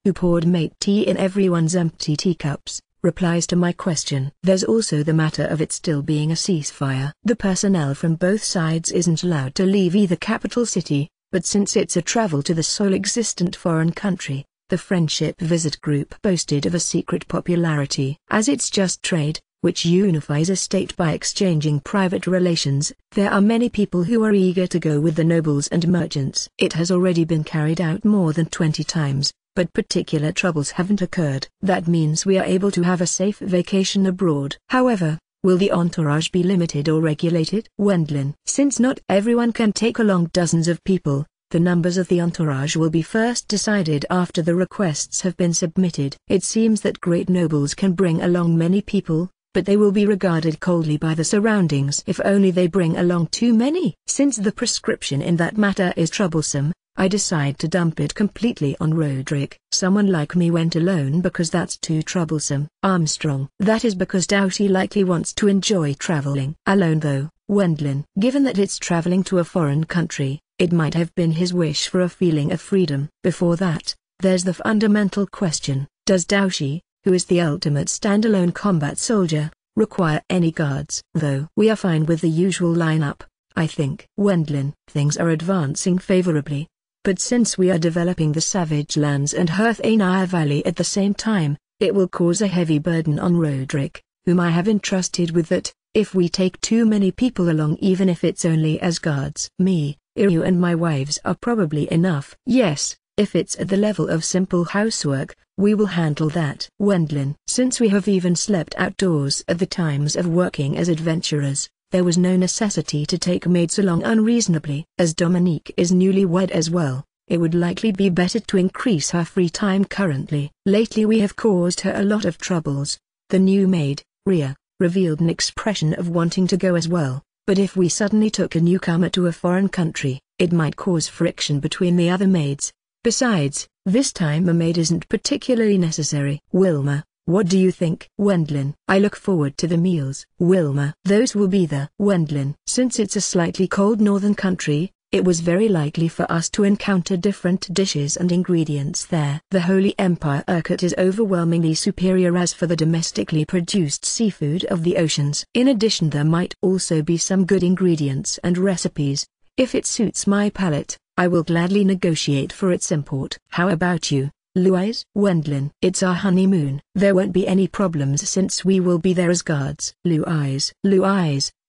Speaker 1: who poured mate tea in everyone's empty teacups, replies to my question. There's also the matter of it still being a ceasefire. The personnel from both sides isn't allowed to leave either capital city, but since it's a travel to the sole existent foreign country, the Friendship Visit Group boasted of a secret popularity. As it's just trade, which unifies a state by exchanging private relations, there are many people who are eager to go with the nobles and merchants. It has already been carried out more than 20 times. But particular troubles haven't occurred. That means we are able to have a safe vacation abroad. However, will the entourage be limited or regulated? Wendlin. Since not everyone can take along dozens of people, the numbers of the entourage will be first decided after the requests have been submitted. It seems that great nobles can bring along many people, but they will be regarded coldly by the surroundings if only they bring along too many. Since the prescription in that matter is troublesome, I decide to dump it completely on Roderick. Someone like me went alone because that's too troublesome. Armstrong. That is because Daoshi likely wants to enjoy traveling alone though. Wendlin. Given that it's traveling to a foreign country, it might have been his wish for a feeling of freedom. Before that, there's the fundamental question, does Daoshi, who is the ultimate standalone combat soldier, require any guards? Though we are fine with the usual lineup, I think. Wendlin. Things are advancing favorably. But since we are developing the Savage Lands and Hearth-Ainire Valley at the same time, it will cause a heavy burden on Roderick, whom I have entrusted with that, if we take too many people along even if it's only as guards. Me, Iryu and my wives are probably enough. Yes, if it's at the level of simple housework, we will handle that. Wendlin. Since we have even slept outdoors at the times of working as adventurers, there was no necessity to take maids along unreasonably. As Dominique is newlywed as well, it would likely be better to increase her free time currently. Lately we have caused her a lot of troubles. The new maid, Ria, revealed an expression of wanting to go as well, but if we suddenly took a newcomer to a foreign country, it might cause friction between the other maids. Besides, this time a maid isn't particularly necessary. Wilma. What do you think? Wendlin. I look forward to the meals. Wilma. Those will be the Wendlin. Since it's a slightly cold northern country, it was very likely for us to encounter different dishes and ingredients there. The Holy Empire Urquhart is overwhelmingly superior as for the domestically produced seafood of the oceans. In addition there might also be some good ingredients and recipes. If it suits my palate, I will gladly negotiate for its import. How about you? Louise, Wendlin. It's our honeymoon. There won't be any problems since we will be there as guards. Louise,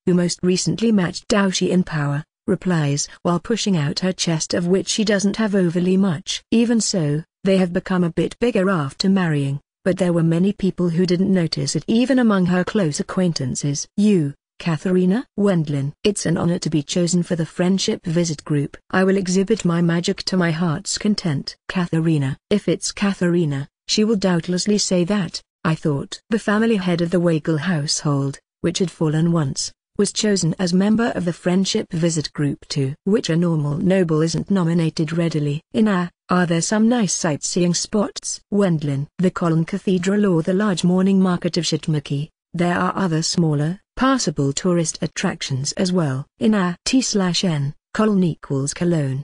Speaker 1: who most recently matched Daoshi in power, replies while pushing out her chest, of which she doesn't have overly much. Even so, they have become a bit bigger after marrying, but there were many people who didn't notice it even among her close acquaintances. You, Katharina? Wendlin. It's an honor to be chosen for the friendship visit group. I will exhibit my magic to my heart's content. Katharina. If it's Katharina, she will doubtlessly say that, I thought. The family head of the Weigel household, which had fallen once, was chosen as member of the friendship visit group too. Which a normal noble isn't nominated readily. Are there some nice sightseeing spots? Wendlin. The Colon Cathedral or the large morning market of Shitmuki. There are other smaller, passable tourist attractions as well. T/N, Colon equals Cologne.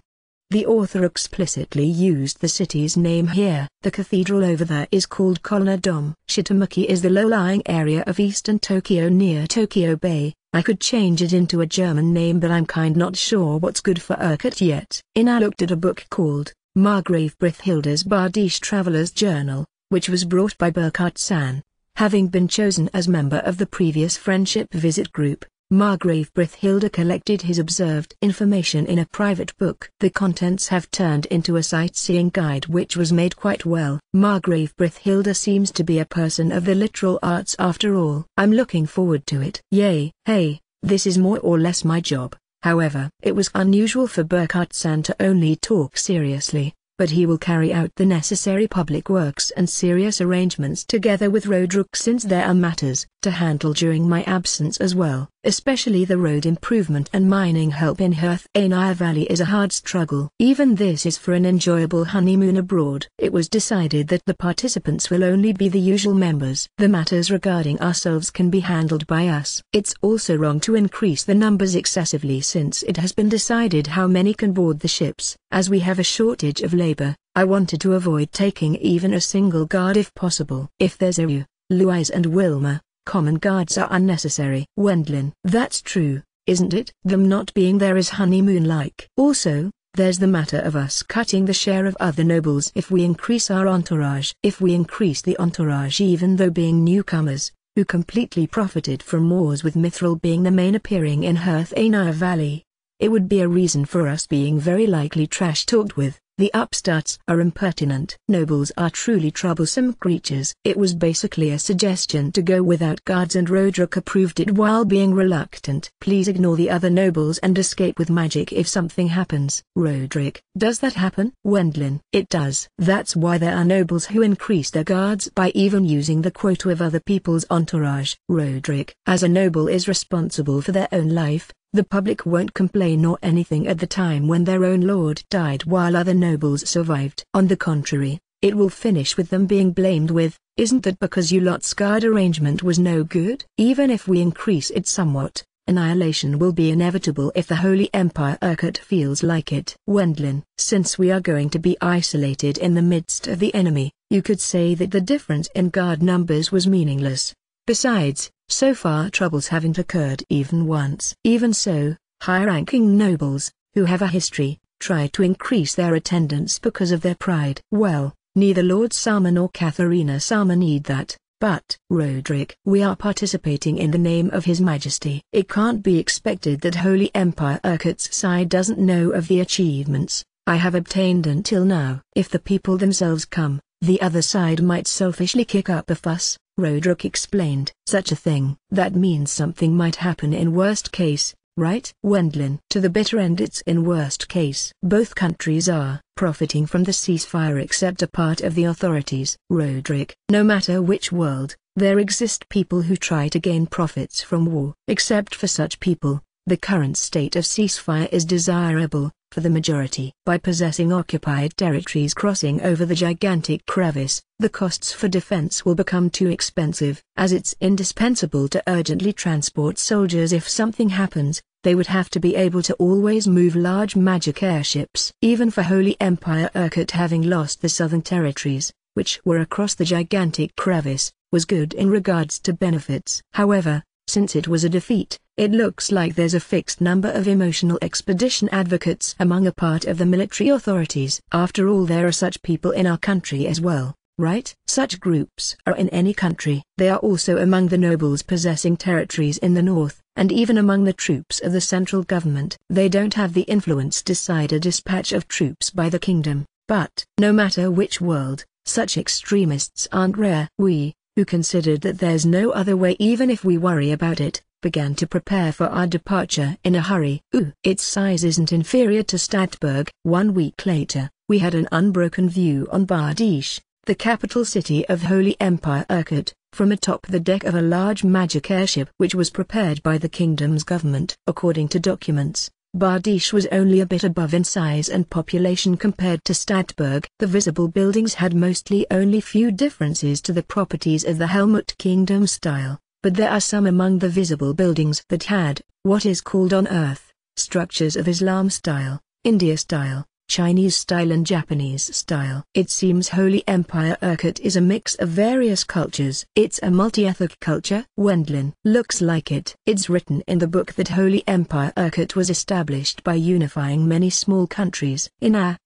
Speaker 1: The author explicitly used the city's name here. The cathedral over there is called Colonna Dom. Shitmuki is the low-lying area of eastern Tokyo near Tokyo Bay. I could change it into a German name, but I'm not sure what's good for Urquhart yet. I looked at a book called Margrave Brithhilda's Bardische Traveler's Journal, which was brought by Burkhardt-san. Having been chosen as member of the previous friendship visit group, Margrave Brithhilda collected his observed information in a private book. The contents have turned into a sightseeing guide which was made quite well. Margrave Brithhilda seems to be a person of the literal arts after all. I'm looking forward to it. Yay. Hey, this is more or less my job. However, it was unusual for Burkhardt-san to only talk seriously, but he will carry out the necessary public works and serious arrangements together with Roderick, since there are matters to handle during my absence as well. Especially the road improvement and mining help in Herthaenia Valley is a hard struggle. Even this is for an enjoyable honeymoon abroad. It was decided that the participants will only be the usual members. The matters regarding ourselves can be handled by us. It's also wrong to increase the numbers excessively, since it has been decided how many can board the ships. As we have a shortage of labor, I wanted to avoid taking even a single guard if possible. If there's a you, Louise and Wilma, common guards are unnecessary. Wendlin. That's true, isn't it? Them not being there is honeymoon-like. Also, there's the matter of us cutting the share of other nobles if we increase our entourage. If we increase the entourage, even though being newcomers, who completely profited from wars with Mithril being the main appearing in Herthaenia Valley, it would be a reason for us being very likely trash-talked with. The upstarts are impertinent. Nobles are truly troublesome creatures. It was basically a suggestion to go without guards, and Roderick approved it while being reluctant. Please ignore the other nobles and escape with magic if something happens. Roderick. Does that happen? Wendlin. It does. That's why there are nobles who increase their guards by even using the quota of other people's entourage. Roderick. As a noble is responsible for their own life, the public won't complain or anything at the time when their own lord died while other nobles survived. On the contrary, it will finish with them being blamed with, "Isn't that because you lot's guard arrangement was no good?" Even if we increase it somewhat, annihilation will be inevitable if the Holy Empire Urquhart feels like it. Wendlin. Since we are going to be isolated in the midst of the enemy, you could say that the difference in guard numbers was meaningless. Besides, so far troubles haven't occurred even once. Even so, high-ranking nobles, who have a history, try to increase their attendance because of their pride. Well, neither Lord Sama nor Katharina Sama need that, but, Roderick, we are participating in the name of His Majesty. It can't be expected that Holy Empire Urquhart's side doesn't know of the achievements I have obtained until now. If the people themselves come, the other side might selfishly kick up a fuss, Roderick explained. Such a thing. That means something might happen in worst case, right? Wendlin. To the bitter end it's in worst case. Both countries are profiting from the ceasefire except a part of the authorities. Roderick. No matter which world, there exist people who try to gain profits from war. Except for such people, the current state of ceasefire is desirable for the majority. By possessing occupied territories crossing over the gigantic crevice, the costs for defense will become too expensive. As it's indispensable to urgently transport soldiers if something happens, they would have to be able to always move large magic airships. Even for Holy Empire Urquhart, having lost the southern territories, which were across the gigantic crevice, was good in regards to benefits. However, since it was a defeat, It looks like there's a fixed number of emotional expedition advocates among a part of the military authorities. After all, there are such people in our country as well, right? Such groups are in any country. They are also among the nobles possessing territories in the north, and even among the troops of the central government. They don't have the influence to decide a dispatch of troops by the kingdom, but no matter which world, such extremists aren't rare. We, who considered that there's no other way even if we worry about it, began to prepare for our departure in a hurry. Its size isn't inferior to Stadtberg. 1 week later, we had an unbroken view on Bardiche, the capital city of Holy Empire Urquhart, from atop the deck of a large magic airship which was prepared by the kingdom's government. According to documents, Bardiche was only a bit above in size and population compared to Stadtberg. The visible buildings had mostly only few differences to the properties of the Helmut Kingdom style, but there are some among the visible buildings that had, what is called on Earth, structures of Islam style, India style, Chinese style and Japanese style. It seems Holy Empire Urquhart is a mix of various cultures. It's a multi-ethnic culture. Wendlin. Looks like it. It's written in the book that Holy Empire Urquhart was established by unifying many small countries. Ina,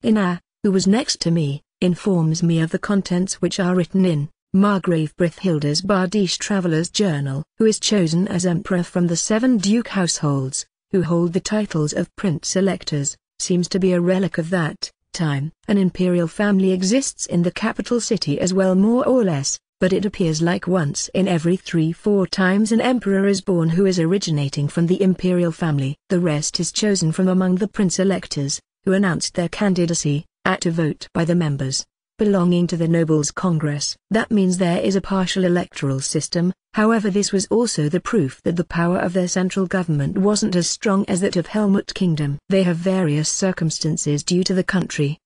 Speaker 1: who was next to me, informs me of the contents which are written in Margrave Brithhilda's Bardiche Traveller's Journal. Who is chosen as emperor from the 7 duke households, who hold the titles of prince-electors, seems to be a relic of that time. An imperial family exists in the capital city as well, more or less, but it appears like once in every 3-4 times an emperor is born who is originating from the imperial family. The rest is chosen from among the prince-electors, who announced their candidacy, at a vote by the members belonging to the Nobles' Congress. That means there is a partial electoral system. However, this was also the proof that the power of their central government wasn't as strong as that of Helmut Kingdom. They have various circumstances due to the country.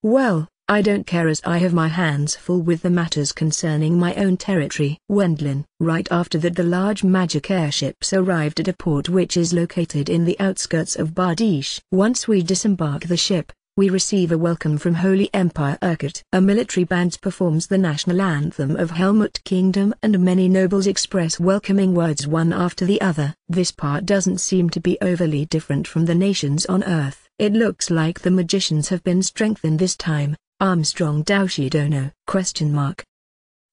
Speaker 1: Well, I don't care, as I have my hands full with the matters concerning my own territory. Wendlin. Right after that, the large magic airships arrived at a port which is located in the outskirts of Bardiche. Once we disembark the ship, we receive a welcome from Holy Empire Urquhart. A military band performs the national anthem of Helmut Kingdom and many nobles express welcoming words one after the other. This part doesn't seem to be overly different from the nations on Earth. It looks like the magicians have been strengthened this time. Armstrong Daoshi Dono?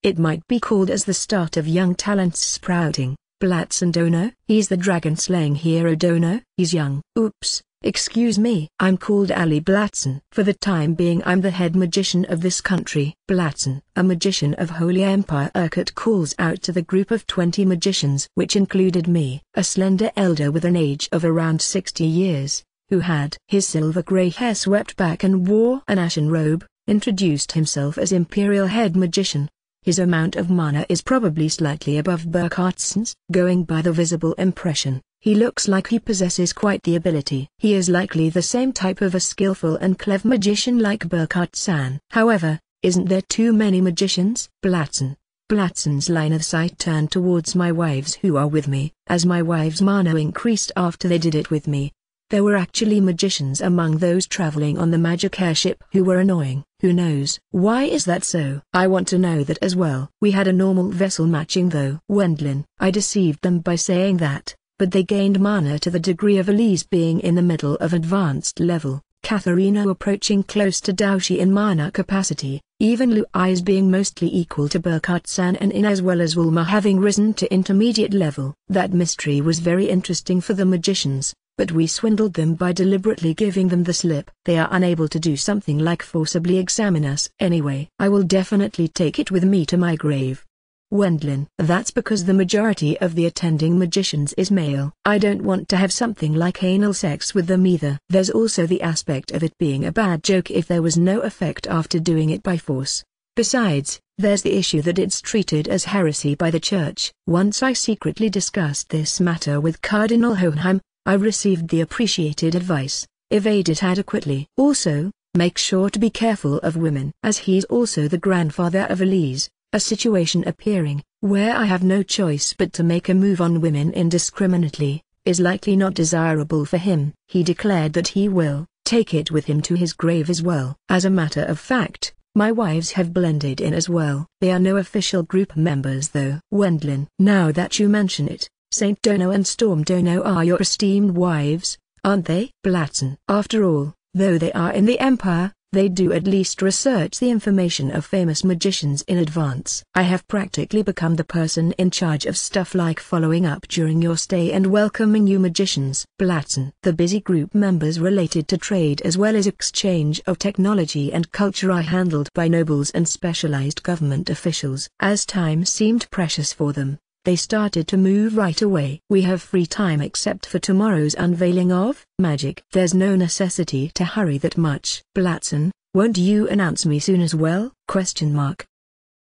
Speaker 1: It might be called as the start of young talents sprouting. Blatson Dono? He's the dragon-slaying hero Dono? He's young. Oops. Excuse me. I'm called Ali Blatson. For the time being I'm the head magician of this country. Blatson, a magician of Holy Empire Urquhart, calls out to the group of 20 magicians, which included me, a slender elder with an age of around 60 years, who had his silver-grey hair swept back and wore an ashen robe, introduced himself as Imperial Head Magician. His amount of mana is probably slightly above Burkhardson's. Going by the visible impression, he looks like he possesses quite the ability. He is likely the same type of a skillful and clever magician like Burkhardson. However, isn't there too many magicians? Blatson's line of sight turned towards my wives who are with me, as my wives' mana increased after they did it with me. There were actually magicians among those traveling on the magic airship who were annoying. Who knows? Why is that so? I want to know that as well. We had a normal vessel matching though. Wendlin. I deceived them by saying that, but they gained mana to the degree of Elise being in the middle of advanced level, Katharina approaching close to Daoshi in mana capacity, even Louise being mostly equal to Burkhardson and In, as well as Wilma having risen to intermediate level. That mystery was very interesting for the magicians, but we swindled them by deliberately giving them the slip. They are unable to do something like forcibly examine us anyway. I will definitely take it with me to my grave. Wendlin. That's because the majority of the attending magicians is male. I don't want to have something like anal sex with them either. There's also the aspect of it being a bad joke if there was no effect after doing it by force. Besides, there's the issue that it's treated as heresy by the church. Once I secretly discussed this matter with Cardinal Hohenheim, I received the appreciated advice: evade it adequately. Also, make sure to be careful of women. As he's also the grandfather of Elise, a situation appearing where I have no choice but to make a move on women indiscriminately is likely not desirable for him. He declared that he will take it with him to his grave as well. As a matter of fact, my wives have blended in as well. They are no official group members though. Wendlin. Now that you mention it, Saint Dono and Storm Dono are your esteemed wives, aren't they? Blatzen. After all, though they are in the Empire, they do at least research the information of famous magicians in advance. I have practically become the person in charge of stuff like following up during your stay and welcoming new magicians. Blatzen. The busy group members related to trade as well as exchange of technology and culture are handled by nobles and specialized government officials. As time seemed precious for them, they started to move right away. We have free time except for tomorrow's unveiling of magic. There's no necessity to hurry that much. Blatzen, won't you announce me soon as well?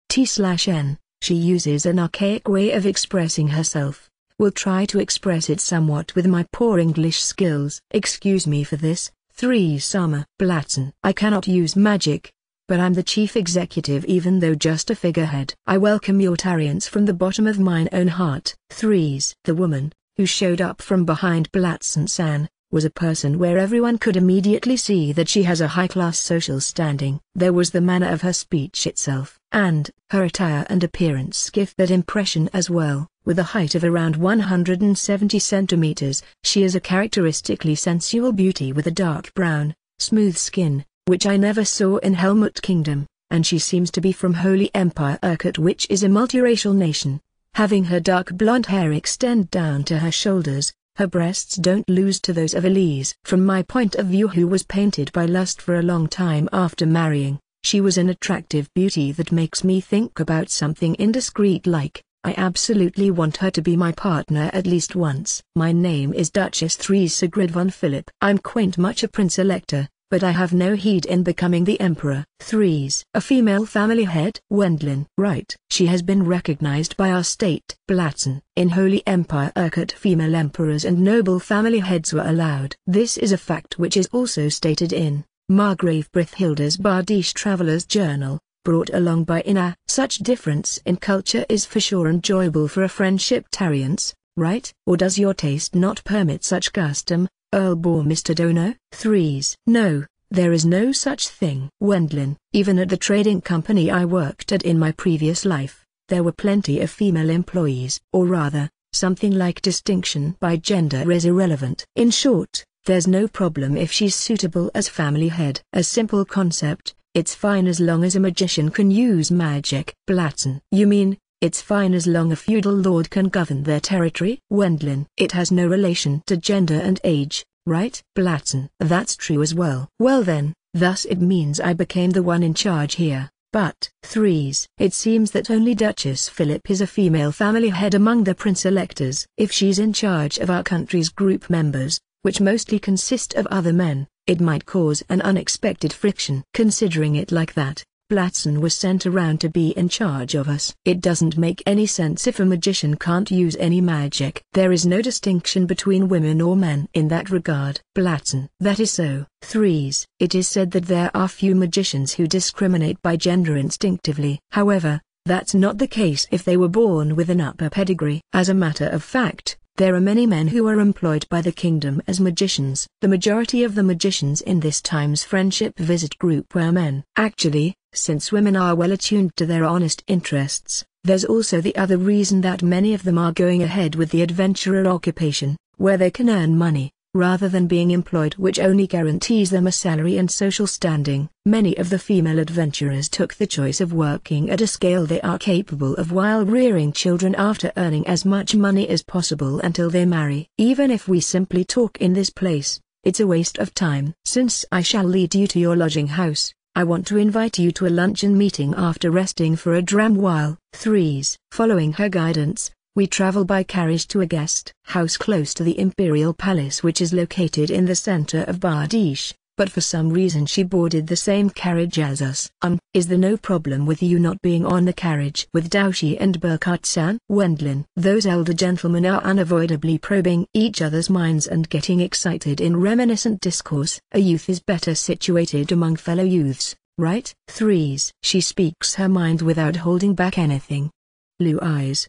Speaker 1: T/N, she uses an archaic way of expressing herself. Will try to express it somewhat with my poor English skills. Excuse me for this, 3-Sama. Blatzen. I cannot use magic, but I'm the chief executive even though just a figurehead. I welcome your tarriance from the bottom of mine own heart. 3s. The woman, who showed up from behind Blatzen-san, was a person where everyone could immediately see that she has a high-class social standing. There was the manner of her speech itself, and her attire and appearance give that impression as well. With a height of around 170 centimeters, she is a characteristically sensual beauty with a dark brown, smooth skin, which I never saw in Helmut Kingdom, and she seems to be from Holy Empire Urquhart, which is a multiracial nation. Having her dark blonde hair extend down to her shoulders, her breasts don't lose to those of Elise. From my point of view, who was painted by lust for a long time after marrying, she was an attractive beauty that makes me think about something indiscreet like, I absolutely want her to be my partner at least once. My name is Duchess Therese Sigrid von Philipp. I'm quaint much a Prince-Elector, but I have no heed in becoming the Emperor. 3s. A female family head. Wendlin. Right. She has been recognized by our state. Blatzen. In Holy Empire Urquhart, female emperors and noble family heads were allowed. This is a fact which is also stated in Margrave Brithhilda's Bardiche Traveller's Journal, brought along by Ina. Such difference in culture is for sure enjoyable for a friendship tarriance, right? Or does your taste not permit such custom, Earl bore Mr. Dono? 3s. No, there is no such thing. Wendlin. Even at the trading company I worked at in my previous life, there were plenty of female employees. Or rather, something like distinction by gender is irrelevant. In short, there's no problem if she's suitable as family head. A simple concept, it's fine as long as a magician can use magic. Blatzen. You mean, it's fine as long a feudal lord can govern their territory? Wendlin. It has no relation to gender and age, right? Blatzen. That's true as well. Well then, thus it means I became the one in charge here. But 3s. It seems that only Duchess Philip is a female family head among the Prince-Electors. If she's in charge of our country's group members, which mostly consist of other men, it might cause an unexpected friction. Considering it like that, Blatzen was sent around to be in charge of us. It doesn't make any sense if a magician can't use any magic. There is no distinction between women or men in that regard. Blatzen. That is so. 3s. It is said that there are few magicians who discriminate by gender instinctively. However, that's not the case if they were born with an upper pedigree. As a matter of fact, there are many men who are employed by the kingdom as magicians. The majority of the magicians in this time's friendship visit group were men. Actually, since women are well attuned to their honest interests, there's also the other reason that many of them are going ahead with the adventurer occupation, where they can earn money, rather than being employed, which only guarantees them a salary and social standing. Many of the female adventurers took the choice of working at a scale they are capable of while rearing children after earning as much money as possible until they marry. Even if we simply talk in this place, it's a waste of time. Since I shall lead you to your lodging house, I want to invite you to a luncheon meeting after resting for a dram while. 3s. Following her guidance, we travel by carriage to a guest house close to the Imperial Palace, which is located in the center of Bardiche, but for some reason she boarded the same carriage as us. Is there no problem with you not being on the carriage with Daoshi and Burkhardt-san? Wendlin. Those elder gentlemen are unavoidably probing each other's minds and getting excited in reminiscent discourse. A youth is better situated among fellow youths, right? 3s. She speaks her mind without holding back anything. Blue Eyes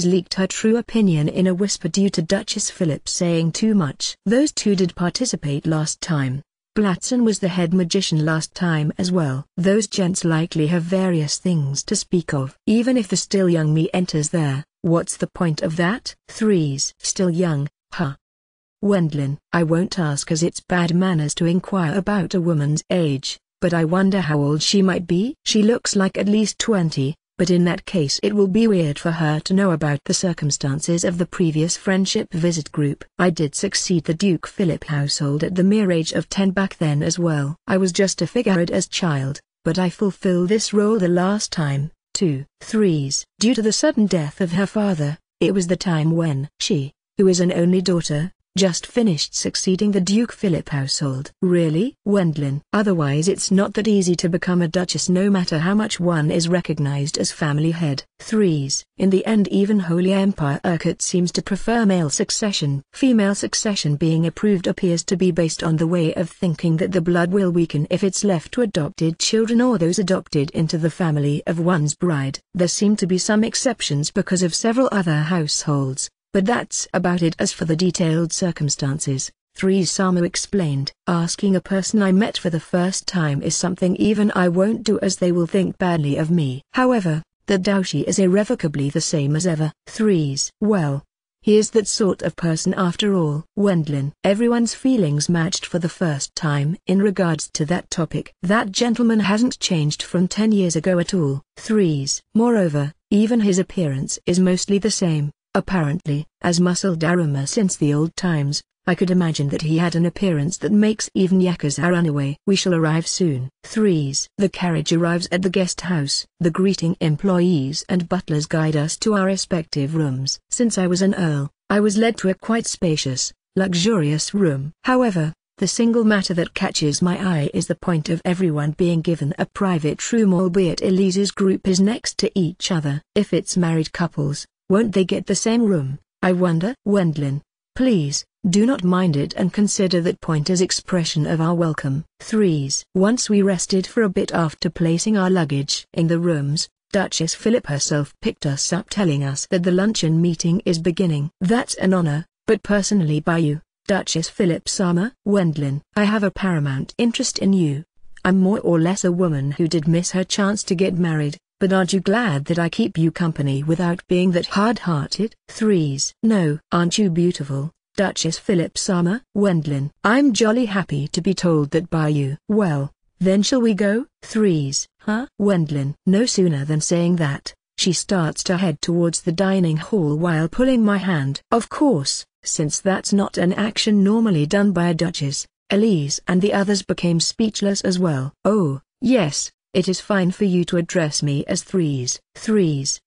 Speaker 1: leaked her true opinion in a whisper due to Duchess Philip saying too much. Those two did participate last time. Blatzen was the head magician last time as well. Those gents likely have various things to speak of. Even if the still young me enters there, What's the point of that? Threes. Still young, huh? Wendlin. I won't ask as it's bad manners to inquire about a woman's age, but I wonder how old she might be. She looks like at least 20, but in that case it will be weird for her to know about the circumstances of the previous friendship visit group. I did succeed the Duke Philip household at the mere age of 10 back then as well. I was just a figurehead as child, but I fulfilled this role the last time, too. Threes. Due to the sudden death of her father, it was the time when she, who is an only daughter, just finished succeeding the Duke Philip household. Really? Wendlin. Otherwise it's not that easy to become a duchess no matter how much one is recognized as family head. Threes. In the end even Holy Empire Urquhart seems to prefer male succession. Female succession being approved appears to be based on the way of thinking that the blood will weaken if it's left to adopted children or those adopted into the family of one's bride. There seem to be some exceptions because of several other households, but that's about it. As for the detailed circumstances, Sama explained. Asking a person I met for the first time is something even I won't do as they will think badly of me. However, the Daoshi is irrevocably the same as ever. Well, he is that sort of person after all. Wendlin. Everyone's feelings matched for the first time in regards to that topic. That gentleman hasn't changed from 10 years ago at all. Moreover, even his appearance is mostly the same. Apparently, as muscled Aruma since the old times, I could imagine that he had an appearance that makes even Yakuza run away. We shall arrive soon. The carriage arrives at the guest house. The greeting employees and butlers guide us to our respective rooms. Since I was an earl, I was led to a quite spacious, luxurious room. However, the single matter that catches my eye is the point of everyone being given a private room, albeit Elise's group is next to each other. If it's married couples, won't they get the same room, I wonder? Wendlin. Please, do not mind it and consider that point as expression of our welcome. Once we rested for a bit after placing our luggage in the rooms, Duchess Philip herself picked us up telling us that the luncheon meeting is beginning. That's an honor, but personally by you, Duchess Philip-sama. Wendlin. I have a paramount interest in you. I'm more or less a woman who did miss her chance to get married. But aren't you glad that I keep you company without being that hard-hearted? No. Aren't you beautiful, Duchess Philip-sama? Wendlin. I'm jolly happy to be told that by you. Well, then shall we go? Huh? Wendlin. No sooner than saying that, she starts to head towards the dining hall while pulling my hand. Of course, since that's not an action normally done by a duchess, Elise and the others became speechless as well. Oh, yes. It is fine for you to address me as threes.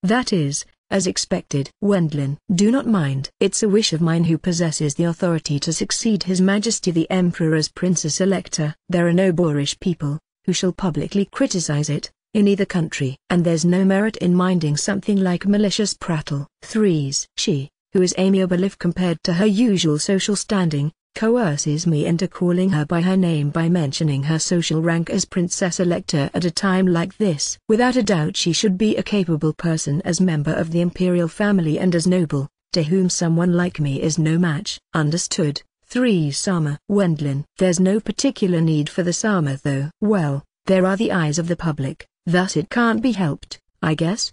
Speaker 1: That is, as expected. Wendlin. Do not mind. It's a wish of mine who possesses the authority to succeed His Majesty the Emperor as Princess Elector. There are no boorish people, who shall publicly criticize it, in either country. And there's no merit in minding something like malicious prattle. She, who is amiable if compared to her usual social standing, coerces me into calling her by her name by mentioning her social rank as Princess Elector at a time like this. Without a doubt she should be a capable person as member of the imperial family and as noble, to whom someone like me is no match. Understood. Sama. Wendlin. There's no particular need for the Sama though. Well, there are the eyes of the public, thus it can't be helped, I guess.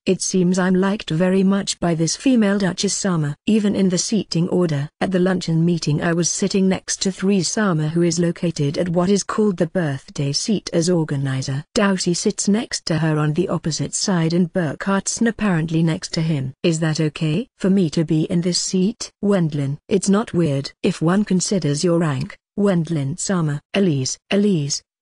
Speaker 1: It seems I'm liked very much by this female Duchess Sama. Even in the seating order. At the luncheon meeting I was sitting next to Sama, who is located at what is called the birthday seat as organizer. Daoshi sits next to her on the opposite side and Burkhartson apparently next to him. Is that okay for me to be in this seat? Wendlin. It's not weird if one considers your rank, Wendlin Sama. Elise,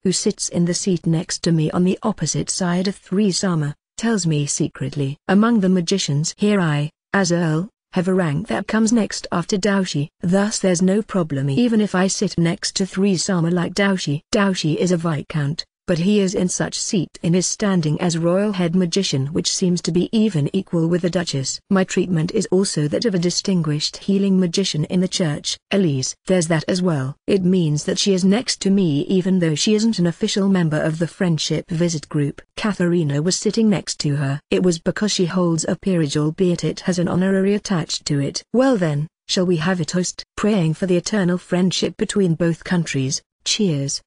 Speaker 1: who sits in the seat next to me on the opposite side of Sama, tells me secretly. Among the magicians here I, as Earl, have a rank that comes next after Daoshi. Thus there's no problem even if I sit next to Sama like Daoshi. Daoshi is a Viscount, but he is in such seat in his standing as royal head magician, which seems to be even equal with the Duchess. My treatment is also that of a distinguished healing magician in the church. Elise. There's that as well. It means that she is next to me even though she isn't an official member of the friendship visit group. Katharina was sitting next to her. It was because she holds a peerage, albeit it has an honorary attached to it. Well then, shall we have a toast? Praying for the eternal friendship between both countries. Cheers.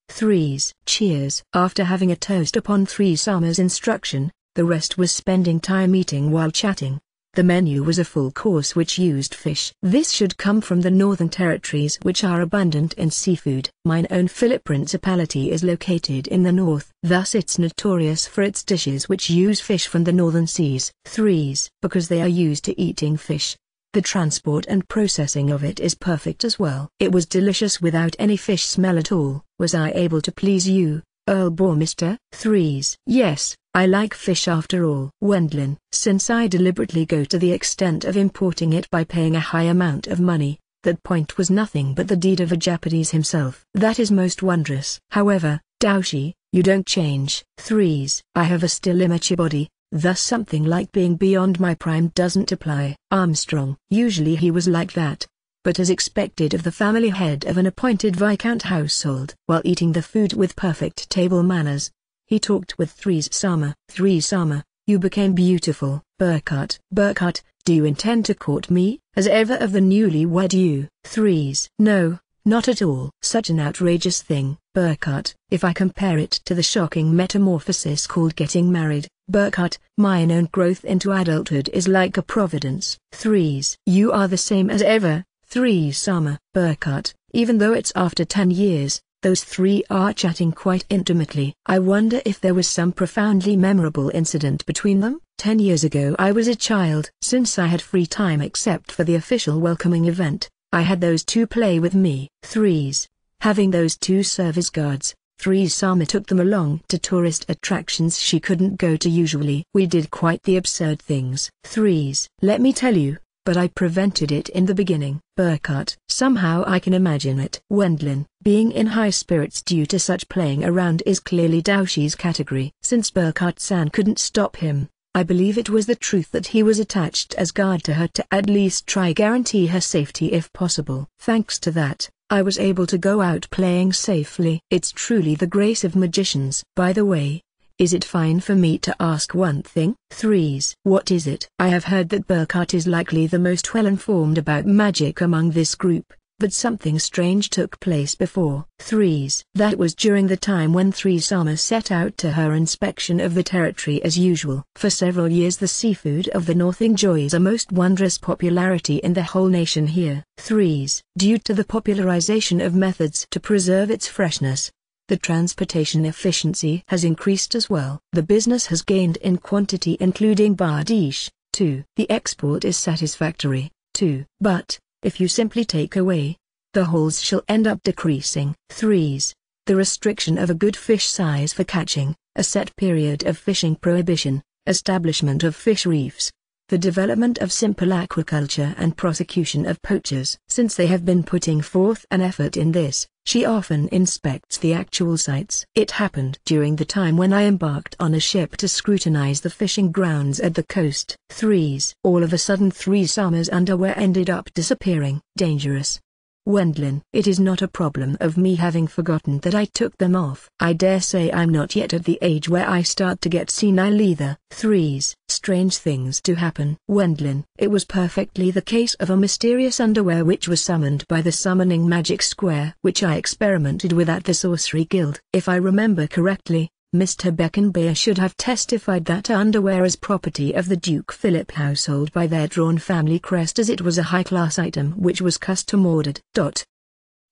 Speaker 1: Cheers. After having a toast upon Sama's instruction, the rest was spending time eating while chatting. The menu was a full course which used fish. This should come from the northern territories which are abundant in seafood. Mine own Philip Principality is located in the north, thus it's notorious for its dishes which use fish from the northern seas. 3s. Because they are used to eating fish. The transport and processing of it is perfect as well. It was delicious without any fish smell at all. Was I able to please you, Earl Bourmister? 3s. Yes, I like fish after all. Wendlin. Since I deliberately go to the extent of importing it by paying a high amount of money, that point was nothing but the deed of a Japanese himself. That is most wondrous. However, Daoshi, you don't change. 3s. I have a still immature body, thus something like being beyond my prime doesn't apply. Armstrong. Usually he was like that, but as expected of the family head of an appointed Viscount household. While eating the food with perfect table manners, he talked with 3s-sama. 3s-sama, you became beautiful. Burkhart. Burkhart, do you intend to court me, as ever of the newly-wed you? 3s. No, not at all. Such an outrageous thing. Burkhart. If I compare it to the shocking metamorphosis called getting married, Burkhart, mine own growth into adulthood is like a providence. 3s. You are the same as ever. 3s-sama. Burkhart, even though it's after 10 years, those three are chatting quite intimately. I wonder if there was some profoundly memorable incident between them. 10 years ago I was a child. Since I had free time except for the official welcoming event, I had those two play with me. 3s. Having those two service guards, 3s-sama took them along to tourist attractions she couldn't go to usually. We did quite the absurd things. 3s. Let me tell you, but I prevented it in the beginning. Burkhart. Somehow I can imagine it. Wendlin. Being in high spirits due to such playing around is clearly Daoshi's category. Since Burkhart-san couldn't stop him, I believe it was the truth that he was attached as guard to her to at least try guarantee her safety if possible. Thanks to that, I was able to go out playing safely. It's truly the grace of magicians. By the way, is it fine for me to ask one thing? 3s. What is it? I have heard that Burkhart is likely the most well-informed about magic among this group, but something strange took place before. 3s. That was during the time when 3s-sama set out to her inspection of the territory as usual. For several years the seafood of the north enjoys a most wondrous popularity in the whole nation here. 3s. Due to the popularization of methods to preserve its freshness, the transportation efficiency has increased as well. The business has gained in quantity including bardiche, too. The export is satisfactory, too. But, if you simply take away, the hauls shall end up decreasing. 3s. The restriction of a good fish size for catching, a set period of fishing prohibition, establishment of fish reefs, the development of simple aquaculture and prosecution of poachers. Since they have been putting forth an effort in this, she often inspects the actual sites. It happened during the time when I embarked on a ship to scrutinize the fishing grounds at the coast. 3s. All of a sudden 3s-sama's underwear ended up disappearing. Dangerous. Wendlin. It is not a problem of me having forgotten that I took them off. I dare say I'm not yet at the age where I start to get senile either. 3s. Strange things do happen. Wendlin. It was perfectly the case of a mysterious underwear which was summoned by the summoning magic square which I experimented with at the Sorcery Guild. If I remember correctly, Mr. Beckenbayer should have testified that underwear is property of the Duke Philip household by their drawn family crest as it was a high-class item which was custom-ordered.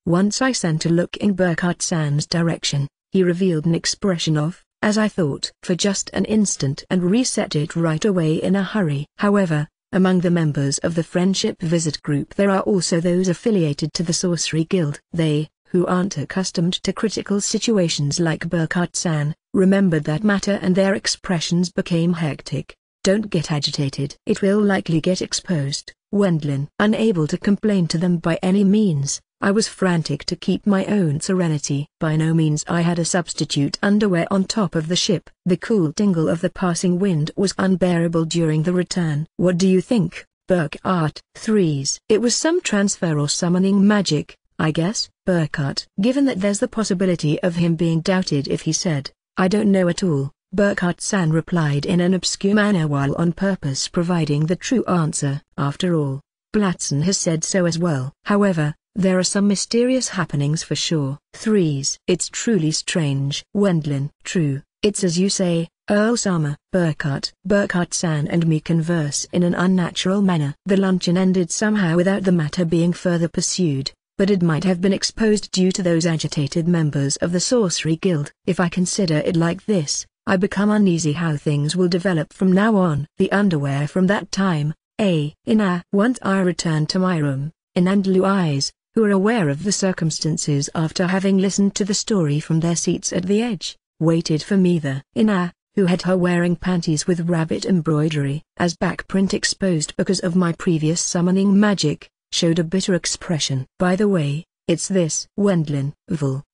Speaker 1: Once I sent a look in Burkhart-san's direction, he revealed an expression of, as I thought, for just an instant and reset it right away in a hurry. However, among the members of the Friendship Visit group there are also those affiliated to the Sorcery Guild. They, who aren't accustomed to critical situations like Burkhart-san, remembered that matter and their expressions became hectic. Don't get agitated. It will likely get exposed. Wendlin. Unable to complain to them by any means, I was frantic to keep my own serenity. By no means I had a substitute underwear on top of the ship. The cool tingle of the passing wind was unbearable during the return. What do you think, Burkhart? 3s. It was some transfer or summoning magic, I guess. Burkhart. Given that there's the possibility of him being doubted if he said, I don't know at all, Burkhart-san replied in an obscure manner while on purpose providing the true answer. After all, Blatzen has said so as well. However, there are some mysterious happenings for sure. 3s. It's truly strange. Wendlin. True, it's as you say, Earl-sama, Burkhardt-san and me converse in an unnatural manner. The luncheon ended somehow without the matter being further pursued, but it might have been exposed due to those agitated members of the Sorcery Guild. If I consider it like this, I become uneasy how things will develop from now on. The underwear from that time, once I returned to my room, and Louise, who are aware of the circumstances after having listened to the story from their seats at the edge, waited for me. The who had her wearing panties with rabbit embroidery, as backprint exposed because of my previous summoning magic, showed a bitter expression. By the way, it's this. Wendlin,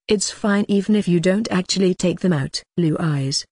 Speaker 1: it's fine even if you don't actually take them out. Louise,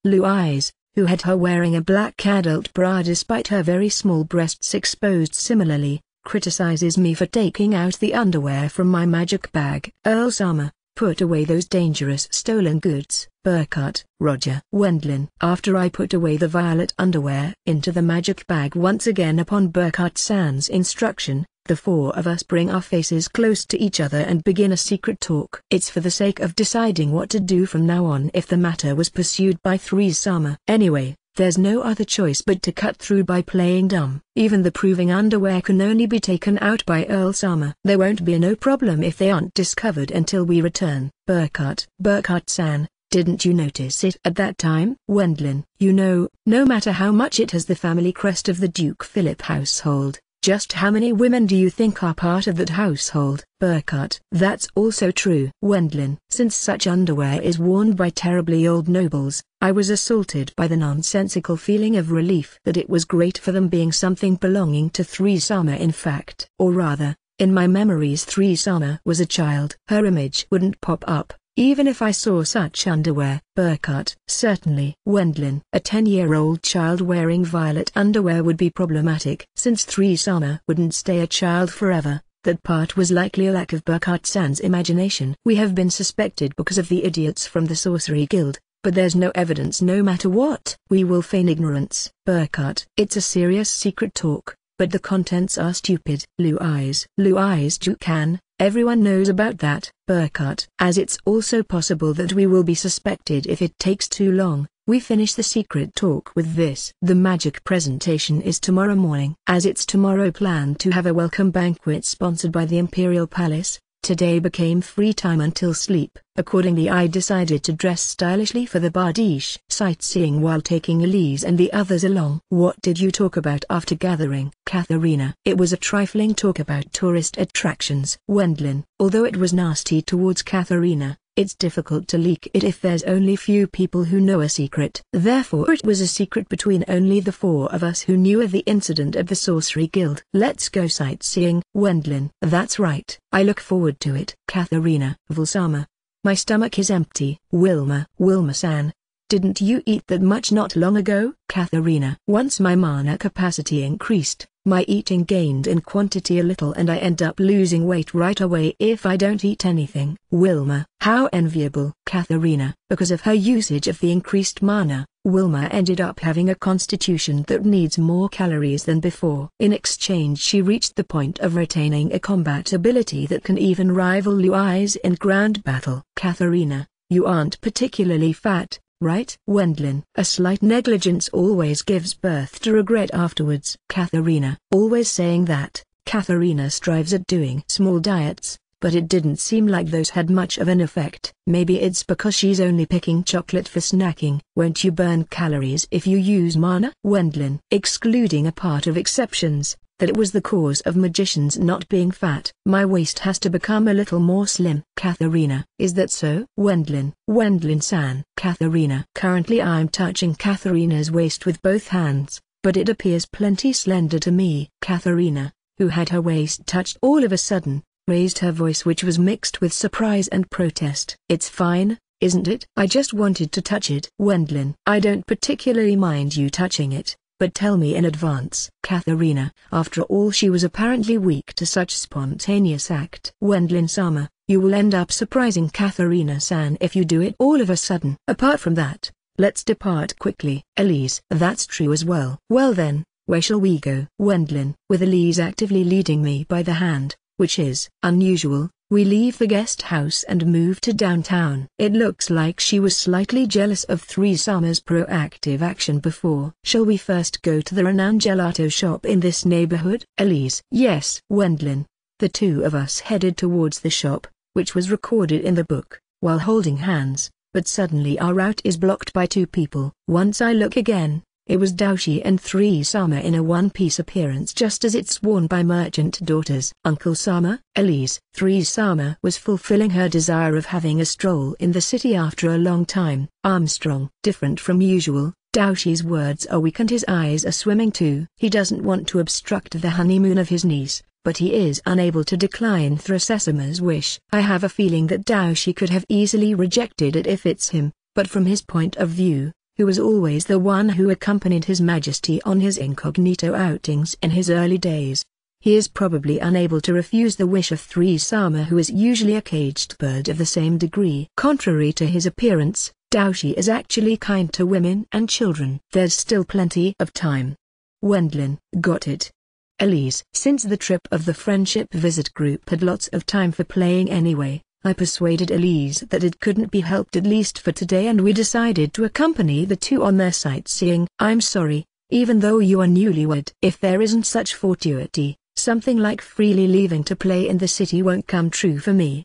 Speaker 1: who had her wearing a black adult bra despite her very small breasts exposed similarly, criticizes me for taking out the underwear from my magic bag. Earl-sama, put away those dangerous stolen goods. Burkhardt, Roger. Wendlin. After I put away the violet underwear into the magic bag once again upon Burkhardt-san's instruction, the four of us bring our faces close to each other and begin a secret talk. It's for the sake of deciding what to do from now on if the matter was pursued by Threesama. Anyway, there's no other choice but to cut through by playing dumb. Even the proving underwear can only be taken out by Earl-sama. There won't be no problem if they aren't discovered until we return. Burkhardt-san, didn't you notice it at that time? Wendlin. No matter how much it has the family crest of the Duke Philip household, just how many women do you think are part of that household? Burkhardt. That's also true. Wendlin. Since such underwear is worn by terribly old nobles, I was assaulted by the nonsensical feeling of relief that it was great for them being something belonging to Threesama in fact. Or rather, in my memories Threesama was a child. Her image wouldn't pop up, even if I saw such underwear. Burkhardt. Certainly. Wendlin. A 10-year-old child wearing violet underwear would be problematic. Since Threesama wouldn't stay a child forever, that part was likely a lack of Burkhardt-san's imagination. We have been suspected because of the idiots from the Sorcery Guild, but there's no evidence. No matter what, we will feign ignorance. Burkhardt. It's a serious secret talk, but the contents are stupid. Louise you can. Everyone knows about that. Burkhardt. As it's also possible that we will be suspected if it takes too long, we finish the secret talk with this. The magic presentation is tomorrow morning. As it's tomorrow planned to have a welcome banquet sponsored by the Imperial Palace, today became free time until sleep. Accordingly I decided to dress stylishly for the Bardiche sightseeing while taking Elise and the others along. What did you talk about after gathering? Katharina. It was a trifling talk about tourist attractions. Wendlin. Although it was nasty towards Katharina, it's difficult to leak it if there's only few people who know a secret. Therefore it was a secret between only the four of us who knew of the incident at the Sorcery Guild. Let's go sightseeing. Wendlin. That's right. I look forward to it. Katharina. Vulsama. My stomach is empty. Wilma-san. Didn't you eat that much not long ago? Katharina. Once my mana capacity increased, my eating gained in quantity a little and I end up losing weight right away if I don't eat anything. Wilma. How enviable. Katharina. Because of her usage of the increased mana, Wilma ended up having a constitution that needs more calories than before. In exchange she reached the point of retaining a combat ability that can even rival Louise in ground battle. Katharina. You aren't particularly fat, right? Wendlin. A slight negligence always gives birth to regret afterwards. Katharina. Always saying that. Katharina strives at doing small diets, but it didn't seem like those had much of an effect. Maybe it's because she's only picking chocolate for snacking. Won't you burn calories if you use mana? Wendlin. Excluding a part of exceptions, that it was the cause of magicians not being fat. My waist has to become a little more slim. Katharina. Is that so? Wendlin-san. Katharina. Currently I'm touching Katharina's waist with both hands, but it appears plenty slender to me. Katharina, who had her waist touched all of a sudden, raised her voice which was mixed with surprise and protest. It's fine, isn't it? I just wanted to touch it. Wendlin. I don't particularly mind you touching it, but tell me in advance. Katharina. After all she was apparently weak to such spontaneous act. Wendlin-sama, you will end up surprising Katharina-san if you do it all of a sudden. Apart from that, let's depart quickly. Elise. That's true as well. Well then, where shall we go? Wendlin. With Elise actively leading me by the hand, which is unusual, We leave the guest house and move to downtown. It looks like she was slightly jealous of 3-Sama's proactive action before. Shall we first go to the renowned gelato shop in this neighborhood? Elise. Yes. Wendlin. The two of us headed towards the shop, which was recorded in the book, while holding hands, but suddenly our route is blocked by two people. Once I look again, it was Daoshi and 3-Sama in a one-piece appearance just as it's worn by merchant daughters. Uncle Sama. Elise. 3-Sama was fulfilling her desire of having a stroll in the city after a long time. Armstrong. Different from usual, Daoshi's words are weak and his eyes are swimming too. He doesn't want to obstruct the honeymoon of his niece, but he is unable to decline 3-Sama's wish. I have a feeling that Daoshi could have easily rejected it if it's him, but from his point of view, who was always the one who accompanied His Majesty on his incognito outings in his early days, he is probably unable to refuse the wish of 3-Sama, who is usually a caged bird of the same degree. Contrary to his appearance, Daoshi is actually kind to women and children. There's still plenty of time. Wendlin. Got it. Elise. Since the trip of the friendship visit group had lots of time for playing anyway, I persuaded Elise that it couldn't be helped at least for today, and we decided to accompany the two on their sightseeing. I'm sorry, even though you are newlywed. If there isn't such fortuity, something like freely leaving to play in the city won't come true for me.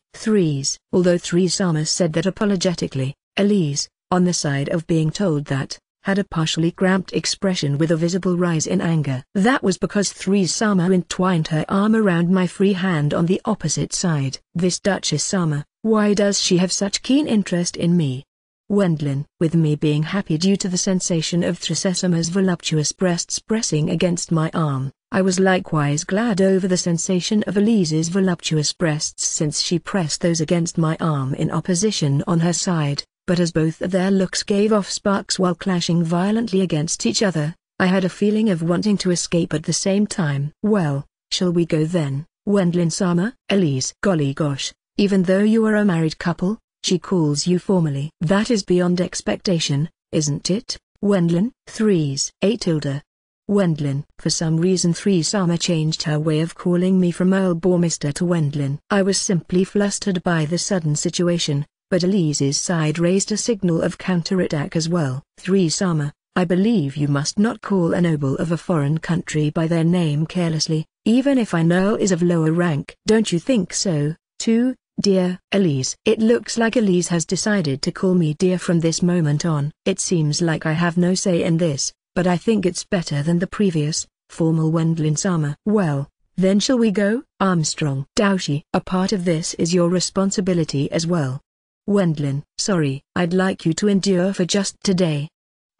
Speaker 1: Although 3-Sama said that apologetically, Elise, on the side of being told that, had a partially cramped expression with a visible rise in anger. That was because 3-Sama entwined her arm around my free hand on the opposite side. This Duchess Sama, why does she have such keen interest in me? Wendlin. With me being happy due to the sensation of 3-Sama's voluptuous breasts pressing against my arm, I was likewise glad over the sensation of Elise's voluptuous breasts since she pressed those against my arm in opposition on her side. But as both of their looks gave off sparks while clashing violently against each other, I had a feeling of wanting to escape at the same time. Well, shall we go then, Wendlin-sama? Elise. Golly gosh, even though you are a married couple, she calls you formally. That is beyond expectation, isn't it, Wendlin? 3-A. Wendlin. For some reason 3-Sama changed her way of calling me from Earl Bormister to Wendlin. I was simply flustered by the sudden situation. But Elise's side raised a signal of counterattack as well. 3-Sama, I believe you must not call a noble of a foreign country by their name carelessly, even if I know is of lower rank. Don't you think so, too, dear Elise? It looks like Elise has decided to call me dear from this moment on. It seems like I have no say in this, but I think it's better than the previous, formal Wendlin-sama. Well, then shall we go? Armstrong. Daoshi. A part of this is your responsibility as well. Wendlin. Sorry, I'd like you to endure for just today.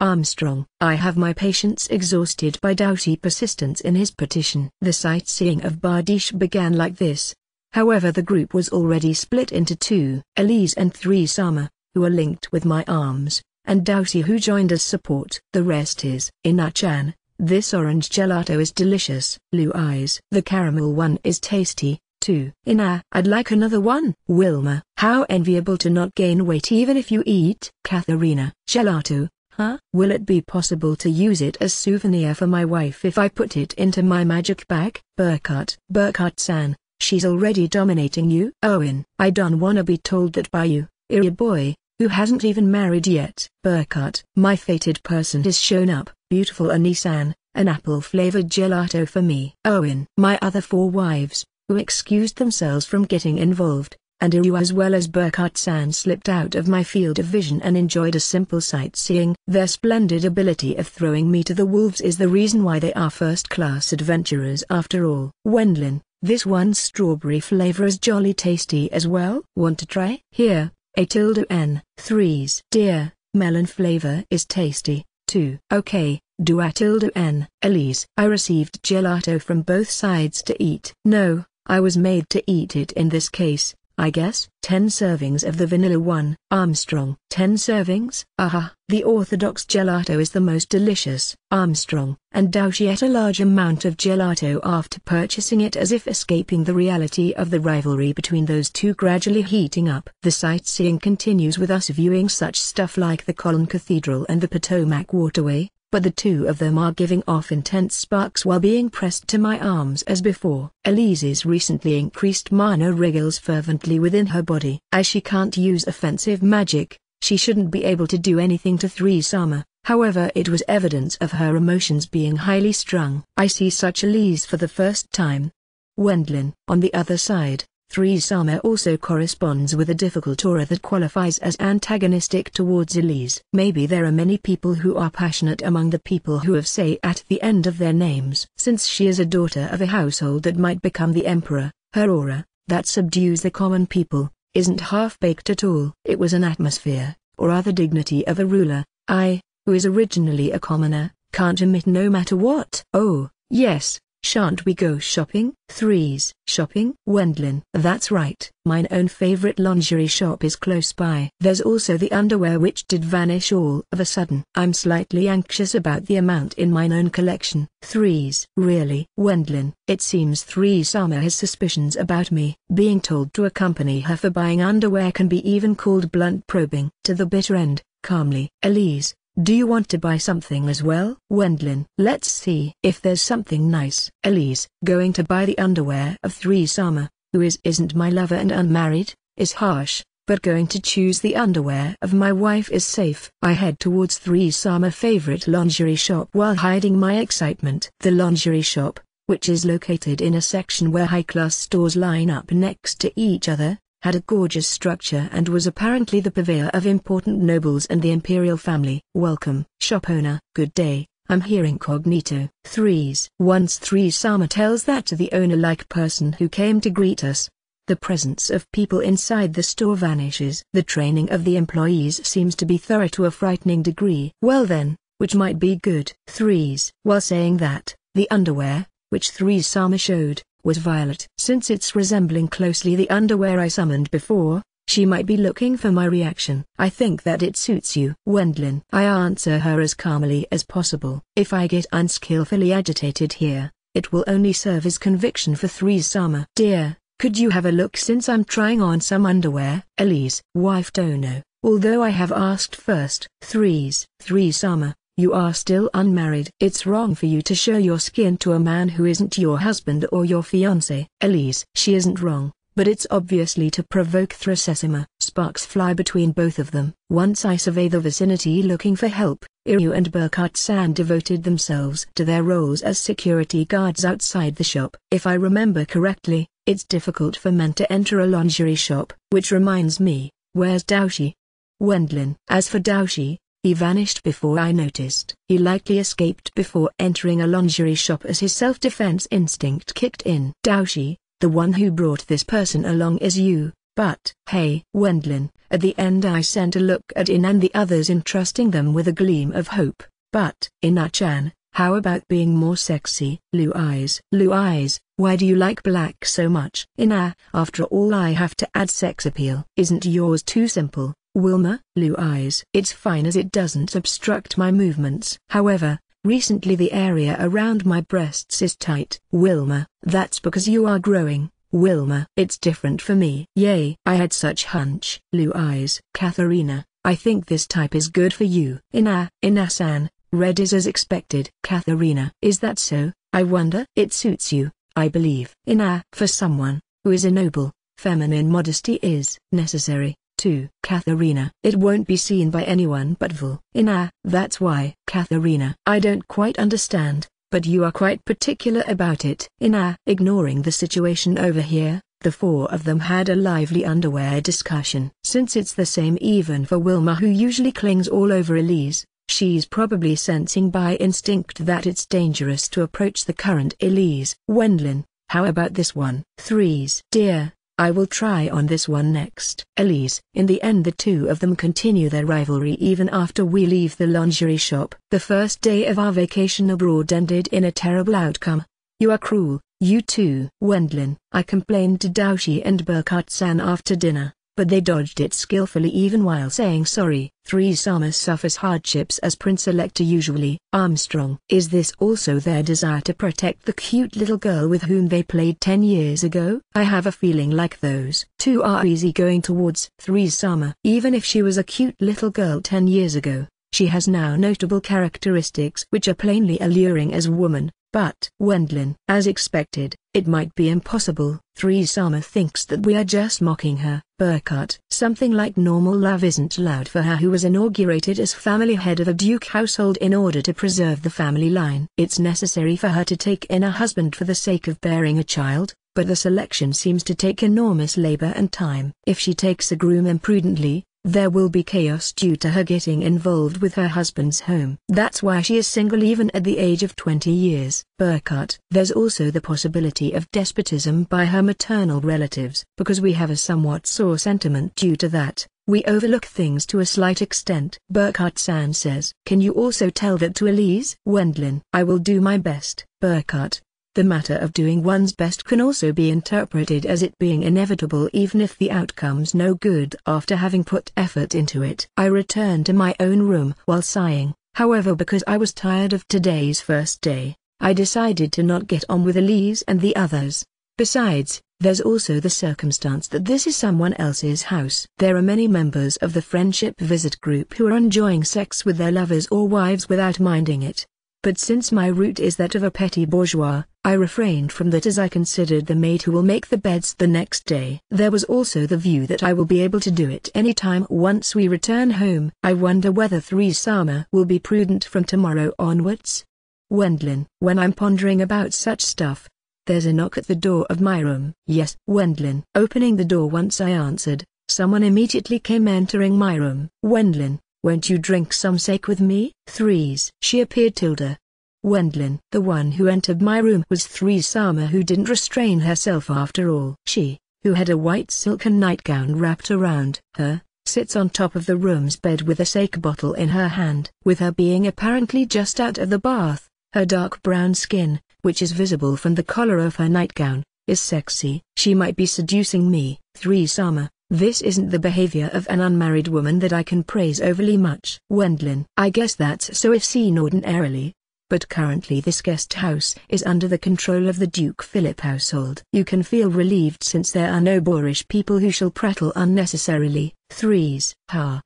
Speaker 1: Armstrong. I have my patience exhausted by Daoshi persistence in his petition. The sightseeing of Bardiche began like this. However, the group was already split into two. Elise and 3-Sama, who are linked with my arms, and Daoshi, who joined as support. The rest is Ina-chan. This orange gelato is delicious. Blue eyes. The caramel one is tasty. 2. Ina. I'd like another one. Wilma. How enviable to not gain weight even if you eat. Katharina. Gelato, huh? Will it be possible to use it as souvenir for my wife if I put it into my magic bag? Burkhart. Burkhart-san, she's already dominating you. Owen. I don't wanna be told that by you, Iria boy, who hasn't even married yet. Burkhart. My fated person has shown up. Beautiful Anisan, an apple-flavored gelato for me. Owen. My other 4 wives, who excused themselves from getting involved, and Iryu as well as Burkhart-san slipped out of my field of vision and enjoyed a simple sightseeing. Their splendid ability of throwing me to the wolves is the reason why they are first-class adventurers after all. Wendlin. This one's strawberry flavor is jolly tasty as well. Want to try? Here, A-N. 3's. Dear, melon flavor is tasty, too. Okay. Do A-N. Elise. I received gelato from both sides to eat. No, I was made to eat it in this case, I guess. 10 servings of the vanilla one. Armstrong. 10 servings? Aha. The orthodox gelato is the most delicious. Armstrong. And Daoshi ate a large amount of gelato after purchasing it, as if escaping the reality of the rivalry between those two gradually heating up. The sightseeing continues with us viewing such stuff like the Colon Cathedral and the Potomac Waterway, but the two of them are giving off intense sparks while being pressed to my arms as before. Elise's recently increased mana wriggles fervently within her body. As she can't use offensive magic, she shouldn't be able to do anything to 3-Sama. However, it was evidence of her emotions being highly strung. I see such Elise for the first time. Wendlin. On the other side, 3-Sama also corresponds with a difficult aura that qualifies as antagonistic towards Elise. Maybe there are many people who are passionate among the people who have say at the end of their names. Since she is a daughter of a household that might become the emperor, her aura, that subdues the common people, isn't half-baked at all. It was an atmosphere, or rather dignity of a ruler. I, who is originally a commoner, can't emit no matter what. Oh, yes. Shan't we go shopping? 3's shopping? Wendlin. That's right. Mine own favorite lingerie shop is close by. There's also the underwear which did vanish all of a sudden. I'm slightly anxious about the amount in mine own collection. 3's. Really? Wendlin. It seems 3-Sama has suspicions about me. Being told to accompany her for buying underwear can be even called blunt probing. To the bitter end, calmly. Elise. Do you want to buy something as well? Wendlin. Let's see if there's something nice. Elise. Going to buy the underwear of 3-Sama, who isn't my lover and unmarried, is harsh, but going to choose the underwear of my wife is safe. I head towards 3-Sama favorite lingerie shop while hiding my excitement. The lingerie shop, which is located in a section where high-class stores line up next to each other, had a gorgeous structure and was apparently the purveyor of important nobles and the imperial family. Welcome, shop owner. Good day, I'm here incognito. 3's. Once 3-Sama tells that to the owner-like person who came to greet us, the presence of people inside the store vanishes. The training of the employees seems to be thorough to a frightening degree. Well then, which might be good. 3's. While saying that, the underwear, which 3-Sama showed, was violet. Since it's resembling closely the underwear I summoned before, she might be looking for my reaction. I think that it suits you. Wendlin. I answer her as calmly as possible. If I get unskillfully agitated here, it will only serve as conviction for 3-Sama. Dear, could you have a look since I'm trying on some underwear? Elise. Wife don't know, although I have asked first. 3's. 3-Sama. You are still unmarried. It's wrong for you to show your skin to a man who isn't your husband or your fiancé. Elise. She isn't wrong, but it's obviously to provoke 3-Sama. Sparks fly between both of them. Once I survey the vicinity looking for help, Iryu and Burkhardt-san devoted themselves to their roles as security guards outside the shop. If I remember correctly, it's difficult for men to enter a lingerie shop. Which reminds me, where's Daoshi? Wendlin. As for Daoshi, he vanished before I noticed. He likely escaped before entering a lingerie shop as his self-defense instinct kicked in. Daoshi, the one who brought this person along is you, but... Hey, Wendlin. At the end I sent a look at In and the others, entrusting them with a gleam of hope. But... Ina-chan, how about being more sexy? Blue eyes. Blue eyes, why do you like black so much? Ina, after all I have to add sex appeal. Isn't yours too simple? Wilma. Blue eyes. It's fine as it doesn't obstruct my movements. However, recently the area around my breasts is tight. Wilma. That's because you are growing, Wilma. It's different for me. Yay. I had such hunch. Blue eyes. Katharina, I think this type is good for you. Ina-san, red is as expected. Katharina. Is that so? I wonder. It suits you, I believe. Ina. For someone who is a noble, feminine modesty is necessary. To Katharina. It won't be seen by anyone but Vol. Ina. That's why. Katharina. I don't quite understand, but you are quite particular about it. Ina. Ignoring the situation over here, the four of them had a lively underwear discussion. Since it's the same even for Wilma, who usually clings all over Elise, she's probably sensing by instinct that it's dangerous to approach the current Elise. Wendlin. How about this one? 3's. Dear, I will try on this one next. Elise. In the end the two of them continue their rivalry even after we leave the lingerie shop. The first day of our vacation abroad ended in a terrible outcome. You are cruel, you too. Wendlin. I complained to Daoshi and Burkhardt-san after dinner, but they dodged it skillfully even while saying sorry. 3-Sama suffers hardships as Prince-Elector usually. Armstrong. Is this also their desire to protect the cute little girl with whom they played 10 years ago? I have a feeling like those two are easy going towards 3-Sama. Even if she was a cute little girl 10 years ago, She has now notable characteristics which are plainly alluring as a woman, but Wendlin, as expected, it might be impossible. 3 Sama thinks that we are just mocking her. Burkhart. Something like normal love isn't allowed for her who was inaugurated as family head of a duke household in order to preserve the family line. It's necessary for her to take in a husband for the sake of bearing a child, but the selection seems to take enormous labor and time. If she takes a groom imprudently, there will be chaos due to her getting involved with her husband's home. That's why she is single even at the age of 20 years. Burkhart. There's also the possibility of despotism by her maternal relatives. Because we have a somewhat sore sentiment due to that, we overlook things to a slight extent. Burkhart-san says. Can you also tell that to Elise? Wendlin. I will do my best. Burkhart. The matter of doing one's best can also be interpreted as it being inevitable even if the outcome's no good after having put effort into it. I returned to my own room while sighing. However, because I was tired of today's first day, I decided to not get on with Elise and the others. Besides, there's also the circumstance that this is someone else's house. There are many members of the friendship visit group who are enjoying sex with their lovers or wives without minding it. But since my route is that of a petty bourgeois, I refrained from that as I considered the maid who will make the beds the next day. There was also the view that I will be able to do it any time once we return home. I wonder whether 3 Sama will be prudent from tomorrow onwards. Wendlin. When I'm pondering about such stuff, there's a knock at the door of my room. Yes. Wendlin. Opening the door once I answered, someone immediately came entering my room. Wendlin. Won't you drink some sake with me? 3's. She appeared. Wendlin. The one who entered my room was 3 Sama, who didn't restrain herself after all. She, who had a white silken nightgown wrapped around her, sits on top of the room's bed with a sake bottle in her hand. With her being apparently just out of the bath, her dark brown skin, which is visible from the collar of her nightgown, is sexy. She might be seducing me. 3 Sama. This isn't the behavior of an unmarried woman that I can praise overly much. Wendlin. I guess that's so if seen ordinarily. But currently this guest house is under the control of the Duke Philip household. You can feel relieved since there are no boorish people who shall prattle unnecessarily. 3's.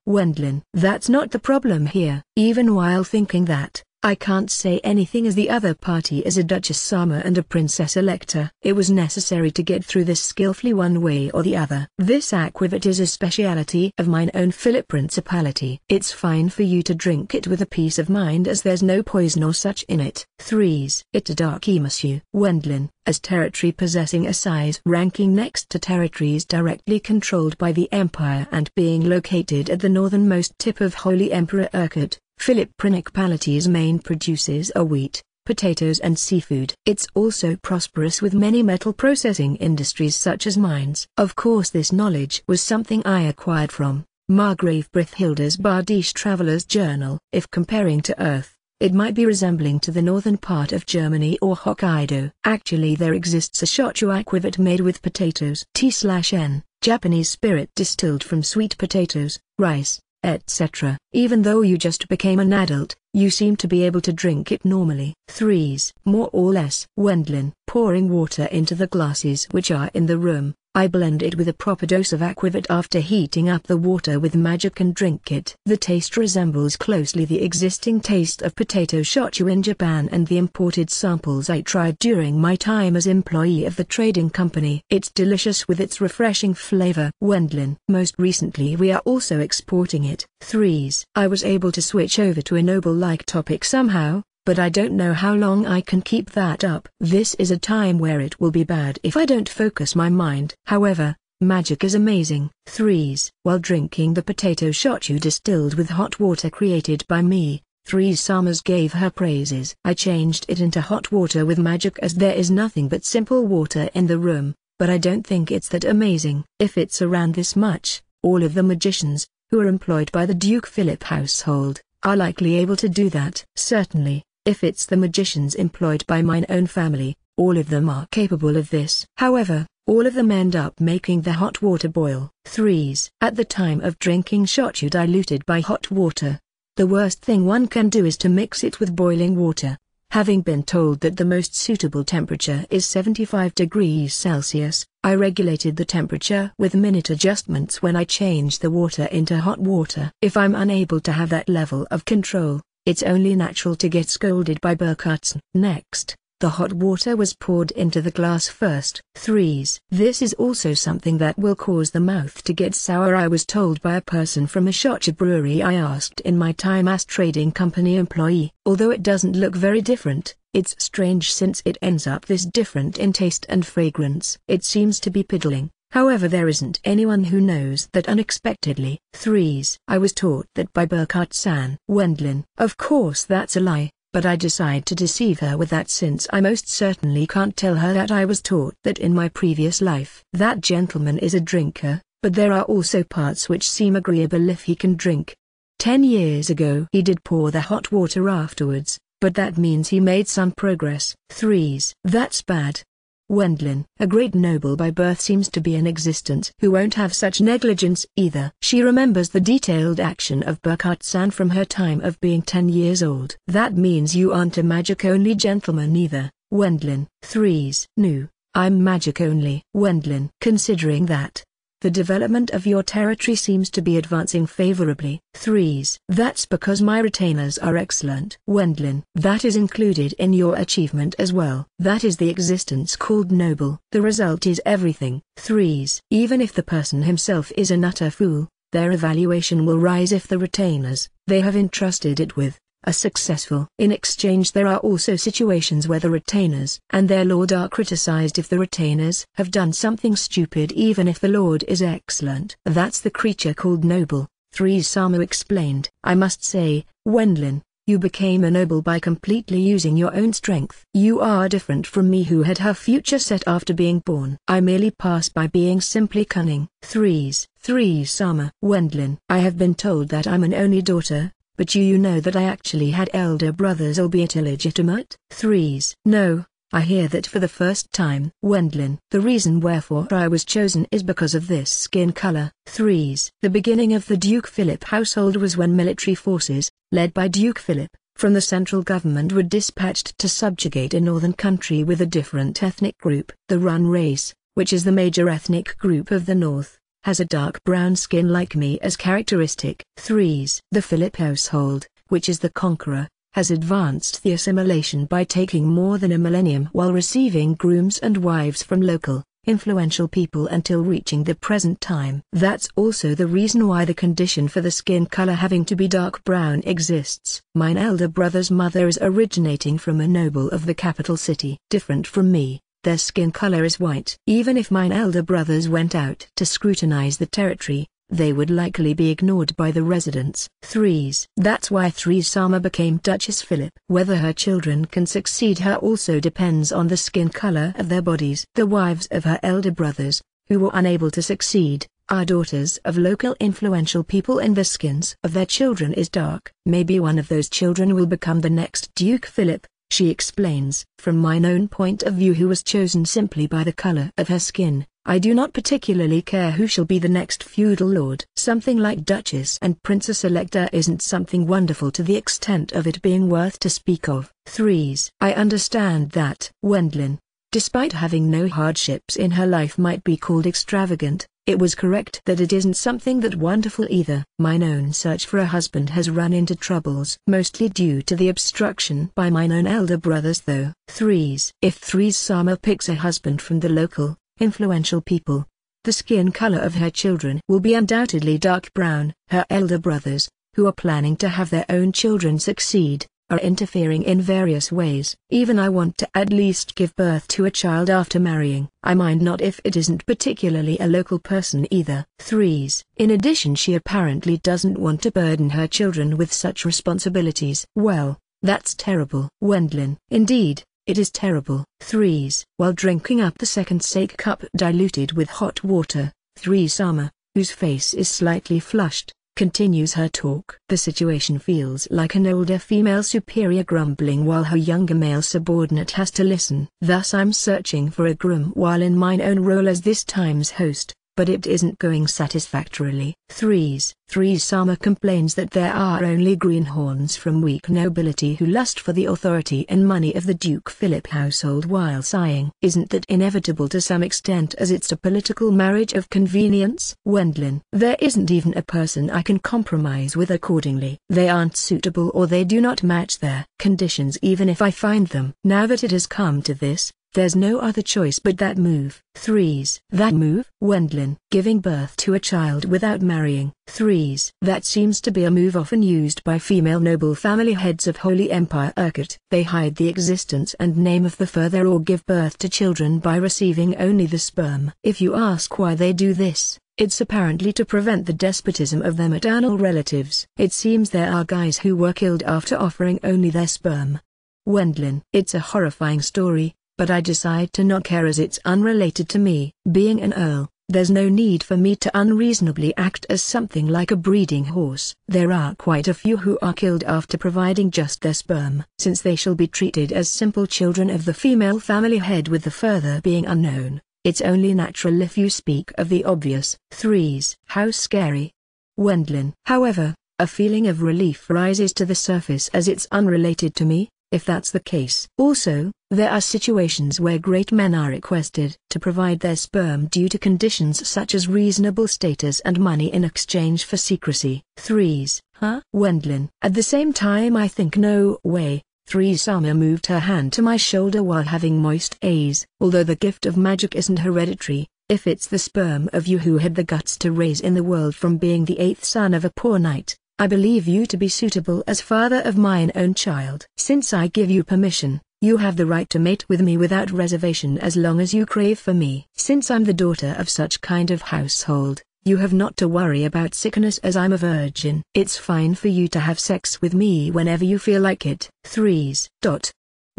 Speaker 1: Wendlin. That's not the problem here. Even while thinking that, I can't say anything as the other party is a Duchess Sama and a Princess Electa. It was necessary to get through this skillfully one way or the other. This aquavit is a speciality of mine own Philip Principality. It's fine for you to drink it with a peace of mind as there's no poison or such in it. 3's. It's a dark monsieur. Wendlin. As territory possessing a size ranking next to territories directly controlled by the Empire and being located at the northernmost tip of Holy Emperor Urquhart, Philip Principality's main produces are wheat, potatoes and seafood. It's also prosperous with many metal processing industries such as mines. Of course this knowledge was something I acquired from Margrave Brithilda's Bardiche Traveller's Journal. If comparing to Earth, it might be resembling to the northern part of Germany or Hokkaido. Actually there exists a shochu aquavit made with potatoes. T/N, Japanese spirit distilled from sweet potatoes, rice, etc. Even though you just became an adult, you seem to be able to drink it normally. 3's. More or less. Wendlin. Pouring water into the glasses which are in the room, I blend it with a proper dose of aquavit after heating up the water with magic and drink it. The taste resembles closely the existing taste of potato shochu in Japan and the imported samples I tried during my time as employee of the trading company. It's delicious with its refreshing flavor. Wendlin. Most recently we are also exporting it. 3's. I was able to switch over to a noble-like topic somehow, but I don't know how long I can keep that up. This is a time where it will be bad if I don't focus my mind. However, magic is amazing. 3's. While drinking the potato shochu distilled with hot water created by me, 3 Samas gave her praises. I changed it into hot water with magic as there is nothing but simple water in the room, but I don't think it's that amazing. If it's around this much, all of the magicians, who are employed by the Duke Philip household, are likely able to do that. Certainly. If it's the magicians employed by mine own family, all of them are capable of this. However, all of them end up making the hot water boil. 3's. At the time of drinking shochu diluted by hot water, the worst thing one can do is to mix it with boiling water. Having been told that the most suitable temperature is 75 degrees Celsius, I regulated the temperature with minute adjustments when I changed the water into hot water. If I'm unable to have that level of control, it's only natural to get scolded by Burkhardt. Next, the hot water was poured into the glass first. 3s. This is also something that will cause the mouth to get sour, I was told by a person from a Shocha brewery I asked in my time as trading company employee. Although it doesn't look very different, it's strange since it ends up this different in taste and fragrance. It seems to be piddling. However, there isn't anyone who knows that unexpectedly. 3s. I was taught that by Burkhardt-san. Wendlin. Of course that's a lie. But I decide to deceive her with that since I most certainly can't tell her that I was taught that in my previous life. That gentleman is a drinker, but there are also parts which seem agreeable if he can drink. 10 years ago he did pour the hot water afterwards, but that means he made some progress. 3s. That's bad. Wendlin. A great noble by birth seems to be in existence who won't have such negligence either. She remembers the detailed action of Burkhardt-san from her time of being 10 years old. That means you aren't a magic-only gentleman either, Wendlin. 3s. No, I'm magic-only. Wendlin. Considering that, the development of your territory seems to be advancing favorably. 3s. That's because my retainers are excellent. Wendlin. That is included in your achievement as well. That is the existence called noble. The result is everything. 3s. Even if the person himself is an utter fool, their evaluation will rise if the retainers they have entrusted it with are successful. In exchange, there are also situations where the retainers and their lord are criticized if the retainers have done something stupid, even if the lord is excellent. That's the creature called noble. 3-sama explained. I must say, Wendlin, you became a noble by completely using your own strength. You are different from me who had her future set after being born. I merely passed by being simply cunning. 3s. 3-sama. Wendlin. I have been told that I'm an only daughter, but you know that I actually had elder brothers, albeit illegitimate. 3s. No, I hear that for the first time. Wendlin. The reason wherefore I was chosen is because of this skin color. 3s. The beginning of the Duke Philip household was when military forces, led by Duke Philip, from the central government were dispatched to subjugate a northern country with a different ethnic group. The Run race, which is the major ethnic group of the north, has a dark brown skin like me as characteristic. 3s. The Philip household, which is the conqueror, has advanced the assimilation by taking more than a millennium while receiving grooms and wives from local, influential people until reaching the present time. That's also the reason why the condition for the skin color having to be dark brown exists. Mine elder brother's mother is originating from a noble of the capital city. Different from me, their skin color is white. Even if mine elder brothers went out to scrutinize the territory, they would likely be ignored by the residents. 3s. That's why 3-sama became Duchess Philip. Whether her children can succeed her also depends on the skin color of their bodies. The wives of her elder brothers, who were unable to succeed, are daughters of local influential people and the skins of their children is dark. Maybe one of those children will become the next Duke Philip, she explains. From mine own point of view, who was chosen simply by the color of her skin, I do not particularly care who shall be the next feudal lord. Something like Duchess and Princess Electa isn't something wonderful to the extent of it being worth to speak of. 3s. I understand that Wendlin, despite having no hardships in her life, might be called extravagant. It was correct that it isn't something that wonderful either. Mine own search for a husband has run into troubles, mostly due to the obstruction by mine own elder brothers though. 3s. If 3-sama picks a husband from the local, influential people, the skin color of her children will be undoubtedly dark brown. Her elder brothers, who are planning to have their own children succeed, are interfering in various ways. Even I want to at least give birth to a child after marrying. I mind not if it isn't particularly a local person either. 3s. In addition, she apparently doesn't want to burden her children with such responsibilities. Well, that's terrible. Wendlin. Indeed, it is terrible. 3s. While drinking up the second sake cup diluted with hot water, 3-sama, whose face is slightly flushed, continues her talk. The situation feels like an older female superior grumbling while her younger male subordinate has to listen. Thus I'm searching for a groom while in mine own role as this time's host, but it isn't going satisfactorily. 3. Sama complains that there are only greenhorns from weak nobility who lust for the authority and money of the Duke Philip household while sighing. Isn't that inevitable to some extent, as it's a political marriage of convenience? Wendlin. There isn't even a person I can compromise with accordingly. They aren't suitable or they do not match their conditions even if I find them. Now that it has come to this, there's no other choice but that move. 3s. That move? Wendlin. Giving birth to a child without marrying. 3s. That seems to be a move often used by female noble family heads of Holy Empire Urquhart. They hide the existence and name of the father or give birth to children by receiving only the sperm. If you ask why they do this, it's apparently to prevent the despotism of their maternal relatives. It seems there are guys who were killed after offering only their sperm. Wendlin. It's a horrifying story, but I decide to not care as it's unrelated to me. Being an earl, there's no need for me to unreasonably act as something like a breeding horse. There are quite a few who are killed after providing just their sperm. Since they shall be treated as simple children of the female family head with the further being unknown, it's only natural if you speak of the obvious. 3s. How scary. Wendlin. However, a feeling of relief rises to the surface as it's unrelated to me, if that's the case. Also, there are situations where great men are requested to provide their sperm due to conditions such as reasonable status and money in exchange for secrecy. 3s. Huh? Wendlin. At the same time I think no way. 3. Sama moved her hand to my shoulder while having moist A's. Although the gift of magic isn't hereditary, if it's the sperm of you who had the guts to raise in the world from being the 8th son of a poor knight, I believe you to be suitable as father of mine own child. Since I give you permission, you have the right to mate with me without reservation as long as you crave for me. Since I'm the daughter of such kind of household, you have not to worry about sickness as I'm a virgin. It's fine for you to have sex with me whenever you feel like it. 3s.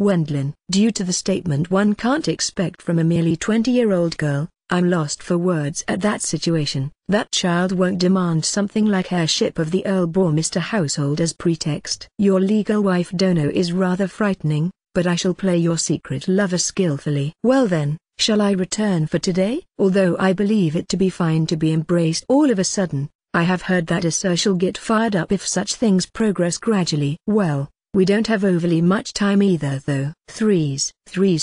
Speaker 1: Wendlin. Due to the statement one can't expect from a merely 20-year-old girl, I'm lost for words at that situation. That child won't demand something like heirship of the Earl Bormister household as pretext. Your legal wife Dono is rather frightening, but I shall play your secret lover skillfully. Well then, shall I return for today? Although I believe it to be fine to be embraced all of a sudden, I have heard that a sir shall get fired up if such things progress gradually. Well, we don't have overly much time either though. 3s. 3.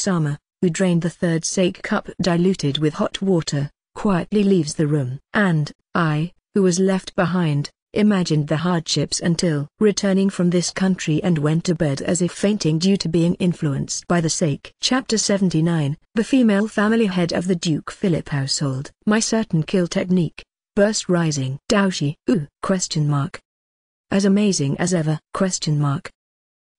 Speaker 1: Who drained the third sake cup diluted with hot water, quietly leaves the room. And I, who was left behind, imagined the hardships until returning from this country and went to bed as if fainting due to being influenced by the sake. Chapter 79, The Female Family Head of the Duke Philip Household. My certain kill technique. Burst rising. Daoshi, ooh, ? As amazing as ever, ?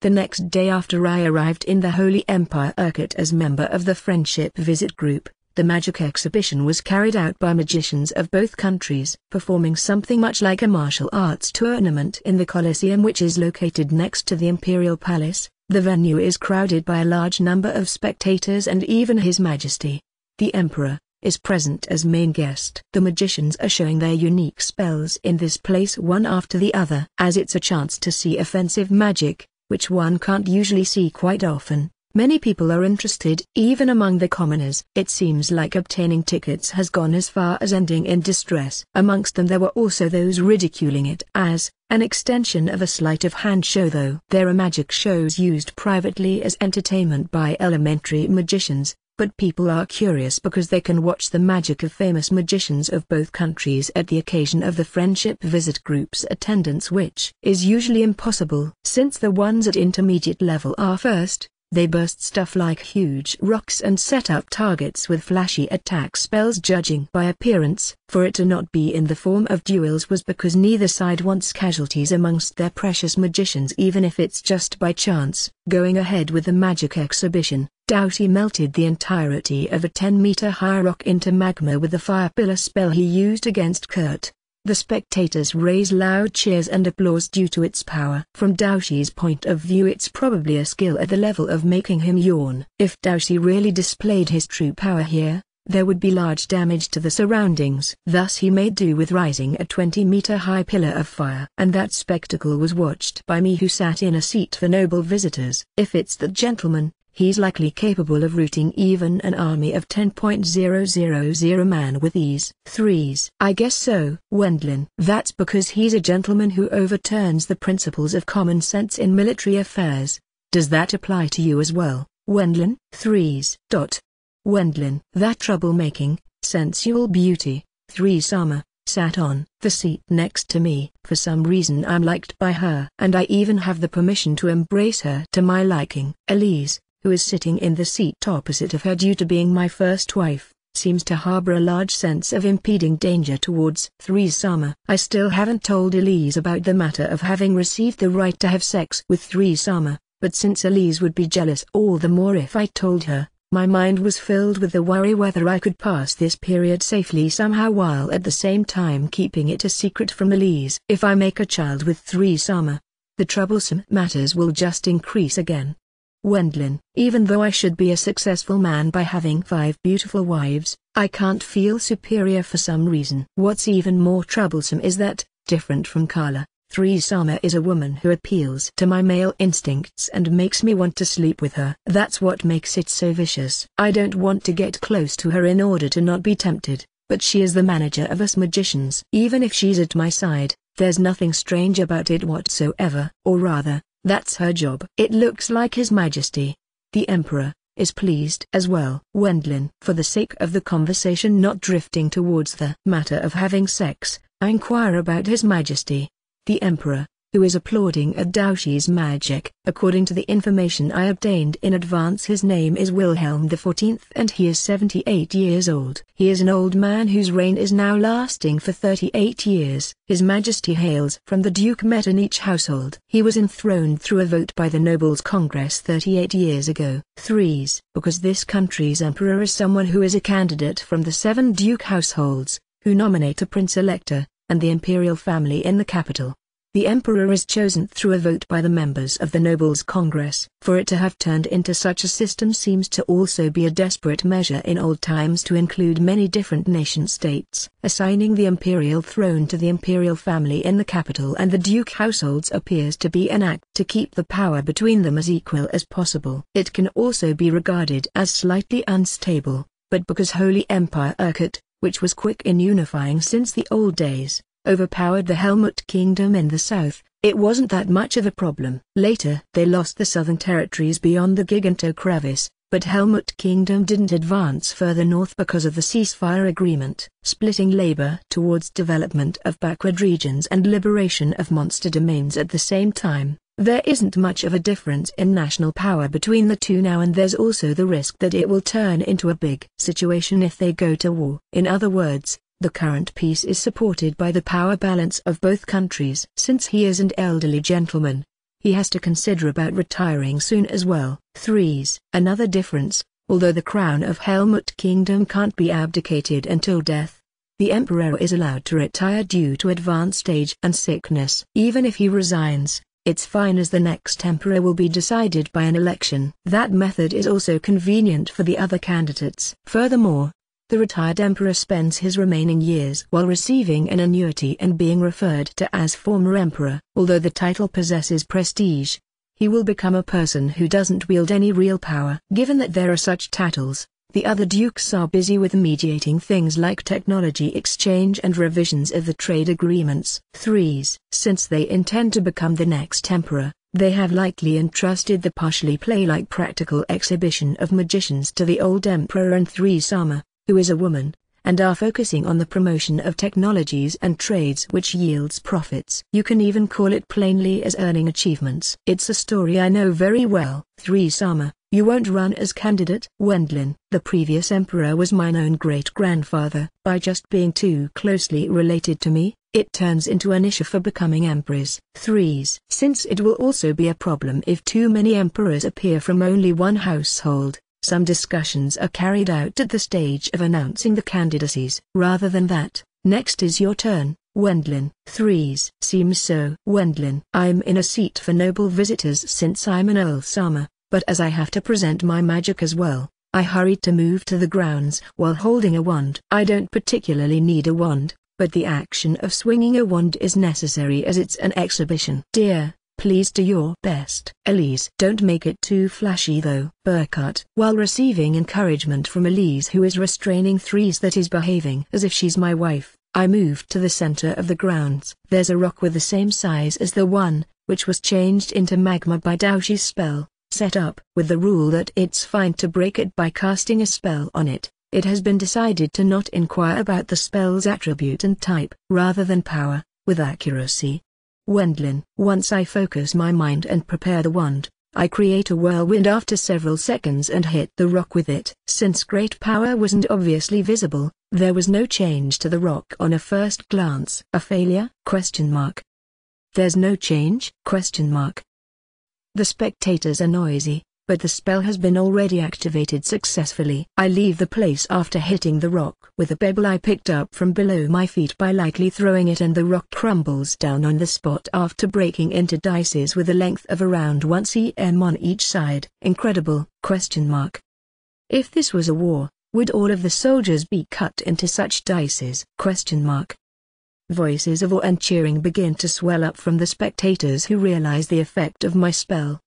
Speaker 1: The next day after I arrived in the Holy Empire Urquhart as member of the Friendship Visit Group, the magic exhibition was carried out by magicians of both countries, performing something much like a martial arts tournament in the Colosseum, which is located next to the Imperial Palace. The venue is crowded by a large number of spectators and even His Majesty, the Emperor, is present as main guest. The magicians are showing their unique spells in this place one after the other, as it's a chance to see offensive magic, which one can't usually see quite often. Many people are interested, even among the commoners. It seems like obtaining tickets has gone as far as ending in distress. Amongst them there were also those ridiculing it as an extension of a sleight of hand show, though. There are magic shows used privately as entertainment by elementary magicians, but people are curious because they can watch the magic of famous magicians of both countries at the occasion of the Friendship Visit Group's attendance, which is usually impossible. Since the ones at intermediate level are first, they burst stuff like huge rocks and set up targets with flashy attack spells. Judging by appearance, for it to not be in the form of duels was because neither side wants casualties amongst their precious magicians, even if it's just by chance. Going ahead with the magic exhibition, Doughty melted the entirety of a 10-meter high rock into magma with the fire pillar spell he used against Kurt. The spectators raise loud cheers and applause due to its power. From Doughty's point of view, it's probably a skill at the level of making him yawn. If Doughty really displayed his true power here, there would be large damage to the surroundings. Thus he made do with rising a 20-meter high pillar of fire. And that spectacle was watched by me, who sat in a seat for noble visitors. If it's that gentleman, He's likely capable of routing even an army of 10,000 man with ease. 3s. I guess so, Wendlin. That's because he's a gentleman who overturns the principles of common sense in military affairs. Does that apply to you as well, Wendlin? 3s. Wendlin. That troublemaking, sensual beauty, 3-sama, sat on the seat next to me. For some reason I'm liked by her, and I even have the permission to embrace her to my liking. Elise, who is sitting in the seat opposite of her due to being my first wife, seems to harbor a large sense of impending danger towards 3-sama. I still haven't told Elise about the matter of having received the right to have sex with 3-sama, but since Elise would be jealous all the more if I told her, my mind was filled with the worry whether I could pass this period safely somehow while at the same time keeping it a secret from Elise. If I make a child with 3-sama, the troublesome matters will just increase again. Wendlin. Even though I should be a successful man by having 5 beautiful wives, I can't feel superior for some reason. What's even more troublesome is that, different from Carla, 3-sama is a woman who appeals to my male instincts and makes me want to sleep with her. That's what makes it so vicious. I don't want to get close to her in order to not be tempted, but she is the manager of us magicians. Even if she's at my side, there's nothing strange about it whatsoever. Or rather, that's her job. It looks like His Majesty, the Emperor, is pleased as well. Wendlin. For the sake of the conversation not drifting towards the matter of having sex, I inquire about His Majesty, the Emperor, who is applauding at Daoshi's magic. According to the information I obtained in advance, his name is Wilhelm XIV and he is 78 years old. He is an old man whose reign is now lasting for 38 years. His Majesty hails from the Duke Metternich household. He was enthroned through a vote by the Nobles Congress 38 years ago. 3s. Because this country's emperor is someone who is a candidate from the 7 Duke households, who nominate a Prince-Elector, and the imperial family in the capital. The emperor is chosen through a vote by the members of the Nobles Congress. For it to have turned into such a system seems to also be a desperate measure in old times to include many different nation-states. Assigning the imperial throne to the imperial family in the capital and the duke households appears to be an act to keep the power between them as equal as possible. It can also be regarded as slightly unstable, but because Holy Empire Urquhart, which was quick in unifying since the old days, overpowered the Helmut Kingdom in the south, it wasn't that much of a problem. Later they lost the southern territories beyond the Giganto Crevice, but Helmut Kingdom didn't advance further north because of the ceasefire agreement, splitting labor towards development of backward regions and liberation of monster domains at the same time. There isn't much of a difference in national power between the two now, and there's also the risk that it will turn into a big situation if they go to war. In other words, the current peace is supported by the power balance of both countries. Since he is an elderly gentleman, he has to consider about retiring soon as well. 3s. Another difference, although the crown of Helmut Kingdom can't be abdicated until death, the emperor is allowed to retire due to advanced age and sickness. Even if he resigns, it's fine as the next emperor will be decided by an election. That method is also convenient for the other candidates. Furthermore, the retired emperor spends his remaining years while receiving an annuity and being referred to as former emperor. Although the title possesses prestige, he will become a person who doesn't wield any real power. Given that there are such titles, the other dukes are busy with mediating things like technology exchange and revisions of the trade agreements. 3s. Since they intend to become the next emperor, they have likely entrusted the partially play-like practical exhibition of magicians to the old emperor and 3-sama, who is a woman, and are focusing on the promotion of technologies and trades which yields profits. You can even call it plainly as earning achievements. It's a story I know very well. 3-sama. You won't run as candidate? Wendlin. The previous emperor was mine own great-grandfather. By just being too closely related to me, it turns into an issue for becoming emperors. 3s. Since it will also be a problem if too many emperors appear from only one household, some discussions are carried out at the stage of announcing the candidacies. Rather than that, next is your turn, Wendlin. 3s. Seems so. Wendlin. I'm in a seat for noble visitors since I'm an Earl-sama. But as I have to present my magic as well, I hurried to move to the grounds while holding a wand. I don't particularly need a wand, but the action of swinging a wand is necessary as it's an exhibition. Dear, Please do your best. Elise, don't make it too flashy though. Burkhart. While receiving encouragement from Elise, who is restraining Threes that is behaving as if she's my wife, I moved to the center of the grounds. There's a rock with the same size as the one, which was changed into magma by Daoshi's spell, set up with the rule that it's fine to break it by casting a spell on it. It has been decided to not inquire about the spell's attribute and type, rather than power, with accuracy. Wendlin. Once I focus my mind and prepare the wand, I create a whirlwind after several seconds and hit the rock with it. Since great power wasn't obviously visible, there was no change to the rock on a first glance. A failure? There's no change? The spectators are noisy, but the spell has been already activated successfully. I leave the place after hitting the rock with a pebble I picked up from below my feet by lightly throwing it, and the rock crumbles down on the spot after breaking into dices with a length of around 1 cm on each side. Incredible? If this was a war, would all of the soldiers be cut into such dices? Voices of awe and cheering begin to swell up from the spectators who realize the effect of my spell.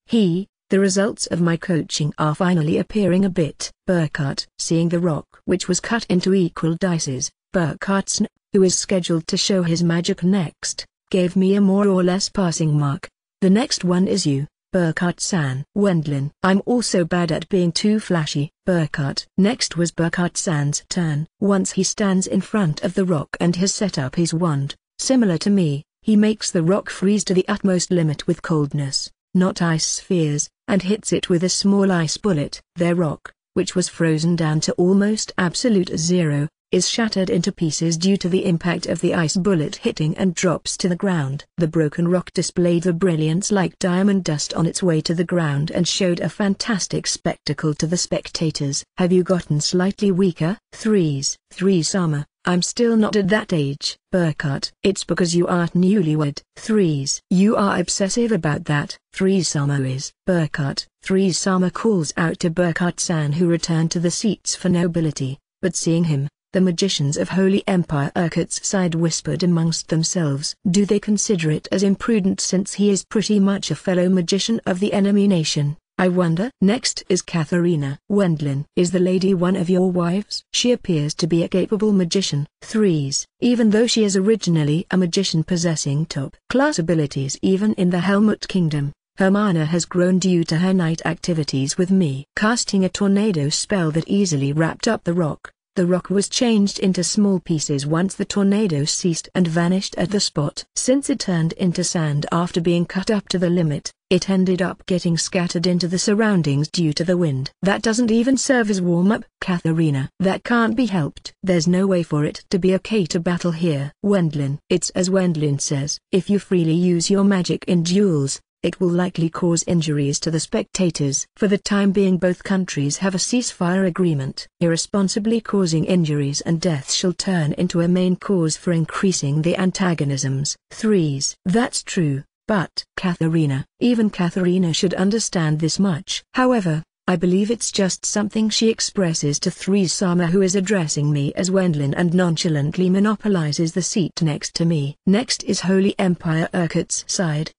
Speaker 1: The results of my coaching are finally appearing a bit. Burkhart. Seeing the rock which was cut into equal dices, Burkhart's, who is scheduled to show his magic next, gave me a more or less passing mark. The next one is you, Burkhart-san. Wendlin. I'm also bad at being too flashy. Burkhart. Next was Burkhart-san's turn. Once he stands in front of the rock and has set up his wand, similar to me, he makes the rock freeze to the utmost limit with coldness, not ice spheres, and hits it with a small ice bullet. Their rock, which was frozen down to almost absolute zero, is shattered into pieces due to the impact of the ice bullet hitting and drops to the ground. The broken rock displayed a brilliance like diamond dust on its way to the ground and showed a fantastic spectacle to the spectators. Have you gotten slightly weaker? Threes-sama, I'm still not at that age. Burkhart. It's because you aren't newlywed. Threes. You are obsessive about that. Threes-sama is. Burkhart. Threes-sama calls out to Burkhart-san, who returned to the seats for nobility, but seeing him, the magicians of Holy Empire Urquhart's side whispered amongst themselves. Do they consider it as imprudent since he is pretty much a fellow magician of the enemy nation, I wonder? Next is Katharina. Wendlin. Is the lady one of your wives? She appears to be a capable magician. Threes. Even though she is originally a magician possessing top-class abilities even in the Helmut Kingdom, her mana has grown due to her night activities with me. Casting a tornado spell that easily wrapped up the rock. The rock was changed into small pieces once the tornado ceased and vanished at the spot. Since it turned into sand after being cut up to the limit, it ended up getting scattered into the surroundings due to the wind. That doesn't even serve as warm-up. Katharina. That can't be helped. There's no way for it to be okay to battle here. Wendlin. It's as Wendlin says. If you freely use your magic in duels, it will likely cause injuries to the spectators. For the time being, both countries have a ceasefire agreement. Irresponsibly causing injuries and deaths shall turn into a main cause for increasing the antagonisms. Threes. That's true, but Katharina. Even Katharina should understand this much. However, I believe it's just something she expresses to Threes-sama, who is addressing me as Wendlin and nonchalantly monopolizes the seat next to me. Next is Holy Empire Urquhart's side.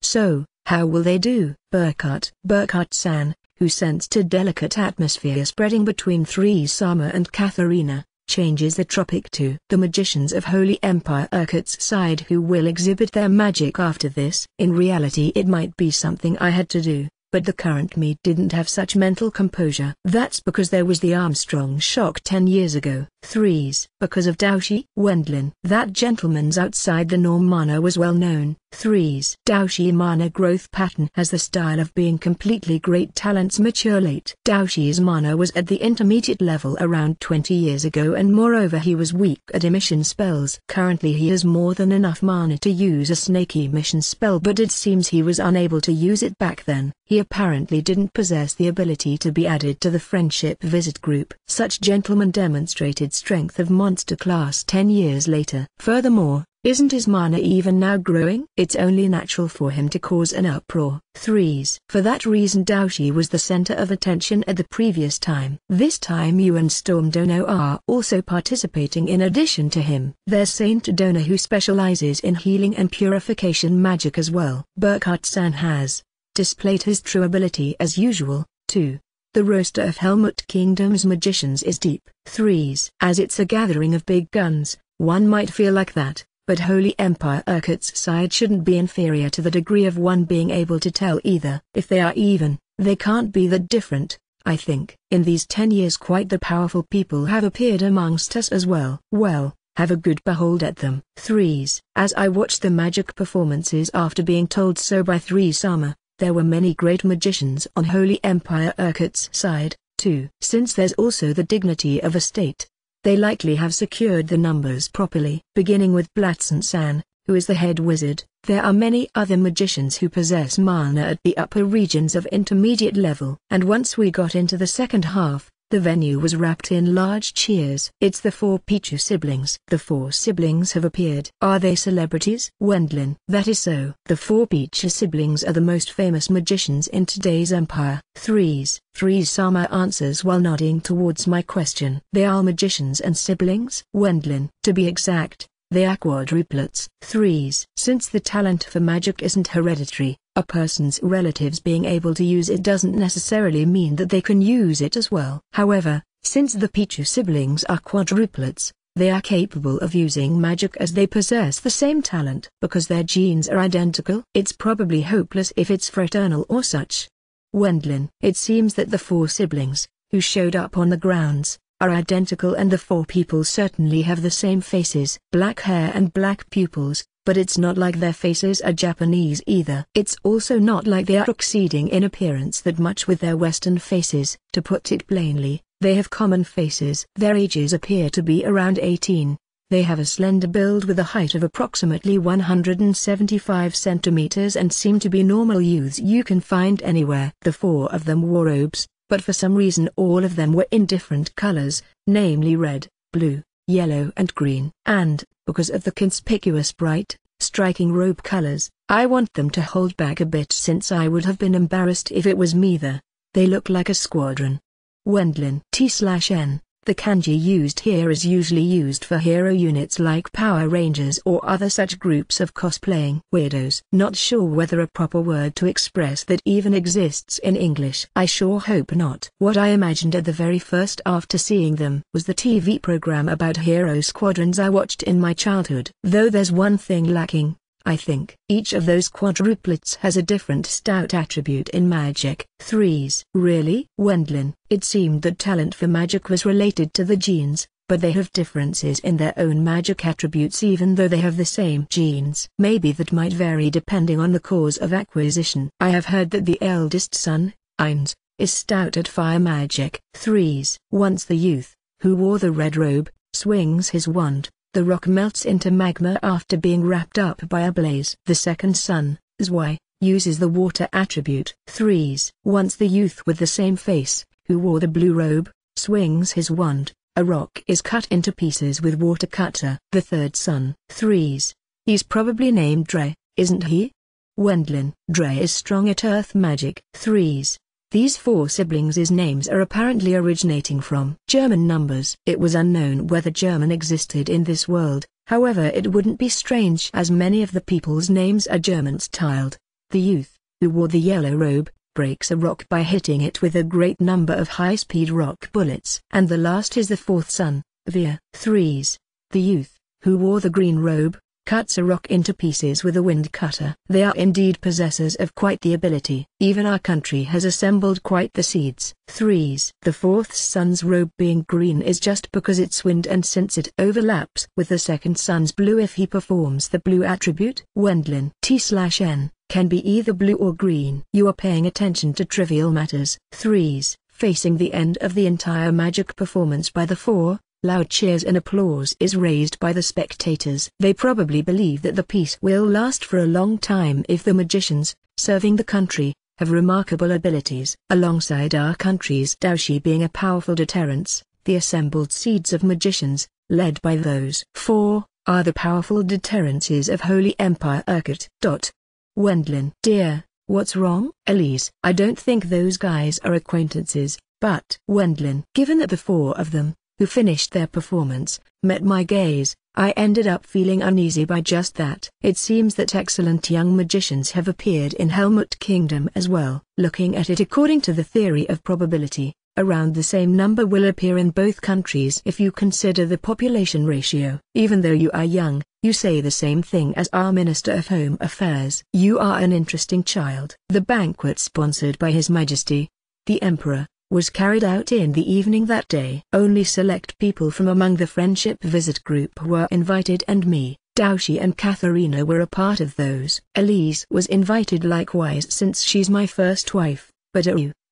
Speaker 1: So, how will they do? Burkhart. Burkhart-san, who sensed a delicate atmosphere spreading between Threes-sama and Katharina, changes the topic to the magicians of Holy Empire Urquhart's side who will exhibit their magic after this. In reality, it might be something I had to do, but the current me didn't have such mental composure. That's because there was the Armstrong shock 10 years ago. Threes. Because of Daoshi. Wendlin. That gentleman's outside the norm mana was well known. Threes. Daoshi mana growth pattern has the style of being completely great talents mature late. Daoshi's mana was at the intermediate level around 20 years ago, and moreover he was weak at emission spells. Currently he has more than enough mana to use a snake emission spell, but it seems he was unable to use it back then. He apparently didn't possess the ability to be added to the friendship visit group. Such gentleman demonstrated strength of monster class 10 years later. Furthermore, Isn't his mana even now growing? It's only natural for him to cause an uproar. 3s. For that reason Daoshi was the center of attention at the previous time. This time you and Storm Dono are also participating in addition to him. There's Saint Dono who specializes in healing and purification magic as well. Burkhardt-san has displayed his true ability as usual, too. The roster of Helmut Kingdom's magicians is deep. 3s. As it's a gathering of big guns, one might feel like that. But Holy Empire Urquhart's side shouldn't be inferior to the degree of one being able to tell either. If they are even, they can't be that different, I think. In these 10 years quite the powerful people have appeared amongst us as well. Well, have a good behold at them. 3s. As I watched the magic performances after being told so by 3-sama, there were many great magicians on Holy Empire Urquhart's side, too. Since there's also the dignity of a state, they likely have secured the numbers properly. Beginning with Blatzen-san, who is the head wizard, there are many other magicians who possess mana at the upper regions of intermediate level. And once we got into the second half, the venue was wrapped in large cheers. It's the 4 Pichu siblings. The 4 siblings have appeared. Are they celebrities? Wendlin. That is so. The 4 Pichu siblings are the most famous magicians in today's empire. 3s. 3-sama answers while nodding towards my question. They are magicians and siblings? Wendlin. To be exact, they are quadruplets. 3s. Since the talent for magic isn't hereditary, a person's relatives being able to use it doesn't necessarily mean that they can use it as well. However, since the Pichu siblings are quadruplets, they are capable of using magic as they possess the same talent. Because their genes are identical, it's probably hopeless if it's fraternal or such. Wendlin. It seems that the 4 siblings, who showed up on the grounds, are identical, and the 4 people certainly have the same faces. Black hair and black pupils, but it's not like their faces are Japanese either. It's also not like they are exceeding in appearance that much with their Western faces. To put it plainly, they have common faces. Their ages appear to be around 18. They have a slender build with a height of approximately 175 centimeters and seem to be normal youths you can find anywhere. The 4 of them wore robes, but for some reason all of them were in different colors, namely red, blue, yellow and green. And, because of the conspicuous bright, striking robe colors, I want them to hold back a bit since I would have been embarrassed if it was me there. They look like a squadron. Wendlin. T/N. The kanji used here is usually used for hero units like Power Rangers or other such groups of cosplaying weirdos. Not sure whether a proper word to express that even exists in English. I sure hope not. What I imagined at the very first after seeing them was the TV program about hero squadrons I watched in my childhood. Though there's one thing lacking, I think. Each of those quadruplets has a different stout attribute in magic. 3s. Really? Wendlin. It seemed that talent for magic was related to the genes, but they have differences in their own magic attributes even though they have the same genes. Maybe that might vary depending on the cause of acquisition. I have heard that the eldest son, Ainz, is stout at fire magic. 3s. Once the youth, who wore the red robe, swings his wand, the rock melts into magma after being wrapped up by a blaze. The second son, Zwei, uses the water attribute. 3s. Once the youth with the same face, who wore the blue robe, swings his wand, a rock is cut into pieces with water cutter. The third son. 3s. He's probably named Dre, isn't he? Wendlin. Dre is strong at earth magic. 3s. These 4 siblings' names are apparently originating from German numbers. It was unknown whether German existed in this world, however it wouldn't be strange as many of the people's names are German-styled. The youth, who wore the yellow robe, breaks a rock by hitting it with a great number of high-speed rock bullets. And the last is the 4th son, Via. 3s. The youth, who wore the green robe, cuts a rock into pieces with a wind cutter. They are indeed possessors of quite the ability. Even our country has assembled quite the seeds. 3s. The 4th son's robe being green is just because it's wind, and since it overlaps with the second son's blue if he performs the blue attribute. Wendlin. T/N. Can be either blue or green. You are paying attention to trivial matters. 3s. Facing the end of the entire magic performance by the 4, loud cheers and applause is raised by the spectators. They probably believe that the piece will last for a long time if the magicians, serving the country, have remarkable abilities. Alongside our country's Daoshi being a powerful deterrence, the assembled seeds of magicians, led by those 4, are the powerful deterrences of Holy Empire Urquhart. Wendlin. Dear, what's wrong? Elise. I don't think those guys are acquaintances, but Wendlin. Given that the four of them, who finished their performance, met my gaze, I ended up feeling uneasy by just that. It seems that excellent young magicians have appeared in Helmut Kingdom as well. Looking at it according to the theory of probability, around the same number will appear in both countries if you consider the population ratio. Even though you are young, you say the same thing as our Minister of Home Affairs. You are an interesting child. The banquet sponsored by His Majesty, the Emperor, was carried out in the evening that day. Only select people from among the friendship visit group were invited, and me, Daoshi and Katharina were a part of those. Elise was invited likewise since she's my first wife, but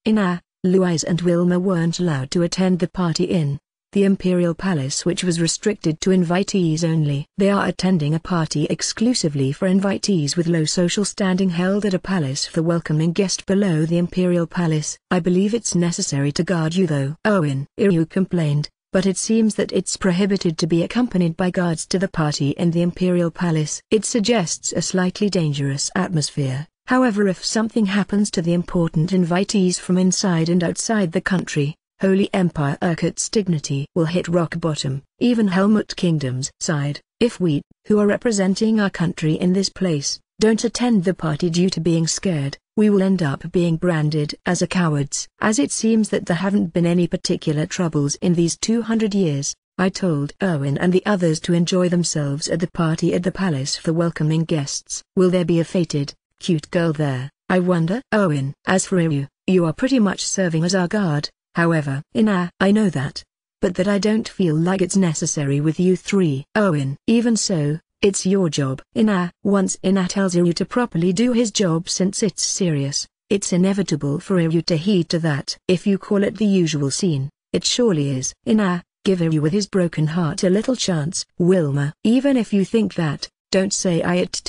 Speaker 1: Ina, Louise and Wilma weren't allowed to attend the party in the Imperial Palace, which was restricted to invitees only. They are attending a party exclusively for invitees with low social standing held at a palace for welcoming guest below the Imperial Palace. I believe it's necessary to guard you though. Owen. Iryu complained, but it seems that it's prohibited to be accompanied by guards to the party in the Imperial Palace. It suggests a slightly dangerous atmosphere. However, if something happens to the important invitees from inside and outside the country, Holy Empire Urquhart's dignity will hit rock bottom. Even Helmut Kingdom's side, if we, who are representing our country in this place, don't attend the party due to being scared, we will end up being branded as a cowards. As it seems that there haven't been any particular troubles in these 200 years, I told Owen and the others to enjoy themselves at the party at the palace for welcoming guests. Will there be a fated, cute girl there, I wonder? Owen. As for you are pretty much serving as our guard. However, I know that. But that I don't feel like it's necessary with you three. Owen. Even so, it's your job. Once tells you to properly do his job since it's serious, it's inevitable for you to heed to that. If you call it the usual scene, it surely is. Give you with his broken heart a little chance. Wilma. Even if you think that, don't say it.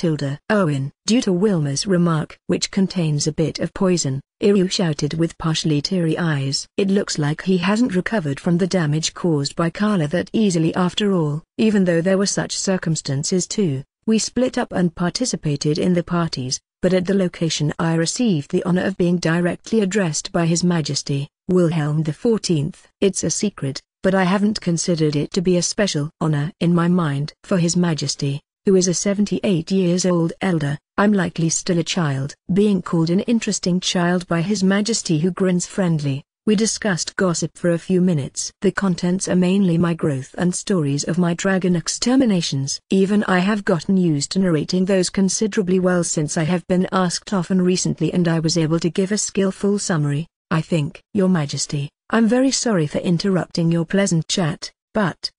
Speaker 1: Owen. Due to Wilma's remark, which contains a bit of poison, Iryu shouted with partially teary eyes. It looks like he hasn't recovered from the damage caused by Carla that easily after all. Even though there were such circumstances too, we split up and participated in the parties, but at the location I received the honor of being directly addressed by His Majesty, Wilhelm XIV. It's a secret, but I haven't considered it to be a special honor in my mind. For His Majesty, who is a 78 years old elder, I'm likely still a child. Being called an interesting child by His Majesty, who grins friendly, we discussed gossip for a few minutes. The contents are mainly my growth and stories of my dragon exterminations. Even I have gotten used to narrating those considerably well since I have been asked often recently and I was able to give a skillful summary, I think. Your Majesty, I'm very sorry for interrupting your pleasant chat, but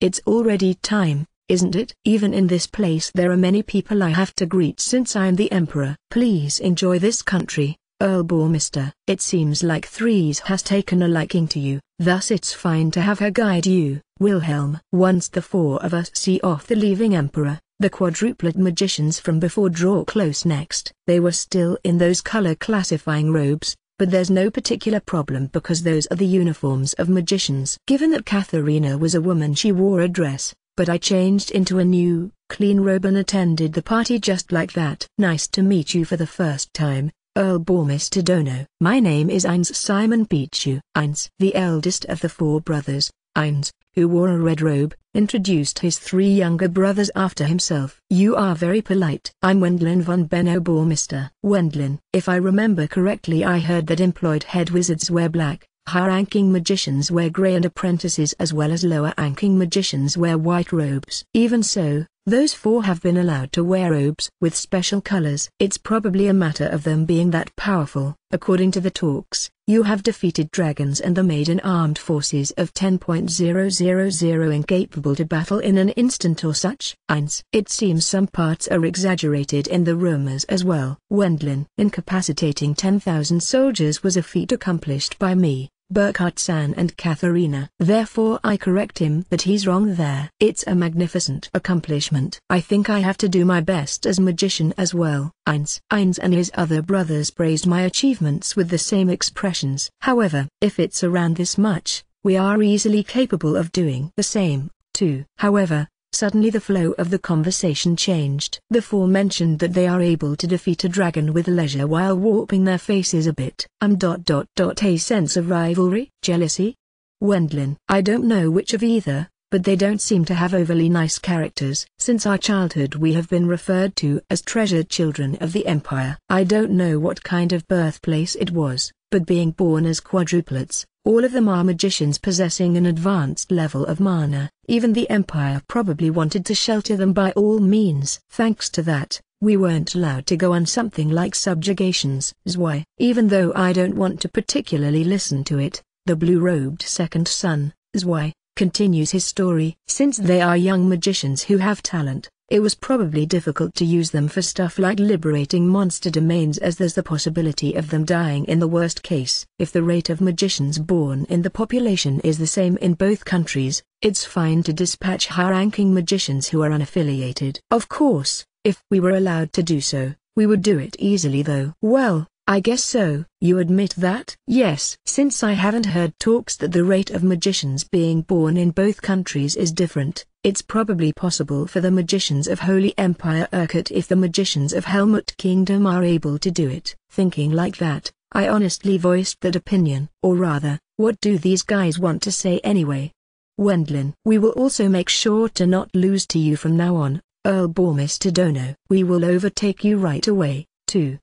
Speaker 1: it's already time, isn't it? Even in this place there are many people I have to greet since I'm the Emperor. Please enjoy this country, Earl Bormister. It seems like Threes has taken a liking to you, thus it's fine to have her guide you. Wilhelm. Once the four of us see off the leaving Emperor, the quadruplet magicians from before draw close next. They were still in those color classifying robes, but there's no particular problem because those are the uniforms of magicians. Given that Katharina was a woman, she wore a dress, but I changed into a new, clean robe and attended the party just like that. Nice to meet you for the first time, Earl Bormister Dono. My name is Ines Simon Pichu. Ines, the eldest of the four brothers, Ines, who wore a red robe, introduced his three younger brothers after himself. You are very polite. I'm Wendlin von Benno Bormister. Wendlin. If I remember correctly, I heard that employed head wizards wear black, higher-ranking magicians wear grey and apprentices as well as lower-ranking magicians wear white robes. Even so, those four have been allowed to wear robes with special colors. It's probably a matter of them being that powerful. According to the talks, you have defeated dragons and the maiden armed forces of 10.000 incapable to battle in an instant or such. Eins. It seems some parts are exaggerated in the rumors as well. Wendlin. Incapacitating 10,000 soldiers was a feat accomplished by me, Burkhard-san and Katharina. Therefore I correct him that he's wrong there. It's a magnificent accomplishment. I think I have to do my best as magician as well. Eins and his other brothers praised my achievements with the same expressions. However, if it's around this much, we are easily capable of doing the same, 2. However, suddenly the flow of the conversation changed. The four mentioned that they are able to defeat a dragon with leisure while warping their faces a bit. A sense of rivalry? Jealousy? Wendlin. I don't know which of either, but they don't seem to have overly nice characters. Since our childhood we have been referred to as treasured children of the Empire. I don't know what kind of birthplace it was, but being born as quadruplets, all of them are magicians possessing an advanced level of mana. Even the Empire probably wanted to shelter them by all means. Thanks to that, we weren't allowed to go on something like subjugations. Why? Even though I don't want to particularly listen to it, the blue-robed second son, Zwei, continues his story. Since they are young magicians who have talent, it was probably difficult to use them for stuff like liberating monster domains, as there's the possibility of them dying in the worst case. If the rate of magicians born in the population is the same in both countries, it's fine to dispatch high-ranking magicians who are unaffiliated. Of course, if we were allowed to do so, we would do it easily though. Well, I guess so. You admit that? Yes. Since I haven't heard talks that the rate of magicians being born in both countries is different, it's probably possible for the magicians of Holy Empire Urquhart if the magicians of Helmut Kingdom are able to do it. Thinking like that, I honestly voiced that opinion. Or rather, what do these guys want to say anyway? Wendlin. We will also make sure to not lose to you from now on, Earl Bormister Dono. We will overtake you right away. 2.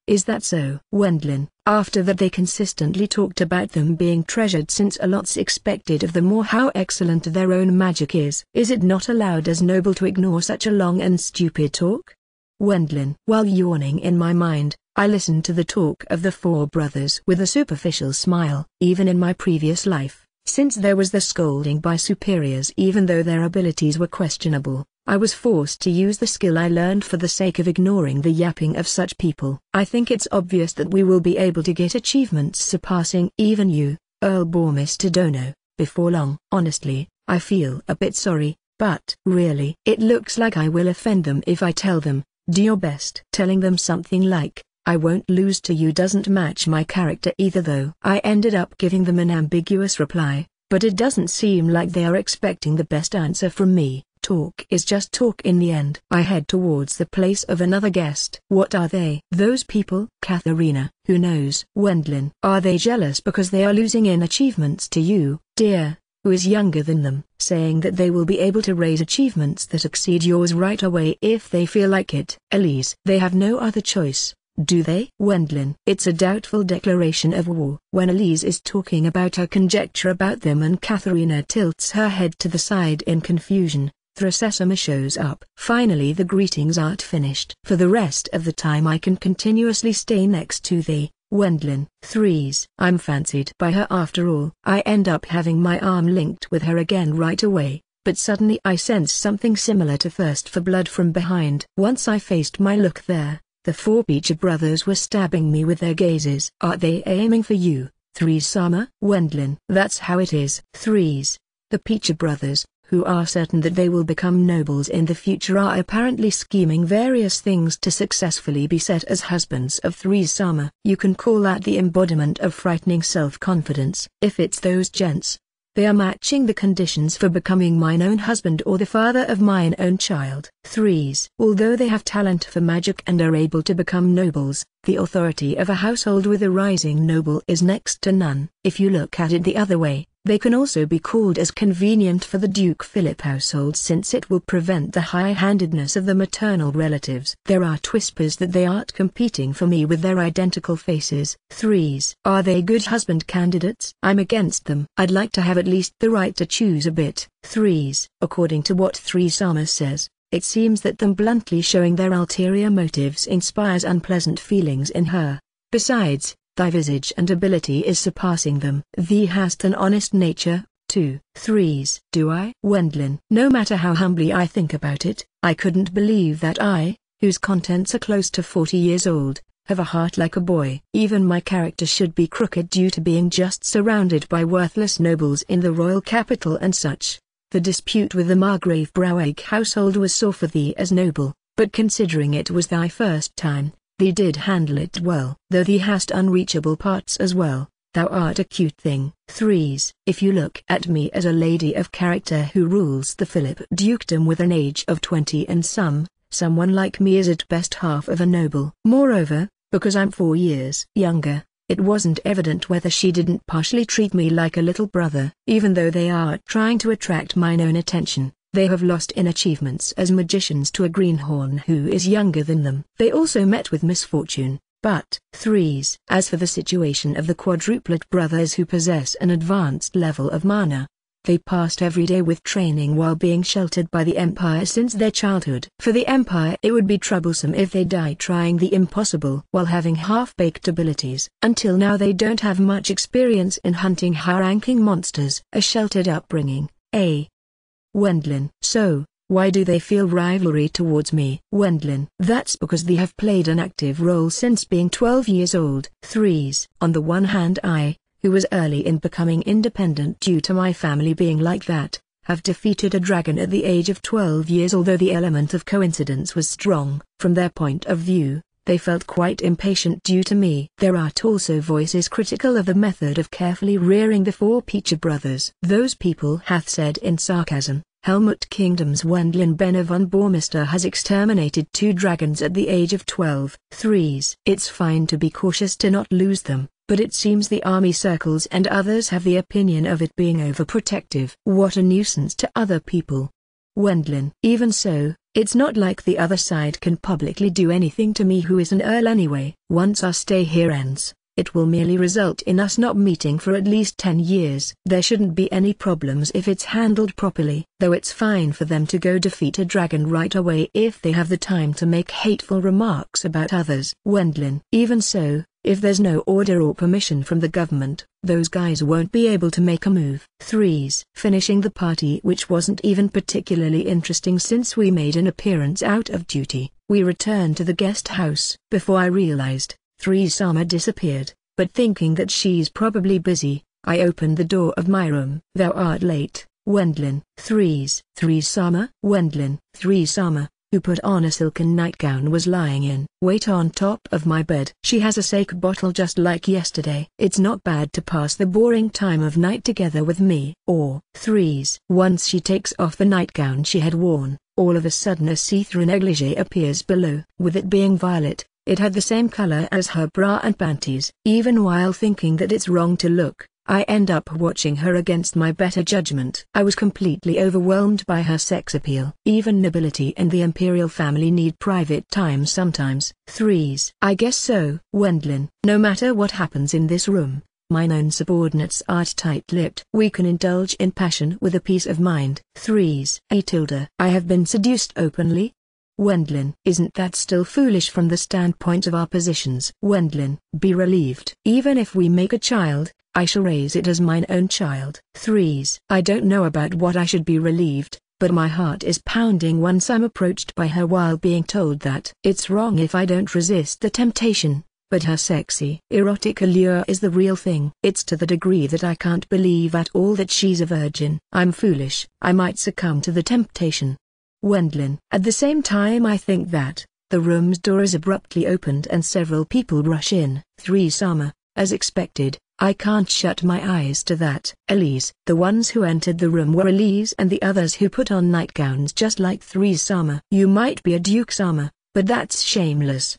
Speaker 1: Is that so? Wendlin. After that they consistently talked about them being treasured since a lot's expected of them or how excellent their own magic is. Is it not allowed as noble to ignore such a long and stupid talk? Wendlin. While yawning in my mind, I listened to the talk of the four brothers with a superficial smile. Even in my previous life, since there was the scolding by superiors even though their abilities were questionable, I was forced to use the skill I learned for the sake of ignoring the yapping of such people. I think it's obvious that we will be able to get achievements surpassing even you, Earl Bormister Dono, before long. Honestly, I feel a bit sorry, but really, it looks like I will offend them if I tell them, do your best. Telling them something like, I won't lose to you doesn't match my character either though. I ended up giving them an ambiguous reply, but it doesn't seem like they are expecting the best answer from me. Talk is just talk in the end. I head towards the place of another guest. What are they? Those people? Katharina. Who knows? Wendlin. Are they jealous because they are losing in achievements to you, dear, who is younger than them? Saying that they will be able to raise achievements that exceed yours right away if they feel like it. Elise. They have no other choice, do they? Wendlin. It's a doubtful declaration of war. When Elise is talking about her conjecture about them and Katharina tilts her head to the side in confusion, Sesame shows up. Finally the greetings aren't finished. For the rest of the time I can continuously stay next to the Wendlin. 3s. I'm fancied by her after all. I end up having my arm linked with her again right away, but suddenly I sense something similar to thirst for blood from behind. Once I faced my look there, the four Peacher brothers were stabbing me with their gazes. Are they aiming for you, 3-sama? Wendlin. That's how it is. 3s. The Peacher brothers, who are certain that they will become nobles in the future, are apparently scheming various things to successfully be set as husbands of 3-sama. You can call that the embodiment of frightening self-confidence. If it's those gents, they are matching the conditions for becoming mine own husband or the father of mine own child. 3s. Although they have talent for magic and are able to become nobles, the authority of a household with a rising noble is next to none. If you look at it the other way, they can also be called as convenient for the Duke Philip household since it will prevent the high-handedness of the maternal relatives. There are whispers that they aren't competing for me with their identical faces. 3s. Are they good husband candidates? I'm against them. I'd like to have at least the right to choose a bit. 3s. According to what 3-sama says, it seems that them bluntly showing their ulterior motives inspires unpleasant feelings in her. Besides, thy visage and ability is surpassing them. Thee hast an honest nature, too. 3s. Do I? Wendlin. No matter how humbly I think about it, I couldn't believe that I, whose contents are close to 40 years old, have a heart like a boy. Even my character should be crooked due to being just surrounded by worthless nobles in the royal capital and such. The dispute with the Margrave Braueg household was sore for thee as noble, but considering it was thy first time, thee did handle it well. Though thee hast unreachable parts as well, thou art a cute thing. 3s. If you look at me as a lady of character who rules the Philip dukedom with an age of 20 and someone like me is at best half of a noble. Moreover, because I'm 4 years younger, it wasn't evident whether she didn't partially treat me like a little brother. Even though they are trying to attract mine own attention, they have lost in achievements as magicians to a greenhorn who is younger than them. They also met with misfortune. But 3s. As for the situation of the quadruplet brothers who possess an advanced level of mana, they passed every day with training while being sheltered by the Empire since their childhood. For the Empire it would be troublesome if they die trying the impossible while having half-baked abilities. Until now they don't have much experience in hunting high-ranking monsters. A sheltered upbringing, Wendlin. So, why do they feel rivalry towards me? Wendlin. That's because they have played an active role since being 12 years old. 3s. On the one hand who was early in becoming independent due to my family being like that, have defeated a dragon at the age of 12 years. Although the element of coincidence was strong, from their point of view, they felt quite impatient due to me. There are also voices critical of the method of carefully rearing the 4 Peacher brothers. Those people hath said in sarcasm, Helmut Kingdom's Wendlin Benner von Bormister has exterminated 2 dragons at the age of 12. 3s. It's fine to be cautious to not lose them, but it seems the army circles and others have the opinion of it being overprotective. What a nuisance to other people. Wendlin. Even so, it's not like the other side can publicly do anything to me who is an earl anyway. Once our stay here ends, it will merely result in us not meeting for at least 10 years. There shouldn't be any problems if it's handled properly. Though it's fine for them to go defeat a dragon right away if they have the time to make hateful remarks about others. Wendlin. Even so, if there's no order or permission from the government, those guys won't be able to make a move. 3s. Finishing the party, which wasn't even particularly interesting since we made an appearance out of duty, we returned to the guest house. Before I realized, 3-sama disappeared, but thinking that she's probably busy, I opened the door of my room. Thou art late, Wendlin. 3s. 3-sama. Wendlin. 3-sama, who put on a silken nightgown, was lying in wait on top of my bed. She has a sake bottle just like yesterday. It's not bad to pass the boring time of night together with me. Or 3s. Once she takes off the nightgown she had worn, all of a sudden a see-through negligee appears below. With it being violet, it had the same color as her bra and panties. Even while thinking that it's wrong to look, I end up watching her against my better judgment. I was completely overwhelmed by her sex appeal. Even nobility and the imperial family need private time sometimes. 3s. I guess so. Wendlin. No matter what happens in this room, mine own subordinates are tight-lipped. We can indulge in passion with a peace of mind. 3s. I have been seduced openly. Wendlin. Isn't that still foolish from the standpoint of our positions? Wendlin. Be relieved. Even if we make a child, I shall raise it as mine own child. 3s. I don't know about what I should be relieved, but my heart is pounding once I'm approached by her while being told that it's wrong if I don't resist the temptation, but her sexy, erotic allure is the real thing. It's to the degree that I can't believe at all that she's a virgin. I'm foolish. I might succumb to the temptation. Wendlin. At the same time I think that the room's door is abruptly opened and several people rush in. 3-sama. As expected, I can't shut my eyes to that. Elise. The ones who entered the room were Elise and the others who put on nightgowns just like 3-sama. You might be a duke-sama, but that's shameless.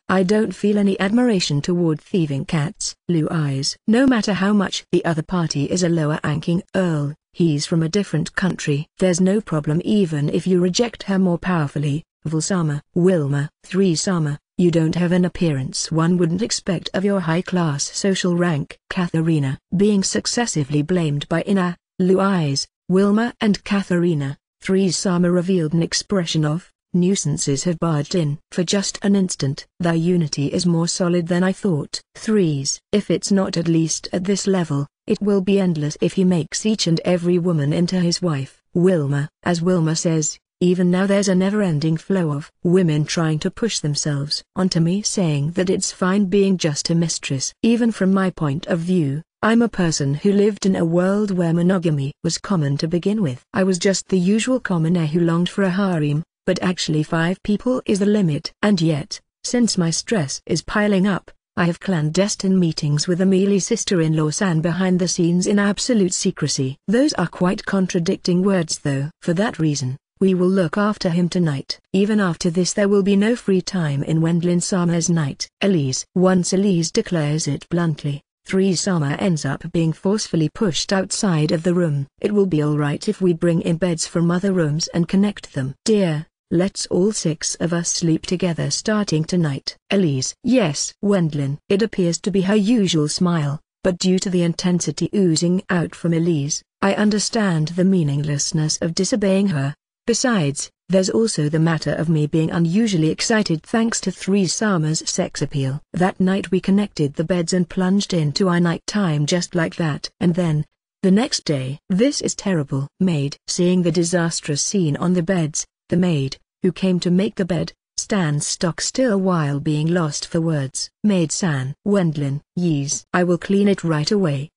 Speaker 1: I don't feel any admiration toward thieving cats. Blue eyes. No matter how much the other party is a lower-ranking earl, he's from a different country. There's no problem even if you reject her more powerfully. Vulsama. Wilma. 3-sama. You don't have an appearance one wouldn't expect of your high-class social rank. Katharina. Being successively blamed by Blue eyes, Wilma and Katharina, 3-sama revealed an expression of nuisances have barged in. For just an instant. Their unity is more solid than I thought. 3s. If it's not at least at this level, it will be endless if he makes each and every woman into his wife. Wilma. As Wilma says, even now there's a never-ending flow of women trying to push themselves onto me, saying that it's fine being just a mistress. Even from my point of view, I'm a person who lived in a world where monogamy was common to begin with. I was just the usual commoner who longed for a harem, but actually 5 people is the limit. And yet, since my stress is piling up, I have clandestine meetings with Ameli's sister-in-law San behind the scenes in absolute secrecy. Those are quite contradicting words though. For that reason, we will look after him tonight. Even after this there will be no free time in Wendlin-sama's night. Elise. Once Elise declares it bluntly, 3-sama ends up being forcefully pushed outside of the room. It will be alright if we bring in beds from other rooms and connect them. Dear, let's all 6 of us sleep together starting tonight. Elise. Yes. Wendlin. It appears to be her usual smile, but due to the intensity oozing out from Elise, I understand the meaninglessness of disobeying her. Besides, there's also the matter of me being unusually excited thanks to 3-sama's sex appeal. That night we connected the beds and plunged into our night time just like that. And then, the next day. This is terrible. Maid. Seeing the disastrous scene on the beds, the maid, who came to make the bed, stands stock still while being lost for words. Maid-san. Wendlin. Yes. I will clean it right away.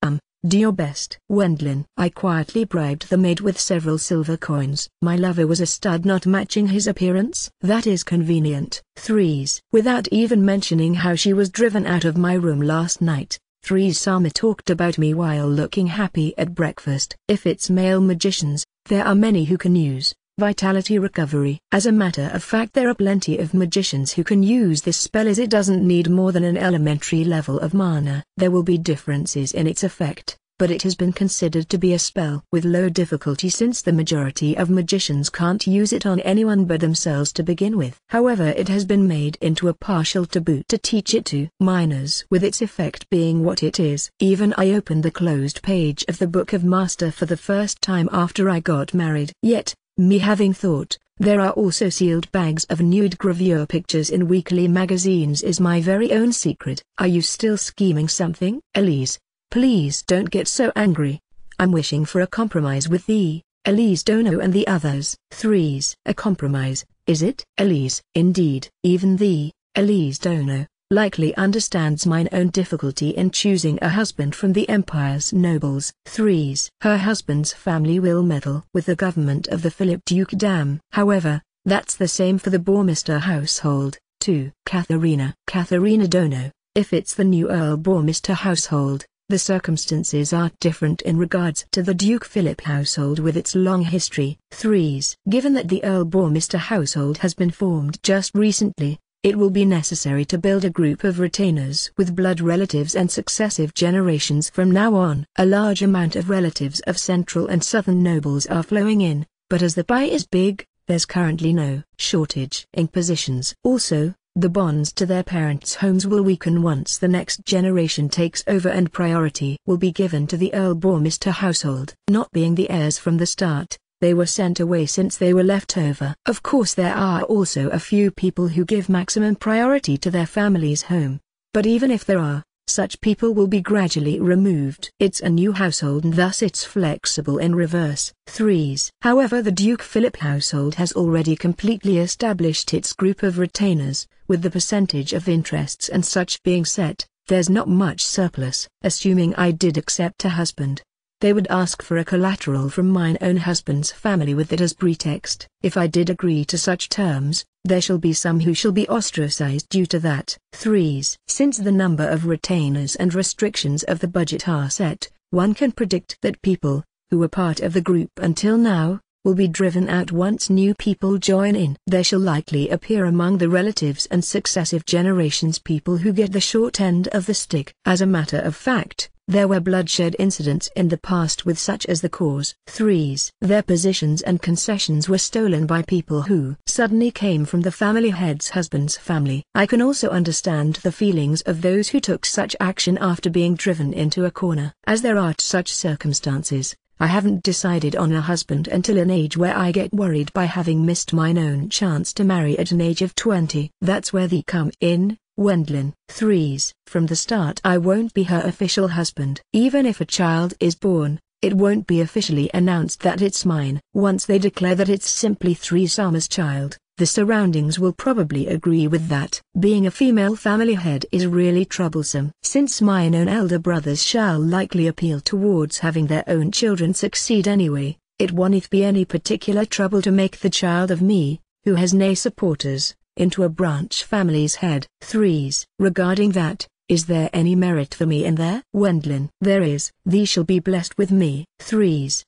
Speaker 1: Do your best. Wendlin. I quietly bribed the maid with several silver coins. My lover was a stud not matching his appearance. That is convenient. 3s. Without even mentioning how she was driven out of my room last night, 3-sama talked about me while looking happy at breakfast. If it's male magicians, there are many who can use vitality recovery. As a matter of fact there are plenty of magicians who can use this spell as it doesn't need more than an elementary level of mana. There will be differences in its effect, but it has been considered to be a spell with low difficulty since the majority of magicians can't use it on anyone but themselves to begin with. However, it has been made into a partial taboo to teach it to minors, with its effect being what it is. Even I opened the closed page of the Book of Master for the first time after I got married. Yet, me having thought, there are also sealed bags of nude gravure pictures in weekly magazines is my very own secret. Are you still scheming something? Elise. Please don't get so angry. I'm wishing for a compromise with thee, Elise Dono and the others. 3s. A compromise, is it? Elise. Indeed. Even thee, Elise Dono, likely understands mine own difficulty in choosing a husband from the Empire's nobles. 3s. Her husband's family will meddle with the government of the Philip Dukedom. However, that's the same for the Bourmister household, too. Katharina. Katharina Dono. If it's the new Earl Bourmister household, the circumstances are different in regards to the Duke Philip household with its long history. 3s. Given that the Earl Bourmister household has been formed just recently, it will be necessary to build a group of retainers with blood relatives and successive generations from now on. A large amount of relatives of central and southern nobles are flowing in, but as the pie is big, there's currently no shortage in positions. Also, the bonds to their parents' homes will weaken once the next generation takes over and priority will be given to the Earl Bourmister household. Not being the heirs from the start, they were sent away since they were left over. Of course there are also a few people who give maximum priority to their family's home, but even if there are, such people will be gradually removed. It's a new household and thus it's flexible in reverse. 3s. However, the Duke Philip household has already completely established its group of retainers, with the percentage of interests and such being set, there's not much surplus. Assuming I did accept a husband, they would ask for a collateral from mine own husband's family with it as pretext. If I did agree to such terms, there shall be some who shall be ostracized due to that. 3s. Since the number of retainers and restrictions of the budget are set, one can predict that people, who were part of the group until now, will be driven out once new people join in. There shall likely appear among the relatives and successive generations people who get the short end of the stick. As a matter of fact, there were bloodshed incidents in the past with such as the cause. 3s. Their positions and concessions were stolen by people who suddenly came from the family head's husband's family. I can also understand the feelings of those who took such action after being driven into a corner. As there are such circumstances, I haven't decided on a husband until an age where I get worried by having missed mine own chance to marry at an age of 20. That's where they come in. Wendlin. 3s. From the start I won't be her official husband. Even if a child is born, it won't be officially announced that it's mine. Once they declare that it's simply 3-sama's child, the surroundings will probably agree with that. Being a female family head is really troublesome. Since mine own elder brothers shall likely appeal towards having their own children succeed anyway, it won't be any particular trouble to make the child of me, who has nay supporters, into a branch family's head. 3s. Regarding that, Is there any merit for me in there? Wendlin. There is. Thee shall be blessed with me. Threes.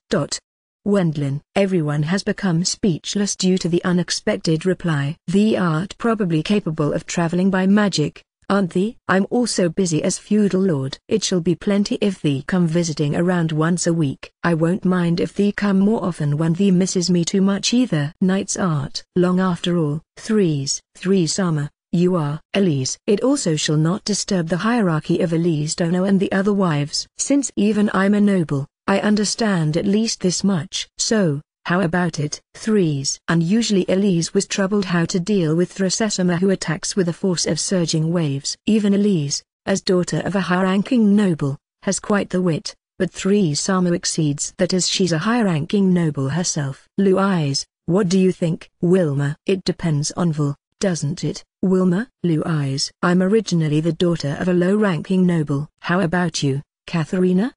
Speaker 1: Wendlin. Everyone has become speechless due to the unexpected reply. Thee art probably capable of traveling by magic, aren't thee? I'm also busy as feudal lord. It shall be plenty if thee come visiting around once a week. I won't mind if thee come more often when thee misses me too much either. Knight's art. Long after all. Threes. Sama. You are Elise. It also shall not disturb the hierarchy of Elise Dono and the other wives. Since even I'm a noble, I understand at least this much. So, how about it? Threes. Unusually Elise was troubled how to deal with Thrasesima, who attacks with a force of surging waves. Even Elise, as daughter of a high-ranking noble, has quite the wit, but Sama exceeds that as she's a high-ranking noble herself. Louise, what do you think? Wilma. It depends on Vil, doesn't it? Wilma. Louise. I'm originally the daughter of a low-ranking noble. How about you, Katharina?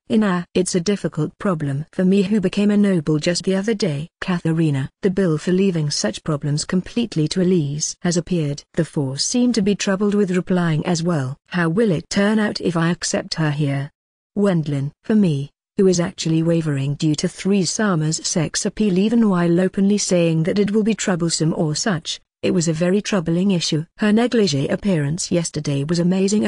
Speaker 1: It's a difficult problem for me who became a noble just the other day. Katharina. The bill for leaving such problems completely to Elise has appeared. The force seemed to be troubled with replying as well. How will it turn out if I accept her here? Wendlin. For me, who is actually wavering due to Sama's sex appeal even while openly saying that it will be troublesome or such, it was a very troubling issue. Her negligee appearance yesterday was amazing.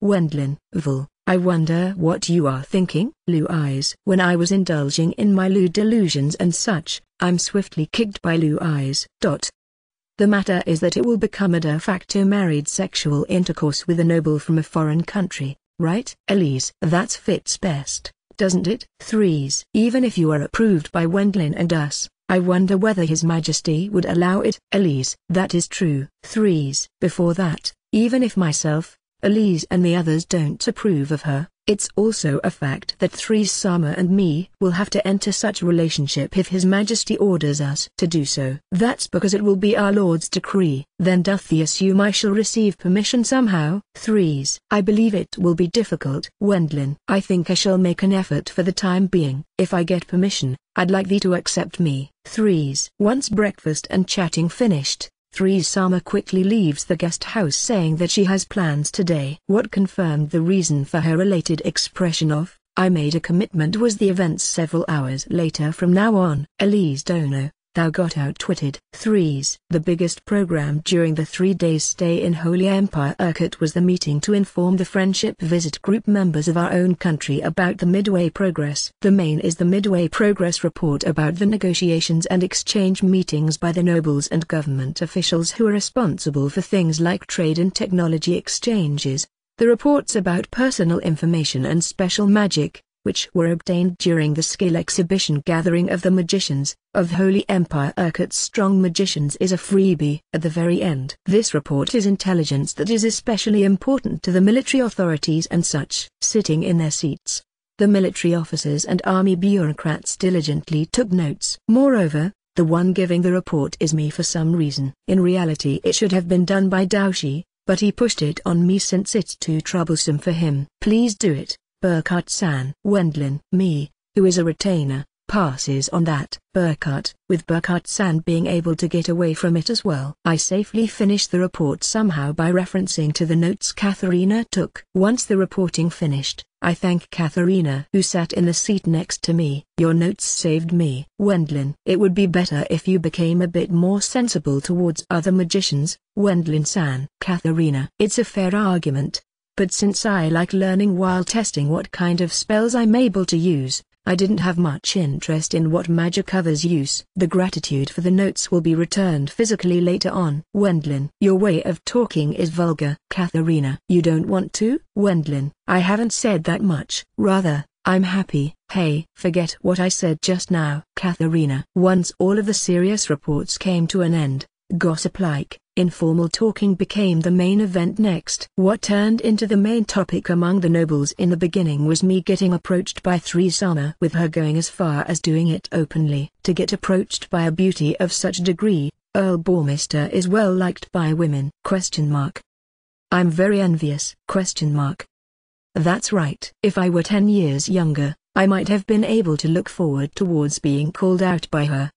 Speaker 1: Wendlin. Vil. I wonder what you are thinking? Louise. When I was indulging in my lewd delusions and such, I'm swiftly kicked by Louise. The matter is that it will become a de facto married sexual intercourse with a noble from a foreign country, right? Elise. That fits best, doesn't it? Threes. Even if you are approved by Wendlin and us, I wonder whether His Majesty would allow it. Elise. That is true. Threes. Before that, even if myself, Elise and the others don't approve of her, it's also a fact that Sama and me will have to enter such relationship if His Majesty orders us to do so. That's because it will be our Lord's decree. Then doth thee assume I shall receive permission somehow? Threes. I believe it will be difficult. Wendlin. I think I shall make an effort for the time being. If I get permission, I'd like thee to accept me. Threes. Once breakfast and chatting finished, Sama quickly leaves the guest house saying that she has plans today. What confirmed the reason for her related expression of, I made a commitment was the events several hours later. From now on, Elise Dono, thou got outwitted. Threes. The biggest program during the 3 days stay in Holy Empire Urquhart was the meeting to inform the Friendship Visit Group members of our own country about the Midway Progress. The main is the Midway Progress report about the negotiations and exchange meetings by the nobles and government officials who are responsible for things like trade and technology exchanges, the reports about personal information and special magic, which were obtained during the scale exhibition gathering of the magicians, of Holy Empire Urquhart's strong magicians is a freebie at the very end. This report is intelligence that is especially important to the military authorities and such. Sitting in their seats, the military officers and army bureaucrats diligently took notes. Moreover, the one giving the report is me for some reason. In reality it should have been done by Daoshi, but he pushed it on me since it's too troublesome for him. Please do it, Burkhart-san. Wendlin. Me, who is a retainer, passes on that. Burkhart. With Burkhart-san being able to get away from it as well. I safely finished the report somehow by referencing to the notes Katharina took. Once the reporting finished, I thank Katharina who sat in the seat next to me. Your notes saved me. Wendlin. It would be better if you became a bit more sensible towards other magicians, Wendlin-san. Katharina. It's a fair argument. But since I like learning while testing what kind of spells I'm able to use, I didn't have much interest in what magic others use. The gratitude for the notes will be returned physically later on. Wendlin. Your way of talking is vulgar. Katharina. You don't want to? Wendlin. I haven't said that much. Rather, I'm happy. Hey, forget what I said just now. Katharina. Once all of the serious reports came to an end, gossip-like, informal talking became the main event next. What turned into the main topic among the nobles in the beginning was me getting approached by Sama, with her going as far as doing it openly. To get approached by a beauty of such degree, Earl Bormister is well liked by women. I'm very envious. That's right. If I were 10 years younger, I might have been able to look forward towards being called out by her.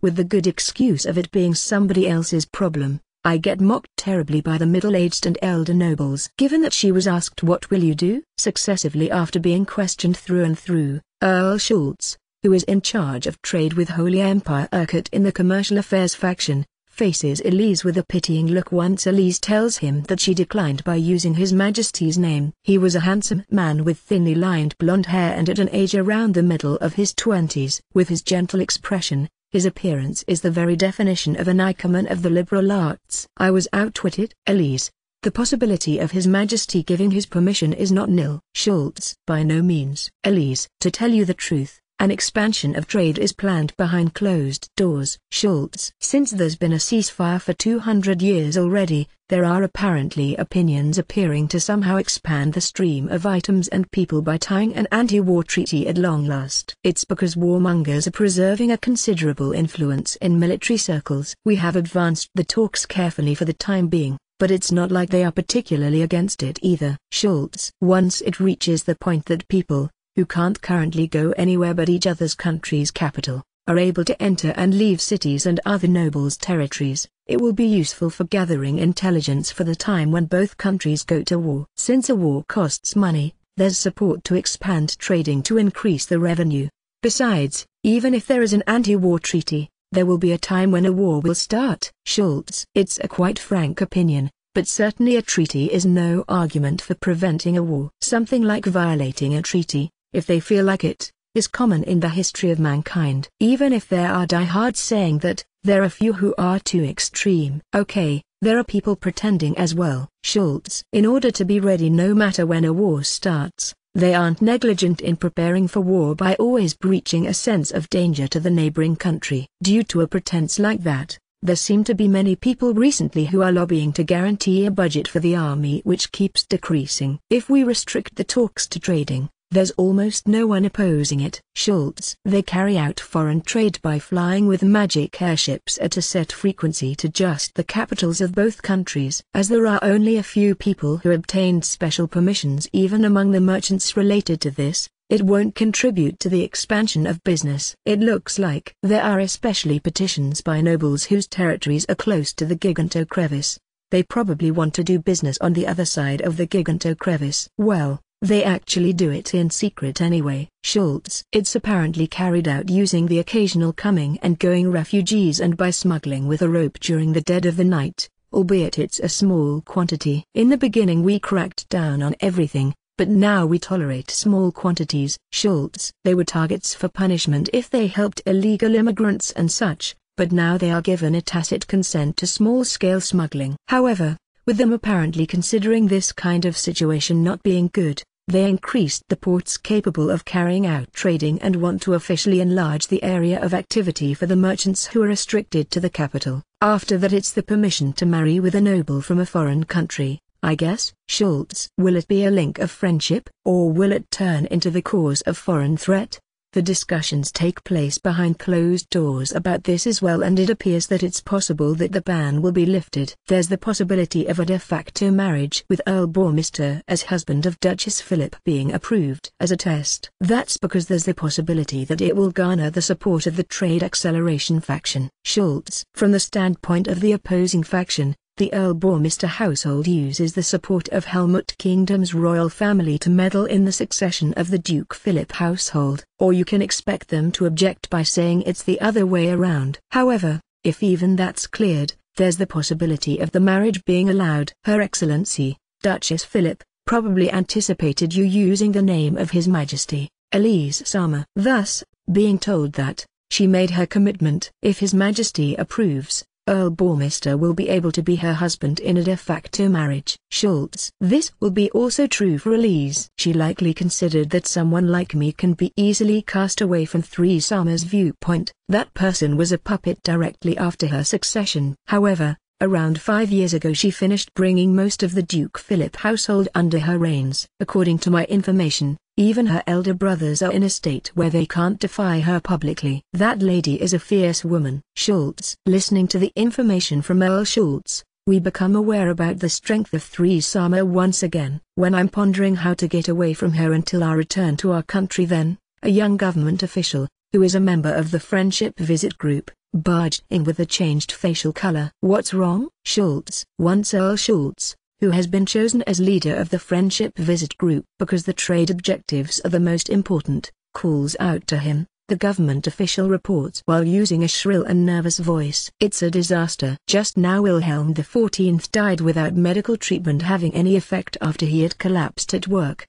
Speaker 1: With the good excuse of it being somebody else's problem, I get mocked terribly by the middle-aged and elder nobles. Given that she was asked what will you do successively after being questioned through and through, Earl Schultz, who is in charge of trade with Holy Empire Urquhart in the Commercial Affairs faction, faces Elise with a pitying look once Elise tells him that she declined by using His Majesty's name. He was a handsome man with thinly lined blonde hair and at an age around the middle of his 20s. With his gentle expression, his appearance is the very definition of an icon of the liberal arts. I was outwitted. Elise, the possibility of His Majesty giving his permission is not nil. Schultz, by no means. Elise, to tell you the truth, an expansion of trade is planned behind closed doors. Schultz, since there's been a ceasefire for 200 years already, there are apparently opinions appearing to somehow expand the stream of items and people by tying an anti-war treaty at long last. It's because warmongers are preserving a considerable influence in military circles. We have advanced the talks carefully for the time being, but it's not like they are particularly against it either. Schultz, once it reaches the point that people, who can't currently go anywhere but each other's country's capital, are able to enter and leave cities and other nobles' territories, it will be useful for gathering intelligence for the time when both countries go to war. Since a war costs money, there's support to expand trading to increase the revenue. Besides, even if there is an anti-war treaty, there will be a time when a war will start. Schultz, it's a quite frank opinion, but certainly a treaty is no argument for preventing a war. Something like violating a treaty, if they feel like it, is common in the history of mankind. Even if there are diehards saying that, there are few who are too extreme. Okay, there are people pretending as well. Schultz, in order to be ready no matter when a war starts, they aren't negligent in preparing for war by always breaching a sense of danger to the neighboring country. Due to a pretense like that, there seem to be many people recently who are lobbying to guarantee a budget for the army which keeps decreasing. If we restrict the talks to trading, there's almost no one opposing it. Schultz, they carry out foreign trade by flying with magic airships at a set frequency to just the capitals of both countries. As there are only a few people who obtained special permissions even among the merchants related to this, it won't contribute to the expansion of business. It looks like there are especially petitions by nobles whose territories are close to the Giganto Crevice. They probably want to do business on the other side of the Giganto Crevice. Well, they actually do it in secret anyway. Schultz, it's apparently carried out using the occasional coming and going refugees and by smuggling with a rope during the dead of the night, albeit it's a small quantity. In the beginning we cracked down on everything, but now we tolerate small quantities. Schultz, they were targets for punishment if they helped illegal immigrants and such, but now they are given a tacit consent to small-scale smuggling. However, with them apparently considering this kind of situation not being good, they increased the ports capable of carrying out trading and want to officially enlarge the area of activity for the merchants who are restricted to the capital. After that it's the permission to marry with a noble from a foreign country, I guess. Schultz, will it be a link of friendship, or will it turn into the cause of foreign threat? The discussions take place behind closed doors about this as well, and it appears that it's possible that the ban will be lifted. There's the possibility of a de facto marriage with Earl Bormister as husband of Duchess Philip being approved as a test. That's because there's the possibility that it will garner the support of the trade acceleration faction. Schultz, from the standpoint of the opposing faction, the Earl Bormister household uses the support of Helmut Kingdom's royal family to meddle in the succession of the Duke Philip household, or you can expect them to object by saying it's the other way around. However, if even that's cleared, there's the possibility of the marriage being allowed. Her Excellency, Duchess Philip, probably anticipated you using the name of His Majesty, Elise Sama. Thus, being told that, she made her commitment. If His Majesty approves, Earl Bormister will be able to be her husband in a de facto marriage. Schultz, this will be also true for Elise. She likely considered that someone like me can be easily cast away from Three Sama's viewpoint. That person was a puppet directly after her succession. However, around 5 years ago she finished bringing most of the Duke Philip household under her reigns. According to my information, even her elder brothers are in a state where they can't defy her publicly. That lady is a fierce woman. Schultz, listening to the information from Earl Schultz, we become aware about the strength of Three Sama once again. When I'm pondering how to get away from her until our return to our country, then, a young government official, who is a member of the Friendship Visit Group, barged in with a changed facial color. "What's wrong?" Schultz, once Earl Schultz, who has been chosen as leader of the Friendship Visit Group because the trade objectives are the most important, calls out to him. The government official reports while using a shrill and nervous voice. "It's a disaster. Just now Wilhelm XIV died without medical treatment having any effect after he had collapsed at work.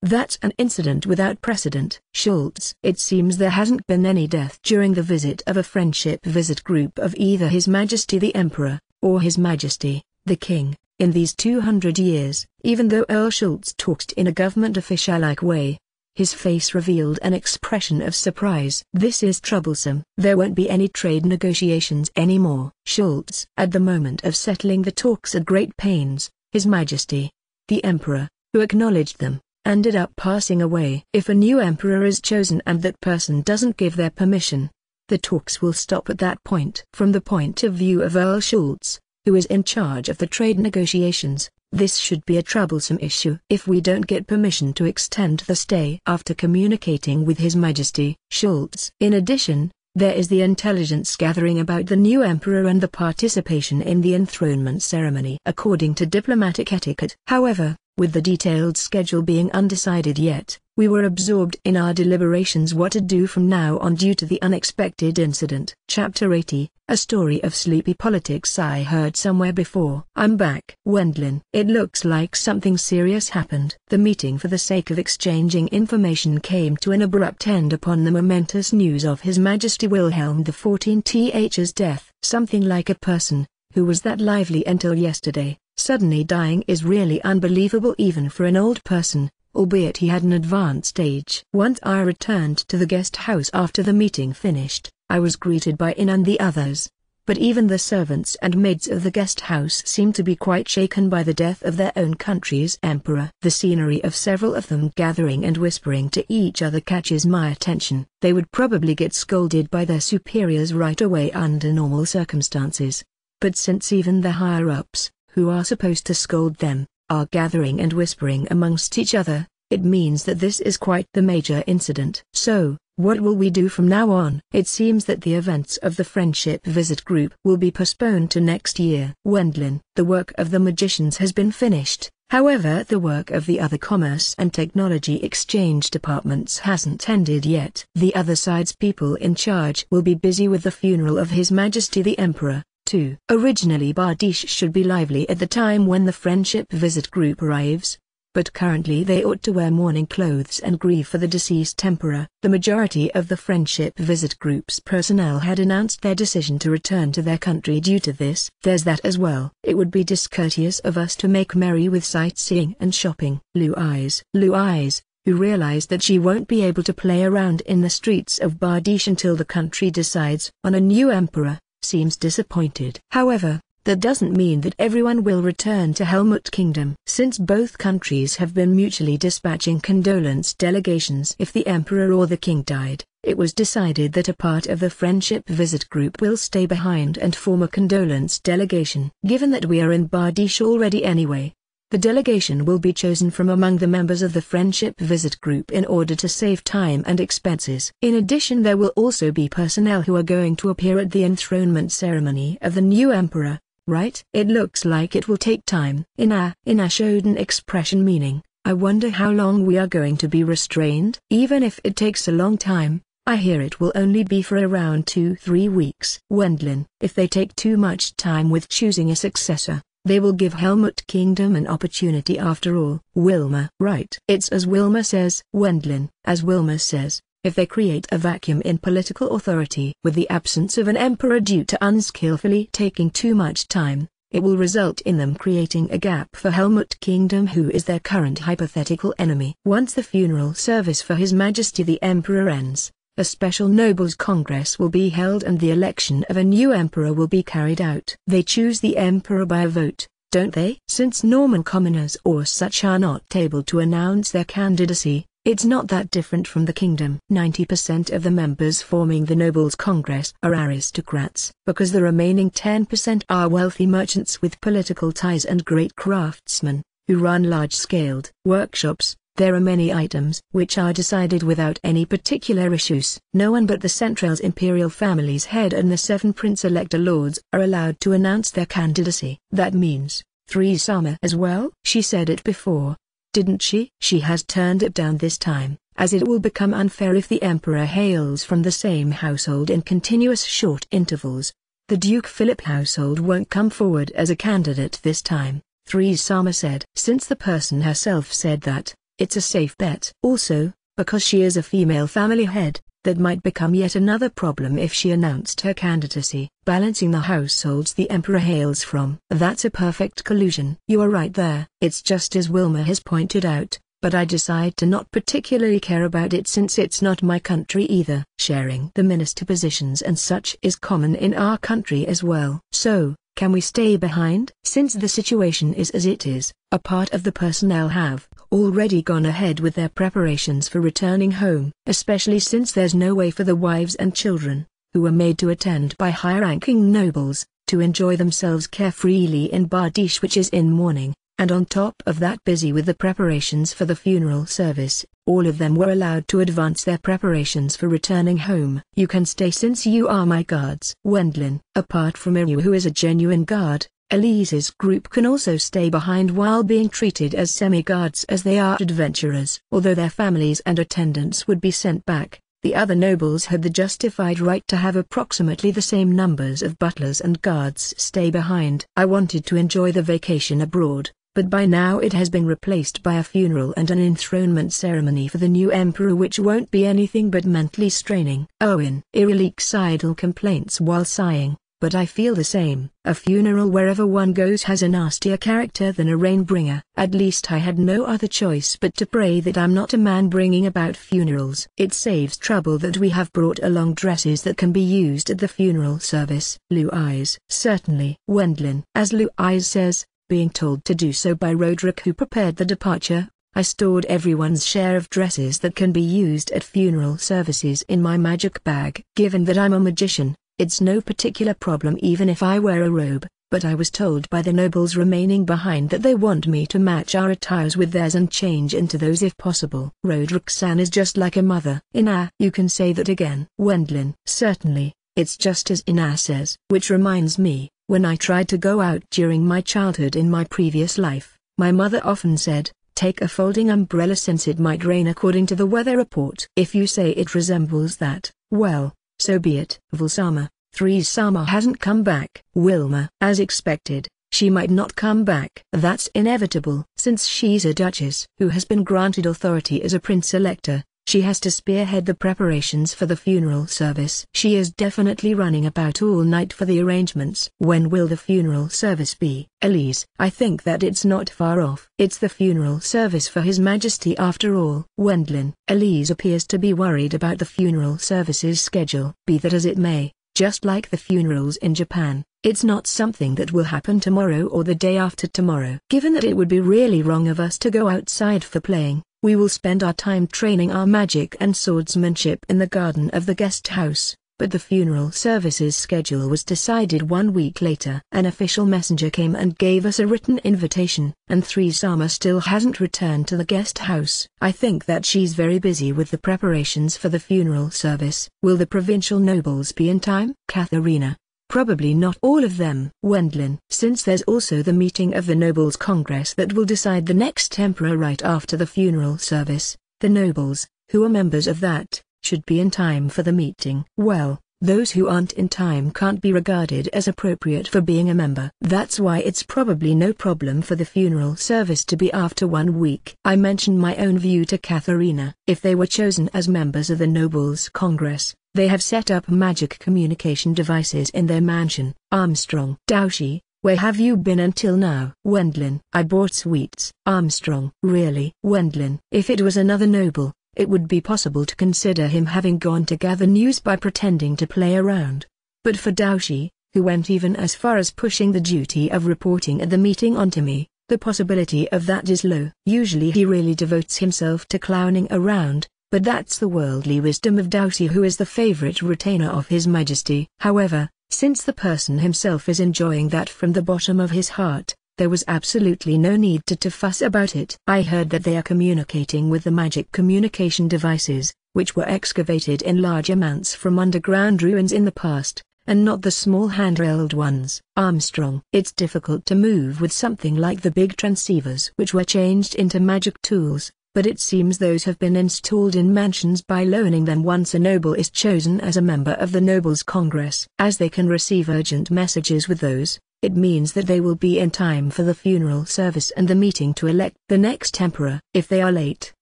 Speaker 1: That's an incident without precedent." Schultz. "It seems there hasn't been any death during the visit of a Friendship Visit Group of either His Majesty the Emperor, or His Majesty, the King, in these 200 years." Even though Earl Schultz talked in a government official-like way, his face revealed an expression of surprise. "This is troublesome. There won't be any trade negotiations anymore." Schultz. "At the moment of settling the talks at great pains, His Majesty, the Emperor, who acknowledged them, ended up passing away. If a new emperor is chosen and that person doesn't give their permission, the talks will stop at that point." From the point of view of Earl Schultz, who is in charge of the trade negotiations, this should be a troublesome issue. "If we don't get permission to extend the stay after communicating with His Majesty." Schultz. "In addition, there is the intelligence gathering about the new emperor and the participation in the enthronement ceremony according to diplomatic etiquette. However, with the detailed schedule being undecided yet, we were absorbed in our deliberations what to do from now on due to the unexpected incident." Chapter 80, A Story of Sleepy Politics. "I heard somewhere before." "I'm back." Wendlin. "It looks like something serious happened." The meeting for the sake of exchanging information came to an abrupt end upon the momentous news of His Majesty Wilhelm XIV's death. Something like a person, who was that lively until yesterday, suddenly dying is really unbelievable even for an old person, albeit he had an advanced age. Once I returned to the guest house after the meeting finished, I was greeted by In and the others, but even the servants and maids of the guest house seemed to be quite shaken by the death of their own country's emperor. The scenery of several of them gathering and whispering to each other catches my attention. They would probably get scolded by their superiors right away under normal circumstances, but since even the higher-ups, who are supposed to scold them, are gathering and whispering amongst each other, it means that this is quite the major incident. "So, what will we do from now on?" "It seems that the events of the Friendship Visit Group will be postponed to next year." Wendlin. "The work of the magicians has been finished, however the work of the other commerce and technology exchange departments hasn't ended yet. The other side's people in charge will be busy with the funeral of His Majesty the Emperor, too. Originally Bardiche should be lively at the time when the Friendship Visit Group arrives, but currently they ought to wear mourning clothes and grieve for the deceased emperor." The majority of the Friendship Visit Group's personnel had announced their decision to return to their country due to this. "There's that as well. It would be discourteous of us to make merry with sightseeing and shopping." Blue Eyes, who realized that she won't be able to play around in the streets of Bardiche until the country decides on a new emperor, seems disappointed. However, that doesn't mean that everyone will return to Helmut Kingdom. Since both countries have been mutually dispatching condolence delegations if the emperor or the king died, it was decided that a part of the Friendship Visit Group will stay behind and form a condolence delegation. Given that we are in Bardiche already anyway, the delegation will be chosen from among the members of the Friendship Visit Group in order to save time and expenses. In addition, there will also be personnel who are going to appear at the enthronement ceremony of the new emperor, right? It looks like it will take time. Ina showed an expression meaning, "I wonder how long we are going to be restrained?" "Even if it takes a long time, I hear it will only be for around 2-3 weeks. Wendlin. "If they take too much time with choosing a successor, they will give Helmut Kingdom an opportunity after all." Wilma. "Right. It's as Wilma says." Wendlin. "As Wilma says, if they create a vacuum in political authority with the absence of an emperor due to unskillfully taking too much time, it will result in them creating a gap for Helmut Kingdom, who is their current hypothetical enemy. Once the funeral service for His Majesty the Emperor ends, a special Nobles Congress will be held and the election of a new emperor will be carried out. They choose the emperor by a vote, don't they? Since Norman commoners or such are not able to announce their candidacy, it's not that different from the kingdom. 90% of the members forming the Nobles Congress are aristocrats, because the remaining 10% are wealthy merchants with political ties and great craftsmen, who run large-scaled workshops, There are many items which are decided without any particular issues. No one but the Central's imperial family's head and the 7 Prince-Elector lords are allowed to announce their candidacy. That means 3 Sama as well? She said it before, didn't she? She has turned it down this time, as it will become unfair if the Emperor hails from the same household in continuous short intervals. The Duke Philip household won't come forward as a candidate this time, 3 Sama said. Since the person herself said that, it's a safe bet. Also, because she is a female family head, that might become yet another problem if she announced her candidacy. Balancing the households the Emperor hails from. That's a perfect collusion. You are right there. It's just as Wilma has pointed out, but I decide to not particularly care about it since it's not my country either. Sharing the minister positions and such is common in our country as well. So, can we stay behind? Since the situation is as it is, a part of the personnel have already gone ahead with their preparations for returning home, especially since there's no way for the wives and children, who were made to attend by high-ranking nobles, to enjoy themselves carefreely in Bardish, which is in mourning, and on top of that busy with the preparations for the funeral service. All of them were allowed to advance their preparations for returning home. You can stay since you are my guards. Wendlin, apart from Iryu who is a genuine guard, Elise's group can also stay behind while being treated as semi-guards as they are adventurers. Although their families and attendants would be sent back, the other nobles had the justified right to have approximately the same numbers of butlers and guards stay behind. I wanted to enjoy the vacation abroad, but by now it has been replaced by a funeral and an enthronement ceremony for the new emperor, which won't be anything but mentally straining. Owen leaks idle complaints while sighing, but I feel the same. A funeral wherever one goes has a nastier character than a rainbringer. At least I had no other choice but to pray that I'm not a man bringing about funerals. It saves trouble that we have brought along dresses that can be used at the funeral service. Louise. Certainly. Wendlin. As Louise says, being told to do so by Roderick who prepared the departure, I stored everyone's share of dresses that can be used at funeral services in my magic bag. Given that I'm a magician, it's no particular problem even if I wear a robe, but I was told by the nobles remaining behind that they want me to match our attires with theirs and change into those if possible. Roderick-san is just like a mother. You can say that again. Wendlin. Certainly, it's just as Ina says. Which reminds me, when I tried to go out during my childhood in my previous life, my mother often said, take a folding umbrella since it might rain according to the weather report. If you say it resembles that, well, so be it. Vilsama. 3 Sama hasn't come back. Wilma. As expected, she might not come back. That's inevitable. Since she's a duchess who has been granted authority as a prince-elector, she has to spearhead the preparations for the funeral service. She is definitely running about all night for the arrangements. When will the funeral service be? Elise. I think that it's not far off. It's the funeral service for His Majesty after all. Wendlin. Elise appears to be worried about the funeral service's schedule. Be that as it may, just like the funerals in Japan, it's not something that will happen tomorrow or the day after tomorrow. Given that it would be really wrong of us to go outside for playing, we will spend our time training our magic and swordsmanship in the garden of the guest house. But the funeral service's schedule was decided 1 week later. An official messenger came and gave us a written invitation, and 3 Sama still hasn't returned to the guest house. I think that she's very busy with the preparations for the funeral service. Will the provincial nobles be in time? Katharina. Probably not all of them. Wendlin. Since there's also the meeting of the Nobles Congress that will decide the next emperor right after the funeral service, the nobles, who are members of that, should be in time for the meeting. Well, those who aren't in time can't be regarded as appropriate for being a member. That's why it's probably no problem for the funeral service to be after 1 week. I mentioned my own view to Katharina. If they were chosen as members of the Nobles Congress, they have set up magic communication devices in their mansion. Armstrong. Daoshi, where have you been until now? Wendlin. I bought sweets. Armstrong. Really? Wendlin. If it was another noble, it would be possible to consider him having gone to gather news by pretending to play around. But for Daoshi, who went even as far as pushing the duty of reporting at the meeting onto me, the possibility of that is low. Usually he really devotes himself to clowning around, but that's the worldly wisdom of Daoshi, who is the favorite retainer of His Majesty. However, since the person himself is enjoying that from the bottom of his heart, There was absolutely no need to fuss about it. I heard that they are communicating with the magic communication devices, which were excavated in large amounts from underground ruins in the past, and not the small handheld ones. Armstrong. It's difficult to move with something like the big transceivers which were changed into magic tools, but it seems those have been installed in mansions by loaning them once a noble is chosen as a member of the Nobles' Congress. As they can receive urgent messages with those, it means that they will be in time for the funeral service and the meeting to elect the next emperor. If they are late,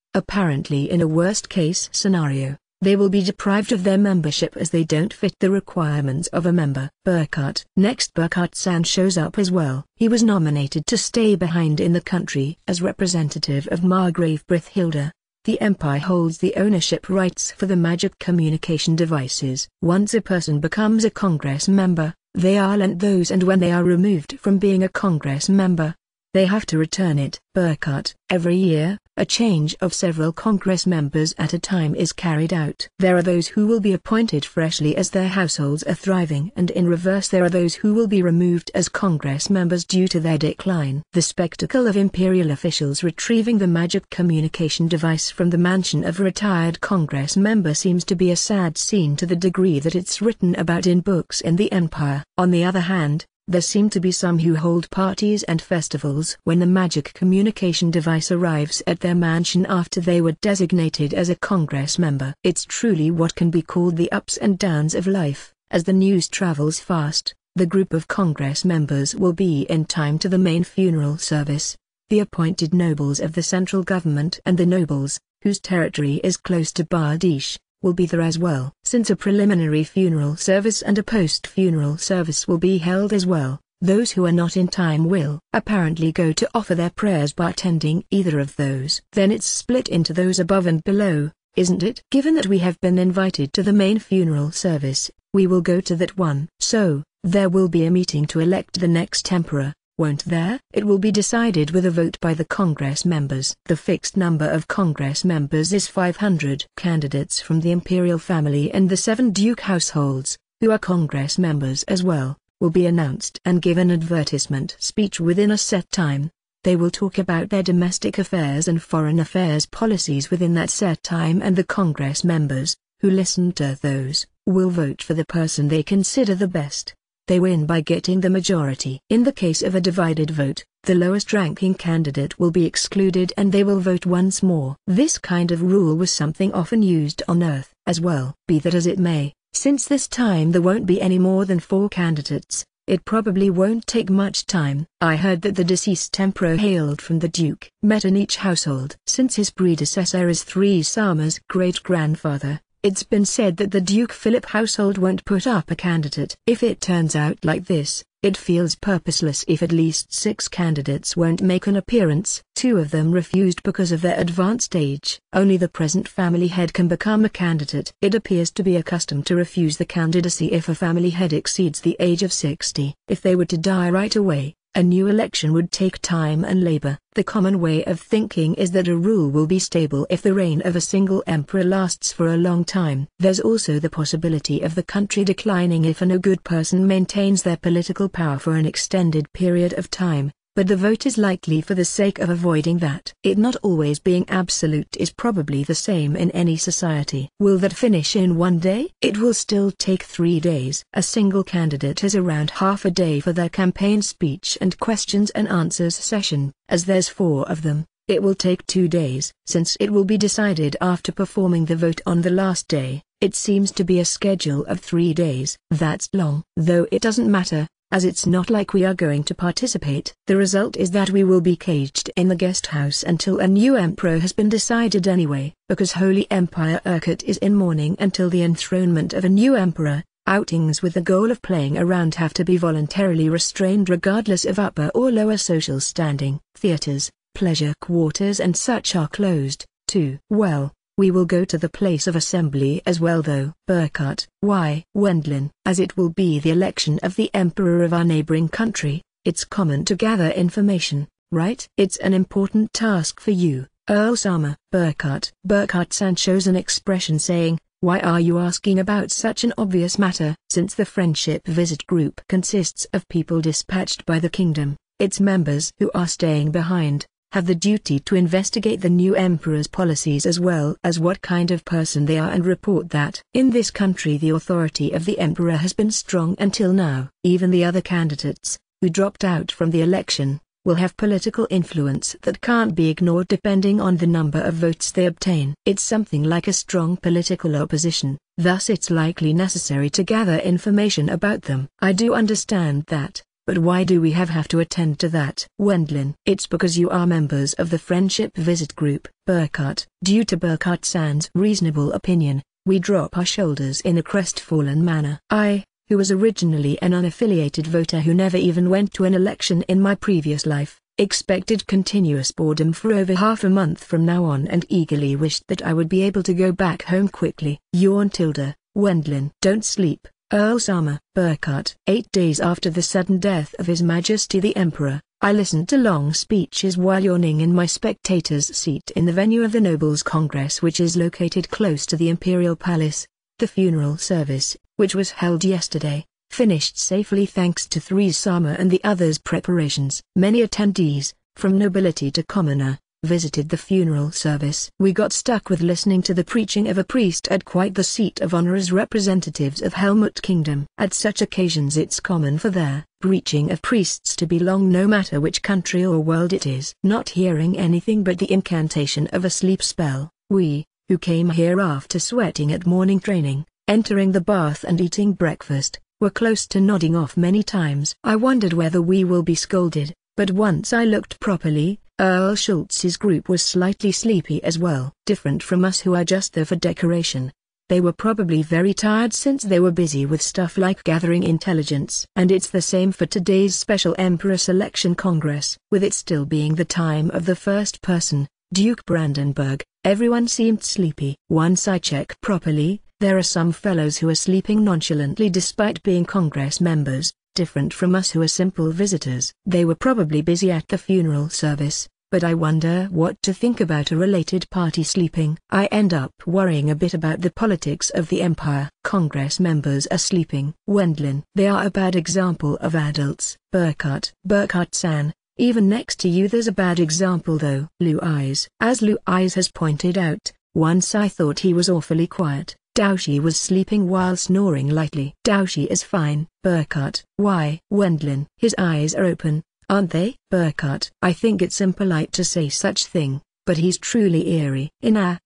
Speaker 1: apparently in a worst-case scenario, they will be deprived of their membership as they don't fit the requirements of a member. Burkhart. Next, Burkhart-san shows up as well. He was nominated to stay behind in the country as representative of Margrave Brithhilda. The Empire holds the ownership rights for the magic communication devices. Once a person becomes a Congress member, they are lent those, and when they are removed from being a Congress member, they have to return it. Burkhart. Every year, a change of several Congress members at a time is carried out. There are those who will be appointed freshly as their households are thriving, and in reverse there are those who will be removed as Congress members due to their decline. The spectacle of imperial officials retrieving the magic communication device from the mansion of a retired Congress member seems to be a sad scene to the degree that it's written about in books in the Empire. On the other hand, there seem to be some who hold parties and festivals when the magic communication device arrives at their mansion after they were designated as a Congress member. It's truly what can be called the ups and downs of life. As the news travels fast, the group of Congress members will be in time to the main funeral service. The appointed nobles of the central government and the nobles, whose territory is close to Bardiche, will be there as well. Since a preliminary funeral service and a post-funeral service will be held as well, those who are not in time will apparently go to offer their prayers by attending either of those. Then it's split into those above and below, isn't it? Given that we have been invited to the main funeral service, we will go to that one. So, there will be a meeting to elect the next emperor, won't there? It will be decided with a vote by the Congress members. The fixed number of Congress members is 500. Candidates from the imperial family and the 7 duke households, who are Congress members as well, will be announced and give an advertisement speech within a set time. They will talk about their domestic affairs and foreign affairs policies within that set time, and the Congress members, who listen to those, will vote for the person they consider the best. They win by getting the majority. In the case of a divided vote, the lowest-ranking candidate will be excluded and they will vote once more. This kind of rule was something often used on Earth as well. Be that as it may, since this time there won't be any more than 4 candidates, it probably won't take much time. I heard that the deceased emperor hailed from the duke met in each household. Since his predecessor is 3 Sama's great-grandfather, it's been said that the Duke Philip household won't put up a candidate. If it turns out like this, it feels purposeless if at least 6 candidates won't make an appearance. 2 of them refused because of their advanced age. Only the present family head can become a candidate. It appears to be a custom to refuse the candidacy if a family head exceeds the age of 60. If they were to die right away, a new election would take time and labor. The common way of thinking is that a rule will be stable if the reign of a single emperor lasts for a long time. There's also the possibility of the country declining if a no-good person maintains their political power for an extended period of time, but the vote is likely for the sake of avoiding that. It not always being absolute is probably the same in any society. Will that finish in one day? It will still take 3 days. A single candidate has around half a day for their campaign speech and questions and answers session. As there's 4 of them, it will take 2 days. Since it will be decided after performing the vote on the last day, it seems to be a schedule of 3 days. That's long. Though it doesn't matter, as it's not like we are going to participate. The result is that we will be caged in the guest house until a new emperor has been decided anyway. Because Holy Empire Urquhart is in mourning until the enthronement of a new emperor, outings with the goal of playing around have to be voluntarily restrained regardless of upper or lower social standing. Theaters, pleasure quarters and such are closed, too. Well, we will go to the place of assembly as well though. Burkhart. Why? Wendlin. As it will be the election of the emperor of our neighboring country, it's common to gather information, right? It's an important task for you, Earl Sama. Burkhart. Burkhart-san shows an expression saying, why are you asking about such an obvious matter? Since the friendship visit group consists of people dispatched by the kingdom, Its members who are staying behind have the duty to investigate the new emperor's policies as well as what kind of person they are and report that. In this country the authority of the emperor has been strong until now. Even the other candidates, who dropped out from the election, will have political influence that can't be ignored depending on the number of votes they obtain. It's something like a strong political opposition, thus it's likely necessary to gather information about them. I do understand that. But why do we have to attend to that? Wendlin. It's because you are members of the Friendship Visit Group. Burkhart. Due to Burkhart-san's reasonable opinion, we drop our shoulders in a crestfallen manner. I, who was originally an unaffiliated voter who never even went to an election in my previous life, expected continuous boredom for over half a month from now on and eagerly wished that I would be able to go back home quickly. Yawn tilde. Wendlin. Don't sleep. Earl Sama. Burkhart. 8 days after the sudden death of His Majesty the Emperor, I listened to long speeches while yawning in my spectator's seat in the venue of the Nobles' Congress, which is located close to the Imperial Palace. The funeral service, which was held yesterday, finished safely thanks to 3 Sama and the others' preparations. Many attendees, from nobility to commoner, visited the funeral service. We got stuck with listening to the preaching of a priest at quite the seat of honor as representatives of Helmut Kingdom. At such occasions it's common for their preaching of priests to be long no matter which country or world it is. Not hearing anything but the incantation of a sleep spell, we, who came here after sweating at morning training, entering the bath and eating breakfast, were close to nodding off many times. I wondered whether we will be scolded, but once I looked properly, Earl Schultz's group was slightly sleepy as well. Different from us who are just there for decoration. They were probably very tired since they were busy with stuff like gathering intelligence. And it's the same for today's special Emperor Selection Congress. With it still being the time of the first person, Duke Brandenburg, everyone seemed sleepy. Once I check properly, there are some fellows who are sleeping nonchalantly despite being Congress members. Different from us who are simple visitors. They were probably busy at the funeral service, but I wonder what to think about a related party sleeping. I end up worrying a bit about the politics of the empire. Congress members are sleeping. Wendlin. They are a bad example of adults. Burkhart. Burkhart-san, even next to you there's a bad example though. Lu Eyes. As Lu Eyes has pointed out, once I thought he was awfully quiet. Daoshi was sleeping while snoring lightly. Daoshi is fine. Burkhart. Why? Wendlin. His eyes are open, aren't they? Burkhart. I think it's impolite to say such thing, but he's truly eerie.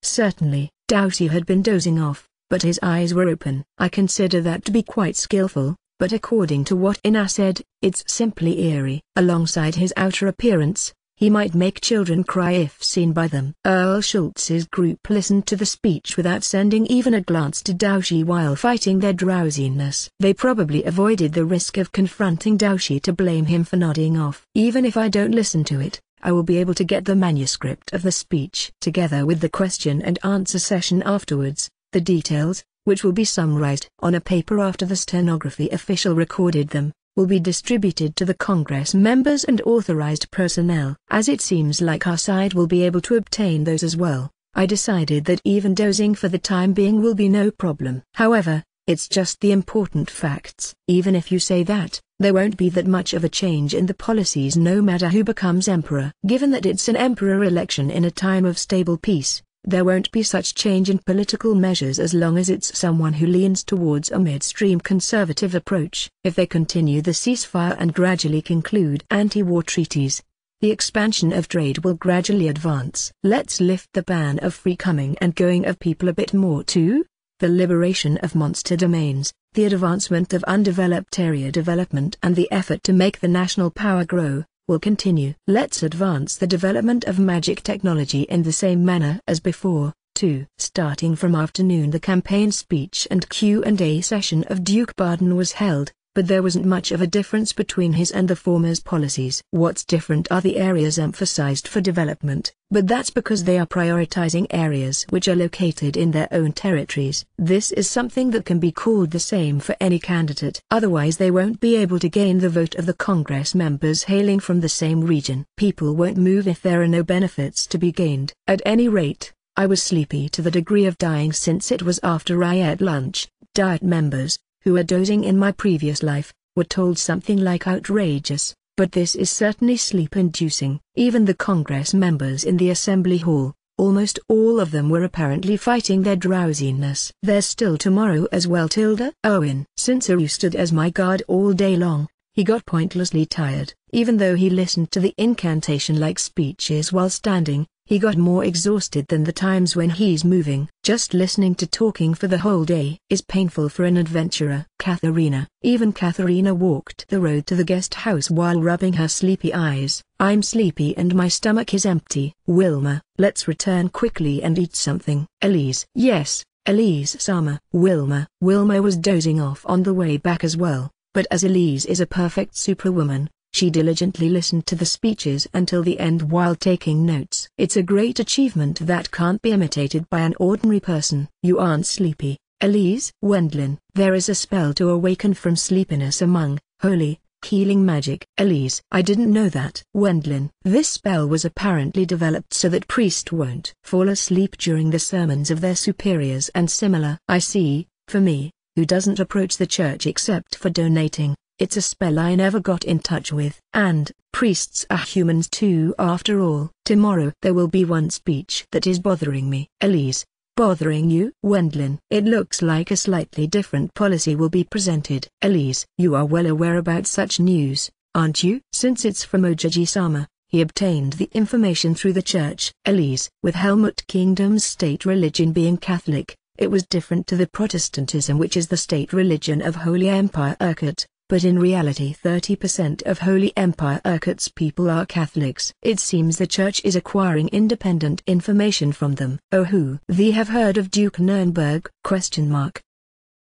Speaker 1: Certainly, Daoshi had been dozing off, but his eyes were open. I consider that to be quite skillful, but according to what Ina said, it's simply eerie. Alongside his outer appearance, he might make children cry if seen by them. Earl Schultz's group listened to the speech without sending even a glance to Daoshi while fighting their drowsiness. They probably avoided the risk of confronting Daoshi to blame him for nodding off. Even if I don't listen to it, I will be able to get the manuscript of the speech together with the question and answer session afterwards. The details, which will be summarized on a paper after the stenography official recorded them, will be distributed to the Congress members and authorized personnel. As it seems like our side will be able to obtain those as well, I decided that even dozing for the time being will be no problem. However, it's just the important facts. Even if you say that, there won't be that much of a change in the policies no matter who becomes emperor. Given that it's an emperor election in a time of stable peace, there won't be such change in political measures as long as it's someone who leans towards a midstream conservative approach. If they continue the ceasefire and gradually conclude anti-war treaties, the expansion of trade will gradually advance. Let's lift the ban of free coming and going of people a bit more too. The liberation of monster domains, the advancement of undeveloped area development and the effort to make the national power grow, will continue. Let's advance the development of magic technology in the same manner as before, too. Starting from afternoon the campaign speech and Q&A session of Duke Baden was held, but there wasn't much of a difference between his and the former's policies. What's different are the areas emphasized for development, but that's because they are prioritizing areas which are located in their own territories. This is something that can be called the same for any candidate. Otherwise they won't be able to gain the vote of the Congress members hailing from the same region. People won't move if there are no benefits to be gained. At any rate, I was sleepy to the degree of dying since it was after I ate lunch. Diet members, who were dozing in my previous life, were told something like outrageous, but this is certainly sleep-inducing. Even the Congress members in the Assembly Hall, almost all of them were apparently fighting their drowsiness. "There's still tomorrow as well, Tilda." Owen. Since Aru stood as my guard all day long, he got pointlessly tired. Even though he listened to the incantation-like speeches while standing, he got more exhausted than the times when he's moving. Just listening to talking for the whole day is painful for an adventurer. Katharina. Even Katharina walked the road to the guest house while rubbing her sleepy eyes. "I'm sleepy and my stomach is empty." Wilma. "Let's return quickly and eat something." Elise. "Yes, Elise-sama." Wilma. Wilma was dozing off on the way back as well, but as Elise is a perfect superwoman, she diligently listened to the speeches until the end while taking notes. It's a great achievement that can't be imitated by an ordinary person. "You aren't sleepy, Elise?" Wendlin. "There is a spell to awaken from sleepiness among holy, healing magic." Elise. "I didn't know that." Wendlin. "This spell was apparently developed so that priests won't fall asleep during the sermons of their superiors and similar." "I see. For me, who doesn't approach the church except for donating, it's a spell I never got in touch with. And priests are humans too after all." "Tomorrow there will be one speech that is bothering me." Elise. "Bothering you?" Wendlin. "It looks like a slightly different policy will be presented." Elise. "You are well aware about such news, aren't you?" "Since it's from Ojaji-sama, he obtained the information through the church." Elise. "With Helmut Kingdom's state religion being Catholic, it was different to the Protestantism which is the state religion of Holy Empire Urquhart, but in reality 30% of Holy Empire Urquhart's people are Catholics. It seems the church is acquiring independent information from them." "Oh, who? Thee have heard of Duke Nurnberg?"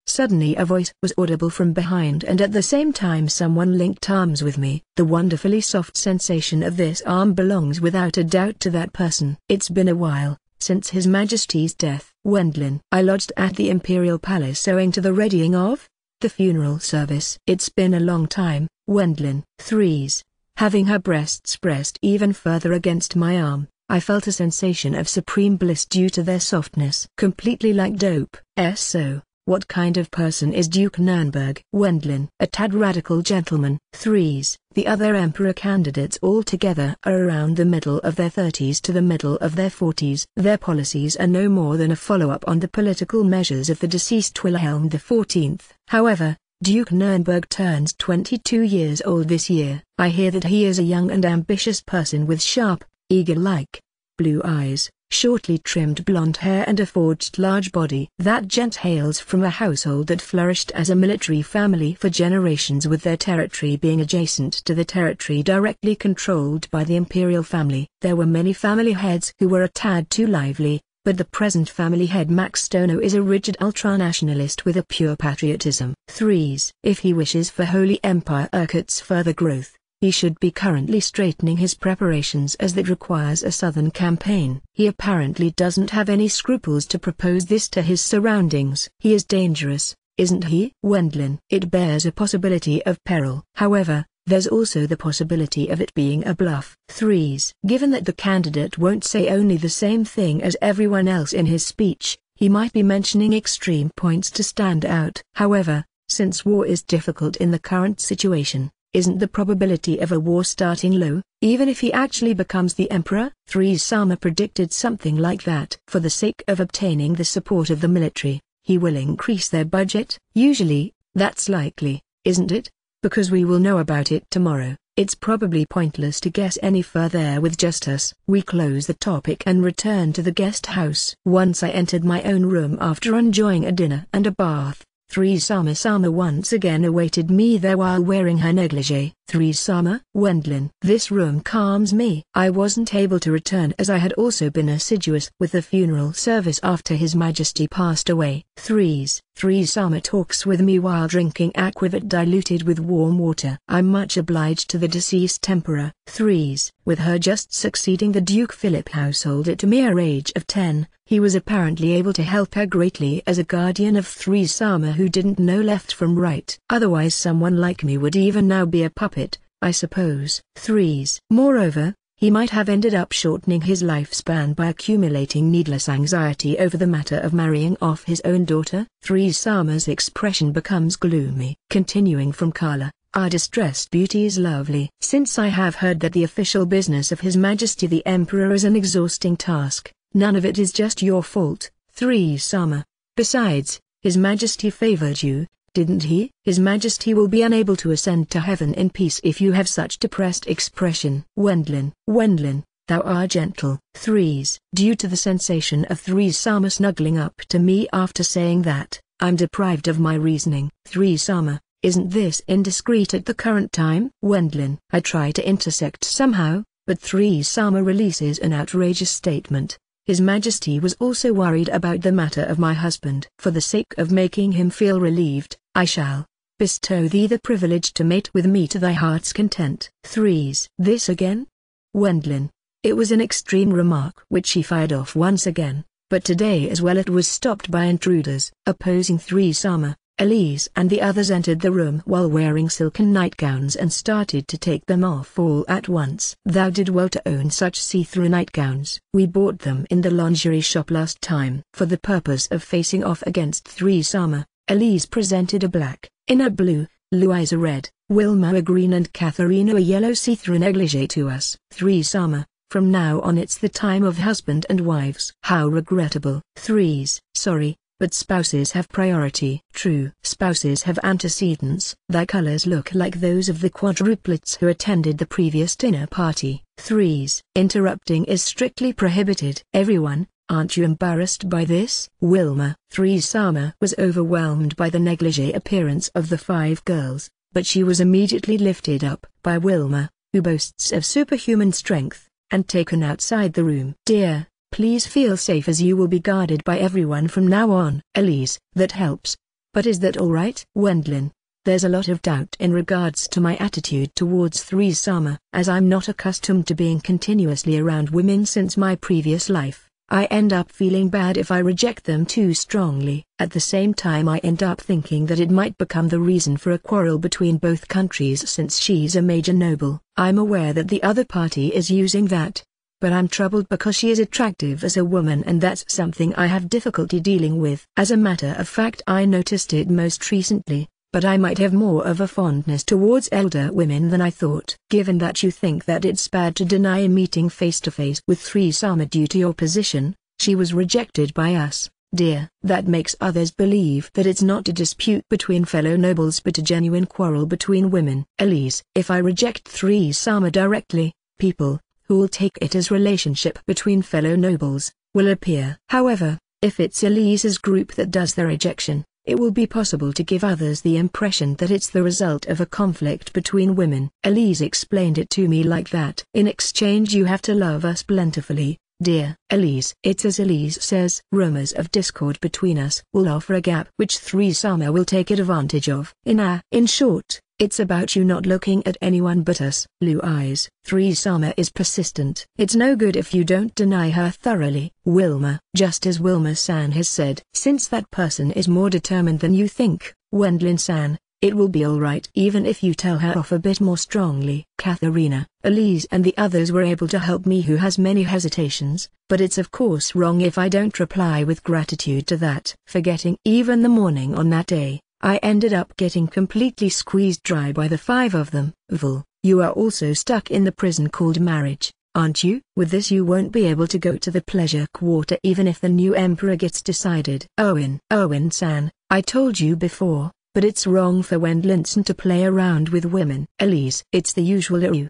Speaker 1: Suddenly a voice was audible from behind and at the same time someone linked arms with me. The wonderfully soft sensation of this arm belongs without a doubt to that person. "It's been a while since His Majesty's death." Wendlin. "I lodged at the Imperial Palace owing to the readying of the funeral service." "It's been a long time." Wendlin. "Threes." Having her breasts pressed even further against my arm, I felt a sensation of supreme bliss due to their softness. "Completely like dope." So, what kind of person is Duke Nurnberg?" Wendlin. "A tad radical gentleman." Threes. The other emperor candidates altogether are around the middle of their 30s to the middle of their 40s. Their policies are no more than a follow-up on the political measures of the deceased Wilhelm XIV. However, Duke Nurnberg turns 22 years old this year. I hear that he is a young and ambitious person with sharp, eagle-like blue eyes, shortly trimmed blonde hair and a forged large body. That gent hails from a household that flourished as a military family for generations, with their territory being adjacent to the territory directly controlled by the imperial family. There were many family heads who were a tad too lively, but the present family head Max Stono is a rigid ultranationalist with a pure patriotism. Threes. If he wishes for Holy Empire Urquhart's further growth, he should be currently straightening his preparations, as that requires a southern campaign. He apparently doesn't have any scruples to propose this to his surroundings. He is dangerous, isn't he? Wendlin. It bears a possibility of peril. However, there's also the possibility of it being a bluff. Threes. Given that the candidate won't say only the same thing as everyone else in his speech, he might be mentioning extreme points to stand out. However, since war is difficult in the current situation, isn't the probability of a war starting low, even if he actually becomes the emperor? Threes-sama predicted something like that. For the sake of obtaining the support of the military, he will increase their budget. Usually, that's likely, isn't it? Because we will know about it tomorrow, it's probably pointless to guess any further with just us. We close the topic and return to the guest house. Once I entered my own room after enjoying a dinner and a bath, Threes-sama once again awaited me there while wearing her negligee. Threes-sama? Wendlin. This room calms me. I wasn't able to return as I had also been assiduous with the funeral service after His Majesty passed away. Threes-sama talks with me while drinking aquavit diluted with warm water. I'm much obliged to the deceased emperor. Threes. With her just succeeding the Duke Philip household at a mere age of 10, he was apparently able to help her greatly as a guardian of Threes-sama who didn't know left from right. Otherwise someone like me would even now be a puppet, I suppose. Threes. Moreover, he might have ended up shortening his lifespan by accumulating needless anxiety over the matter of marrying off his own daughter. Threes-sama's expression becomes gloomy. Continuing from Carla, Our distressed beauty is lovely. Since I have heard that the official business of His Majesty the Emperor is an exhausting task, none of it is just your fault, 3-sama. Besides, His Majesty favored you, didn't he? His Majesty will be unable to ascend to heaven in peace if you have such depressed expression. Wendlin, thou art gentle. 3s. Due to the sensation of 3-sama snuggling up to me after saying that, I'm deprived of my reasoning. 3-sama, isn't this indiscreet at the current time? Wendlin. I try to intersect somehow, but 3-sama releases an outrageous statement. His Majesty was also worried about the matter of my husband. For the sake of making him feel relieved, I shall bestow thee the privilege to mate with me to thy heart's content. 3s. This again? Wendlin. It was an extreme remark which he fired off once again, but today as well it was stopped by intruders. Opposing 3-sama, Elise and the others entered the room while wearing silken nightgowns and started to take them off all at once. Thou did well to own such see-through nightgowns. We bought them in the lingerie shop last time. For the purpose of facing off against 3-sama, Elise presented a black, Ina blue, Louisa red, Wilma a green and Katharina a yellow see-through negligee to us. 3-sama, from now on it's the time of husband and wives. How regrettable. 3s. Sorry, but spouses have priority. True. Spouses have antecedents. Thy colors look like those of the quadruplets who attended the previous dinner party. 3s. Interrupting is strictly prohibited. Everyone, aren't you embarrassed by this? Wilma. 3-sama was overwhelmed by the negligee appearance of the 5 girls, but she was immediately lifted up by Wilma, who boasts of superhuman strength, and taken outside the room. Dear, please feel safe as you will be guarded by everyone from now on. Elise. That helps. But is that all right? Wendlin. There's a lot of doubt in regards to my attitude towards 3-sama. As I'm not accustomed to being continuously around women since my previous life, I end up feeling bad if I reject them too strongly. At the same time I end up thinking that it might become the reason for a quarrel between both countries since she's a major noble. I'm aware that the other party is using that, but I'm troubled because she is attractive as a woman and that's something I have difficulty dealing with. As a matter of fact I noticed it most recently, but I might have more of a fondness towards elder women than I thought. Given that you think that it's bad to deny a meeting face-to-face with 3-sama due to your position, she was rejected by us, dear. That makes others believe that it's not a dispute between fellow nobles but a genuine quarrel between women. Elise. If I reject 3-sama directly, people, who'll take it as relationship between fellow nobles, will appear. However, if it's Elise's group that does the rejection, it will be possible to give others the impression that it's the result of a conflict between women. Elise explained it to me like that. In exchange you have to love us plentifully, dear. Elise. It's as Elise says. Rumors of discord between us will offer a gap which 3-sama will take advantage of. In short, it's about you not looking at anyone but us. Blue eyes. 3-sama is persistent. It's no good if you don't deny her thoroughly. Wilma. Just as Wilma-san has said. Since that person is more determined than you think, Wendlin-san, it will be alright even if you tell her off a bit more strongly. Katharina. Elise and the others were able to help me who has many hesitations, but it's of course wrong if I don't reply with gratitude to that. Forgetting even the morning on that day, I ended up getting completely squeezed dry by the 5 of them. Vul, you are also stuck in the prison called marriage, aren't you? With this you won't be able to go to the pleasure quarter even if the new emperor gets decided. Owen-san, I told you before, but it's wrong for Wendlin-san to play around with women. Elise. It's the usual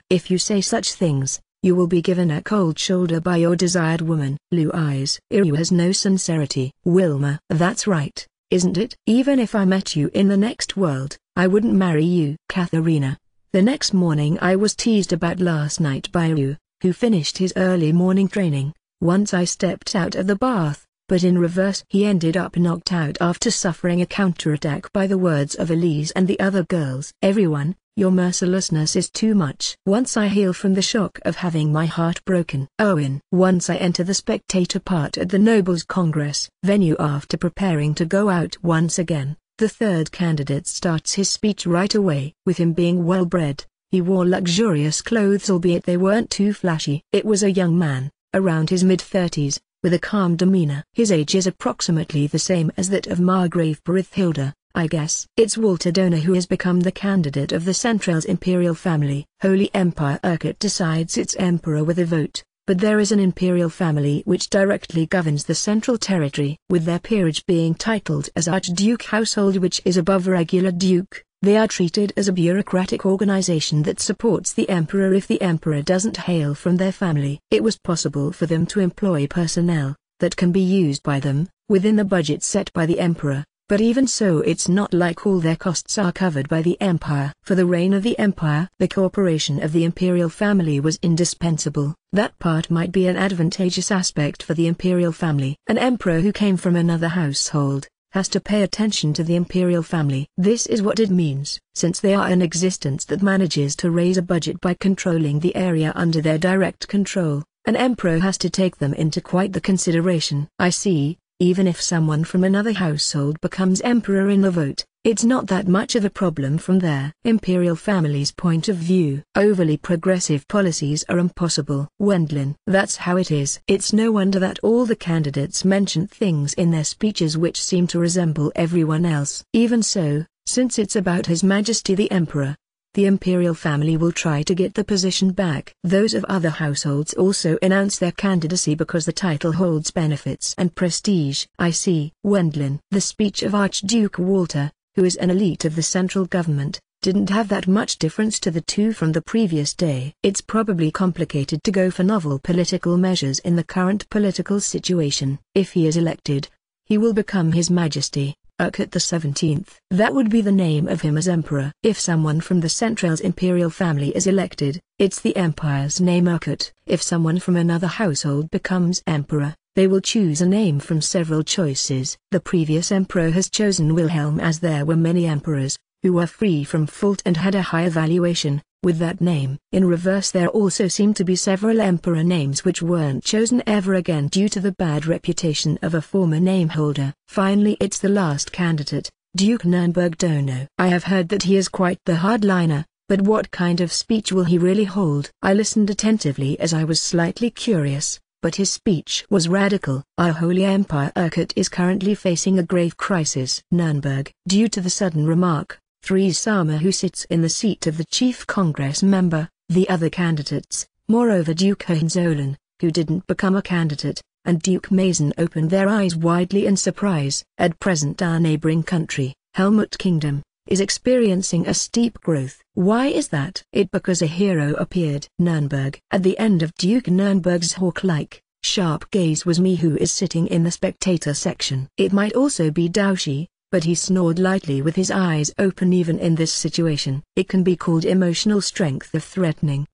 Speaker 1: if you say such things, you will be given a cold shoulder by your desired woman. Blue eyes. Iru has no sincerity. Wilma. That's right. Isn't it? Even if I met you in the next world, I wouldn't marry you. Katharina. The next morning I was teased about last night by Ryu, who finished his early morning training. Once I stepped out of the bath, but in reverse he ended up knocked out after suffering a counterattack by the words of Elise and the other girls. Everyone, your mercilessness is too much. Once I heal from the shock of having my heart broken. Owen. Once I enter the spectator part at the Nobles Congress venue after preparing to go out once again, the third candidate starts his speech right away. With him being well-bred, he wore luxurious clothes albeit they weren't too flashy. It was a young man, around his mid-30s, with a calm demeanor. His age is approximately the same as that of Margrave Berithilda, I guess it's Walter Donor who has become the candidate of the Central's imperial family. Holy Empire Urquhart decides its emperor with a vote, but there is an imperial family which directly governs the Central Territory. With their peerage being titled as Archduke household, which is above a regular duke, they are treated as a bureaucratic organization that supports the emperor if the emperor doesn't hail from their family. It was possible for them to employ personnel that can be used by them, within the budget set by the emperor, but even so it's not like all their costs are covered by the empire. For the reign of the empire, the corporation of the imperial family was indispensable. That part might be an advantageous aspect for the imperial family. An emperor who came from another household has to pay attention to the imperial family. This is what it means, since they are an existence that manages to raise a budget by controlling the area under their direct control. An emperor has to take them into quite the consideration. I see, even if someone from another household becomes emperor in the vote, it's not that much of a problem from their imperial family's point of view. Overly progressive policies are impossible. Wendlin. That's how it is. It's no wonder that all the candidates mention things in their speeches which seem to resemble everyone else. Even so, since it's about His Majesty the Emperor, the imperial family will try to get the position back. Those of other households also announce their candidacy because the title holds benefits and prestige. I see. Wendlin. The speech of Archduke Walter, who is an elite of the central government, didn't have that much difference to the two from the previous day. It's probably complicated to go for novel political measures in the current political situation. If he is elected, he will become His Majesty Urquhart the 17th. That would be the name of him as emperor. If someone from the Central's imperial family is elected, it's the empire's name Urquhart. If someone from another household becomes emperor, they will choose a name from several choices. The previous emperor has chosen Wilhelm, as there were many emperors who were free from fault and had a high valuation with that name. In reverse, there also seem to be several emperor names which weren't chosen ever again due to the bad reputation of a former nameholder. Finally, it's the last candidate, Duke Nurnberg Dono. I have heard that he is quite the hardliner, but what kind of speech will he really hold? I listened attentively as I was slightly curious, but his speech was radical. Our Holy Empire Urquhart is currently facing a grave crisis. Nurnberg. Due to the sudden remark, Therese Sama, who sits in the seat of the chief Congress member, the other candidates, moreover Duke Hohenzollern, who didn't become a candidate, and Duke Mason opened their eyes widely in surprise. At present our neighboring country, Helmut Kingdom, is experiencing a steep growth. Why is that? It because a hero appeared. Nurnberg. At the end of Duke Nurnberg's hawk-like, sharp gaze was me, who is sitting in the spectator section. It might also be Daoshi, but he snored lightly with his eyes open. Even in this situation, it can be called emotional strength of threatening.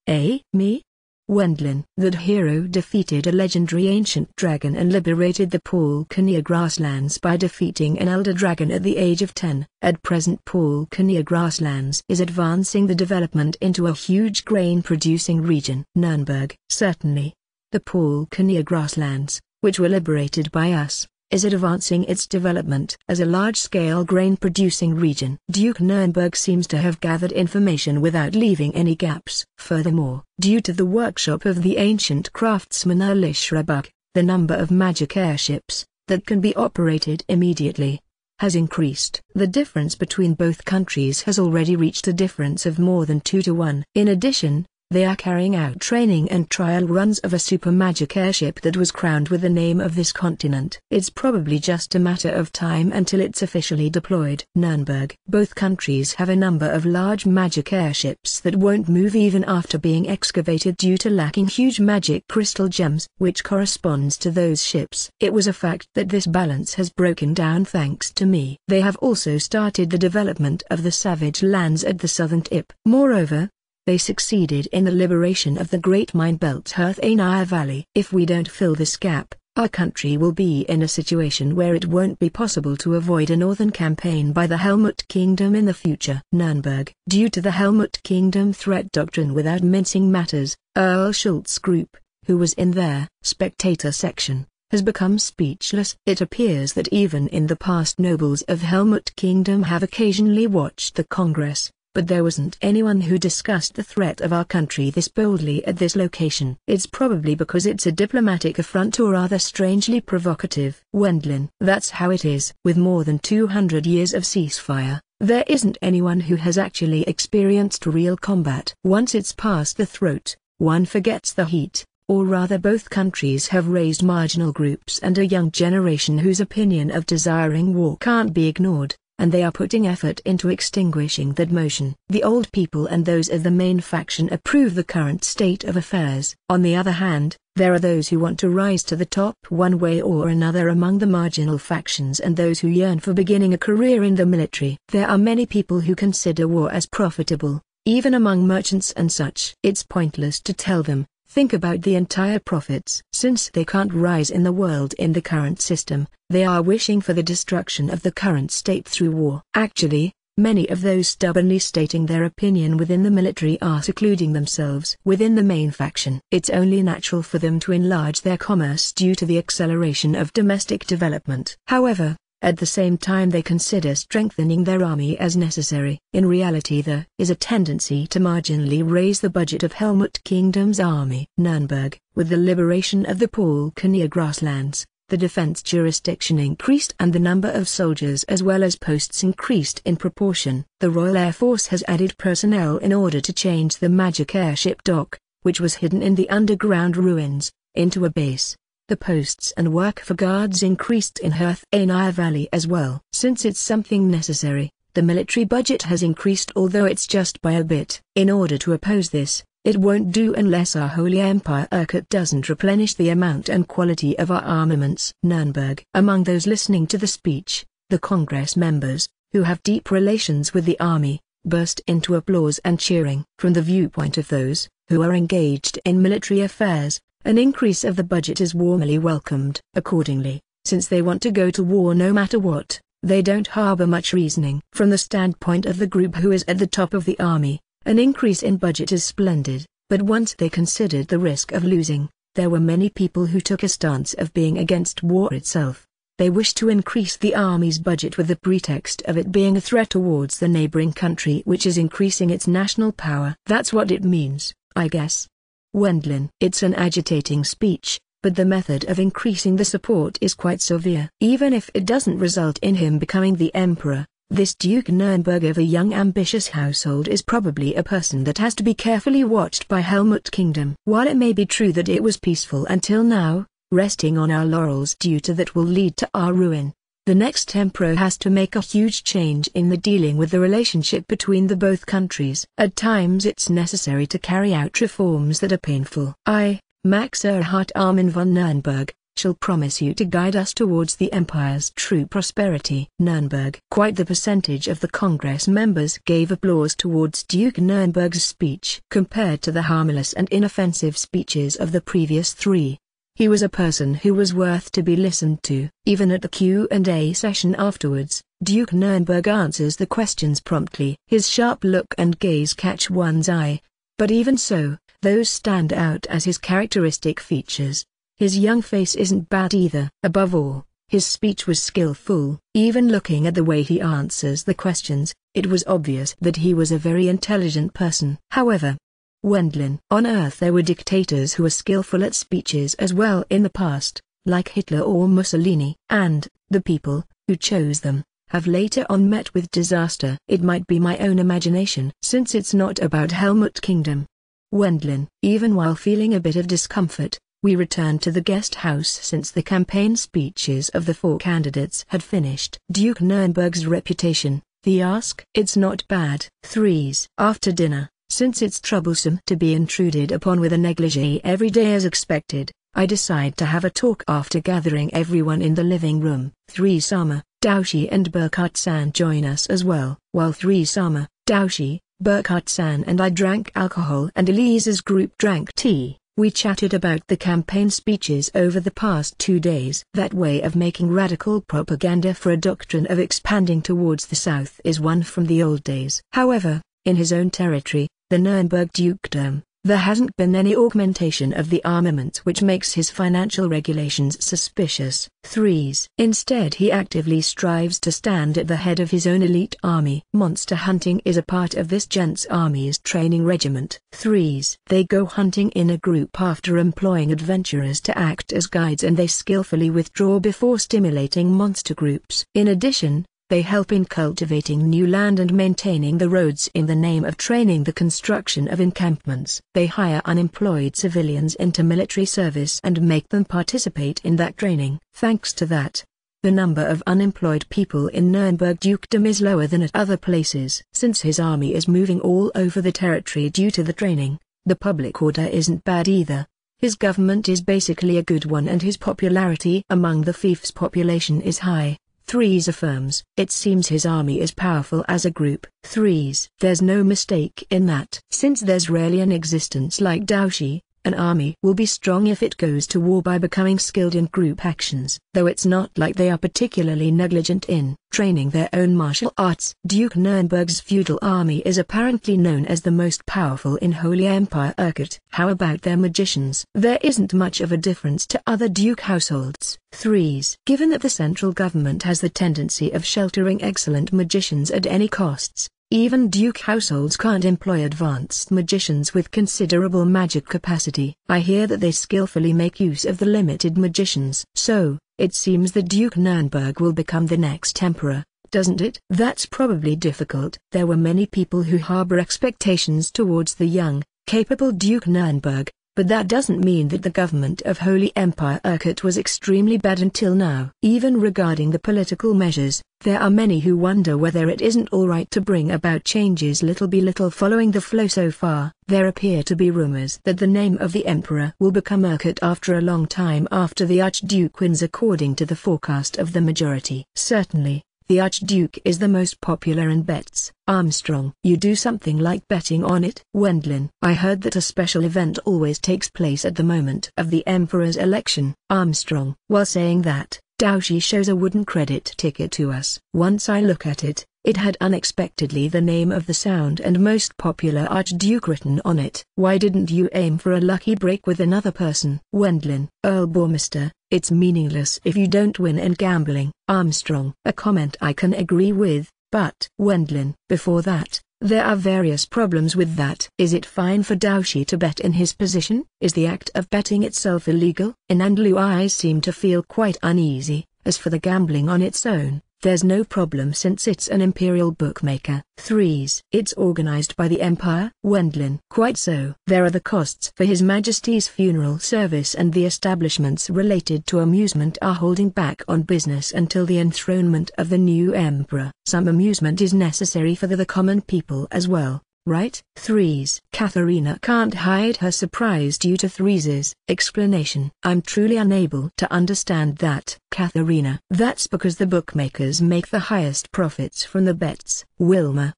Speaker 1: Me? Wendlin. That hero defeated a legendary ancient dragon and liberated the Palkania grasslands by defeating an elder dragon at the age of 10. At present Palkania grasslands is advancing the development into a huge grain-producing region. Nurnberg. Certainly. The Palkania grasslands, which were liberated by us, is advancing its development as a large-scale grain-producing region. Duke Nurnberg seems to have gathered information without leaving any gaps. Furthermore, due to the workshop of the ancient craftsman Erlich Rabach, the number of magic airships that can be operated immediately has increased. The difference between both countries has already reached a difference of more than 2 to 1. In addition, they are carrying out training and trial runs of a super magic airship that was crowned with the name of this continent. It's probably just a matter of time until it's officially deployed. Nurnberg. Both countries have a number of large magic airships that won't move even after being excavated due to lacking huge magic crystal gems, which corresponds to those ships. It was a fact that this balance has broken down thanks to me. They have also started the development of the savage lands at the southern tip. Moreover, they succeeded in the liberation of the Great Mine Belt Herthanir Valley. If we don't fill this gap, our country will be in a situation where it won't be possible to avoid a northern campaign by the Helmut Kingdom in the future. Nurnberg. Due to the Helmut Kingdom threat doctrine, without mincing matters, Earl Schultz Group, who was in their spectator section, has become speechless. It appears that even in the past nobles of Helmut Kingdom have occasionally watched the Congress, but there wasn't anyone who discussed the threat of our country this boldly at this location. It's probably because it's a diplomatic affront or rather strangely provocative. Wendlin. That's how it is. With more than 200 years of ceasefire, there isn't anyone who has actually experienced real combat. Once it's past the throat, one forgets the heat. Or rather, both countries have raised marginal groups and a young generation whose opinion of desiring war can't be ignored, and they are putting effort into extinguishing that motion. The old people and those of the main faction approve the current state of affairs. On the other hand, there are those who want to rise to the top one way or another among the marginal factions and those who yearn for beginning a career in the military. There are many people who consider war as profitable, even among merchants and such. It's pointless to tell them, think about the entire profits. Since they can't rise in the world in the current system, they are wishing for the destruction of the current state through war. Actually, many of those stubbornly stating their opinion within the military are secluding themselves within the main faction. It's only natural for them to enlarge their commerce due to the acceleration of domestic development. However, at the same time they consider strengthening their army as necessary. In reality there is a tendency to marginally raise the budget of Helmut Kingdom's army. Nuremberg. With the liberation of the Polkania grasslands, the defense jurisdiction increased and the number of soldiers as well as posts increased in proportion. The Royal Air Force has added personnel in order to change the magic airship dock, which was hidden in the underground ruins, into a base. The posts and work for guards increased in Herthaneir Valley as well. Since it's something necessary, the military budget has increased, although it's just by a bit. In order to oppose this, it won't do unless our Holy Empire Urquhart doesn't replenish the amount and quality of our armaments. Nuremberg. Among those listening to the speech, the Congress members, who have deep relations with the army, burst into applause and cheering. From the viewpoint of those who are engaged in military affairs, an increase of the budget is warmly welcomed. Accordingly, since they want to go to war no matter what, they don't harbor much reasoning. From the standpoint of the group who is at the top of the army, an increase in budget is splendid, but once they considered the risk of losing, there were many people who took a stance of being against war itself. They wished to increase the army's budget with the pretext of it being a threat towards the neighboring country which is increasing its national power. That's what it means, I guess. Wendlin. It's an agitating speech, but the method of increasing the support is quite severe. Even if it doesn't result in him becoming the emperor, this Duke Nuremberg of a young ambitious household is probably a person that has to be carefully watched by Helmut Kingdom. While it may be true that it was peaceful until now, resting on our laurels due to that will lead to our ruin. The next emperor has to make a huge change in the dealing with the relationship between the both countries. At times it's necessary to carry out reforms that are painful. I, Max Erhard Armin von Nuremberg, shall promise you to guide us towards the empire's true prosperity. Nuremberg. Quite the percentage of the Congress members gave applause towards Duke Nuremberg's speech. Compared to the harmless and inoffensive speeches of the previous three, he was a person who was worth to be listened to. Even at the Q&A session afterwards, Duke Nuremberg answers the questions promptly. His sharp look and gaze catch one's eye, but even so, those stand out as his characteristic features. His young face isn't bad either. Above all, his speech was skillful. Even looking at the way he answers the questions, it was obvious that he was a very intelligent person. However, Wendlin. On Earth there were dictators who were skillful at speeches as well in the past, like Hitler or Mussolini, and the people who chose them have later on met with disaster. It might be my own imagination, since it's not about Helmut Kingdom. Wendlin. Even while feeling a bit of discomfort, we returned to the guest house since the campaign speeches of the four candidates had finished. Duke Nuremberg's reputation, the ask. It's not bad. Threes. After dinner, since it's troublesome to be intruded upon with a negligee every day as expected, I decide to have a talk after gathering everyone in the living room. 3 Sama, Daoshi and Burkhardt-san join us as well. While 3 Sama, Daoshi, Burkhardt-san and I drank alcohol and Elise's group drank tea, we chatted about the campaign speeches over the past 2 days. That way of making radical propaganda for a doctrine of expanding towards the south is one from the old days. However, in his own territory, the Nuremberg dukedom, There hasn't been any augmentation of the armament, which makes his financial regulations suspicious. 3s. Instead, he actively strives to stand at the head of his own elite army. Monster hunting is a part of this gent's army's training regiment. 3s. They go hunting in a group after employing adventurers to act as guides, and they skillfully withdraw before stimulating monster groups. In addition, they help in cultivating new land and maintaining the roads in the name of training the construction of encampments. They hire unemployed civilians into military service and make them participate in that training. Thanks to that, the number of unemployed people in Nuremberg dukedom is lower than at other places. Since his army is moving all over the territory due to the training, the public order isn't bad either. His government is basically a good one, and his popularity among the fief's population is high. 3s affirms. It seems his army is powerful as a group. 3s. There's no mistake in that. Since there's rarely an existence like Daoshi, an army will be strong if it goes to war by becoming skilled in group actions. Though it's not like they are particularly negligent in training their own martial arts. Duke Nuremberg's feudal army is apparently known as the most powerful in Holy Empire Urquhart. How about their magicians? There isn't much of a difference to other duke households. 3s. Given that the central government has the tendency of sheltering excellent magicians at any costs, even duke households can't employ advanced magicians with considerable magic capacity. I hear that they skillfully make use of the limited magicians. So, it seems that Duke Nuremberg will become the next emperor, doesn't it? That's probably difficult. There were many people who harbor expectations towards the young, capable Duke Nuremberg, but that doesn't mean that the government of Holy Empire Urquhart was extremely bad until now. Even regarding the political measures, there are many who wonder whether it isn't alright to bring about changes little by little. Following the flow so far, there appear to be rumors that the name of the emperor will become Urquhart after a long time after the Archduke wins, according to the forecast of the majority. Certainly, the Archduke is the most popular in bets. Armstrong. You do something like betting on it? Wendlin. I heard that a special event always takes place at the moment of the Emperor's election. Armstrong. While saying that, Daoshi shows a wooden credit ticket to us. Once I look at it, it had unexpectedly the name of the sound and most popular Archduke written on it. Why didn't you aim for a lucky break with another person? Wendlin. Earl Bormister. It's meaningless if you don't win in gambling. Armstrong. A comment I can agree with, but Wendlin. Before that, there are various problems with that. Is it fine for Daoshi to bet in his position? Is the act of betting itself illegal? Inandlu eyes seem to feel quite uneasy. As for the gambling on its own, there's no problem since it's an imperial bookmaker. 3s. It's organized by the Empire? Wendlin. Quite so. There are the costs for His Majesty's funeral service, and the establishments related to amusement are holding back on business until the enthronement of the new emperor. Some amusement is necessary for the common people as well, right? 3s. Katharina can't hide her surprise due to 3's explanation. I'm truly unable to understand that. Katharina. That's because the bookmakers make the highest profits from the bets. Wilma.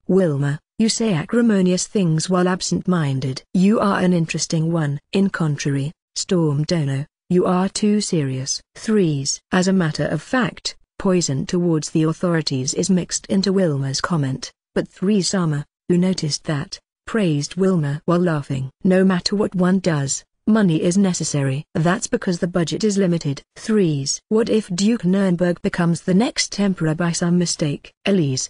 Speaker 1: You say acrimonious things while absent-minded. You are an interesting one. In contrary, Storm Dono, you are too serious. 3s. As a matter of fact, poison towards the authorities is mixed into Wilma's comment, but 3-Sama, who noticed that, praised Wilma while laughing. No matter what one does, money is necessary. That's because the budget is limited. 3s. What if Duke Nuremberg becomes the next emperor by some mistake? Elise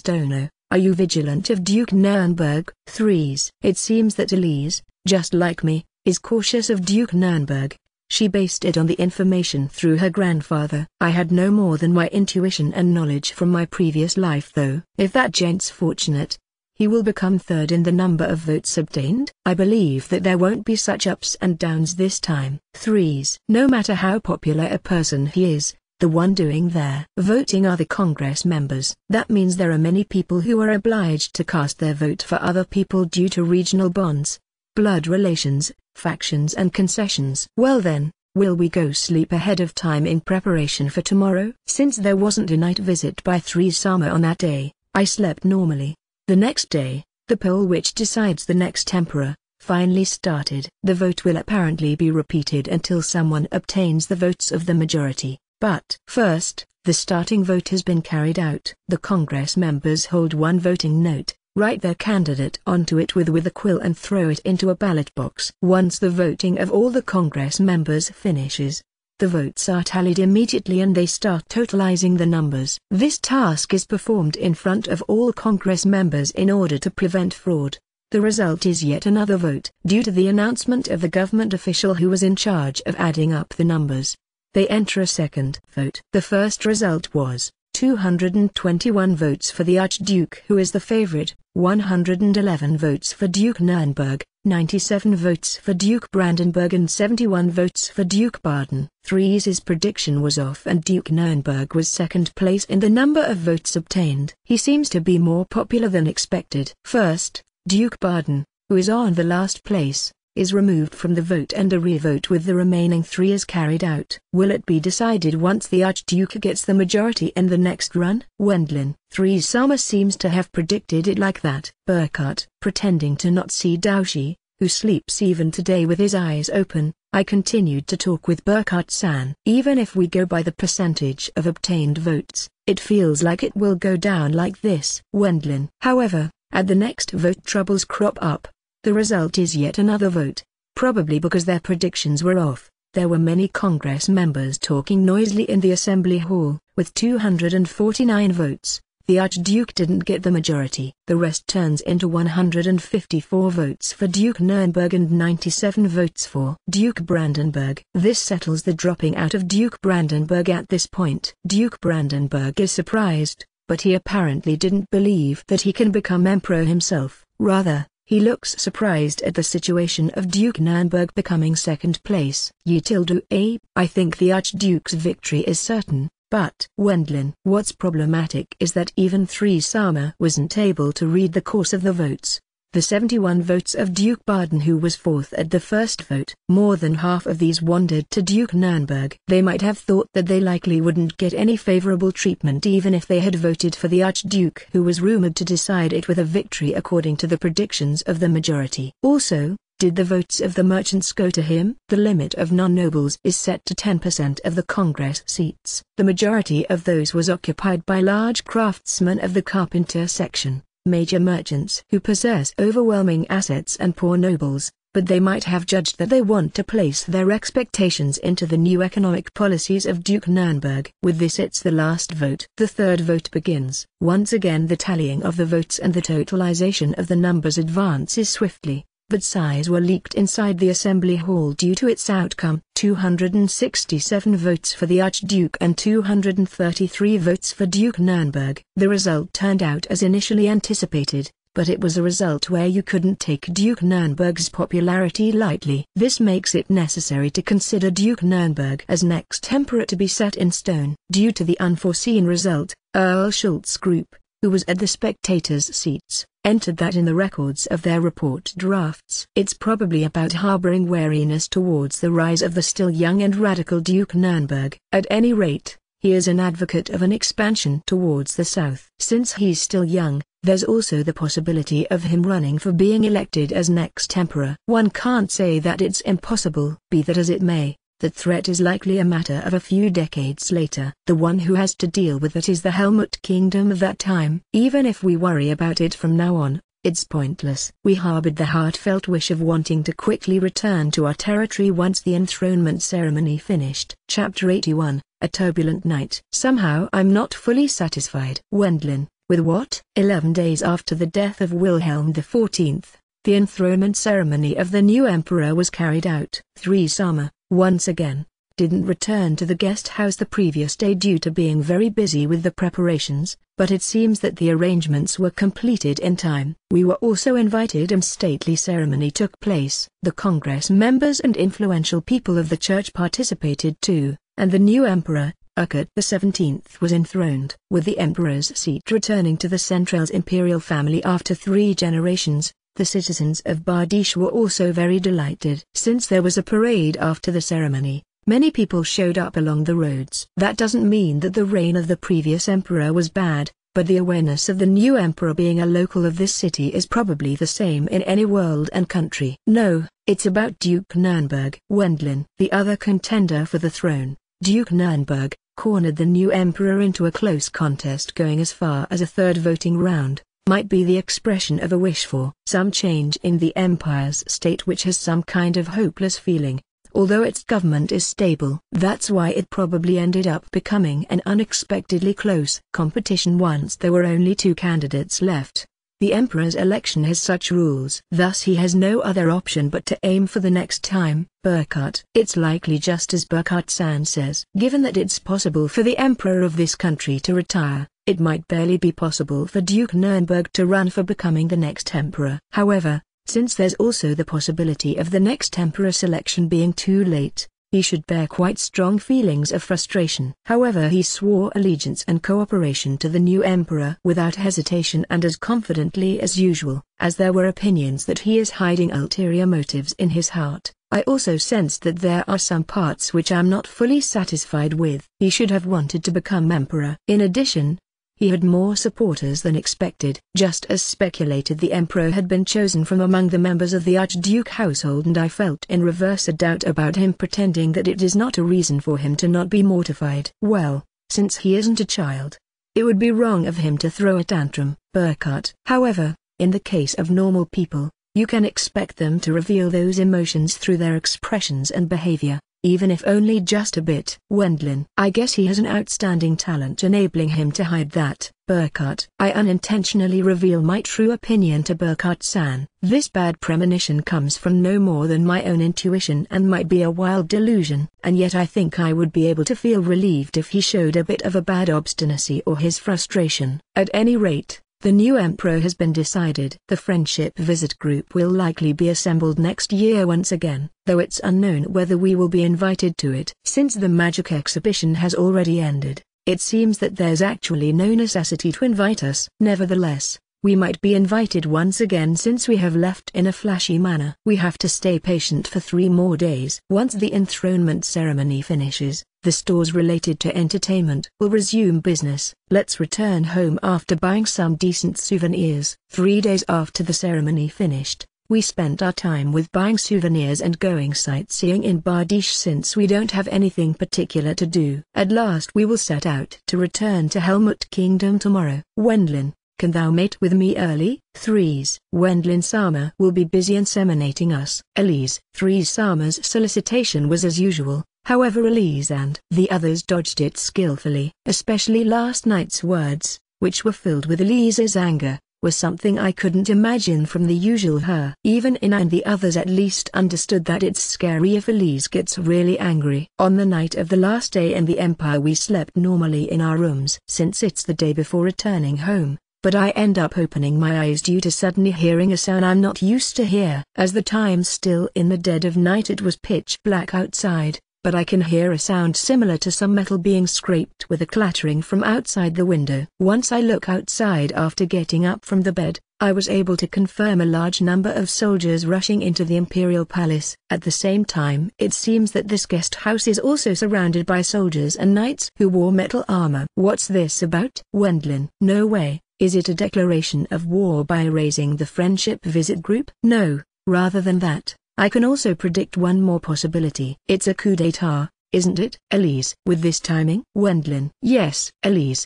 Speaker 1: Dono, are you vigilant of Duke Nuremberg? 3s. It seems that Elise, just like me, is cautious of Duke Nuremberg. She based it on the information through her grandfather. I had no more than my intuition and knowledge from my previous life though. If that gent's fortunate, he will become third in the number of votes obtained. I believe that there won't be such ups and downs this time. 3s. No matter how popular a person he is, the one doing their voting are the Congress members. That means there are many people who are obliged to cast their vote for other people due to regional bonds, blood relations, factions and concessions. Well then, will we go sleep ahead of time in preparation for tomorrow? Since there wasn't a night visit by 3-Sama on that day, I slept normally. The next day, the poll which decides the next emperor, finally started. The vote will apparently be repeated until someone obtains the votes of the majority. But first, the starting vote has been carried out. The Congress members hold one voting note, Write their candidate onto it with a quill and throw it into a ballot box. Once the voting of all the Congress members finishes, the votes are tallied immediately and they start totalizing the numbers. This task is performed in front of all Congress members in order to prevent fraud. The result is yet another vote. Due to the announcement of the government official who was in charge of adding up the numbers, they enter a second vote. The first result was 221 votes for the Archduke who is the favorite, 111 votes for Duke Nuremberg, 97 votes for Duke Brandenburg and 71 votes for Duke Baden. Freeze's prediction was off and Duke Nuremberg was second place in the number of votes obtained. He seems to be more popular than expected. First, Duke Baden, who is on the last place, is removed from the vote and a re-vote with the remaining 3 is carried out. Will it be decided once the Archduke gets the majority in the next run? Wendlin. 3 Summer seems to have predicted it like that. Burkhart, pretending to not see Daoshi, who sleeps even today with his eyes open. I continued to talk with Burkhart-san. Even if we go by the percentage of obtained votes, it feels like it will go down like this. Wendlin. However, at the next vote troubles crop up. The result is yet another vote, probably because their predictions were off. There were many Congress members talking noisily in the Assembly Hall. With 249 votes, the Archduke didn't get the majority. The rest turns into 154 votes for Duke Nuremberg and 97 votes for Duke Brandenburg. This settles the dropping out of Duke Brandenburg at this point. Duke Brandenburg is surprised, but he apparently didn't believe that he can become emperor himself. Rather, he looks surprised at the situation of Duke Nuremberg becoming second place. I think the Archduke's victory is certain, but Wendlin. What's problematic is that even 3 Sama wasn't able to read the course of the votes. The 71 votes of Duke Baden who was fourth at the first vote. More than half of these wandered to Duke Nuremberg. They might have thought that they likely wouldn't get any favorable treatment even if they had voted for the Archduke who was rumored to decide it with a victory according to the predictions of the majority. Also, did the votes of the merchants go to him? The limit of non-nobles is set to 10% of the Congress seats. The majority of those was occupied by large craftsmen of the carpenter section, major merchants who possess overwhelming assets and poor nobles, but they might have judged that they want to place their expectations into the new economic policies of Duke Nuremberg. With this it's the last vote. The third vote begins. Once again the tallying of the votes and the totalization of the numbers advances swiftly, but size were leaked inside the Assembly Hall due to its outcome. 267 votes for the Archduke and 233 votes for Duke Nuremberg. The result turned out as initially anticipated, but it was a result where you couldn't take Duke Nuremberg's popularity lightly. This makes it necessary to consider Duke Nuremberg as next emperor to be set in stone. Due to the unforeseen result, Earl Schultz Group, who was at the spectators' seats, entered that in the records of their report drafts. It's probably about harboring wariness towards the rise of the still young and radical Duke Nuremberg. At any rate, he is an advocate of an expansion towards the south. Since he's still young, there's also the possibility of him running for being elected as next emperor. One can't say that it's impossible. Be that as it may, that threat is likely a matter of a few decades later. The one who has to deal with it is the Helmut Kingdom of that time. Even if we worry about it from now on, it's pointless. We harbored the heartfelt wish of wanting to quickly return to our territory once the enthronement ceremony finished. Chapter 81, A Turbulent Night. Somehow I'm not fully satisfied. Wendlin, with what? 11 days after the death of Wilhelm XIV, the enthronement ceremony of the new emperor was carried out. 3 Sama, once again, didn't return to the guest house the previous day due to being very busy with the preparations, but it seems that the arrangements were completed in time. We were also invited and stately ceremony took place. The Congress members and influential people of the church participated too, and the new emperor, Urquhart XVII, was enthroned. With the emperor's seat returning to the Central's imperial family after 3 generations, the citizens of Bardiche were also very delighted. Since there was a parade after the ceremony, many people showed up along the roads. That doesn't mean that the reign of the previous emperor was bad, but the awareness of the new emperor being a local of this city is probably the same in any world and country. No, it's about Duke Nuremberg. Wendlin, the other contender for the throne, Duke Nuremberg, cornered the new emperor into a close contest going as far as a third voting round. might be the expression of a wish for some change in the empire's state which has some kind of hopeless feeling, although its government is stable. That's why it probably ended up becoming an unexpectedly close competition once there were only two candidates left. The emperor's election has such rules. Thus he has no other option but to aim for the next time. Burkhart. It's likely just as Burkhart-san says. Given that it's possible for the emperor of this country to retire, it might barely be possible for Duke Nurnberg to run for becoming the next emperor. However, since there's also the possibility of the next emperor selection being too late, he should bear quite strong feelings of frustration. However, he swore allegiance and cooperation to the new emperor without hesitation and as confidently as usual. As there were opinions that he is hiding ulterior motives in his heart, I also sensed that there are some parts which I'm not fully satisfied with. He should have wanted to become emperor. In addition, he had more supporters than expected. Just as speculated, the emperor had been chosen from among the members of the Archduke household, and I felt in reverse a doubt about him pretending that it is not a reason for him to not be mortified. Well, since he isn't a child, it would be wrong of him to throw a tantrum. Burkhart. However, in the case of normal people, you can expect them to reveal those emotions through their expressions and behavior, even if only just a bit. Wendlin. I guess he has an outstanding talent enabling him to hide that. Burkhart. I unintentionally reveal my true opinion to Burkhart-san. This bad premonition comes from no more than my own intuition and might be a wild delusion. And yet I think I would be able to feel relieved if he showed a bit of a bad obstinacy or his frustration. At any rate, the new emperor has been decided. The friendship visit group will likely be assembled next year once again, though it's unknown whether we will be invited to it. Since the magic exhibition has already ended, it seems that there's actually no necessity to invite us. Nevertheless, we might be invited once again since we have left in a flashy manner. We have to stay patient for 3 more days. Once the enthronement ceremony finishes, the stores related to entertainment will resume business. Let's return home after buying some decent souvenirs. 3 days after the ceremony finished, we spent our time with buying souvenirs and going sightseeing in Bardiche since we don't have anything particular to do. At last we will set out to return to Helmut Kingdom tomorrow. Wendlin, can thou mate with me early? Threes. Wendlin-sama will be busy inseminating us. Elise. Threes-sama's solicitation was as usual. However, Elise and the others dodged it skillfully. Especially last night's words, which were filled with Elise's anger, was something I couldn't imagine from the usual her. Even Ina and the others at least understood that it's scary if Elise gets really angry. On the night of the last day in the Empire we slept normally in our rooms since it's the day before returning home, but I end up opening my eyes due to suddenly hearing a sound I'm not used to hear. As the time's still in the dead of night, it was pitch black outside, but I can hear a sound similar to some metal being scraped with a clattering from outside the window. Once I look outside after getting up from the bed, I was able to confirm a large number of soldiers rushing into the Imperial Palace. At the same time, it seems that this guest house is also surrounded by soldiers and knights who wore metal armor. What's this about? Wendlin. No way. Is it a declaration of war by erasing the friendship visit group? No, rather than that, I can also predict one more possibility. It's a coup d'etat, isn't it? Elise. With this timing? Wendlin. Yes. Elise,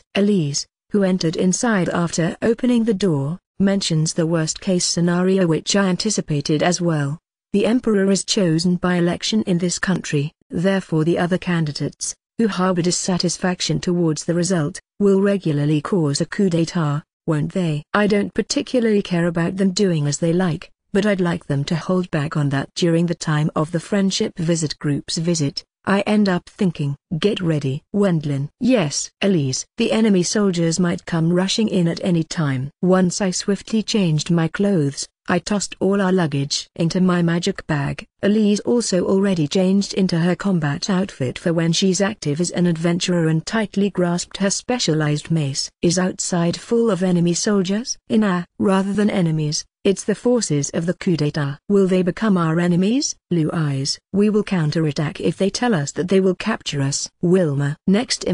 Speaker 1: who entered inside after opening the door, mentions the worst-case scenario which I anticipated as well. The emperor is chosen by election in this country, therefore the other candidates, who harbor dissatisfaction towards the result, will regularly cause a coup d'etat, won't they? I don't particularly care about them doing as they like, but I'd like them to hold back on that during the time of the friendship visit group's visit. I end up thinking, get ready. Wendlin. Yes. Elise. The enemy soldiers might come rushing in at any time. Once I swiftly changed my clothes, I tossed all our luggage into my magic bag. Elise also already changed into her combat outfit for when she's active as an adventurer and tightly grasped her specialized mace. Is outside full of enemy soldiers? Rather than enemies, it's the forces of the coup d'etat. Will they become our enemies? Blue eyes. We will counterattack if they tell us that they will capture us. Wilma. Next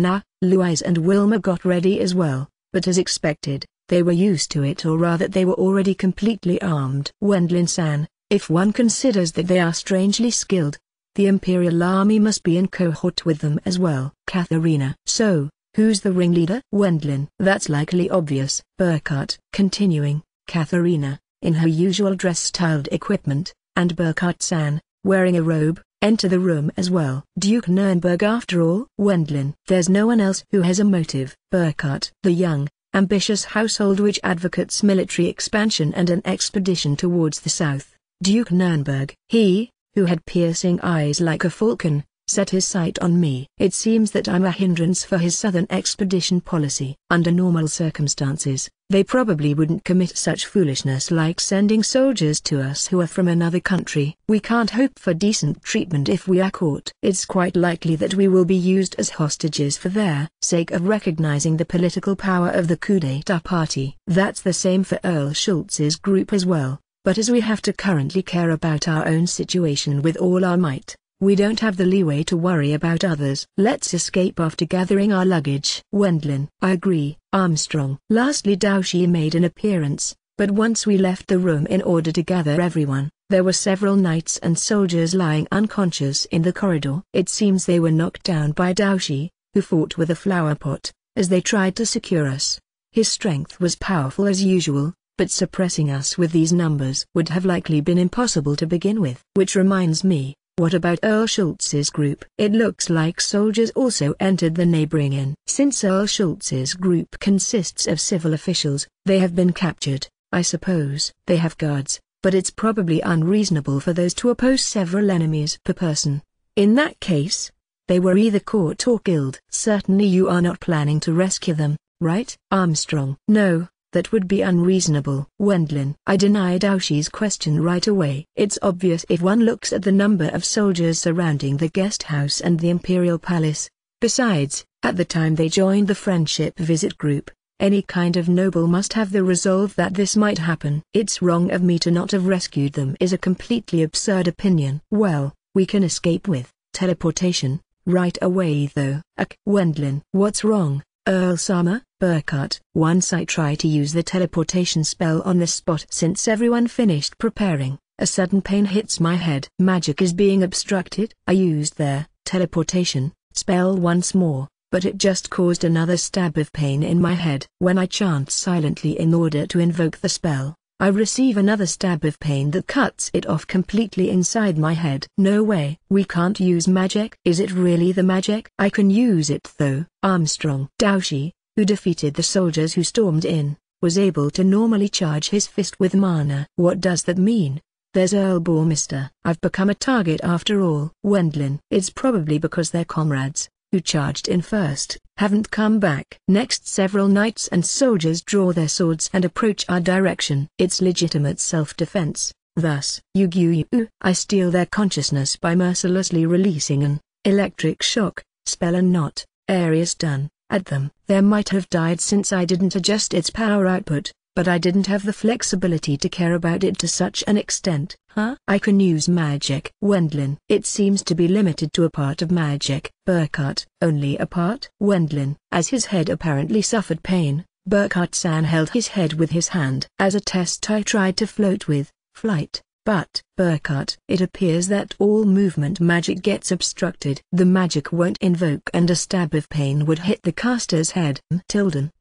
Speaker 1: Blue eyes and Wilma got ready as well, but as expected, they were used to it, or rather they were already completely armed. Wendlin-san, if one considers that they are strangely skilled, the Imperial Army must be in cohort with them as well. Katharina. So, Who's the ringleader? Wendlin. That's likely obvious. Burkhart. Continuing, Katharina, in her usual dress-styled equipment, and Burkhart-san, wearing a robe, enter the room as well. Duke Nurnberg after all? Wendlin. There's no one else who has a motive. Burkhart. The young, ambitious household which advocates military expansion and an expedition towards the south. Duke Nurnberg. He, who had piercing eyes like a falcon, set his sight on me. It seems that I'm a hindrance for his southern expedition policy. Under normal circumstances, they probably wouldn't commit such foolishness like sending soldiers to us who are from another country. We can't hope for decent treatment if we are caught. It's quite likely that we will be used as hostages for their sake of recognizing the political power of the coup d'etat party. That's the same for Earl Schultz's group as well, but as we have to currently care about our own situation with all our might, we don't have the leeway to worry about others. Let's escape after gathering our luggage. Wendlin. I agree. Armstrong. Lastly, Daoshi made an appearance, but once we left the room in order to gather everyone, there were several knights and soldiers lying unconscious in the corridor. It seems they were knocked down by Daoshi, who fought with a flower pot, as they tried to secure us. His strength was powerful as usual, but suppressing us with these numbers would have likely been impossible to begin with. Which reminds me, what about Earl Schultz's group? It looks like soldiers also entered the neighboring inn. Since Earl Schultz's group consists of civil officials, they have been captured. I suppose they have guards, but it's probably unreasonable for those to oppose several enemies per person. In that case, they were either caught or killed. Certainly you are not planning to rescue them, right? Armstrong. No. That would be unreasonable. Wendlin. I denied Daoshi's question right away. It's obvious if one looks at the number of soldiers surrounding the guest house and the Imperial Palace. Besides, at the time they joined the Friendship Visit group, any kind of noble must have the resolve that this might happen. It's wrong of me to not have rescued them is a completely absurd opinion. Well, we can escape with teleportation right away though. Wendlin. What's wrong, Earl-sama? Burkhart. Once I try to use the teleportation spell on the spot. Since everyone finished preparing, a sudden pain hits my head. Magic is being obstructed. I used their teleportation spell once more, but it just caused another stab of pain in my head. When I chant silently in order to invoke the spell, I receive another stab of pain that cuts it off completely inside my head. No way. We can't use magic. Is it really the magic? I can use it though. Armstrong. Daoshi, who defeated the soldiers who stormed in, was able to normally charge his fist with mana. What does that mean? There's Earl Bormister. I've become a target after all. Wendlin. It's probably because their comrades, who charged in first, haven't come back. Next, several knights and soldiers draw their swords and approach our direction. It's legitimate self-defense. Thus, I steal their consciousness by mercilessly releasing an electric shock spell and not area stun at them. There might have died since I didn't adjust its power output, but I didn't have the flexibility to care about it to such an extent. I can use magic. Wendlin. It seems to be limited to a part of magic. Burkhart. Only a part? Wendlin. As his head apparently suffered pain, Burkhart-san held his head with his hand. As a test I tried to float with flight, but Burkhart. It appears that all movement magic gets obstructed. The magic won't invoke and a stab of pain would hit the caster's head.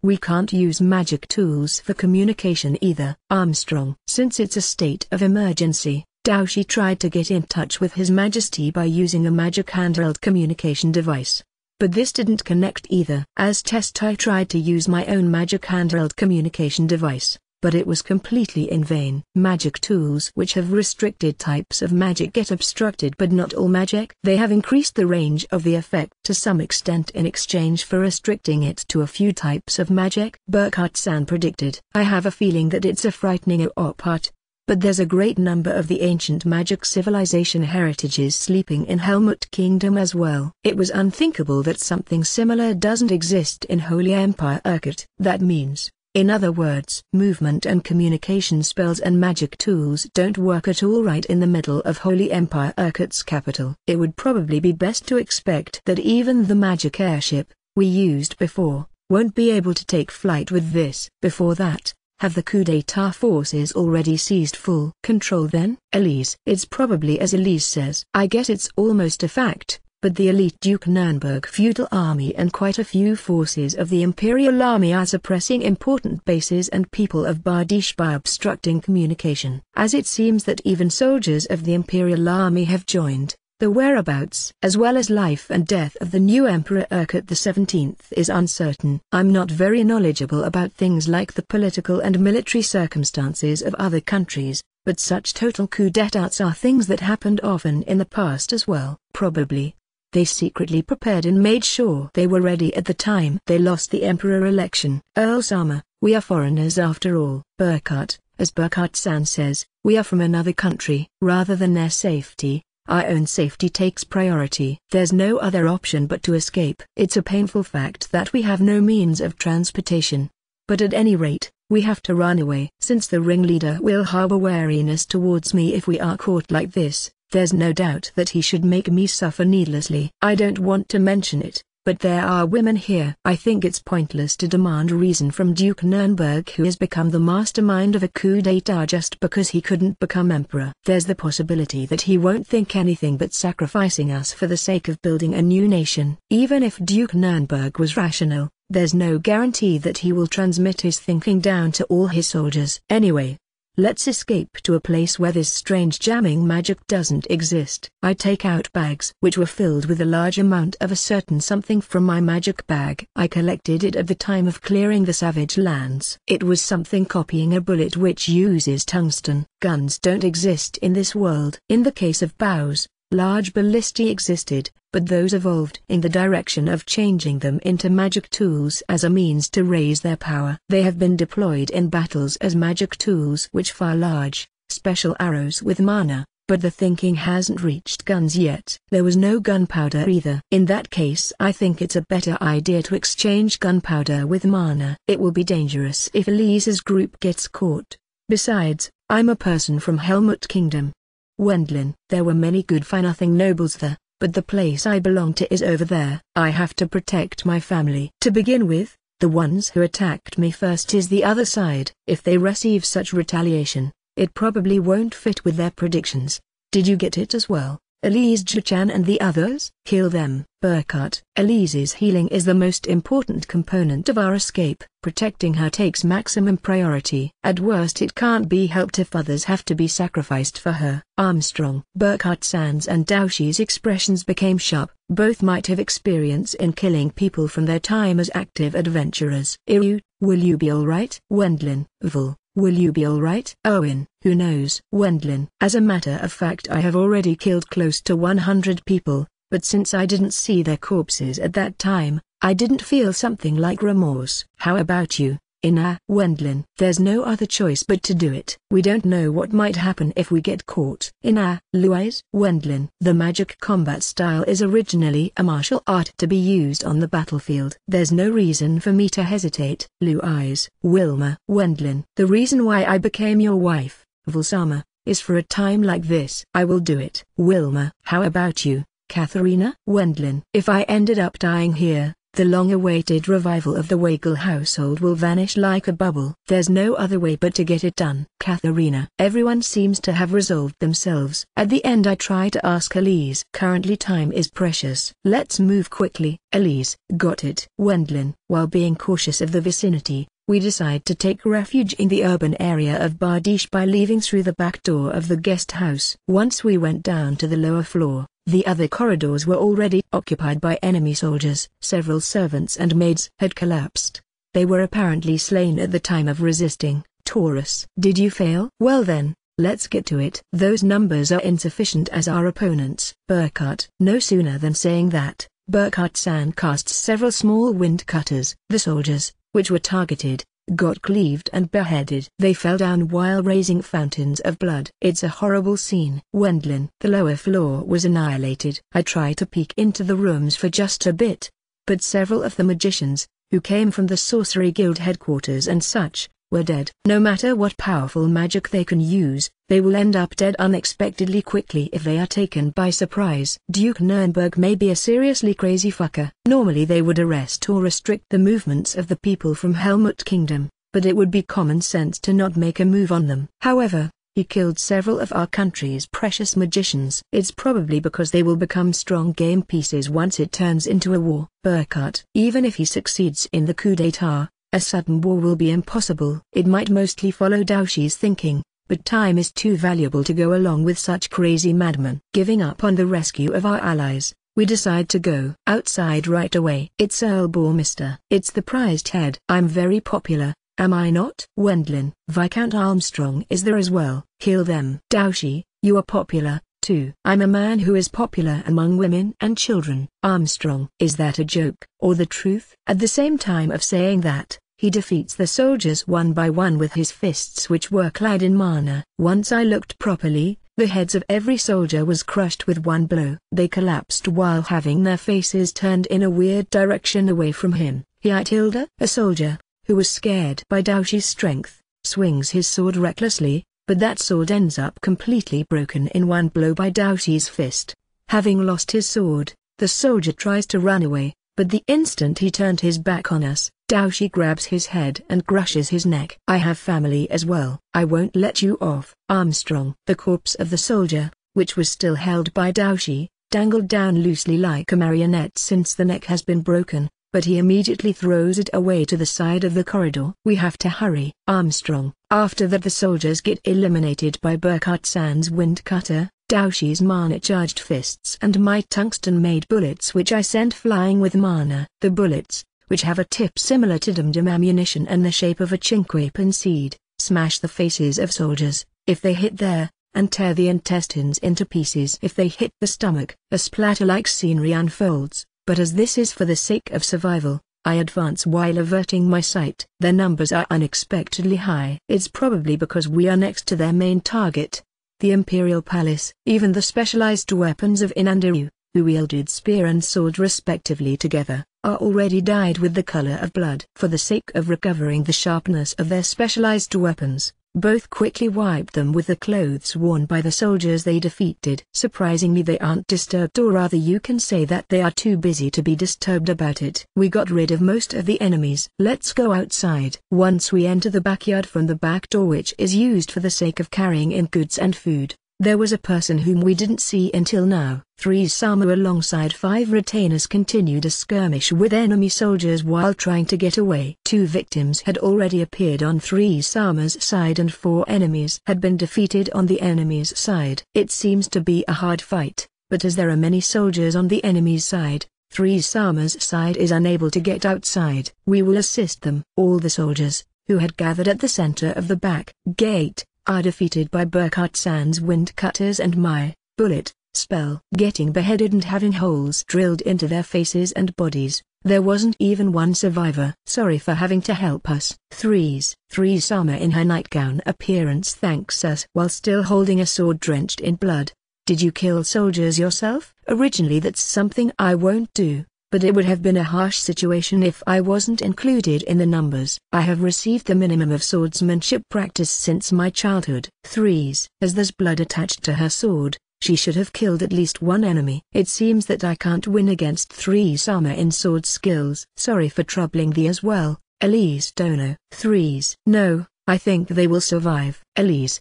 Speaker 1: We can't use magic tools for communication either. Armstrong. Since it's a state of emergency, Daoshi tried to get in touch with His Majesty by using a magic handheld communication device. But this didn't connect either. As test I tried to use my own magic handheld communication device, but it was completely in vain. Magic tools which have restricted types of magic get obstructed, but not all magic. They have increased the range of the effect to some extent in exchange for restricting it to a few types of magic. Burkhart-san predicted. I have a feeling that it's a frightening part, but there's a great number of the ancient magic civilization heritages sleeping in Helmut Kingdom as well. It was unthinkable that something similar doesn't exist in Holy Empire Urquhart. That means, in other words, movement and communication spells and magic tools don't work at all right in the middle of Holy Empire Urquhart's capital. It would probably be best to expect that even the magic airship we used before won't be able to take flight with this. Before that, have the coup d'etat forces already seized full control then? Elise. It's probably as Elise says. I guess it's almost a fact, but the elite Duke Nurnberg feudal army and quite a few forces of the Imperial Army are suppressing important bases and people of Bardish by obstructing communication. As it seems that even soldiers of the Imperial Army have joined, the whereabouts as well as life and death of the new Emperor Urquhart XVII is uncertain. I'm not very knowledgeable about things like the political and military circumstances of other countries, but such total coup d'etats are things that happened often in the past as well. Probably, they secretly prepared and made sure they were ready at the time they lost the emperor election. Earl Sama, we are foreigners after all. Burkhart, as Burkhart-san says, we are from another country. Rather than their safety, our own safety takes priority. There's no other option but to escape. It's a painful fact that we have no means of transportation. But at any rate, we have to run away. Since the ringleader will harbor wariness towards me if we are caught like this, there's no doubt that he should make me suffer needlessly. I don't want to mention it, but there are women here. I think it's pointless to demand reason from Duke Nurnberg, who has become the mastermind of a coup d'état just because he couldn't become emperor. There's the possibility that he won't think anything but sacrificing us for the sake of building a new nation. Even if Duke Nurnberg was rational, there's no guarantee that he will transmit his thinking down to all his soldiers. Anyway, let's escape to a place where this strange jamming magic doesn't exist. I take out bags which were filled with a large amount of a certain something from my magic bag. I collected it at the time of clearing the savage lands. It was something copying a bullet which uses tungsten. Guns don't exist in this world. In the case of bows, large ballistae existed, but those evolved in the direction of changing them into magic tools as a means to raise their power. They have been deployed in battles as magic tools which fire large, special arrows with mana, but the thinking hasn't reached guns yet. There was no gunpowder either. In that case, I think it's a better idea to exchange gunpowder with mana. It will be dangerous if Elise's group gets caught. Besides, I'm a person from Helmut Kingdom. Wendlin. There were many good-for-nothing nobles there, but the place I belong to is over there. I have to protect my family. To begin with, the ones who attacked me first is the other side. If they receive such retaliation, it probably won't fit with their predictions. Did you get it as well? Elise Juchan and the others? Kill them. Burkhart. Elise's healing is the most important component of our escape. Protecting her takes maximum priority. At worst it can't be helped if others have to be sacrificed for her. Armstrong. Burkhart-san's and Daoshi's expressions became sharp. Both might have experience in killing people from their time as active adventurers. Iryu, will you be alright? Wendlin. Vul. Will you be alright? Owen. Who knows? Wendlin. As a matter of fact, I have already killed close to 100 people, but since I didn't see their corpses at that time, I didn't feel something like remorse. How about you, Ina? Wendlin. There's no other choice but to do it. We don't know what might happen if we get caught. Ina. Louise. Wendlin. The magic combat style is originally a martial art to be used on the battlefield. There's no reason for me to hesitate. Louise. Wilma. Wendlin. The reason why I became your wife, Vulsama, is for a time like this. I will do it. Wilma. How about you, Katharina? Wendlin. If I ended up dying here, the long-awaited revival of the Weigel household will vanish like a bubble. There's no other way but to get it done. Katharina. Everyone seems to have resolved themselves. At the end I try to ask Elise. Currently time is precious. Let's move quickly. Elise. Got it. Wendlin. While being cautious of the vicinity, we decide to take refuge in the urban area of Bardish by leaving through the back door of the guest house. Once we went down to the lower floor, the other corridors were already occupied by enemy soldiers. Several servants and maids had collapsed. They were apparently slain at the time of resisting. Taurus. Did you fail? Well then, let's get to it. Those numbers are insufficient as our opponents. Burkhart. No sooner than saying that, Burkhart-san cast several small wind cutters. The soldiers, which were targeted, got cleaved and beheaded. They fell down while raising fountains of blood. It's a horrible scene. Wendlin. The lower floor was annihilated. I tried to peek into the rooms for just a bit, but several of the magicians, who came from the Sorcery Guild headquarters and such, were dead. No matter what powerful magic they can use, they will end up dead unexpectedly quickly if they are taken by surprise. Duke Nurnberg may be a seriously crazy fucker. Normally they would arrest or restrict the movements of the people from Helmut Kingdom, but it would be common sense to not make a move on them. However, He killed several of our country's precious magicians. It's probably because they will become strong game pieces once it turns into a war. Burkhardt. Even if he succeeds in the coup d'etat, a sudden war will be impossible. It might mostly follow Daoshi's thinking, but time is too valuable to go along with such crazy madmen. Giving up on the rescue of our allies, we decide to go outside right away. It's Earl Bourmister. It's the prized head. I'm very popular, am I not? Wendlin. Viscount Armstrong is there as well. Kill them. Daoshi, you are popular, too. I'm a man who is popular among women and children. Armstrong. Is that a joke, or the truth? At the same time of saying that, he defeats the soldiers one by one with his fists which were clad in mana. Once I looked properly, the heads of every soldier was crushed with one blow. They collapsed while having their faces turned in a weird direction away from him. Hilda, a soldier, who was scared by Daoshi's strength, swings his sword recklessly, but that sword ends up completely broken in one blow by Daoshi's fist. Having lost his sword, the soldier tries to run away, but the instant he turned his back on us, Daoshi grabs his head and crushes his neck. I have family as well. I won't let you off. Armstrong. The corpse of the soldier, which was still held by Daoshi, dangled down loosely like a marionette since the neck has been broken, but he immediately throws it away to the side of the corridor. We have to hurry. Armstrong. After that the soldiers get eliminated by Burkhardt's wind cutter, Daoshi's mana-charged fists and my tungsten-made bullets which I sent flying with mana. The bullets, which have a tip similar to dum-dum ammunition and the shape of a chinquapin seed, smash the faces of soldiers, if they hit there, and tear the intestines into pieces if they hit the stomach. A splatter-like scenery unfolds, but as this is for the sake of survival, I advance while averting my sight. Their numbers are unexpectedly high. It's probably because we are next to their main target, the Imperial Palace. Even the specialized weapons of Inandaru, who wielded spear and sword respectively together, are already dyed with the color of blood. For the sake of recovering the sharpness of their specialized weapons, both quickly wiped them with the clothes worn by the soldiers they defeated. Surprisingly they aren't disturbed, or rather you can say that they are too busy to be disturbed about it. We got rid of most of the enemies. Let's go outside. Once we enter the backyard from the back door, which is used for the sake of carrying in goods and food, there was a person whom we didn't see until now. 3 Sama alongside 5 retainers continued a skirmish with enemy soldiers while trying to get away. 2 victims had already appeared on 3 Sama's side and 4 enemies had been defeated on the enemy's side. It seems to be a hard fight, but as there are many soldiers on the enemy's side, 3 Sama's side is unable to get outside. We will assist them. All the soldiers, who had gathered at the center of the back gate, are defeated by Burkhardt's wind cutters and my bullet spell. Getting beheaded and having holes drilled into their faces and bodies, there wasn't even one survivor. Sorry for having to help us. 3 Sama in her nightgown appearance thanks us while still holding a sword drenched in blood. Did you kill soldiers yourself? Originally that's something I won't do, but it would have been a harsh situation if I wasn't included in the numbers. I have received the minimum of swordsmanship practice since my childhood. 3 As there's blood attached to her sword, she should have killed at least one enemy. It seems that I can't win against 3 Sama in sword skills. Sorry for troubling thee as well, Elise Dono. 3 No, I think they will survive. Elise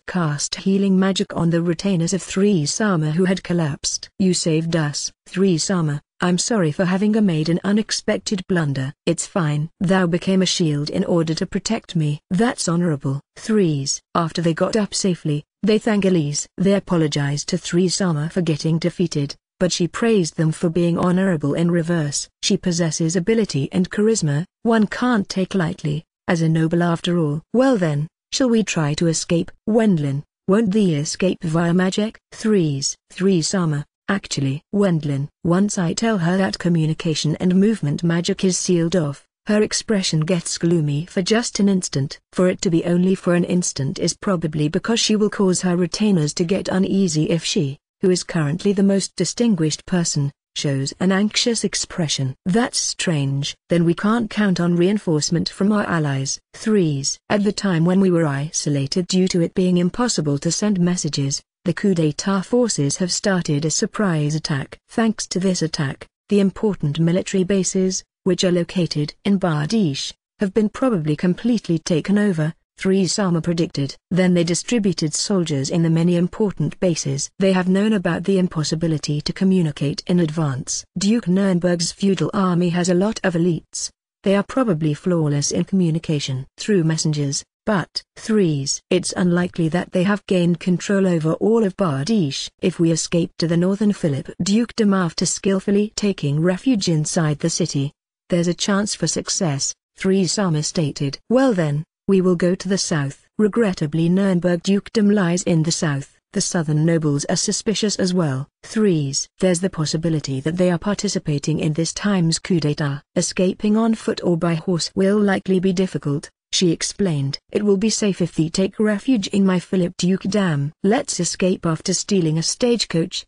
Speaker 1: cast healing magic on the retainers of 3 Sama who had collapsed. You saved us. 3 Sama, I'm sorry for having made an unexpected blunder. It's fine. Thou became a shield in order to protect me. That's honorable. 3 After they got up safely, they thank Elise. They apologized to 3 Sama for getting defeated, but she praised them for being honorable in reverse. She possesses ability and charisma, one can't take lightly, as a noble after all. Well then, shall we try to escape? Wendlin, won't thee escape via magic? 3 Sama. Actually, Wendlin, once I tell her that communication and movement magic is sealed off, her expression gets gloomy for just an instant. For it to be only for an instant is probably because she will cause her retainers to get uneasy if she, who is currently the most distinguished person, shows an anxious expression. That's strange. Then we can't count on reinforcement from our allies. 3 At the time when we were isolated due to it being impossible to send messages, the coup d'etat forces have started a surprise attack. Thanks to this attack, the important military bases, which are located in Bardiche, have been probably completely taken over, Sama predicted. Then they distributed soldiers in the many important bases. They have known about the impossibility to communicate in advance. Duke Nurnberg's feudal army has a lot of elites. They are probably flawless in communication through messengers, but it's unlikely that they have gained control over all of Bardiche. If we escape to the northern Philip Dukedom after skillfully taking refuge inside the city, there's a chance for success, Sama stated. Well then, we will go to the south. Regrettably Nurnberg Dukedom lies in the south. The southern nobles are suspicious as well. There's the possibility that they are participating in this time's coup d'état. Escaping on foot or by horse will likely be difficult, she explained. It will be safe if they take refuge in my Philip Dukedom. Let's escape after stealing a stagecoach.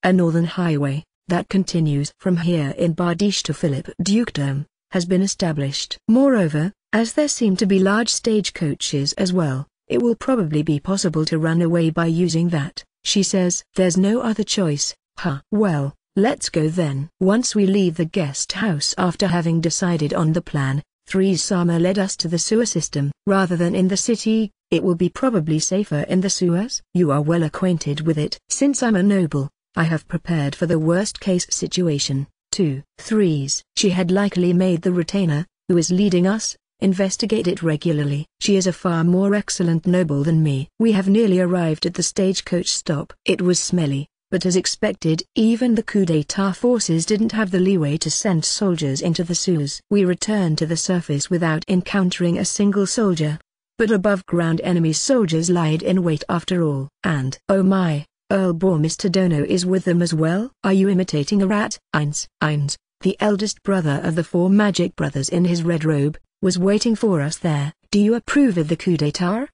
Speaker 1: A northern highway, that continues from here in Bardiche to Philip Dukedom, has been established. Moreover, as there seem to be large stagecoaches as well, it will probably be possible to run away by using that. She says there's no other choice. Well, let's go then. Once we leave the guest house after having decided on the plan, Sama led us to the sewer system. Rather than in the city, it will be probably safer in the sewers. You are well acquainted with it. Since I'm a noble, I have prepared for the worst case situation. She had likely made the retainer, who is leading us, investigate it regularly. She is a far more excellent noble than me. We have nearly arrived at the stagecoach stop. It was smelly, but as expected, even the coup d'état forces didn't have the leeway to send soldiers into the sewers. We returned to the surface without encountering a single soldier. But above ground enemy soldiers lied in wait after all. And oh my, Earl Boar Mr. Dono is with them as well. Are you imitating a rat? Eins, the eldest brother of the 4 magic brothers in his red robe, was waiting for us there. Do you approve of the coup d'état?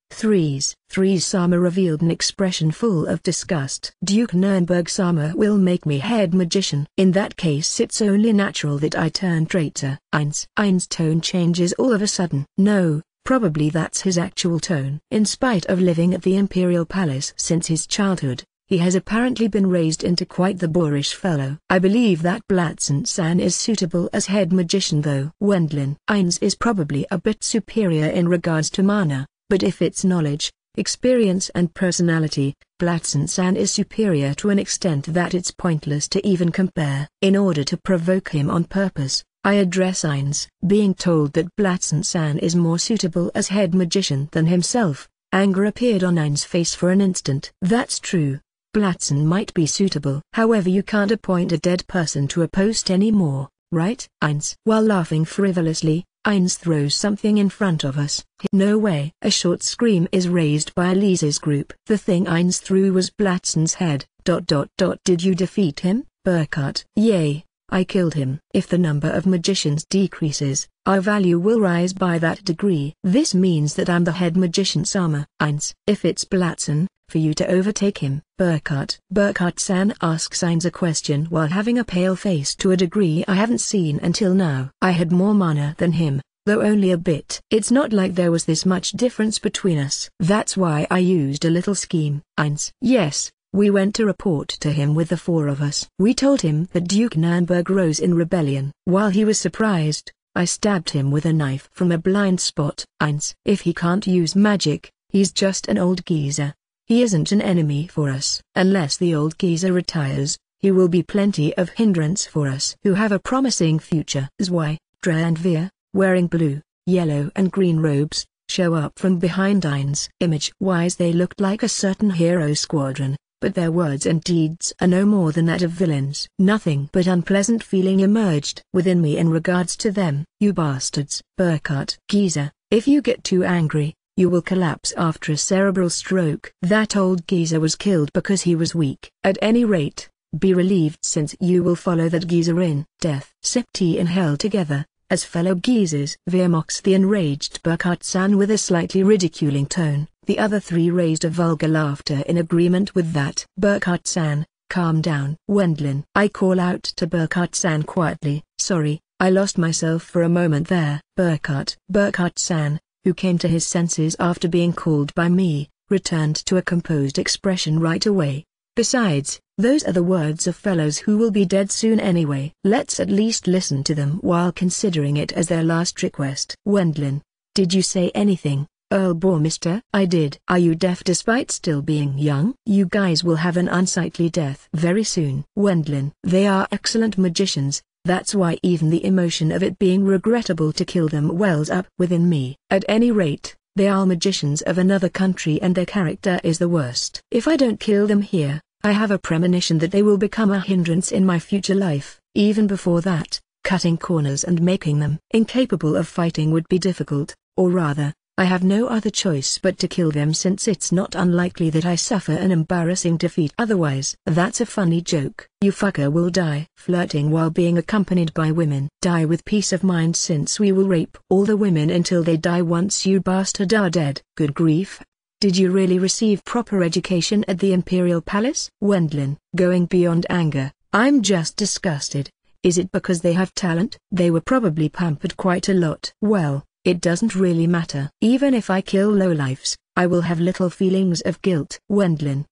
Speaker 1: Sama revealed an expression full of disgust. Duke Nurnberg Sama will make me head magician. In that case it's only natural that I turn traitor. Ein's tone changes all of a sudden. No, probably that's his actual tone. In spite of living at the Imperial Palace since his childhood, he has apparently been raised into quite the boorish fellow. I believe that Blatzen-san is suitable as head magician though. Wendlin. Eins is probably a bit superior in regards to mana, but if it's knowledge, experience and personality, Blatzen-san is superior to an extent that it's pointless to even compare. In order to provoke him on purpose, I address Eins. Being told that Blatzen-san is more suitable as head magician than himself, anger appeared on Eins's face for an instant. That's true. Blatzen might be suitable. However, you can't appoint a dead person to a post anymore, right? Eins. While laughing frivolously, Eins throws something in front of us. No way. A short scream is raised by Elise's group. The thing Eins threw was Blatzen's head. Did you defeat him, Burkhart? Yay, I killed him. If the number of magicians decreases, our value will rise by that degree. This means that I'm the head magician Sama. Eins. If it's Blatzen, for you to overtake him. Burkhart-san asks Eins a question while having a pale face to a degree I haven't seen until now. I had more mana than him, though only a bit. It's not like there was this much difference between us. That's why I used a little scheme. Eins. Yes, we went to report to him with the 4 of us. We told him that Duke Nurnberg rose in rebellion. While he was surprised, I stabbed him with a knife from a blind spot. Eins. If he can't use magic, he's just an old geezer. He isn't an enemy for us. Unless the old geezer retires, he will be plenty of hindrance for us who have a promising future. Zwei, Dre and Veer, wearing blue, yellow and green robes, show up from behind Eins. Image-wise they looked like a certain hero squadron, but their words and deeds are no more than that of villains. Nothing but unpleasant feeling emerged within me in regards to them. You bastards. Burkhart. Geezer, if you get too angry, you will collapse after a cerebral stroke. That old geezer was killed because he was weak. At any rate, be relieved since you will follow that geezer in death. Sip tea in hell together, as fellow geezers. Veer mocks the enraged Burkhart-san with a slightly ridiculing tone. The other 3 raised a vulgar laughter in agreement with that. Burkhart-san, calm down. Wendlin. I call out to Burkhart-san quietly. Sorry, I lost myself for a moment there. Burkhart-san, who came to his senses after being called by me, returned to a composed expression right away. Besides, those are the words of fellows who will be dead soon anyway. Let's at least listen to them while considering it as their last request. Wendlin, did you say anything? Mister, I did. Are you deaf despite still being young? You guys will have an unsightly death very soon. Wendlin, they are excellent magicians. That's why even the emotion of it being regrettable to kill them wells up within me. At any rate, they are magicians of another country and their character is the worst. If I don't kill them here, I have a premonition that they will become a hindrance in my future life. Even before that, cutting corners and making them incapable of fighting would be difficult, or rather, I have no other choice but to kill them since it's not unlikely that I suffer an embarrassing defeat otherwise. That's a funny joke. You fucker will die flirting while being accompanied by women. Die with peace of mind since we will rape all the women until they die once you bastard are dead. Good grief. Did you really receive proper education at the Imperial Palace? Wendlin, going beyond anger, I'm just disgusted. Is it because they have talent? They were probably pampered quite a lot. Well, it doesn't really matter. Even if I kill lowlifes, I will have little feelings of guilt. Wendlin,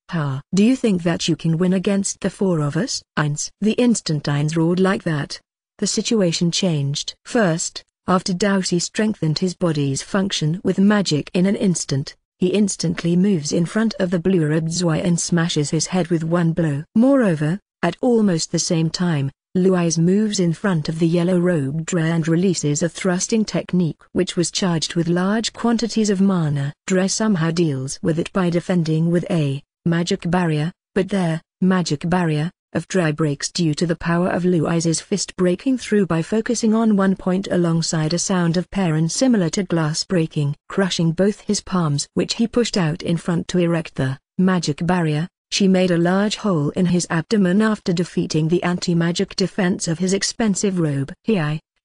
Speaker 1: do you think that you can win against the four of us? Eins. The instant Eins roared like that, the situation changed. First, after Daoshi strengthened his body's function with magic in an instant, he instantly moves in front of the blue-robed Zwei and smashes his head with one blow. Moreover, at almost the same time, Luiz moves in front of the yellow-robed Dre and releases a thrusting technique which was charged with large quantities of mana. Dre somehow deals with it by defending with a magic barrier, but their magic barrier of Dre breaks due to the power of Luiz's fist breaking through by focusing on one point alongside a sound of parin similar to glass breaking, crushing both his palms which he pushed out in front to erect the magic barrier. She made a large hole in his abdomen after defeating the anti-magic defense of his expensive robe.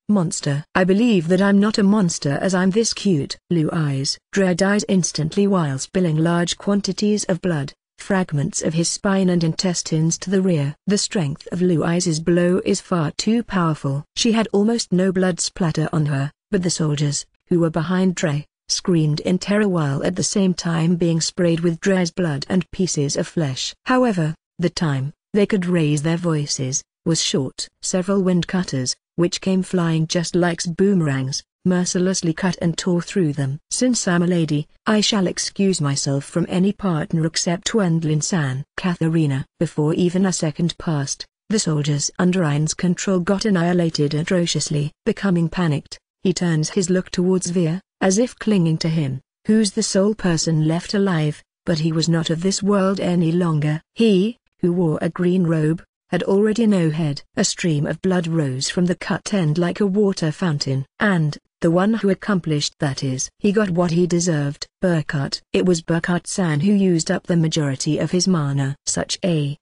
Speaker 1: Monster. I believe that I'm not a monster as I'm this cute. Luiz. Dre dies instantly while spilling large quantities of blood, fragments of his spine and intestines to the rear. The strength of Luiz's blow is far too powerful. She had almost no blood splatter on her, but the soldiers, who were behind Dre, screamed in terror while at the same time being sprayed with Dre's blood and pieces of flesh. However, the time they could raise their voices was short. Several wind cutters, which came flying just like boomerangs, mercilessly cut and tore through them. Since I'm a lady, I shall excuse myself from any partner except Wendlin-san. Katharina. Before even a second passed, the soldiers under Ein's control got annihilated atrociously. Becoming panicked, he turns his look towards Veer, as if clinging to him, who's the sole person left alive, but he was not of this world any longer. He, who wore a green robe, had already no head. A stream of blood rose from the cut end like a water fountain. And, the one who accomplished that is, he got what he deserved. Burkhardt. It was Burkhardt-san who used up the majority of his mana.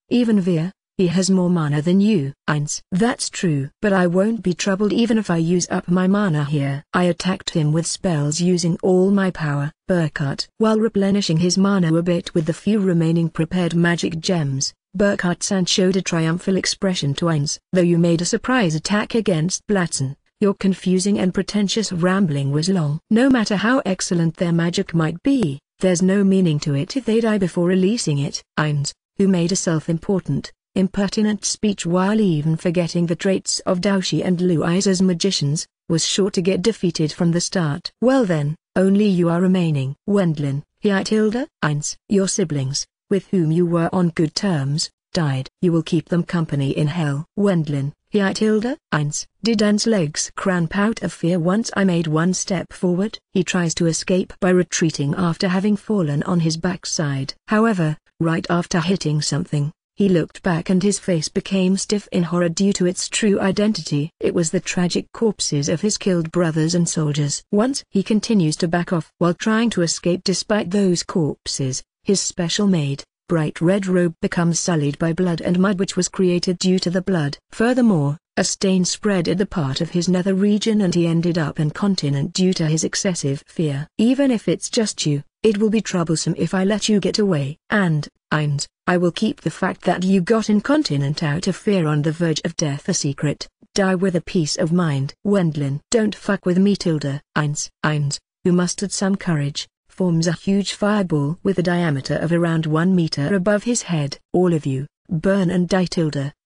Speaker 1: Even Veer, he has more mana than you. Eins. That's true. But I won't be troubled even if I use up my mana here. I attacked him with spells using all my power. Burkhardt. While replenishing his mana a bit with the few remaining prepared magic gems, Burkhardt-san showed a triumphal expression to Eins. Though you made a surprise attack against Blatzen, your confusing and pretentious rambling was long. No matter how excellent their magic might be, there's no meaning to it if they die before releasing it. Eins, who made a self-important, impertinent speech while even forgetting the traits of Daoshi and Luiz as magicians, was sure to get defeated from the start. Well then, only you are remaining. Wendlin. Eins. Your siblings, with whom you were on good terms, died. You will keep them company in hell. Wendlin. Eins. Did Ein's legs cramp out of fear once I made one step forward? He tries to escape by retreating after having fallen on his backside. However, right after hitting something, he looked back and his face became stiff in horror due to its true identity. It was the tragic corpses of his killed brothers and soldiers. Once he continues to back off while trying to escape despite those corpses, his special made, bright red robe becomes sullied by blood and mud which was created due to the blood. Furthermore, a stain spread at the part of his nether region and he ended up incontinent due to his excessive fear. Even if it's just you, it will be troublesome if I let you get away. And, Eins, I will keep the fact that you got incontinent out of fear on the verge of death a secret. Die with a peace of mind. Wendlin. Don't fuck with me. Eins, who mustered some courage, forms a huge fireball with a diameter of around 1 meter above his head. All of you, burn and die.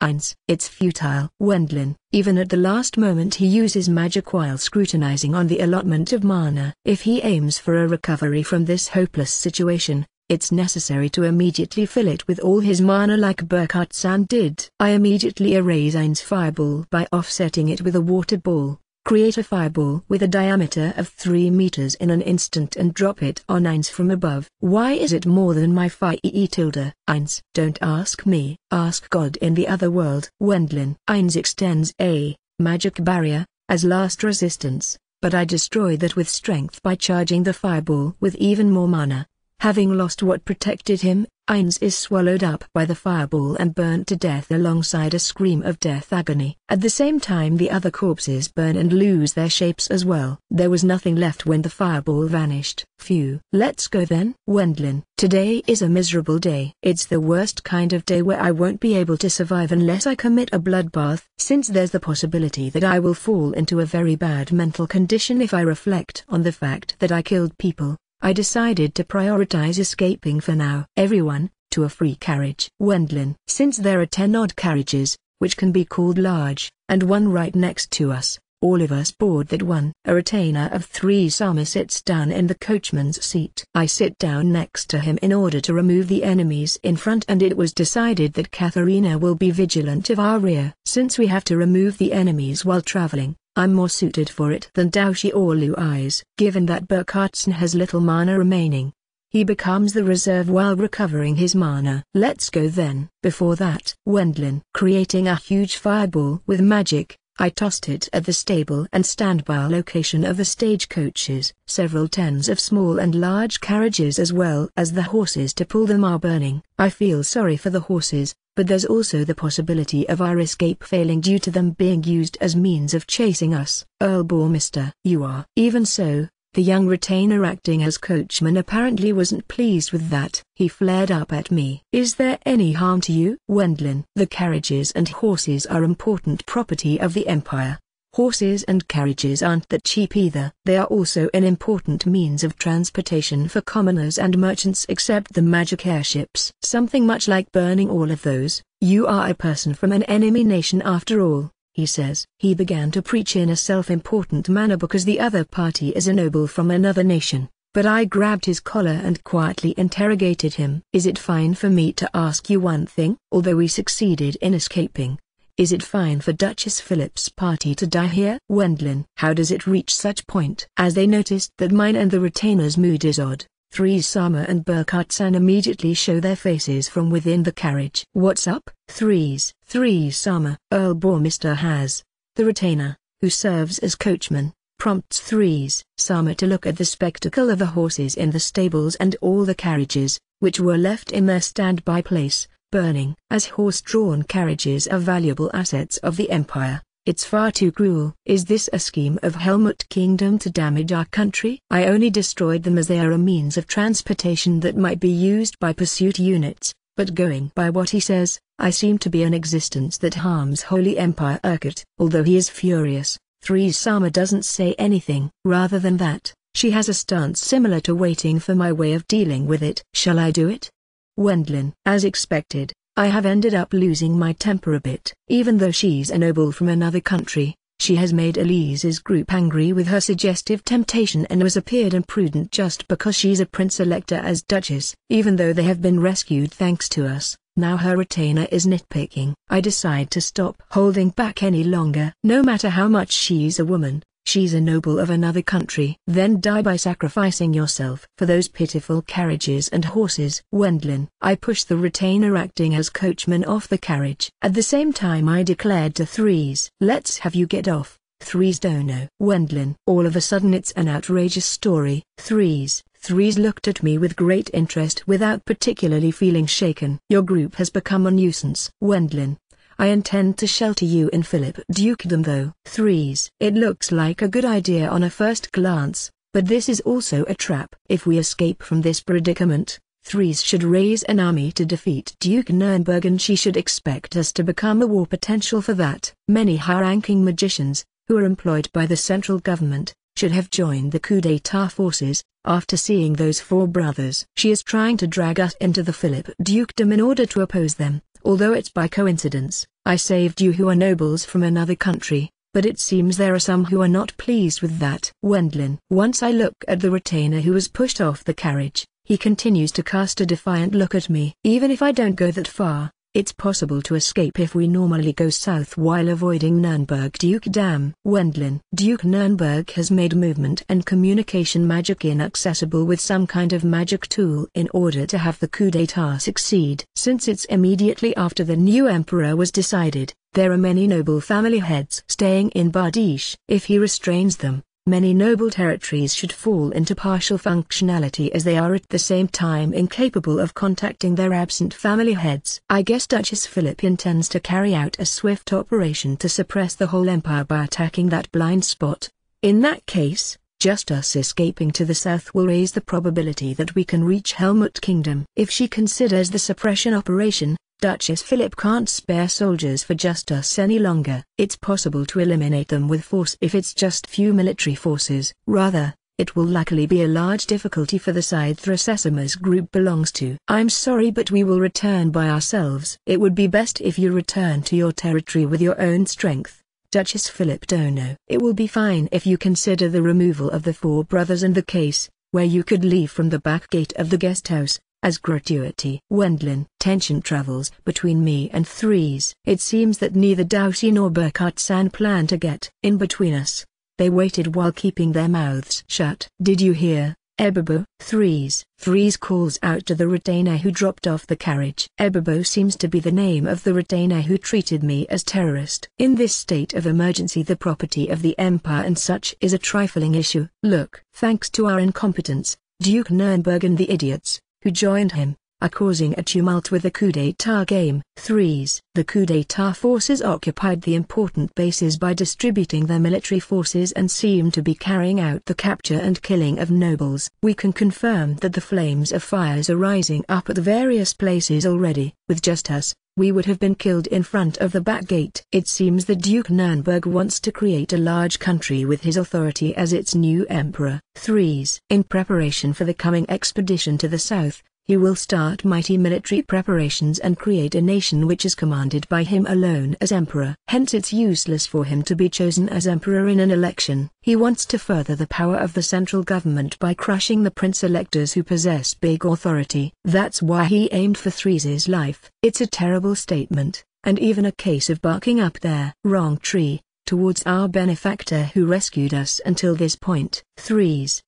Speaker 1: Eins. It's futile. Wendlin. Even at the last moment he uses magic while scrutinizing on the allotment of mana. If he aims for a recovery from this hopeless situation, it's necessary to immediately fill it with all his mana like Burkhardt-san did. I immediately erase Ein's fireball by offsetting it with a water ball. Create a fireball with a diameter of 3 meters in an instant and drop it on Eins from above. Why is it more than my fire? Eins. Don't ask me, ask God in the other world. Wendlin. Eins extends a magic barrier as last resistance, but I destroy that with strength by charging the fireball with even more mana. Having lost what protected him, Eins is swallowed up by the fireball and burnt to death alongside a scream of death agony. At the same time the other corpses burn and lose their shapes as well. There was nothing left when the fireball vanished. Phew. Let's go then. Wendlin. Today is a miserable day. It's the worst kind of day where I won't be able to survive unless I commit a bloodbath. Since there's the possibility that I will fall into a very bad mental condition if I reflect on the fact that I killed people, I decided to prioritize escaping for now. Everyone, to a free carriage. Wendlin. Since there are 10 odd carriages, which can be called large, and one right next to us, all of us board that one. A retainer of 3 Sama sits down in the coachman's seat. I sit down next to him in order to remove the enemies in front, and it was decided that Katharina will be vigilant of our rear. Since we have to remove the enemies while traveling, I'm more suited for it than Daoshi or Lu Eyes. Given that Burkhardt-san has little mana remaining, he becomes the reserve while recovering his mana. Let's go then. Before that, Wendlin. Creating a huge fireball with magic, I tossed it at the stable and standby location of the stagecoaches. Several tens of small and large carriages as well as the horses to pull them are burning. I feel sorry for the horses, but there's also the possibility of our escape failing due to them being used as means of chasing us. Earl Bormister. You are. Even so, the young retainer acting as coachman apparently wasn't pleased with that. He flared up at me. Is there any harm to you? Wendlin. The carriages and horses are important property of the Empire. Horses and carriages aren't that cheap either. They are also an important means of transportation for commoners and merchants, except the magic airships. Something much like burning all of those. You are a person from an enemy nation after all, he says. He began to preach in a self-important manner because the other party is a noble from another nation, but I grabbed his collar and quietly interrogated him. Is it fine for me to ask you one thing? Although we succeeded in escaping, is it fine for Duchess Philip's party to die here? Wendlin. How does it reach such point? As they noticed that mine and the retainer's mood is odd, 3 Sama and Burkhardt-san immediately show their faces from within the carriage. What's up? 3 Sama. Earl Bormister has. The retainer, who serves as coachman, prompts 3 Sama to look at the spectacle of the horses in the stables and all the carriages, which were left in their standby place, burning. As horse-drawn carriages are valuable assets of the Empire, it's far too cruel. Is this a scheme of Helmut Kingdom to damage our country? I only destroyed them as they are a means of transportation that might be used by pursuit units, but going by what he says, I seem to be an existence that harms Holy Empire Urquhart. Although he is furious, 3 Sama doesn't say anything. Rather than that, she has a stance similar to waiting for my way of dealing with it. Shall I do it? Wendlin. As expected, I have ended up losing my temper a bit. Even though she's a noble from another country, she has made Elise's group angry with her suggestive temptation and was appeared imprudent just because she's a prince-elector as Duchess. Even though they have been rescued thanks to us, now her retainer is nitpicking. I decide to stop holding back any longer. No matter how much she's a woman, she's a noble of another country. Then die by sacrificing yourself for those pitiful carriages and horses. Wendlin. I pushed the retainer acting as coachman off the carriage. At the same time I declared to 3 let's have you get off. 3 don't know. Wendlin. All of a sudden it's an outrageous story. 3 looked at me with great interest without particularly feeling shaken. Your group has become a nuisance. Wendlin. I intend to shelter you in Philip Dukedom though. 3 It looks like a good idea on a first glance, but this is also a trap. If we escape from this predicament, 3 should raise an army to defeat Duke Nurnberg, and she should expect us to become a war potential for that. Many high-ranking magicians, who are employed by the central government, should have joined the coup d'etat forces. After seeing those 4 brothers, she is trying to drag us into the Philip Dukedom in order to oppose them. Although it's by coincidence, I saved you who are nobles from another country, but it seems there are some who are not pleased with that. Wendlin. Once I look at the retainer who was pushed off the carriage, he continues to cast a defiant look at me. Even if I don't go that far, it's possible to escape if we normally go south while avoiding Nürnberg. Duke Dam. Wendlin. Duke Nürnberg has made movement and communication magic inaccessible with some kind of magic tool in order to have the coup d'etat succeed. Since it's immediately after the new emperor was decided, there are many noble family heads staying in Bardiche. If he restrains them, many noble territories should fall into partial functionality as they are at the same time incapable of contacting their absent family heads. I guess Duchess Philip intends to carry out a swift operation to suppress the whole empire by attacking that blind spot. In that case, just us escaping to the south will raise the probability that we can reach Helmut Kingdom. If she considers the suppression operation, Duchess Philip can't spare soldiers for just us any longer. It's possible to eliminate them with force if it's just few military forces. Rather, it will likely be a large difficulty for the side Thrasesima's group belongs to. I'm sorry, but we will return by ourselves. It would be best if you return to your territory with your own strength. Duchess Philip Dono. It will be fine if you consider the removal of the four brothers and the case, where you could leave from the back gate of the guest house, as gratuity. Wendlin. Tension travels between me and Threes. It seems that neither Doucy nor Burkhart-san plan to get in between us. They waited while keeping their mouths shut. Did you hear, Ebebo? Threes. Threes calls out to the retainer who dropped off the carriage. Ebebo seems to be the name of the retainer who treated me as terrorist. In this state of emergency, the property of the empire and such is a trifling issue. Look, thanks to our incompetence, Duke Nürnberg and the idiots who joined him are causing a tumult with the coup d'etat game. Threes. The coup d'etat forces occupied the important bases by distributing their military forces and seem to be carrying out the capture and killing of nobles. We can confirm that the flames of fires are rising up at the various places already. With just us, we would have been killed in front of the back gate. It seems that Duke Nürnberg wants to create a large country with his authority as its new emperor. Threes. In preparation for the coming expedition to the south, he will start mighty military preparations and create a nation which is commanded by him alone as emperor. Hence it's useless for him to be chosen as emperor in an election. He wants to further the power of the central government by crushing the prince-electors who possess big authority. That's why he aimed for Threes' life. It's a terrible statement, and even a case of barking up their wrong tree towards our benefactor who rescued us until this point. Threes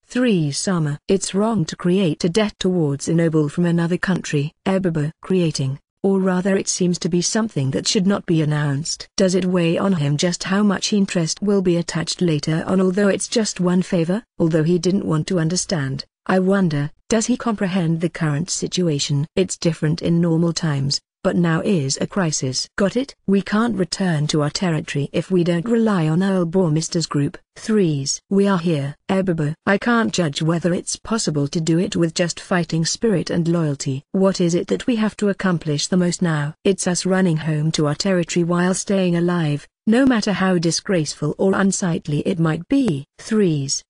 Speaker 1: Sama. It's wrong to create a debt towards a noble from another country. Ebebo. Creating, or rather it seems to be something that should not be announced. Does it weigh on him just how much interest will be attached later on, although it's just one favor? Although he didn't want to understand, I wonder, does he comprehend the current situation? It's different in normal times, but now is a crisis. Got it? We can't return to our territory if we don't rely on Earl Bormister's group. Threes. We are here. Ebebo. I can't judge whether it's possible to do it with just fighting spirit and loyalty. What is it that we have to accomplish the most now? It's us running home to our territory while staying alive, no matter how disgraceful or unsightly it might be. Threes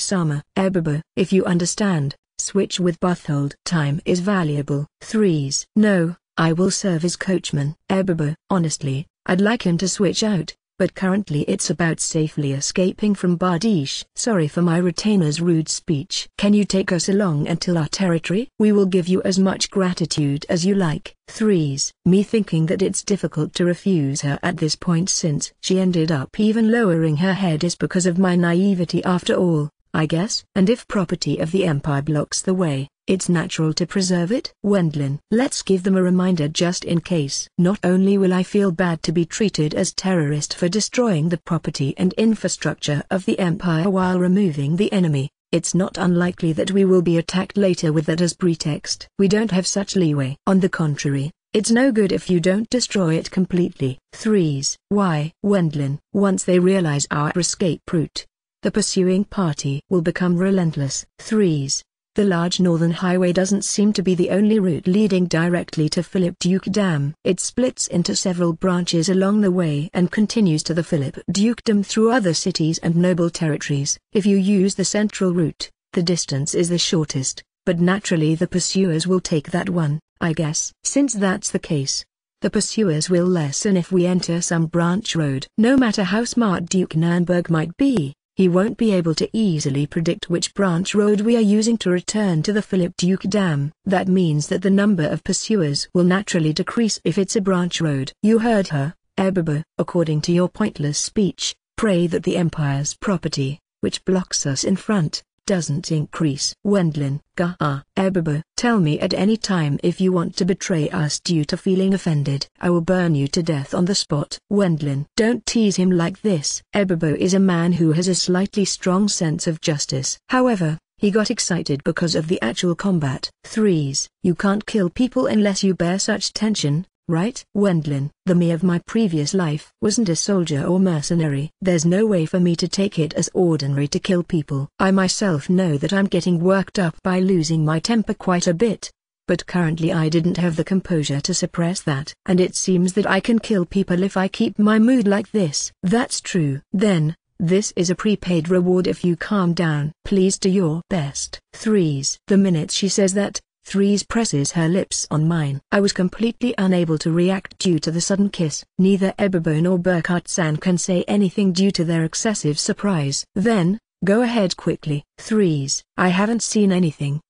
Speaker 1: Sama. Ebebo. If you understand, switch with Buthold. Time is valuable. Threes. No, I will serve as coachman. Ebebo. Honestly, I'd like him to switch out, but currently it's about safely escaping from Bardiche. Sorry for my retainer's rude speech. Can you take us along until our territory? We will give you as much gratitude as you like. Threes. Me thinking that it's difficult to refuse her at this point since she ended up even lowering her head is because of my naivety after all, I guess. And if property of the empire blocks the way, it's natural to preserve it. Wendlin. Let's give them a reminder just in case. Not only will I feel bad to be treated as terrorist for destroying the property and infrastructure of the empire while removing the enemy, it's not unlikely that we will be attacked later with that as pretext. We don't have such leeway. On the contrary, it's no good if you don't destroy it completely. Threes. Why? Wendlin. Once they realize our escape route, the pursuing party will become relentless. Threes. The large northern highway doesn't seem to be the only route leading directly to Philip Dukedom. It splits into several branches along the way and continues to the Philip Dukedom through other cities and noble territories. If you use the central route, the distance is the shortest, but naturally the pursuers will take that one, I guess. Since that's the case, The pursuers will lessen if we enter some branch road. No matter how smart Duke Nurnberg might be, he won't be able to easily predict which branch road we are using to return to the Philip Duke Dam. That means that the number of pursuers will naturally decrease if it's a branch road. You heard her, Ebebo. According to your pointless speech, pray that the Empire's property, which blocks us in front, doesn't increase. Wendlin. Ebebo. Tell me at any time if you want to betray us due to feeling offended. I will burn you to death on the spot. Wendlin. Don't tease him like this. Ebebo is a man who has a slightly strong sense of justice. However, he got excited because of the actual combat. Threes. You can't kill people unless you bear such tension, right? Wendlin. The me of my previous life wasn't a soldier or mercenary. There's no way for me to take it as ordinary to kill people. I myself know that I'm getting worked up by losing my temper quite a bit, but currently I didn't have the composure to suppress that. And it seems that I can kill people if I keep my mood like this. That's true. Then, this is a prepaid reward if you calm down. Please do your best. Threes. The minute she says that, Threes presses her lips on mine. I was completely unable to react due to the sudden kiss. Neither Ebebo nor Burkhardt-san can say anything due to their excessive surprise. Then, go ahead quickly. Threes. I haven't seen anything.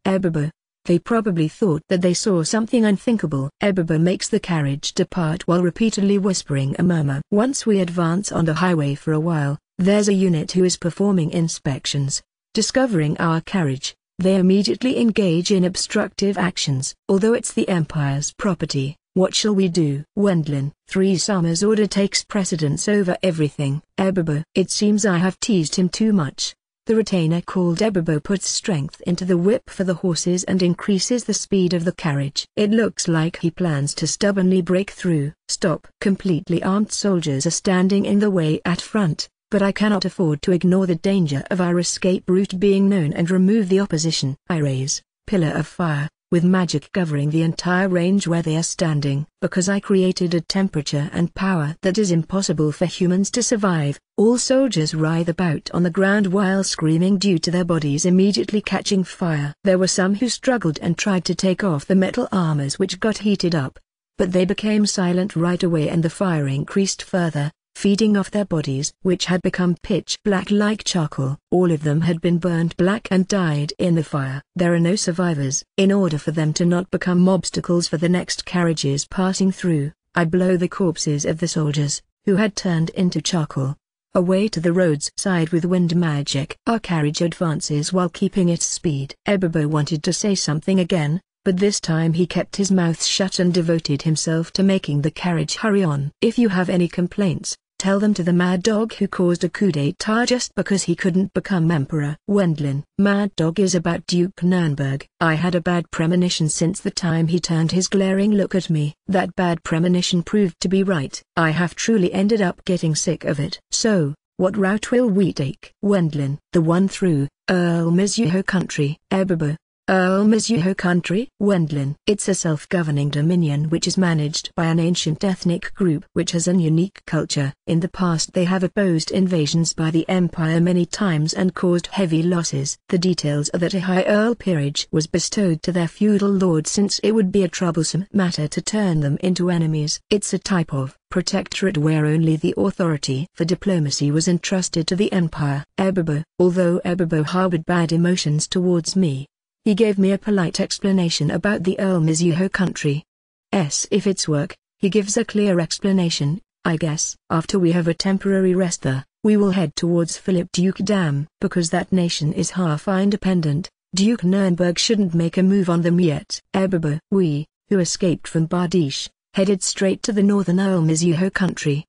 Speaker 1: Ebebo. They probably thought that they saw something unthinkable. Ebebo makes the carriage depart while repeatedly whispering a murmur. Once we advance on the highway for a while, there's a unit who is performing inspections. Discovering our carriage, they immediately engage in obstructive actions. Although it's the Empire's property, what shall we do? Wendlin. Three-Sama's order takes precedence over everything. Ebebo. It seems I have teased him too much. The retainer called Ebebo puts strength into the whip for the horses and increases the speed of the carriage. It looks like he plans to stubbornly break through. Stop. Completely armed soldiers are standing in the way at front, but I cannot afford to ignore the danger of our escape route being known and remove the opposition. I raise Pillar of Fire, with magic covering the entire range where they are standing. Because I created a temperature and power that is impossible for humans to survive, all soldiers writhe about on the ground while screaming due to their bodies immediately catching fire. There were some who struggled and tried to take off the metal armors which got heated up, but they became silent right away and the fire increased further, feeding off their bodies which had become pitch black like charcoal. All of them had been burned black and died in the fire. There are no survivors. In order for them to not become obstacles for the next carriages passing through, I blow the corpses of the soldiers, who had turned into charcoal, away to the road's side with wind magic. Our carriage advances while keeping its speed. Ebebo wanted to say something again, but this time he kept his mouth shut and devoted himself to making the carriage hurry on. If you have any complaints, tell them to the mad dog who caused a coup d'etat just because he couldn't become emperor. Wendlin. Mad dog is about Duke Nurnberg. I had a bad premonition since the time he turned his glaring look at me. That bad premonition proved to be right. I have truly ended up getting sick of it. So, what route will we take? Wendlin. The one through Earl Mizuho country. Ebebo. Earl Mizuho country? Wendlin. It's a self-governing dominion which is managed by an ancient ethnic group which has an unique culture. In the past they have opposed invasions by the Empire many times and caused heavy losses. The details are that a high Earl peerage was bestowed to their feudal lord since it would be a troublesome matter to turn them into enemies. It's a type of protectorate where only the authority for diplomacy was entrusted to the Empire. Ebebo. Although Ebebo harbored bad emotions towards me, he gave me a polite explanation about the Earl Mizuho country. If it's work, he gives a clear explanation, I guess. After we have a temporary rest there, we will head towards Philip Duke Dam. Because that nation is half independent, Duke Nurnberg shouldn't make a move on them yet. Ebebo. We, who escaped from Bardiche, headed straight to the northern Earl Mizuho country.